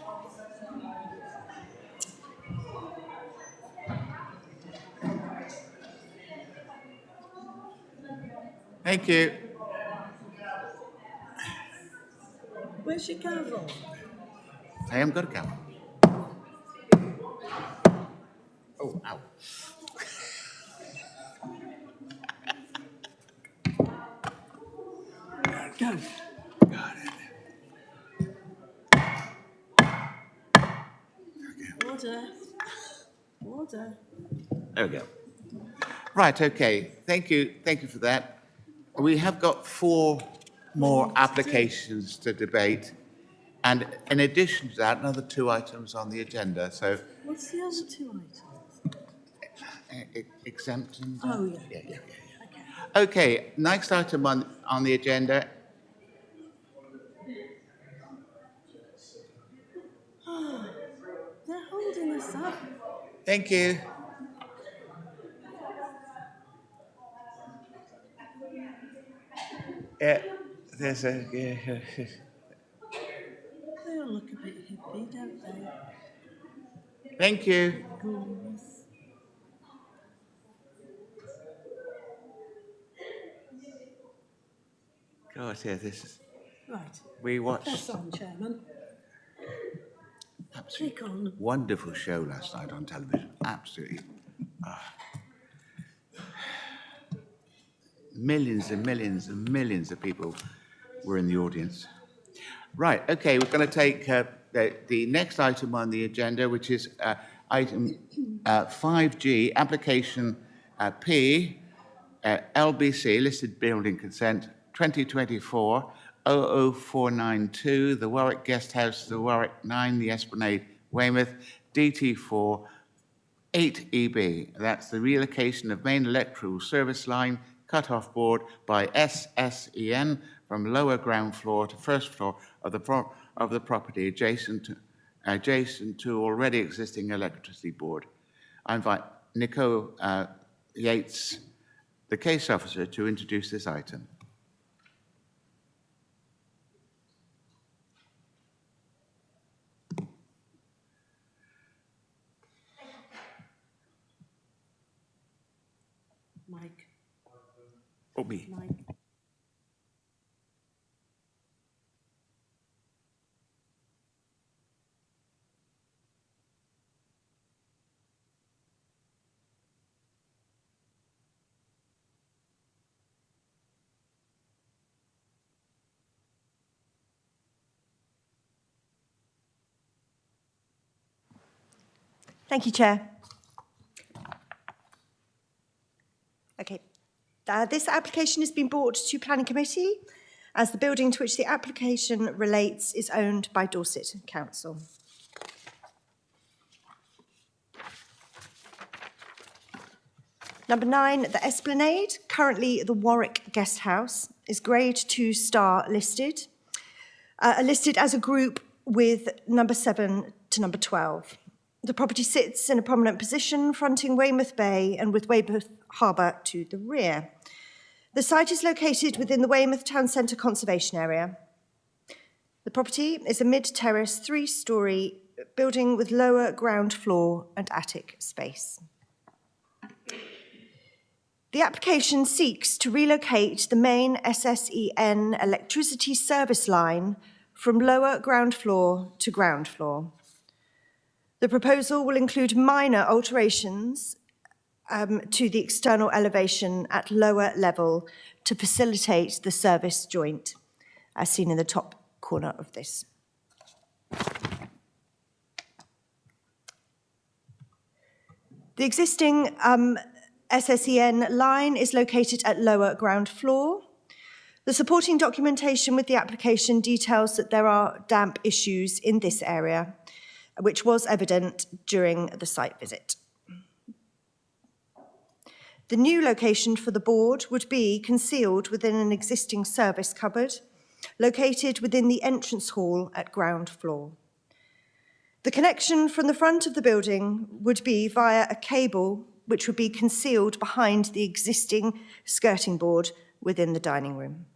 Thank you. Where's your gavel? I haven't got a gavel. Oh, ow. Go. Got it. Order. Order. There we go. Right, okay. Thank you for that. We have got 4 more applications to debate. And in addition to that, another 2 items on the agenda. So What's the other 2 items? exemptions. Oh, yeah. Yeah. Okay, next item on the agenda. Oh, they're holding us up. Thank you. Yeah, there's a. They all look a bit hippie, don't they? Thank you. Goodness. God, yeah, this is. Right. We watched. Press on, Chairman. Click on. Wonderful show last night on television. Absolutely. Millions and millions and millions of people were in the audience. Right, okay, we're going to take the next item on the agenda, which is item 5G, application P, LBC, listed building consent, 2024 00492, the Warwick Guest House, the Warwick 9, the Esplanade, Weymouth, DT4 8EB. That's the relocation of main electrical service line cut-off board by SSEN from lower ground floor to first floor of the property adjacent to already existing electricity board. I invite Nico Yates, the case officer, to introduce this item. Mike. Oh, me. Mike. Thank you, Chair. Okay. This application has been brought to Planning Committee as the building to which the application relates is owned by Dorset Council. Number 9, the Esplanade, currently the Warwick Guest House, is Grade 2 star listed, listed as a group with number 7 to number 12. The property sits in a prominent position fronting Weymouth Bay and with Weymouth Harbour to the rear. The site is located within the Weymouth Town Centre Conservation Area. The property is a mid-terrace 3-storey building with lower ground floor and attic space. The application seeks to relocate the main SSEN electricity service line from lower ground floor to ground floor. The proposal will include minor alterations to the external elevation at lower level to facilitate the service joint, as seen in the top corner of this. The existing SSEN line is located at lower ground floor. The supporting documentation with the application details that there are damp issues in this area, which was evident during the site visit. The new location for the board would be concealed within an existing service cupboard located within the entrance hall at ground floor. The connection from the front of the building would be via a cable which would be concealed behind the existing skirting board within the dining room.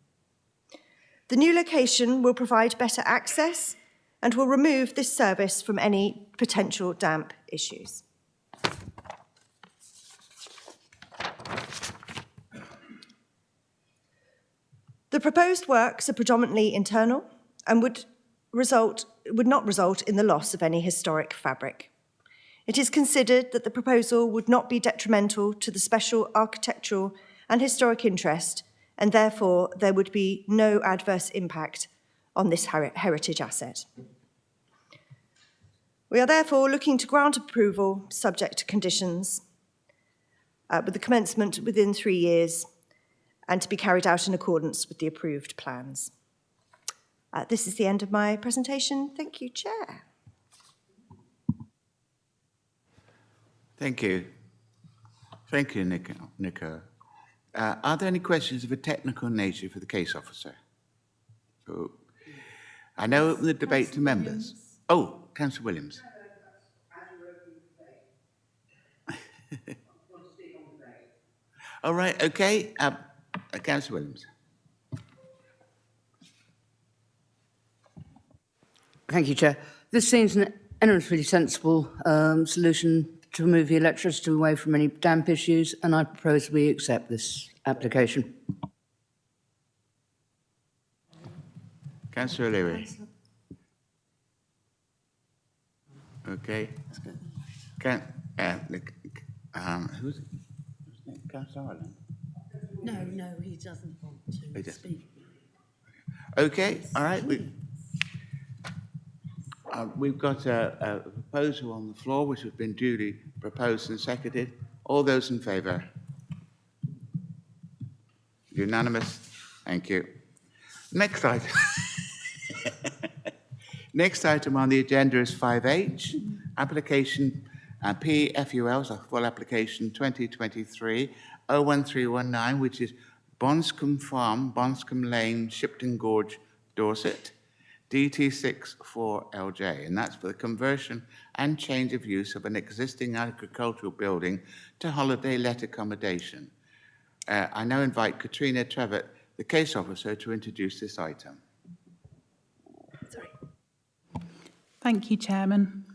The new location will provide better access and will remove this service from any potential damp issues. The proposed works are predominantly internal and would not result in the loss of any historic fabric. It is considered that the proposal would not be detrimental to the special architectural and historic interest, and therefore there would be no adverse impact on this heritage asset. We are therefore looking to grant approval subject to conditions, with the commencement within 3 years, and to be carried out in accordance with the approved plans. This is the end of my presentation. Thank you, Chair. Thank you. Thank you, Nico. Are there any questions of a technical nature for the case officer? Oh. I now open the debate to members. Oh, Councillor Williams. All right, okay. Councillor Williams. Thank you, Chair. This seems an enormously sensible solution to remove the electricity away from any damp issues, and I propose we accept this application. Councillor O'Leary. Okay. Who's it? Councillor Ireland? No, he doesn't want to speak. Okay, all right. We've got a proposal on the floor which has been duly proposed and seconded. All those in favour? Unanimous. Thank you. Next item. Next item on the agenda is 5H, application PFUL, so full application 2023-01319, which is Bonscombe Farm, Bonscombe Lane, Shipton Gorge, Dorset, DT64LJ, and that's for the conversion and change of use of an existing agricultural building to holiday let accommodation. I now invite Katrina Trevitt, the case officer, to introduce this item. Sorry. Thank you, Chairman.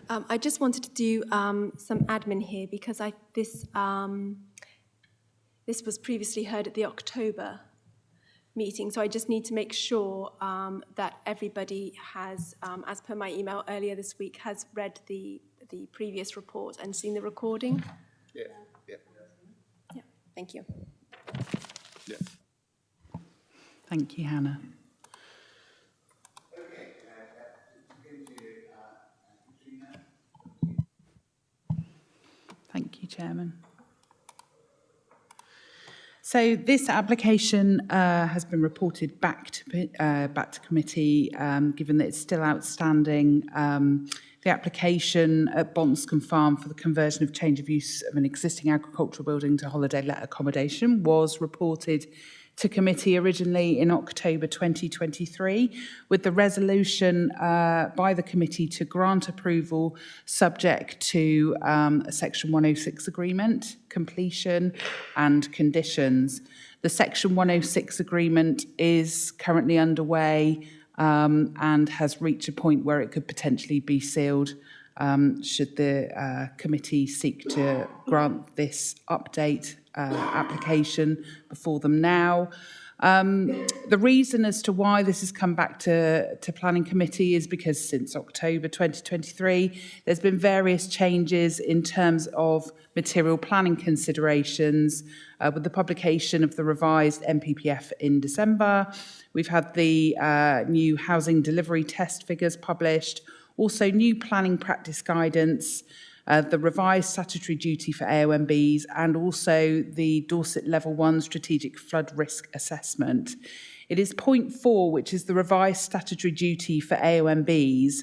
I just wanted to do some admin here because this was previously heard at the October meeting, so I just need to make sure that everybody has, as per my email earlier this week, has read the previous report and seen the recording. Yeah. Thank you. Yeah. Thank you, Hannah. Thank you, Chairman. So this application has been reported back to committee, given that it's still outstanding. The application at Bonscombe Farm for the conversion of change of use of an existing agricultural building to holiday let accommodation was reported to committee originally in October 2023, with the resolution by the committee to grant approval subject to a Section 106 agreement, completion and conditions. The Section 106 agreement is currently underway and has reached a point where it could potentially be sealed should the committee seek to grant this update application before them now. The reason as to why this has come back to Planning Committee is because since October 2023, there's been various changes in terms of material planning considerations with the publication of the revised NPPF in December. We've had the new housing delivery test figures published, also new planning practice guidance, the revised statutory duty for AONBs, and also the Dorset Level 1 Strategic Flood Risk Assessment. It is point 4, which is the revised statutory duty for AONBs,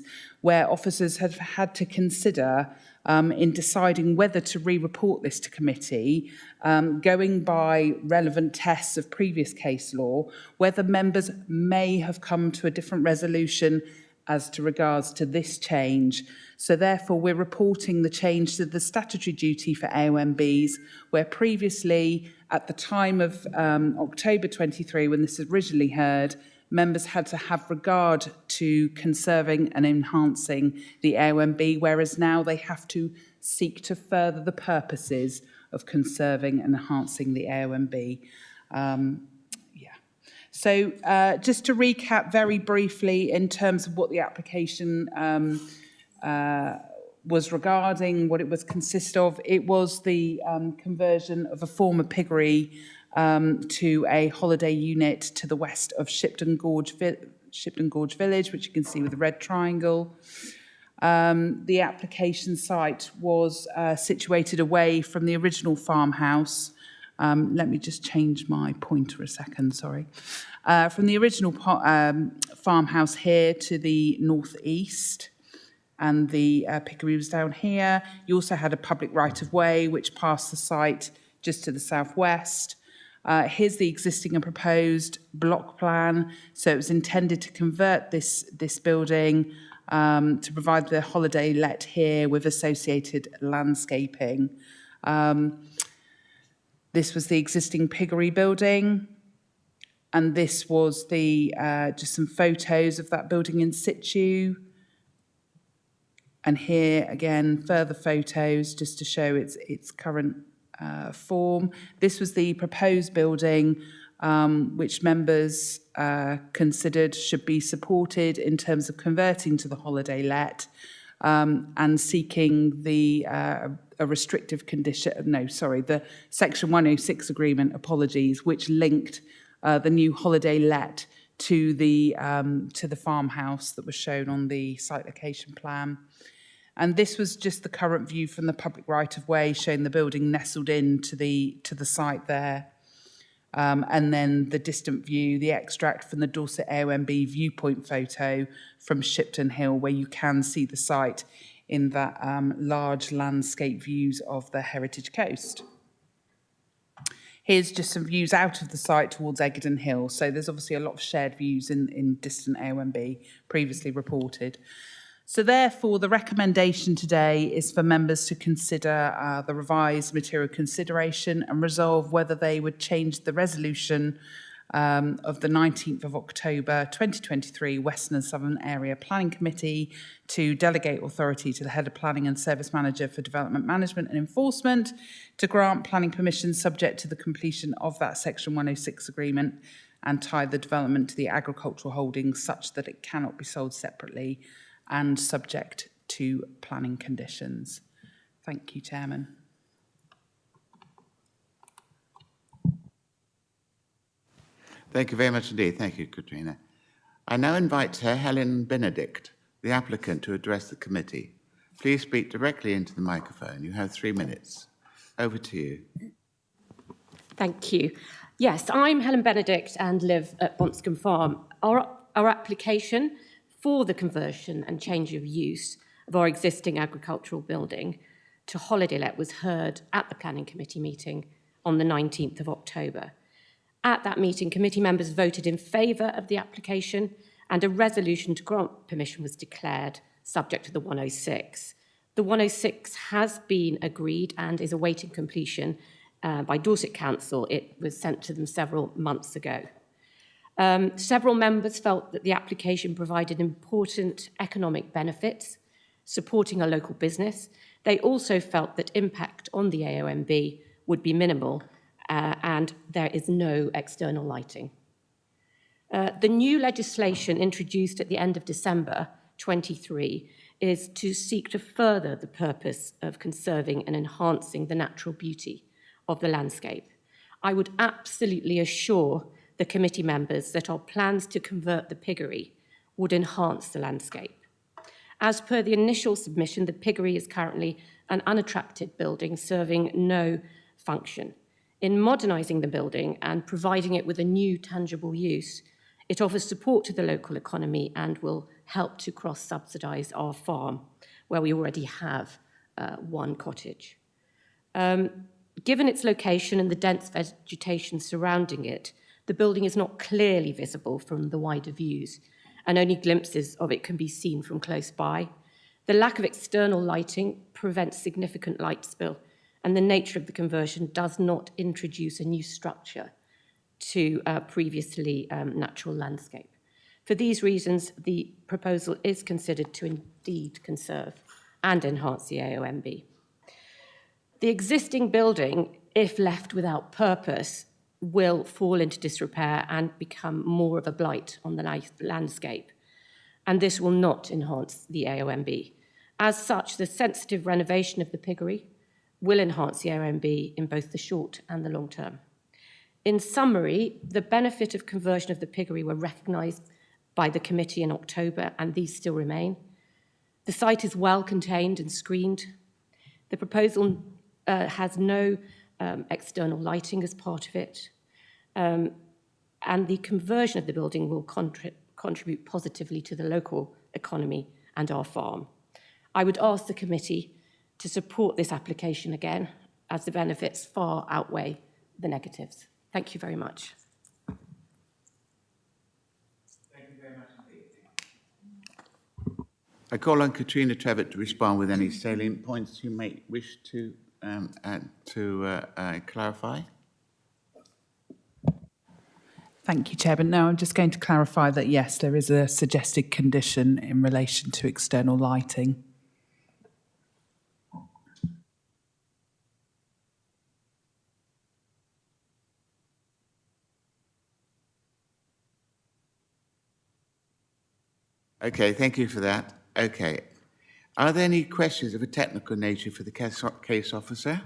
where officers have had to consider in deciding whether to re-report this to committee, going by relevant tests of previous case law, whether members may have come to a different resolution as to regards to this change. So therefore, we're reporting the change to the statutory duty for AONBs, where previously, at the time of October 23, when this was originally heard, members had to have regard to conserving and enhancing the AONB, whereas now they have to seek to further the purposes of conserving and enhancing the AONB. So just to recap very briefly in terms of what the application was regarding, what it was consist of, it was the conversion of a former piggery to a holiday unit to the west of Shipton Gorge Village, which you can see with the red triangle. The application site was situated away from the original farmhouse. Let me just change my pointer a second, sorry. From the original farmhouse here to the northeast, and the piggery was down here. You also had a public right-of-way which passed the site just to the southwest. Here's the existing and proposed block plan. So it was intended to convert this building to provide the holiday let here with associated landscaping. This was the existing piggery building, and this was the just some photos of that building in situ. And here again, further photos just to show its current form. This was the proposed building which members considered should be supported in terms of converting to the holiday let and seeking the a restrictive condition, the Section 106 agreement, apologies, which linked the new holiday let to the farmhouse that was shown on the site location plan. And this was just the current view from the public right-of-way, showing the building nestled in to the site there. And then the distant view, the extract from the Dorset AONB viewpoint photo from Shipton Hill, where you can see the site in that large landscape views of the Heritage Coast. Here's just some views out of the site towards Egerton Hill. So there's obviously a lot of shared views in distant AONB previously reported. So therefore, the recommendation today is for members to consider the revised material consideration and resolve whether they would change the resolution of the 19th of October 2023 Western and Southern Area Planning Committee to delegate authority to the Head of Planning and Service Manager for Development Management and Enforcement to grant planning permission subject to the completion of that Section 106 agreement and tie the development to the agricultural holdings such that it cannot be sold separately and subject to planning conditions. Thank you, Chairman. Thank you very much indeed. Thank you, Katrina. I now invite Sir Helen Benedict, the applicant, to address the committee. Please speak directly into the microphone. You have 3 minutes. Over to you. Thank you. Yes, I'm Helen Benedict and live at Bonscombe Farm. Our application for the conversion and change of use of our existing agricultural building to holiday let was heard at the Planning Committee meeting on the 19th of October. At that meeting, committee members voted in favour of the application and a resolution to grant permission was declared subject to the 106. The 106 has been agreed and is awaiting completion by Dorset Council. It was sent to them several months ago. Several members felt that the application provided important economic benefits, supporting a local business. They also felt that impact on the AONB would be minimal and there is no external lighting. The new legislation introduced at the end of December 23 is to seek to further the purpose of conserving and enhancing the natural beauty of the landscape. I would absolutely assure the committee members that our plans to convert the piggery would enhance the landscape. As per the initial submission, the piggery is currently an unattractive building serving no function. In modernising the building and providing it with a new tangible use, it offers support to the local economy and will help to cross-subsidise our farm, where we already have one cottage. Given its location and the dense vegetation surrounding it, the building is not clearly visible from the wider views, and only glimpses of it can be seen from close by. The lack of external lighting prevents significant light spill, and the nature of the conversion does not introduce a new structure to previously natural landscape. For these reasons, the proposal is considered to indeed conserve and enhance the AONB. The existing building, if left without purpose, will fall into disrepair and become more of a blight on the landscape, and this will not enhance the AONB. As such, the sensitive renovation of the piggery will enhance the AONB in both the short and the long term. In summary, the benefit of conversion of the piggery were recognised by the committee in October, and these still remain. The site is well contained and screened. The proposal has no external lighting as part of it, and the conversion of the building will contribute positively to the local economy and our farm. I would ask the committee to support this application again, as the benefits far outweigh the negatives. Thank you very much. Thank you very much indeed. I call on Katrina Trevitt to respond with any salient points you may wish to clarify. Thank you, Chairman. Now I'm just going to clarify that, yes, there is a suggested condition in relation to external lighting. Okay, thank you for that. Okay. Are there any questions of a technical nature for the case officer?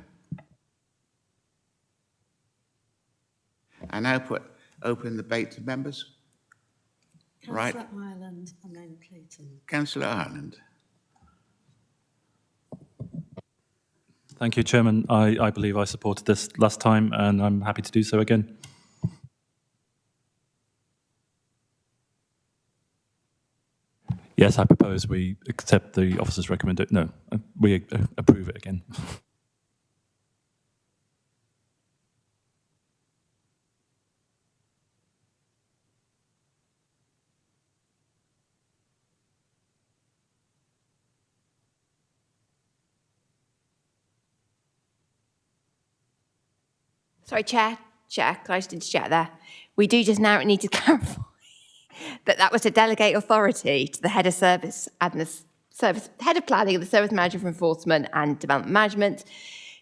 I now open the debate to members. Right. Councillor Ireland and then Clayton. Councillor Ireland. Thank you, Chairman. I believe I supported this last time, and I'm happy to do so again. Yes, I propose we accept the officer's recommendation. No, we approve it again. Sorry, Chair, can I just interject there? We do just now need to clarify that was to delegate authority to the head of service and the head of planning and the service manager for enforcement and development management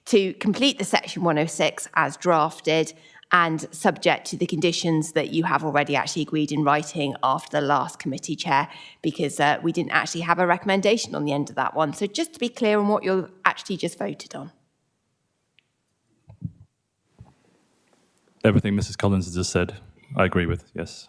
to complete the section 106 as drafted and subject to the conditions that you have already actually agreed in writing after the last committee, Chair, because we didn't actually have a recommendation on the end of that one. So just to be clear on what you're actually just voted on. Everything Mrs. Collins has just said, I agree with, yes.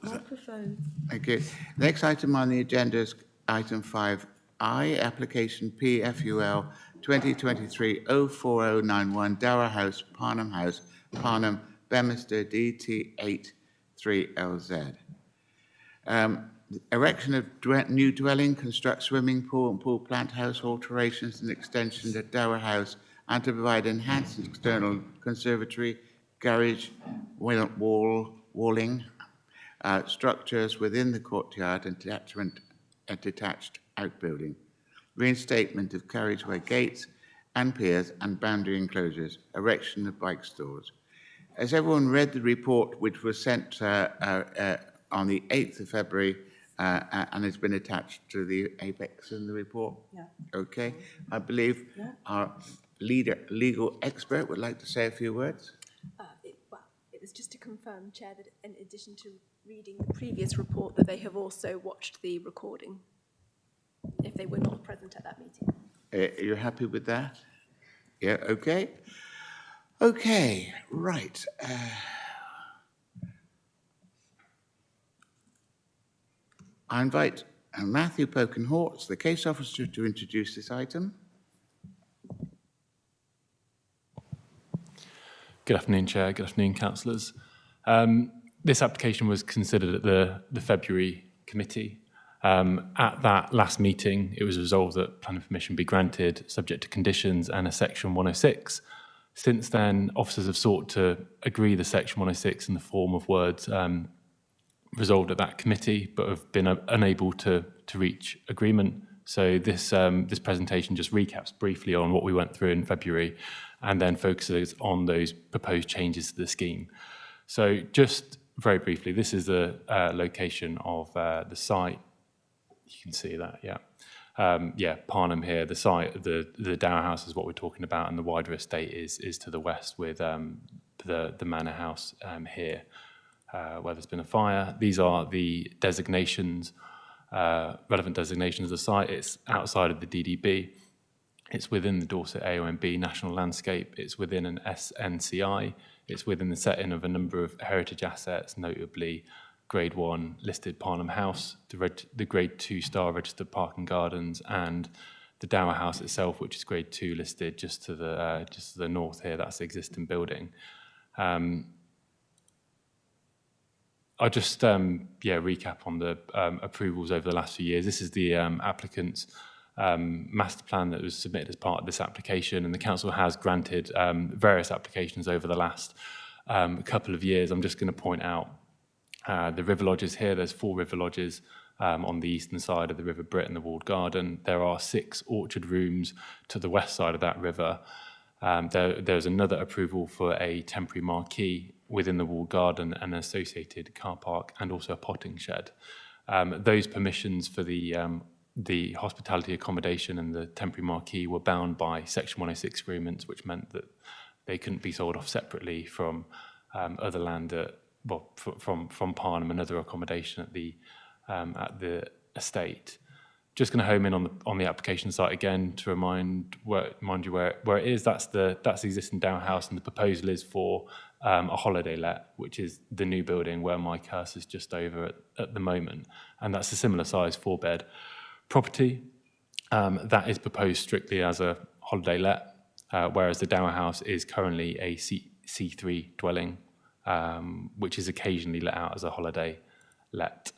Microphone. Okay. Next item on the agenda is item 5I, application PFUL 2023-04091, Dower House, Parnham, Bemister, DT83LZ. Erection of new dwelling, construct swimming pool and pool plant house, alterations and extension to Dower House, and to provide enhanced external conservatory, garage, walling, structures within the courtyard and detached outbuilding, reinstatement of carriageway gates and piers and boundary enclosures, erection of bike stores. Has everyone read the report which was sent on the 8th of February and has been attached to the apex in the report? Yeah. Okay. I believe our legal expert would like to say a few words. It members, just to confirm, Chair, that in addition to reading the previous report, that they have also watched the recording, if they were not present at that meeting. Are you happy with that? Yeah, okay. Okay, right. I invite Matthew Pokenhortz, the case officer, to introduce this item. Good afternoon, Chair. Good afternoon, councillors. This application was considered at the February committee. At that last meeting, it was resolved that planning permission be granted subject to conditions and a section 106. Since then, officers have sought to agree the section 106 in the form of words resolved at that committee, but have been unable to reach agreement. So this presentation just recaps briefly on what we went through in February and then focuses on those proposed changes to the scheme. So just very briefly, this is the location of the site. You can see that, yeah. Parnham here, the site, the Dower House is what we're talking about, and the wider estate is to the west with the Manor House here, where there's been a fire. These are the designations, relevant designations of the site. It's outside of the DDB. It's within the Dorset AONB National Landscape. It's within an SNCI. It's within the setting of a number of heritage assets, notably Grade 1 listed Parnham House, the Grade 2 star registered Park and Gardens, and the Dower House itself, which is Grade 2 listed just to the north here. That's the existing building. I'll just recap on the approvals over the last few years. This is the applicant's master plan that was submitted as part of this application, and the council has granted various applications over the last couple of years. I'm just going to point out the river lodges here. There's 4 river lodges on the eastern side of the River Brit and the walled garden. There are 6 orchard rooms to the west side of that river. There's another approval for a temporary marquee within the walled garden and an associated car park, and also a potting shed. Those permissions for the hospitality accommodation and the temporary marquee were bound by Section 106 agreements, which meant that they couldn't be sold off separately from other land from Parnham and other accommodation at the estate. Just going to home in on the application site again to remind you where it is. That's the existing Dower House, and the proposal is for a holiday let, which is the new building where my cursor is just over at the moment, and that's a similar size 4-bed property that is proposed strictly as a holiday let, whereas the Dower House is currently a C3 dwelling, which is occasionally let out as a holiday let.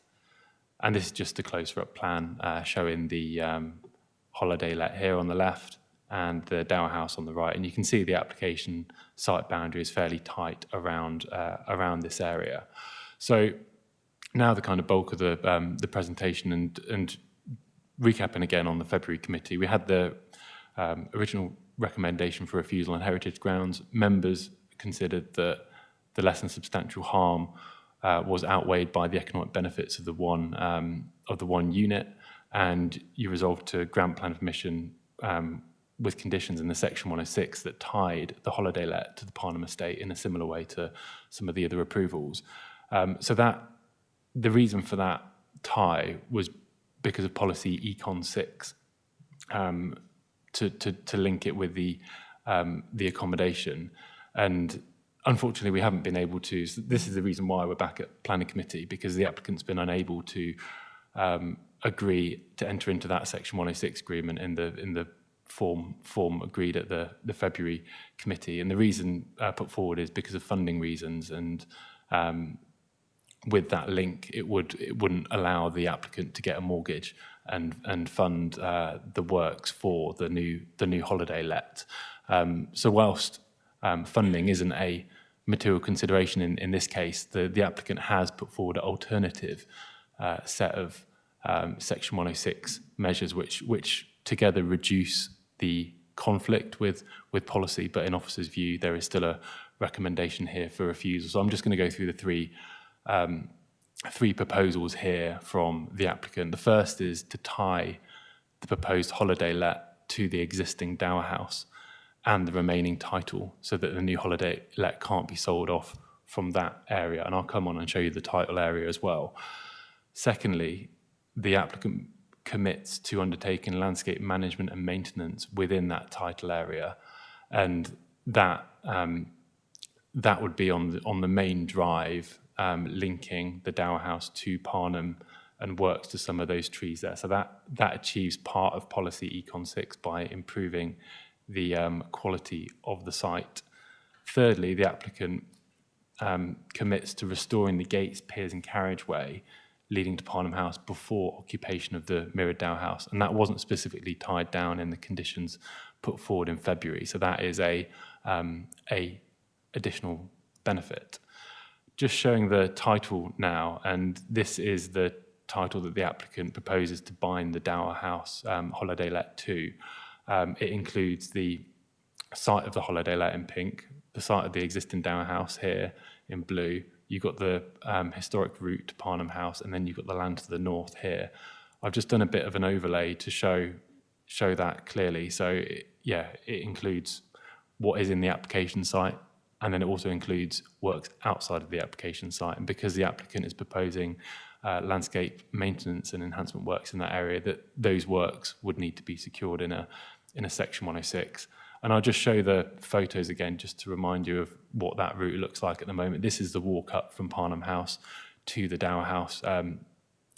And this is just a closer up plan showing the holiday let here on the left and the Dower House on the right. And you can see the application site boundary is fairly tight around this area. So now the kind of bulk of the presentation and recapping again on the February committee, we had the original recommendation for refusal on heritage grounds. Members considered that the less than substantial harm was outweighed by the economic benefits of the one unit, and you resolved to grant plan permission with conditions in the Section 106 that tied the holiday let to the Parnham estate in a similar way to some of the other approvals. So that the reason for that tie was because of policy Econ 6 to link it with the accommodation. And unfortunately, we haven't been able to. So this is the reason why we're back at planning committee, because the applicant's been unable to agree to enter into that Section 106 agreement in the form agreed at the February committee. And the reason put forward is because of funding reasons, and with that link, it wouldn't allow the applicant to get a mortgage and fund the works for the new holiday let. So whilst funding isn't a material consideration in this case, the applicant has put forward an alternative set of Section 106 measures which together reduce the conflict with policy, but in officers' view, there is still a recommendation here for refusal. So I'm just going to go through the three proposals here from the applicant. The first is to tie the proposed holiday let to the existing Dower House and the remaining title, so that the new holiday let can't be sold off from that area, and I'll come on and show you the title area as well. Secondly, the applicant commits to undertaking landscape management and maintenance within that title area, and that that would be on the main drive linking the Dower House to Parnham and works to some of those trees there. So that achieves part of policy Econ 6 by improving the quality of the site. Thirdly, the applicant commits to restoring the gates, piers and carriageway leading to Parnham House before occupation of the mirrored Dower House. And that wasn't specifically tied down in the conditions put forward in February. So that is a additional benefit. Just showing the title now, and this is the title that the applicant proposes to bind the Dower House holiday let to. It includes the site of the holiday let in pink, the site of the existing Dower House here in blue. You've got the historic route to Parnham House, and then you've got the land to the north here. I've just done a bit of an overlay to show that clearly. So it includes what is in the application site, and then it also includes works outside of the application site. And because the applicant is proposing landscape maintenance and enhancement works in that area, that those works would need to be secured in a Section 106. And I'll just show the photos again, just to remind you of what that route looks like at the moment. This is the walk up from Parnham House to the Dower House.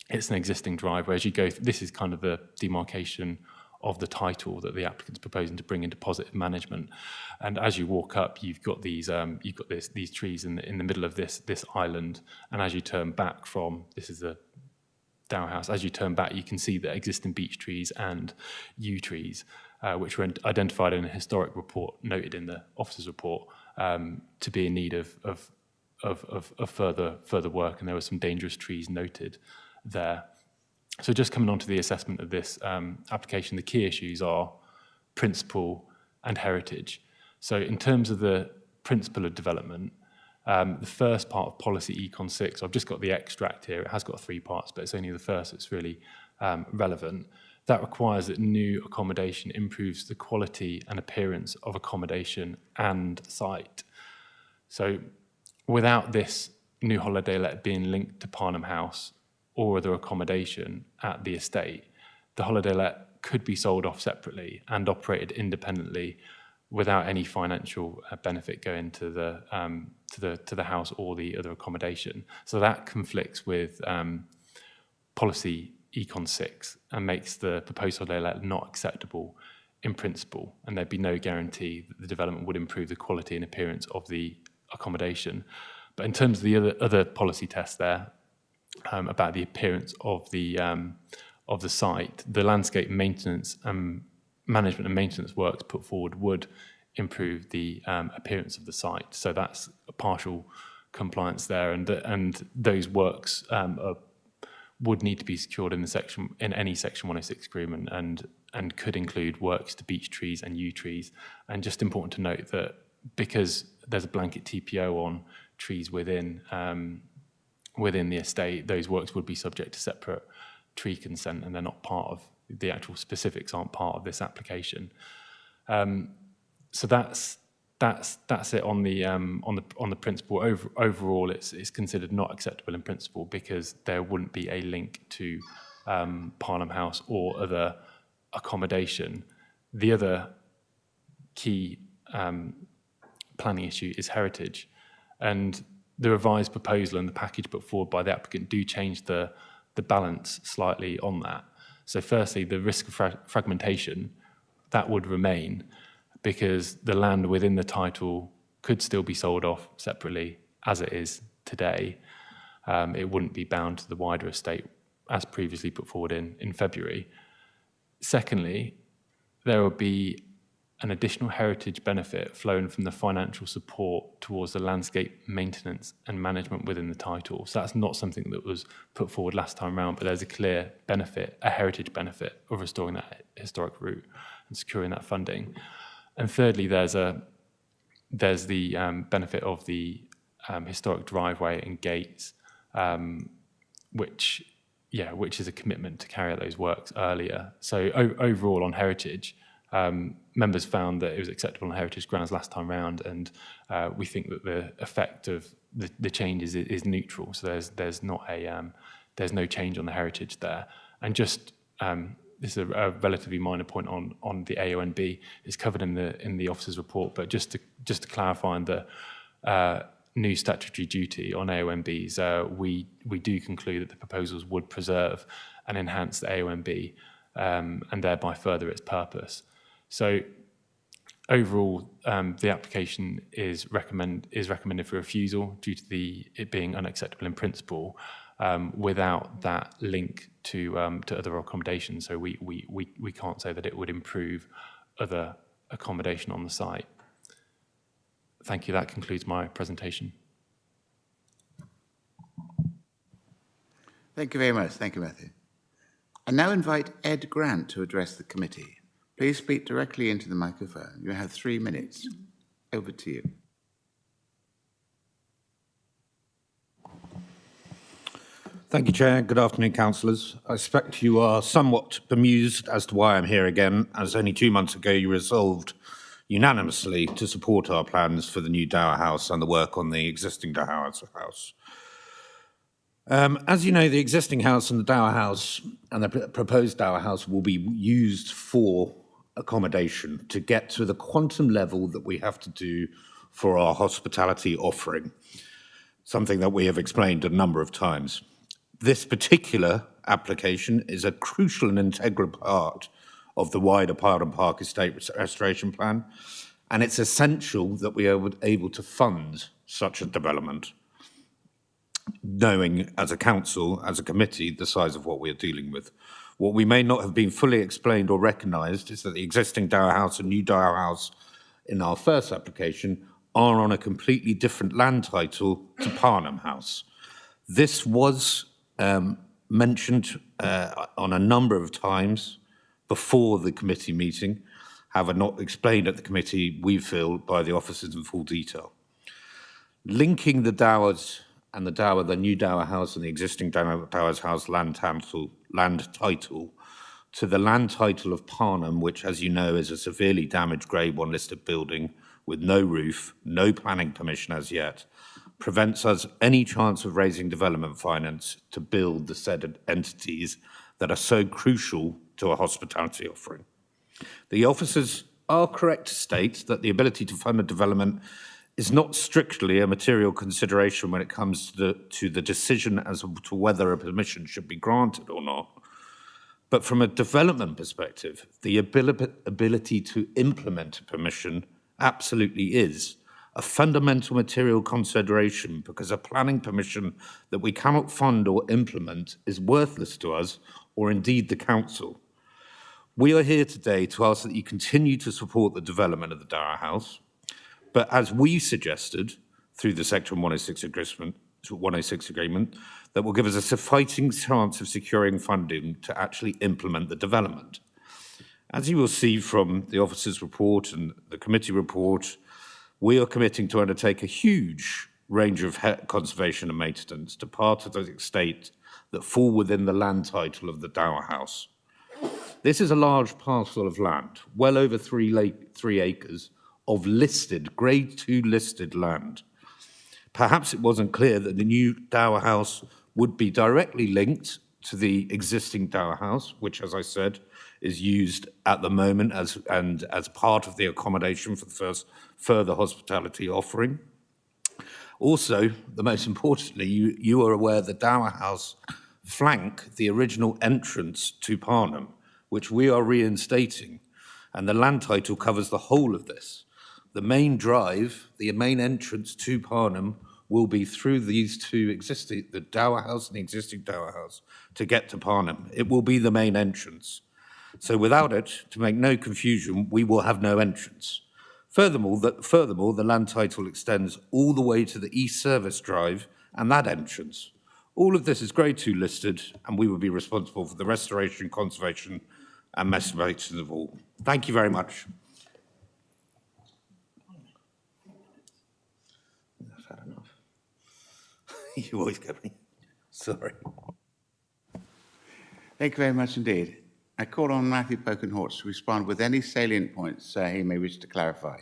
It's an existing driveway. As you go, this is kind of the demarcation of the title that the applicant's proposing to bring into positive management. And as you walk up, you've got these trees in the middle of this island. And as you turn back from, this is the Dower House, as you turn back, you can see the existing beech trees and yew trees, which were identified in a historic report noted in the officer's report to be in need of further work, and there were some dangerous trees noted there. So just coming on to the assessment of this application, the key issues are principle and heritage. So in terms of the principle of development, the first part of policy Econ 6, I've just got the extract here. It has got 3 parts, but it's only the first that's really relevant. That requires that new accommodation improves the quality and appearance of accommodation and site. So without this new holiday let being linked to Parnham House or other accommodation at the estate, the holiday let could be sold off separately and operated independently without any financial benefit going to the house or the other accommodation. So that conflicts with policy Econ 6 and makes the proposed holiday let not acceptable in principle, and there'd be no guarantee that the development would improve the quality and appearance of the accommodation. But in terms of the other policy tests there, about the appearance of the site, the landscape maintenance management and maintenance works put forward would improve the appearance of the site. So that's a partial compliance there, and those works would need to be secured in any Section 106 agreement, and could include works to beech trees and yew trees. And just important to note that because there's a blanket TPO on trees within the estate, those works would be subject to separate tree consent, and they're not part of the actual specifics, aren't part of this application. So that's it on the principle. Overall, it's considered not acceptable in principle because there wouldn't be a link to Parnham House or other accommodation. The other key planning issue is heritage, and the revised proposal and the package put forward by the applicant do change the balance slightly on that. So firstly, the risk of fragmentation, that would remain because the land within the title could still be sold off separately as it is today. It wouldn't be bound to the wider estate as previously put forward in February. Secondly, there will be an additional heritage benefit flowing from the financial support towards the landscape maintenance and management within the title. So that's not something that was put forward last time around, but there's a clear benefit, a heritage benefit of restoring that historic route and securing that funding. And thirdly, there's the benefit of the historic driveway and gates, which is a commitment to carry out those works earlier. So overall on heritage, members found that it was acceptable on heritage grounds last time round, and we think that the effect of the change is neutral. So there's not a there's no change on the heritage there. And just this is a relatively minor point on the AONB. It's covered in the officer's report, but just to clarify on the new statutory duty on AONBs, we do conclude that the proposals would preserve and enhance the AONB and thereby further its purpose. So overall, the application is recommended for refusal due to it being unacceptable in principle, without that link to other accommodations. So we can't say that it would improve other accommodation on the site. Thank you. That concludes my presentation. Thank you very much. Thank you, Matthew. I now invite Ed Grant to address the committee. Please speak directly into the microphone. You have 3 minutes. Over to you. Thank you, Chair. Good afternoon, councillors. I expect you are somewhat bemused as to why I'm here again, as only 2 months ago you resolved unanimously to support our plans for the new Dower House and the work on the existing Dower House. As you know, the existing house and the Dower House and the proposed Dower House will be used for accommodation to get to the quantum level that we have to do for our hospitality offering, something that we have explained a number of times. This particular application is a crucial and integral part of the wider Parham Park Estate Restoration Plan, and it's essential that we are able to fund such a development, knowing as a council, as a committee, the size of what we are dealing with. What we may not have been fully explained or recognised is that the existing Dower House and new Dower House in our first application are on a completely different land title to Parham House. This was mentioned on a number of times before the committee meeting, however not explained at the committee, we feel, by the officers in full detail. Linking the Dowers and the new Dower House and the existing Dowers House land title to the land title of Parham, which, as you know, is a severely damaged Grade 1 listed building with no roof, no planning permission as yet, prevents us any chance of raising development finance to build the said entities that are so crucial to a hospitality offering. The officers are correct to state that the ability to fund a development is not strictly a material consideration when it comes to the decision as to whether a permission should be granted or not. But from a development perspective, the ability to implement a permission absolutely is a fundamental material consideration, because a planning permission that we cannot fund or implement is worthless to us, or indeed the council. We are here today to ask that you continue to support the development of the Dower House, but as we suggested through the Section 106 agreement, that will give us a fighting chance of securing funding to actually implement the development. As you will see from the officers' report and the committee report, we are committing to undertake a huge range of conservation and maintenance to part of the estate that fall within the land title of the Dower House. This is a large parcel of land, well over 3 acres of listed, Grade 2 listed land. Perhaps it wasn't clear that the new Dower House would be directly linked to the existing Dower House, which, as I said, is used at the moment as part of the accommodation for the first further hospitality offering. Also, the most importantly, you are aware the Dower House flank the original entrance to Parham, which we are reinstating, and the land title covers the whole of this. The main drive, the main entrance to Parham, will be through these two existing, the Dower House and the existing Dower House, to get to Parham. It will be the main entrance. So without it, to make no confusion, we will have no entrance. Furthermore, the land title extends all the way to the East Service Drive and that entrance. All of this is Grade 2 listed, and we will be responsible for the restoration, conservation, and masturbation of all. Thank you very much. I've had enough. You always get me. Sorry. Thank you very much indeed. I call on Matthew Polkenhorst to respond with any salient points he may wish to clarify.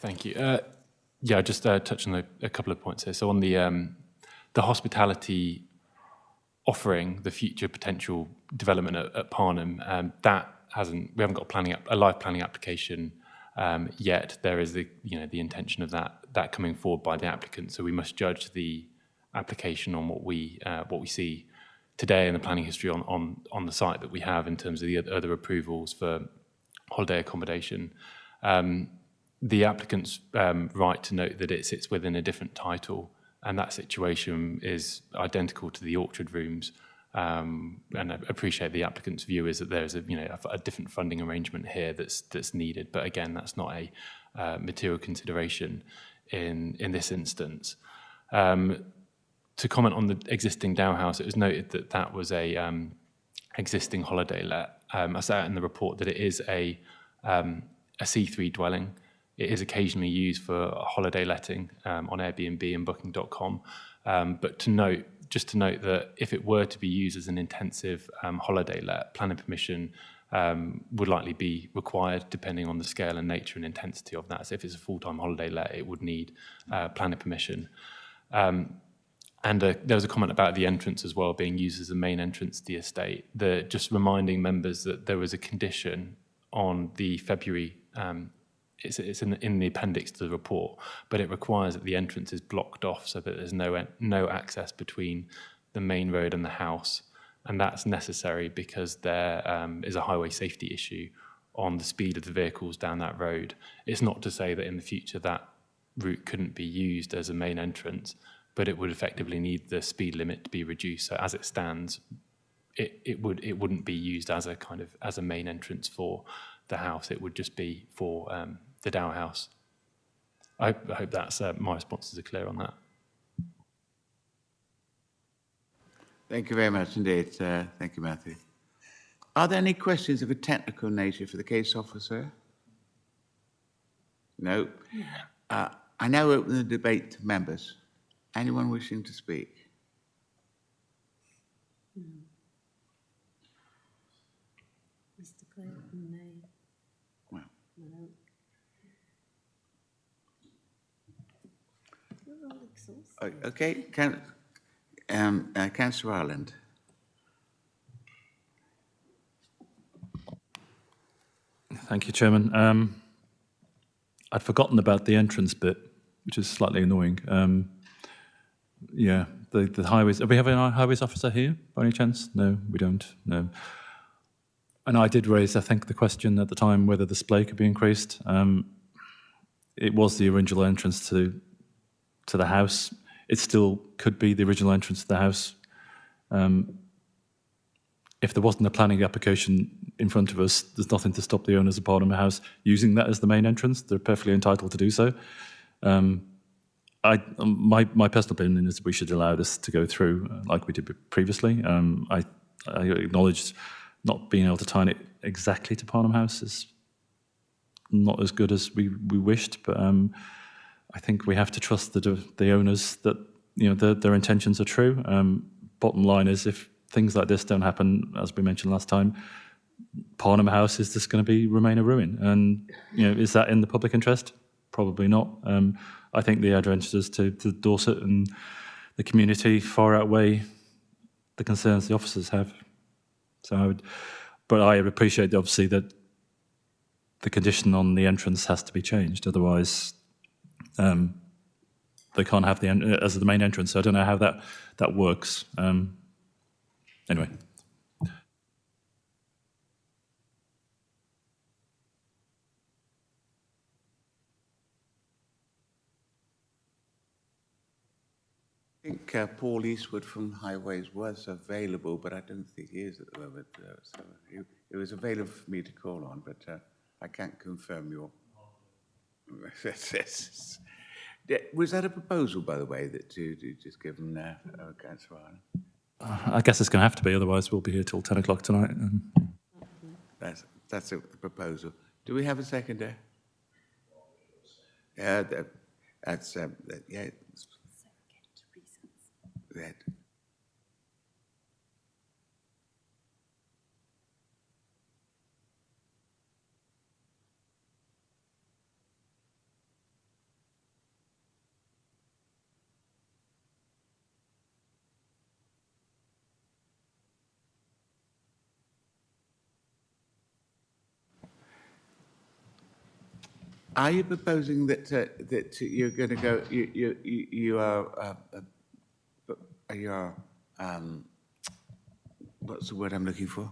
Thank you. Yeah, just touch on a couple of points here. So on the hospitality offering, the future potential development at Parnham, we haven't got a live planning application yet. There is the intention of that coming forward by the applicant. So we must judge the application on what we see today in the planning history on the site that we have in terms of the other approvals for holiday accommodation. The applicant's right to note that it sits within a different title, and that situation is identical to the Orchard Rooms. And I appreciate the applicant's view is that there's a different funding arrangement here that's needed, but again, that's not a material consideration in this instance. To comment on the existing Dow House, it was noted that was a existing holiday let. I said in the report that it is a C3 dwelling. It is occasionally used for holiday letting on Airbnb and Booking.com. But to note that if it were to be used as an intensive holiday let, planning permission would likely be required depending on the scale and nature and intensity of that. So if it's a full-time holiday let, it would need planning permission. And there was a comment about the entrance as well being used as the main entrance to the estate. Just reminding members that there was a condition on the February, it's in the appendix to the report, but it requires that the entrance is blocked off so that there's no access between the main road and the house. And that's necessary because there is a highway safety issue on the speed of the vehicles down that road. It's not to say that in the future that route couldn't be used as a main entrance, but it would effectively need the speed limit to be reduced. So as it stands, it wouldn't be used as a main entrance for the house. It would just be for the Dow House. I hope that's my responses are clear on that. Thank you very much indeed. Thank you, Matthew. Are there any questions of a technical nature for the case officer? No. I now open the debate to members. Anyone wishing to speak? No. Mr. Clayton, nay. Well. No. We're all exhausted. Okay, Councillor Ireland. Thank you, Chairman. I'd forgotten about the entrance bit, which is slightly annoying. Yeah, the highways. Do we have a highways officer here, by any chance? No, we don't. No. And I did raise, I think, the question at the time whether the display could be increased. It was the original entrance to the house. It still could be the original entrance to the house. If there wasn't a planning application in front of us, there's nothing to stop the owners of Parnham House using that as the main entrance. They're perfectly entitled to do so. My personal opinion is we should allow this to go through like we did previously. I acknowledge not being able to tie it exactly to Parnham House is not as good as we wished, but I think we have to trust the owners that their intentions are true. Bottom line is, if things like this don't happen, as we mentioned last time, Parnham House is just going to remain a ruin. And is that in the public interest? Probably not. I think the advantages to Dorset and the community far outweigh the concerns the officers have. So but I appreciate obviously that the condition on the entrance has to be changed. Otherwise, they can't have as the main entrance. So I don't know how that works. Anyway. I think Paul Eastwood from Highways was available, but I don't think he is at the moment. So it was available for me to call on, but I can't confirm your... Was that a proposal, by the way, that you just given Councillor Ireland? I guess it's going to have to be, otherwise we'll be here till 10 o'clock tonight. That's a proposal. Do we have a seconder? Yeah, that's yeah. That. Are you proposing that that you're going to go? You are what's the word I'm looking for?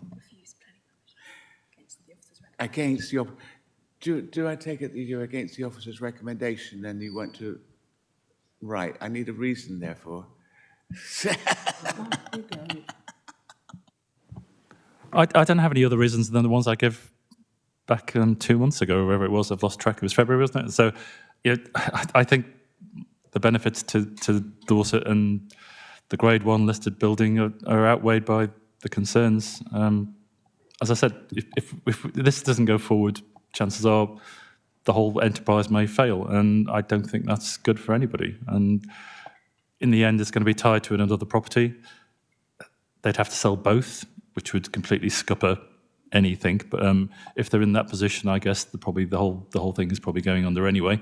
Against your. Do I take it that you're against the officer's recommendation and you want to? Right. I need a reason, therefore. I don't have any other reasons than the ones I gave back 2 months ago, or wherever it was. I've lost track. It was February, wasn't it? So, yeah, I think the benefits to Dorset and the Grade 1 listed building are outweighed by the concerns. As I said, if this doesn't go forward, chances are the whole enterprise may fail, and I don't think that's good for anybody. And in the end, it's going to be tied to another property. They'd have to sell both, which would completely scupper anything. But if they're in that position, I guess the whole thing is probably going under anyway.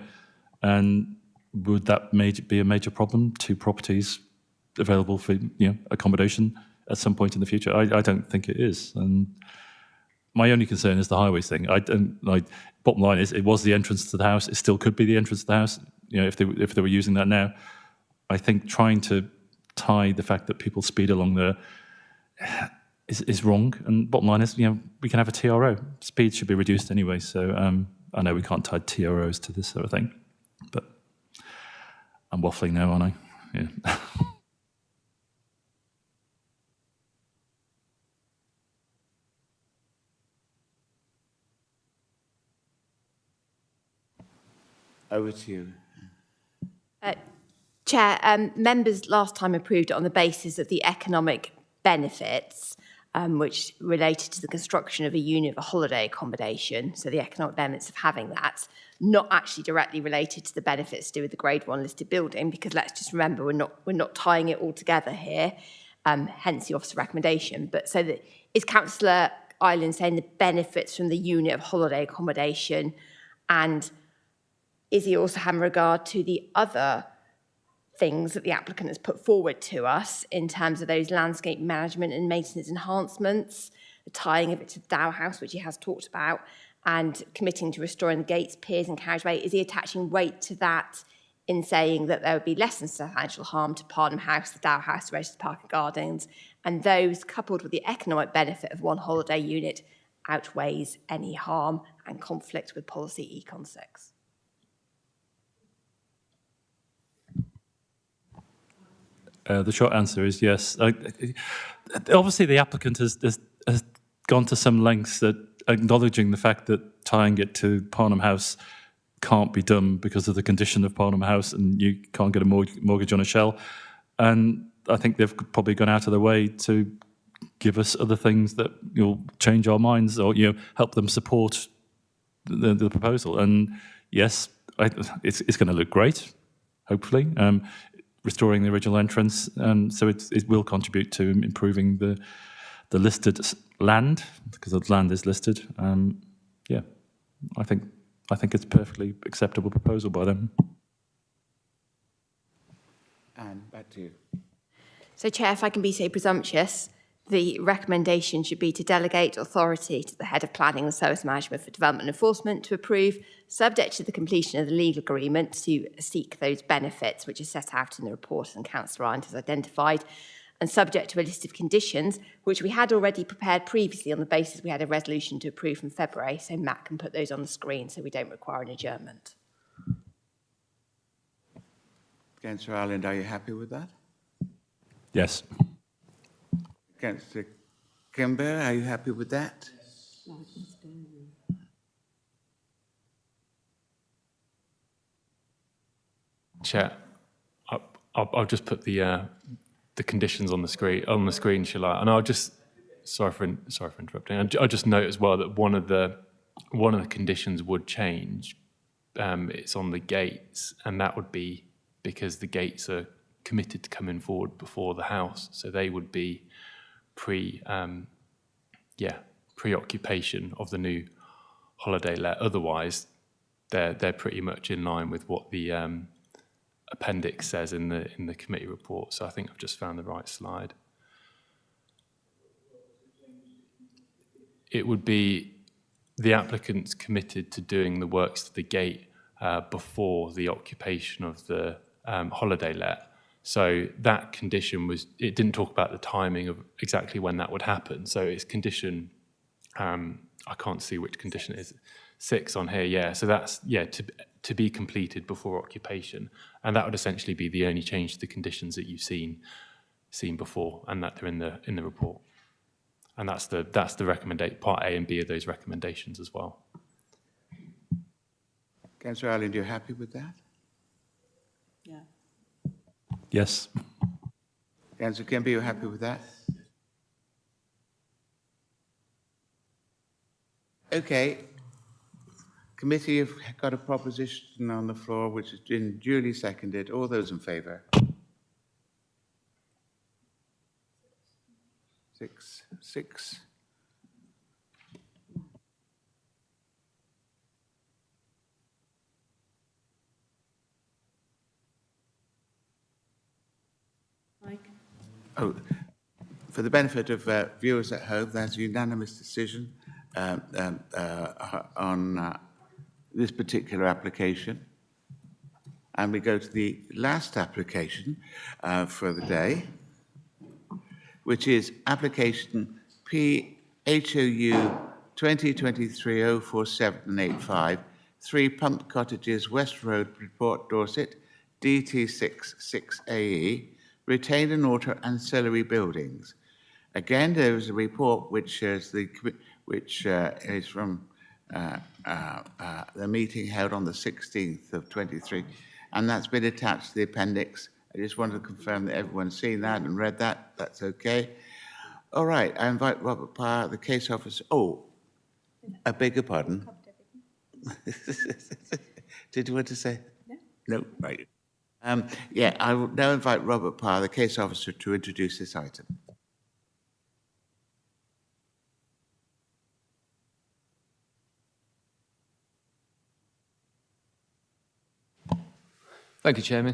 And would that be a major problem? 2 properties available for accommodation at some point in the future? I don't think it is. And my only concern is the highways thing. Bottom line is, it was the entrance to the house. It still could be the entrance to the house. If they were using that now, I think trying to tie the fact that people speed along there is wrong. And bottom line is, we can have a TRO. Speed should be reduced anyway. So I know we can't tie TROs to this sort of thing, but I'm waffling now, aren't I? Yeah. Over to you. Chair, members last time approved it on the basis of the economic benefits, which related to the construction of a unit of a holiday accommodation, so the economic benefits of having that, not actually directly related to the benefits to do with the Grade 1 listed building, because let's just remember we're not tying it all together here, hence the officer recommendation. But so that is Councillor Ireland saying the benefits from the unit of holiday accommodation, and is he also having regard to the other things that the applicant has put forward to us in terms of those landscape management and maintenance enhancements, the tying of it to the Dow House, which he has talked about, and committing to restoring the gates, piers and carriageway? Is he attaching weight to that in saying that there would be less than substantial harm to Parnham House, the Dow House, the Registered Park and Gardens, and those coupled with the economic benefit of one holiday unit outweighs any harm and conflict with policy Econ 6? The short answer is yes. Obviously, the applicant has gone to some lengths that acknowledging the fact that tying it to Parnham House can't be done because of the condition of Parnham House, and you can't get a mortgage on a shell. And I think they've probably gone out of their way to give us other things that change our minds or help them support the proposal. And yes, it's going to look great, hopefully. Restoring the original entrance, so it will contribute to improving the listed land, because the land is listed. Yeah, I think it's a perfectly acceptable proposal by them. And back to you. So, Chair, if I can be so presumptuous, the recommendation should be to delegate authority to the Head of Planning and Service Management for Development Enforcement to approve, subject to the completion of the legal agreement, to seek those benefits which are set out in the report and Councillor Arndt has identified, and subject to a list of conditions which we had already prepared previously on the basis we had a resolution to approve from February, so Matt can put those on the screen so we don't require an adjournment. Councillor Ireland, are you happy with that? Yes. Councillor Kimber, are you happy with that? Chair, I'll just put the conditions on the screen, shall I? And I'll just sorry for interrupting. I'll just note as well that one of the conditions would change. It's on the gates, and that would be because the gates are committed to coming forward before the house, so they would be preoccupation of the new holiday let. Otherwise, they're pretty much in line with what the appendix says in the committee report. So I think I've just found the right slide. It would be the applicant's committed to doing the works to the gate before the occupation of the holiday let. So that condition it didn't talk about the timing of exactly when that would happen. So it's condition, I can't see which condition it is, 6 on here, yeah. So that's, yeah, to be completed before occupation. And that would essentially be the only change to the conditions that you've seen before, and that they're in the report. And that's the recommendation, part A and B of those recommendations as well. Councillor Ireland, you're happy with that? Yeah. Yes. Councillor Kemby, you're happy with that? Okay. Committee have got a proposition on the floor which has been duly seconded. All those in favour? 6. Mike? Oh, for the benefit of viewers at home, that's a unanimous decision on this particular application. And we go to the last application for the day, which is application PHOU 2023-04785, 3 Pumped Cottages, West Road, Bridport, Dorset, DT66AE, retained and alter ancillary buildings. Again, there is a report which is from the meeting held on the 16th of 23, and that's been attached to the appendix. I just wanted to confirm that everyone's seen that and read that. That's okay. All right, I invite Robert Parr, the case officer. Oh, I beg your pardon. Did you want to say? No. No, right. Yeah, I will now invite Robert Parr, the case officer, to introduce this item. Thank you, Chairman.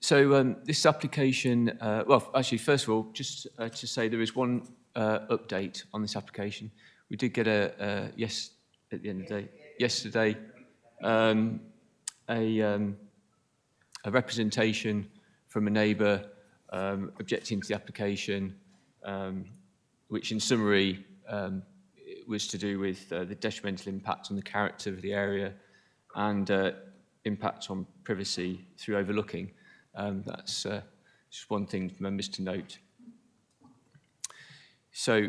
So this application, well, actually, first of all, just to say there is one update on this application. We did get a yes at the end of the day, yesterday, a representation from a neighbour objecting to the application, which in summary was to do with the detrimental impact on the character of the area and impact on privacy through overlooking. That's just one thing for members to note. So,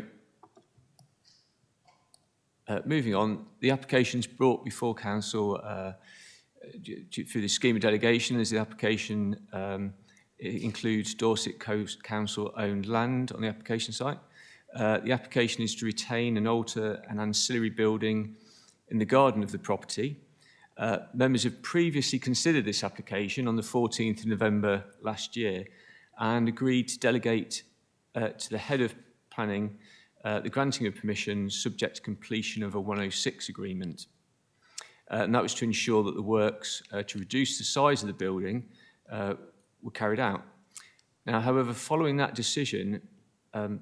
moving on, the application's brought before Council through the scheme of delegation, as the application it includes Dorset Coast Council-owned land on the application site. The application is to retain and alter an ancillary building in the garden of the property. Members have previously considered this application on the 14th of November last year and agreed to delegate to the head of planning the granting of permission subject to completion of a 106 agreement. And that was to ensure that the works to reduce the size of the building were carried out. Now, however, following that decision, the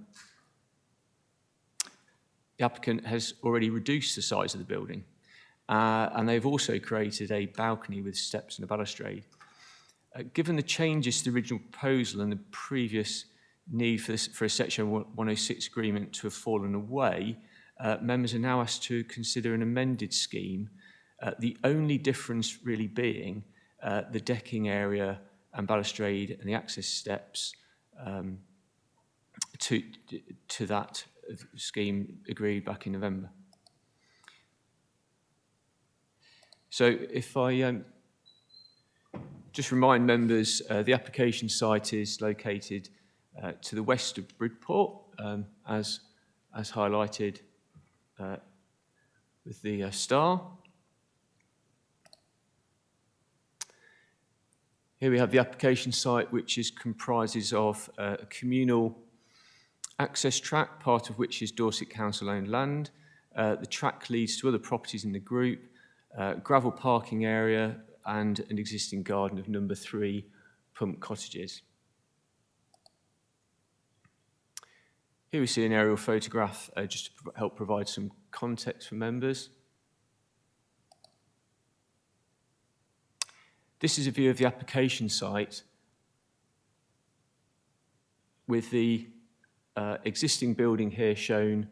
applicant has already reduced the size of the building. And they've also created a balcony with steps and a balustrade. Given the changes to the original proposal and the previous need for a Section 106 agreement to have fallen away, members are now asked to consider an amended scheme, the only difference really being the decking area and balustrade and the access steps to that scheme agreed back in November. So if I just remind members, the application site is located to the west of Bridport, as highlighted with the star. Here we have the application site, which comprises of a communal access track, part of which is Dorset Council-owned land. The track leads to other properties in the group, gravel parking area, and an existing garden of number 3 Pumped Cottages. Here we see an aerial photograph just to help provide some context for members. This is a view of the application site with the existing building here shown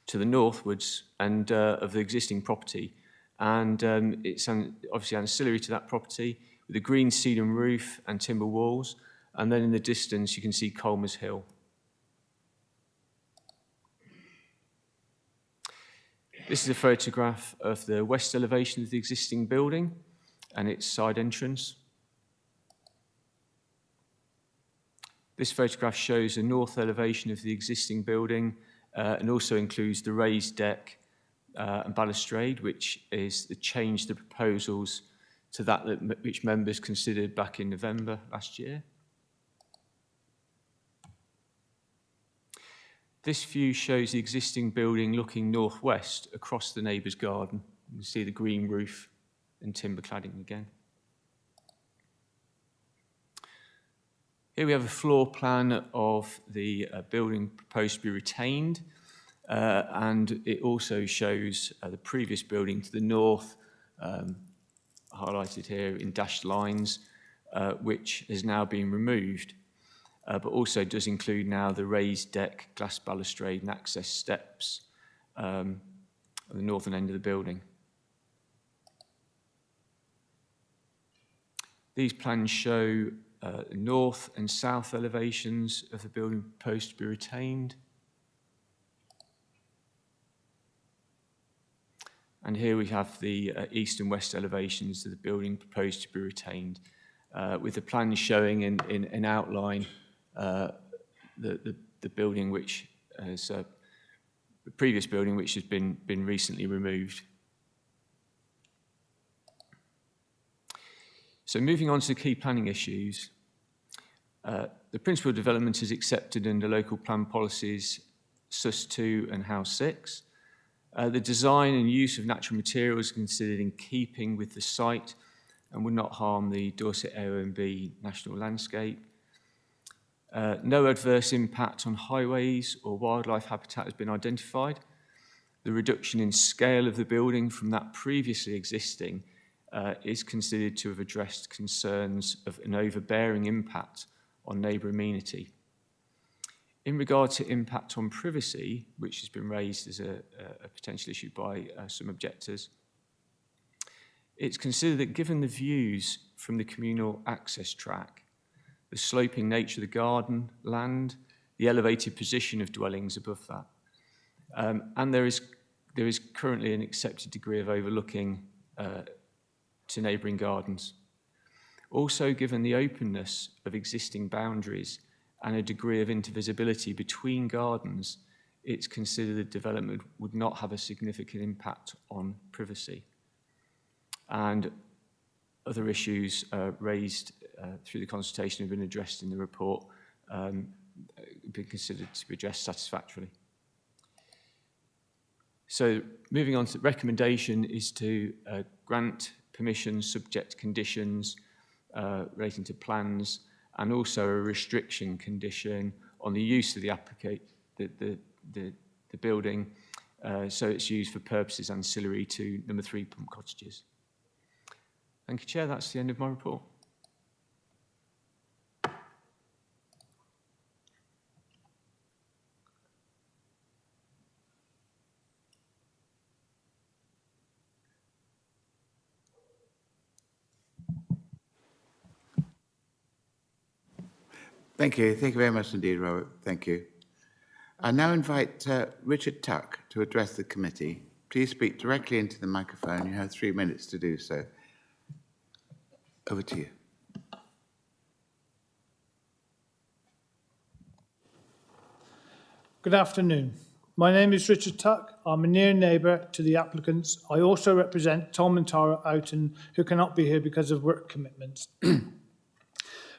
to the northwards and of the existing property. And it's obviously ancillary to that property with a green sedum roof and timber walls. And then in the distance, you can see Colmers Hill. This is a photograph of the west elevation of the existing building and its side entrance. This photograph shows a north elevation of the existing building and also includes the raised deck and balustrade, which is the change the proposals to that which members considered back in November last year. This view shows the existing building looking northwest across the neighbour's garden. You can see the green roof and timber cladding again. Here we have a floor plan of the building proposed to be retained, and it also shows the previous building to the north, highlighted here in dashed lines, which has now been removed. But also does include now the raised deck, glass balustrade and access steps at the northern end of the building. These plans show north and south elevations of the building proposed to be retained. And here we have the east and west elevations of the building proposed to be retained, with the plans showing in outline the building which has the previous building which has been recently removed. So moving on to the key planning issues, the principal development is accepted under local plan policies SUS 2 and House 6. The design and use of natural materials are considered in keeping with the site and would not harm the Dorset AONB national landscape. No adverse impact on highways or wildlife habitat has been identified. The reduction in scale of the building from that previously existing is considered to have addressed concerns of an overbearing impact on neighbour amenity. In regard to impact on privacy, which has been raised as a potential issue by some objectors, it's considered that given the views from the communal access track, the sloping nature of the garden, land, the elevated position of dwellings above that. And there is currently an accepted degree of overlooking to neighbouring gardens. Also, given the openness of existing boundaries and a degree of intervisibility between gardens, it's considered that development would not have a significant impact on privacy. And other issues raised through the consultation have been addressed in the report, been considered to be addressed satisfactorily. So moving on to the recommendation is to grant permission subject to conditions relating to plans and also a restriction condition on the use of the building so it's used for purposes ancillary to number 3 Pump Cottages. Thank you, Chair. That's the end of my report. Thank you. Thank you very much indeed, Robert. Thank you. I now invite Richard Tuck to address the committee. Please speak directly into the microphone. You have 3 minutes to do so. Over to you. Good afternoon. My name is Richard Tuck. I'm a near neighbour to the applicants. I also represent Tom and Tara Oughton, who cannot be here because of work commitments.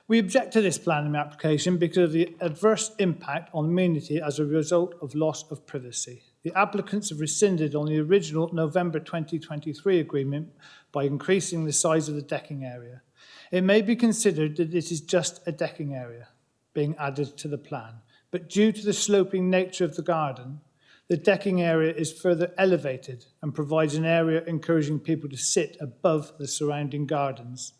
We object to this planning application because of the adverse impact on amenity as a result of loss of privacy. The applicants have rescinded on the original November 2023 agreement by increasing the size of the decking area. It may be considered that this is just a decking area. being added to the plan, but due to the sloping nature of the garden, the decking area is further elevated and provides an area encouraging people to sit above the surrounding gardens.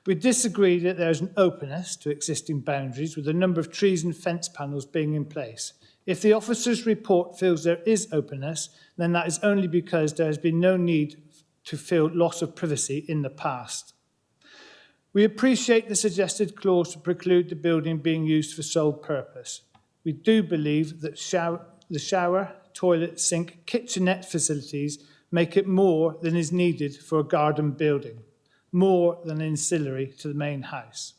We disagree that there is an openness to existing boundaries with a number of trees and fence panels being in place. If the officer's report feels there is openness, then that is only because there has been no need to feel loss of privacy in the past. We appreciate the suggested clause to preclude the building being used for sole purpose. We do believe that the shower, toilet, sink, kitchenette facilities make it more than is needed for a garden building, more than ancillary to the main house.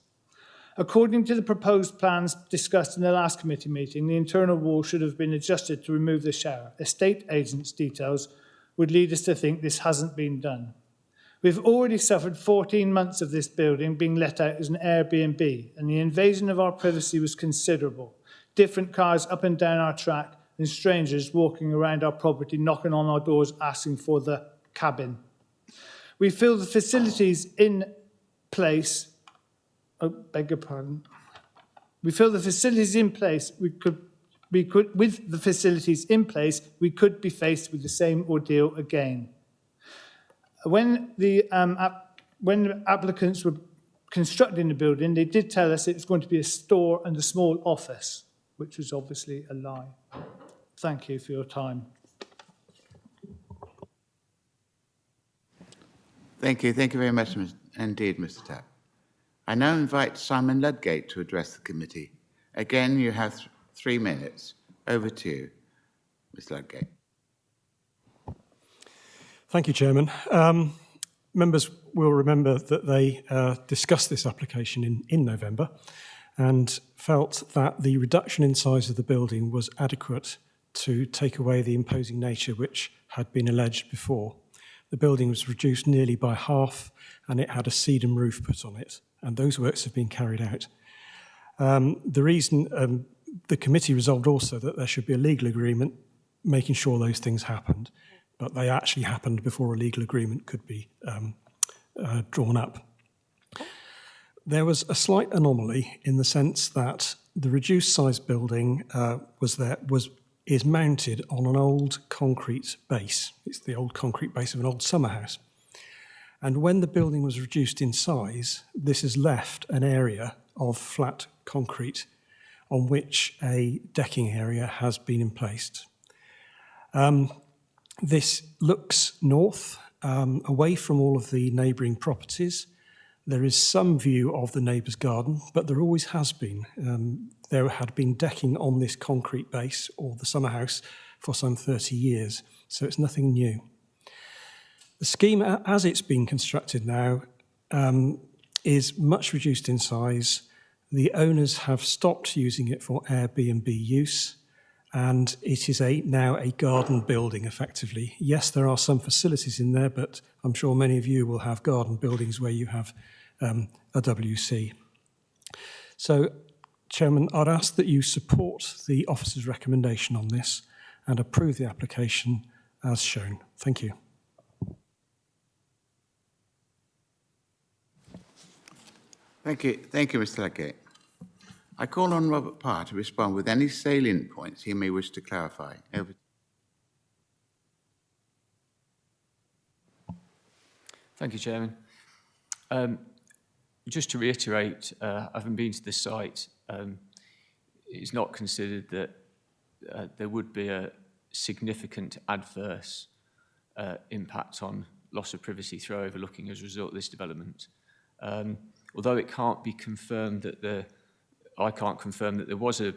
According to the proposed plans discussed in the last committee meeting, the internal wall should have been adjusted to remove the shower. Estate agents' details would lead us to think this hasn't been done. We've already suffered 14 months of this building being let out as an Airbnb, and the invasion of our privacy was considerable. Different cars up and down our track, and strangers walking around our property, knocking on our doors, asking for the cabin. We feel the facilities in place, beg your pardon. We feel the facilities in place, with the facilities in place, we could be faced with the same ordeal again. When the applicants were constructing the building, they did tell us it was going to be a store and a small office, which was obviously a lie. Thank you for your time. Thank you. Thank you very much indeed, Mr. Tapp. I now invite Simon Ludgate to address the committee. Again, you have 3 minutes. Over to you, Mr. Ludgate. Thank you, Chairman. Members will remember that they discussed this application in November and felt that the reduction in size of the building was adequate to take away the imposing nature which had been alleged before. The building was reduced nearly by half and it had a sedum roof put on it, and those works have been carried out. The committee resolved also that there should be a legal agreement making sure those things happened, but they actually happened before a legal agreement could be drawn up. There was a slight anomaly in the sense that the reduced size building is mounted on an old concrete base. It's the old concrete base of an old summer house. And when the building was reduced in size, this has left an area of flat concrete on which a decking area has been placed. This looks north, away from all of the neighbouring properties. There is some view of the neighbour's garden, but there always has been. There had been decking on this concrete base, or the summer house, for some 30 years, so it's nothing new. The scheme, as it's been constructed now, is much reduced in size. The owners have stopped using it for Airbnb use, and it is now a garden building, effectively. Yes, there are some facilities in there, but I'm sure many of you will have garden buildings where you have a WC. So, Chairman, I'd ask that you support the officer's recommendation on this and approve the application as shown. Thank you. Thank you, Mr. Ludgate. I call on Robert Parr to respond with any salient points he may wish to clarify. Over. Thank you, Chairman. Just to reiterate, having been to the site, it's not considered that there would be a significant adverse impact on loss of privacy through overlooking as a result of this development. Although it can't be confirmed that I can't confirm that there was a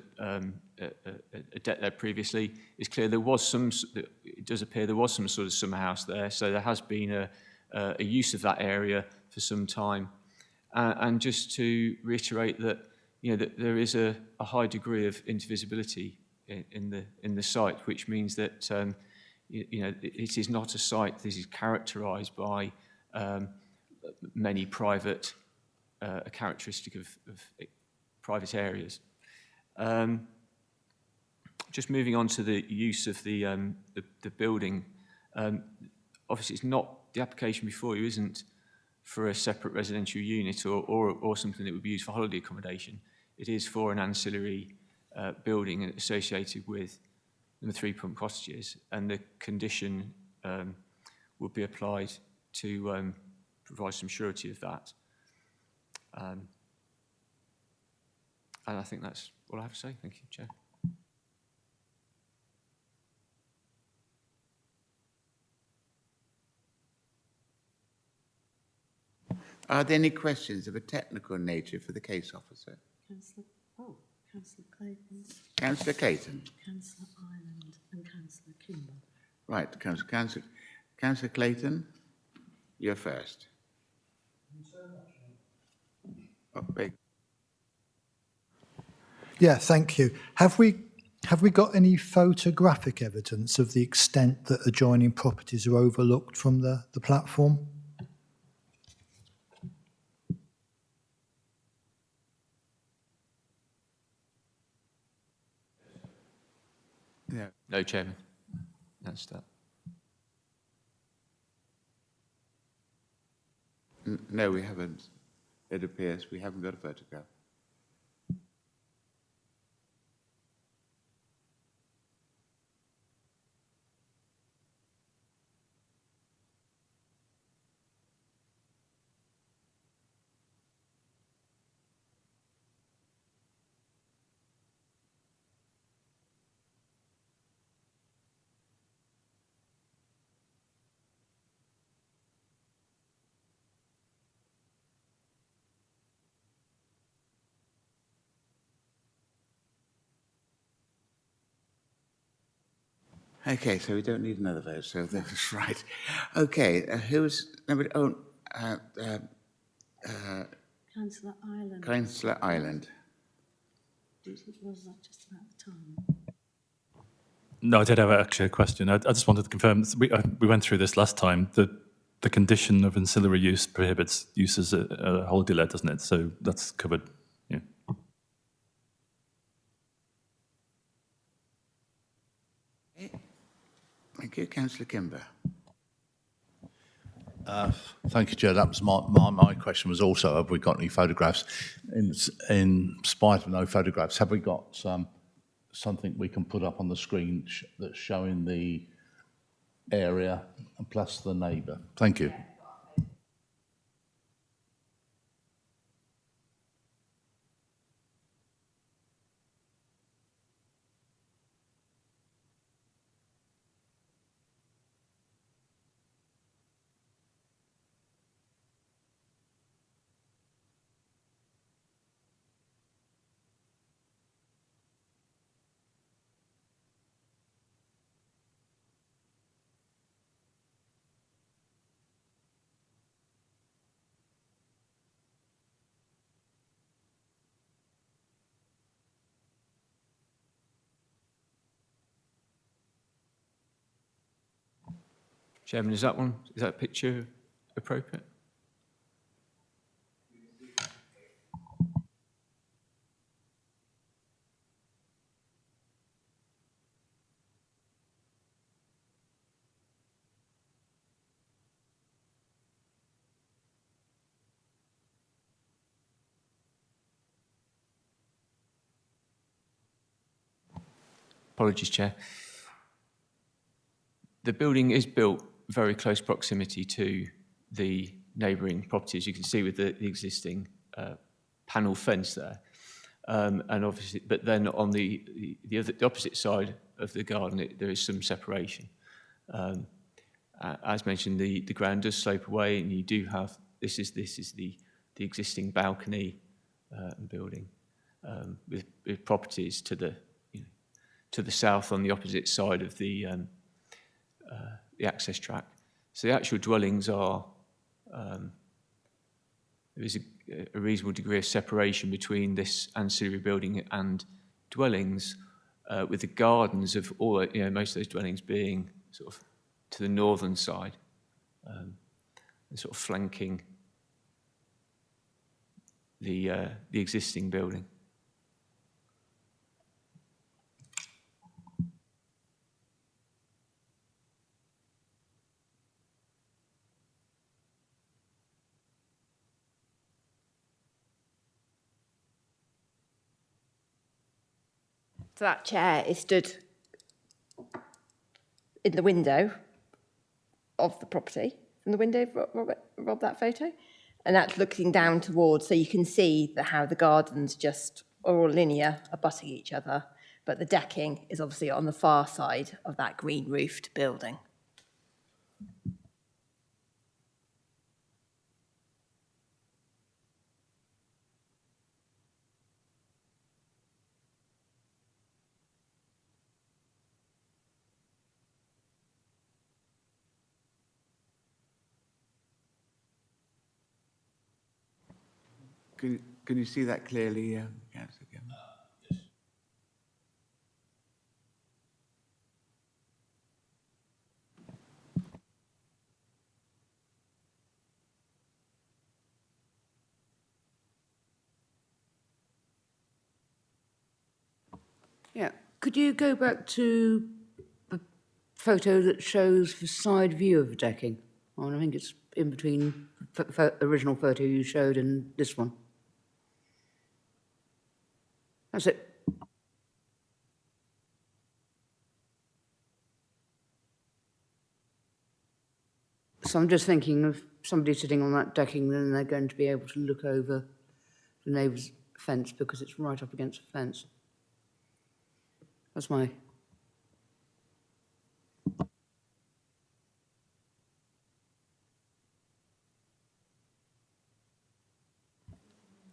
deck there previously. It's clear there was some. It does appear there was some sort of summer house there, so there has been a use of that area for some time. And just to reiterate that, that there is a high degree of intervisibility in the site, which means that it is not a site that is characterised by many private a characteristic of private areas. Just moving on to the use of the building. Obviously, it's not the application before you isn't for a separate residential unit or something that would be used for holiday accommodation. it is for an ancillary building associated with number 3 Pump Cottages, and the condition will be applied to provide some surety of that. And I think that's all I have to say. Thank you, Chair. Are there any questions of a technical nature for the case officer? Councillor Clayton. Councillor Clayton. Councillor Ireland and Councillor Kimber. Right, Councillor Clayton, you're first. Oh, wait. Yeah, thank you. Have we got any photographic evidence of the extent that adjoining properties are overlooked from the platform? No, Chairman. That's that. No, we haven't. It appears we haven't got a photograph. Okay, so we don't need another vote, so that's right. Okay, who's number? Oh, Councillor Ireland. Councillor Ireland. Was that just about the time? No, I did have actually a question. I just wanted to confirm, we went through this last time, the condition of ancillary use prohibits use as a holiday let, doesn't it? So that's covered, yeah. Thank you, Councillor Kimber. Thank you, Chair. That was my question was also, have we got any photographs? In spite of no photographs, have we got something we can put up on the screen that's showing the area and plus the neighbour? Thank you. Chairman, is that picture appropriate? Apologies, Chair. The building is built very close proximity to the neighbouring properties. You can see with the existing panel fence there, and obviously, but then on the opposite side of the garden, there is some separation. As mentioned, the ground does slope away, and you do have this is the existing balcony and building with properties to the south on the opposite side of the access track. So the actual dwellings are, there is a reasonable degree of separation between this ancillary building and dwellings, with the gardens of all, most of those dwellings being sort of to the northern side, and sort of flanking the existing building. So that chair is stood in the window of the property, from the window, Rob, that photo? And that's looking down towards, so you can see how the gardens just are all linear, abutting each other, but the decking is obviously on the far side of that green roofed building. Can you see that clearly, Councillor Kimber? Yes. Yeah, could you go back to the photo that shows the side view of the decking? I think it's in between the original photo you showed and this one. That's it. So I'm just thinking of somebody sitting on that decking, then they're going to be able to look over the neighbour's fence because it's right up against the fence. That's my...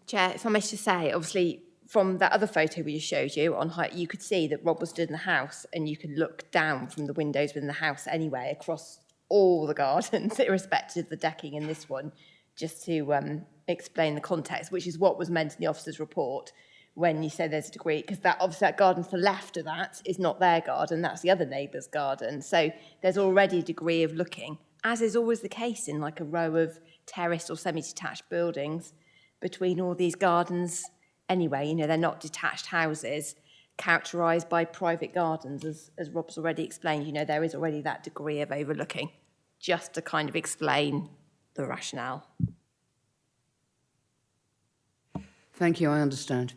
Chair, if I may just say, obviously, from that other photo we just showed you on height, you could see that Rob was stood in the house and you could look down from the windows within the house anyway across all the gardens, irrespective of the decking in this one, just to explain the context, which is what was meant in the officer's report when you say there's a degree, because that obviously that garden to the left of that is not their garden, that's the other neighbour's garden. So there's already a degree of looking, as is always the case in like a row of terraced or semi-detached buildings between all these gardens anyway. You know, they're not detached houses characterised by private gardens, as Rob's already explained. You know, there is already that degree of overlooking, just to kind of explain the rationale. Thank you, I understand.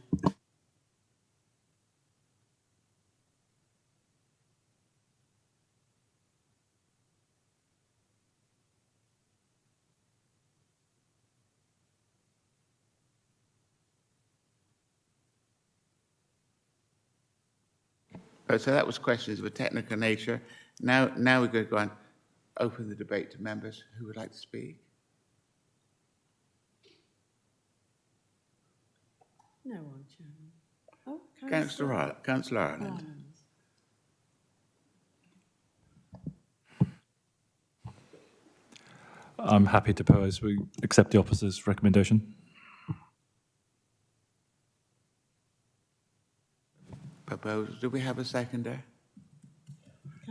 So that was questions of a technical nature. Now we're going to go and open the debate to members who would like to speak. No one, Chairman. Oh, Councillor Ireland. I'm happy to propose we accept the officer's recommendation. Proposal. Do we have a seconder?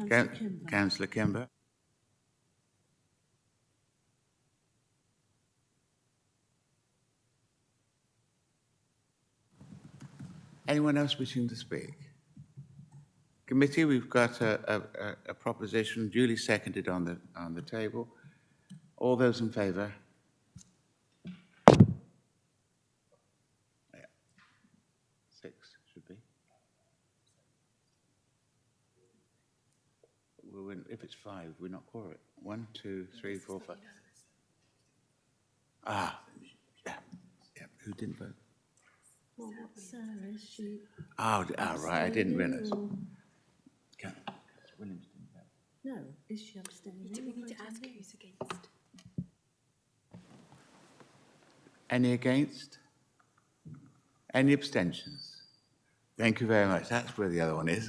Councillor Councillor Kimber. Anyone else wishing to speak? Committee, we've got a proposition duly seconded on the table. All those in favour? Yeah. 6 should be. If it's 5, we're not quorum. 1, 2, 3, 4, 5. Ah, yeah. Who didn't vote? Well, Sarah, she... Oh, right, I didn't realise. Williams didn't vote. No, is she abstaining? Do we need to ask who's against? Any against? Any abstentions? Thank you very much. That's where the other one is.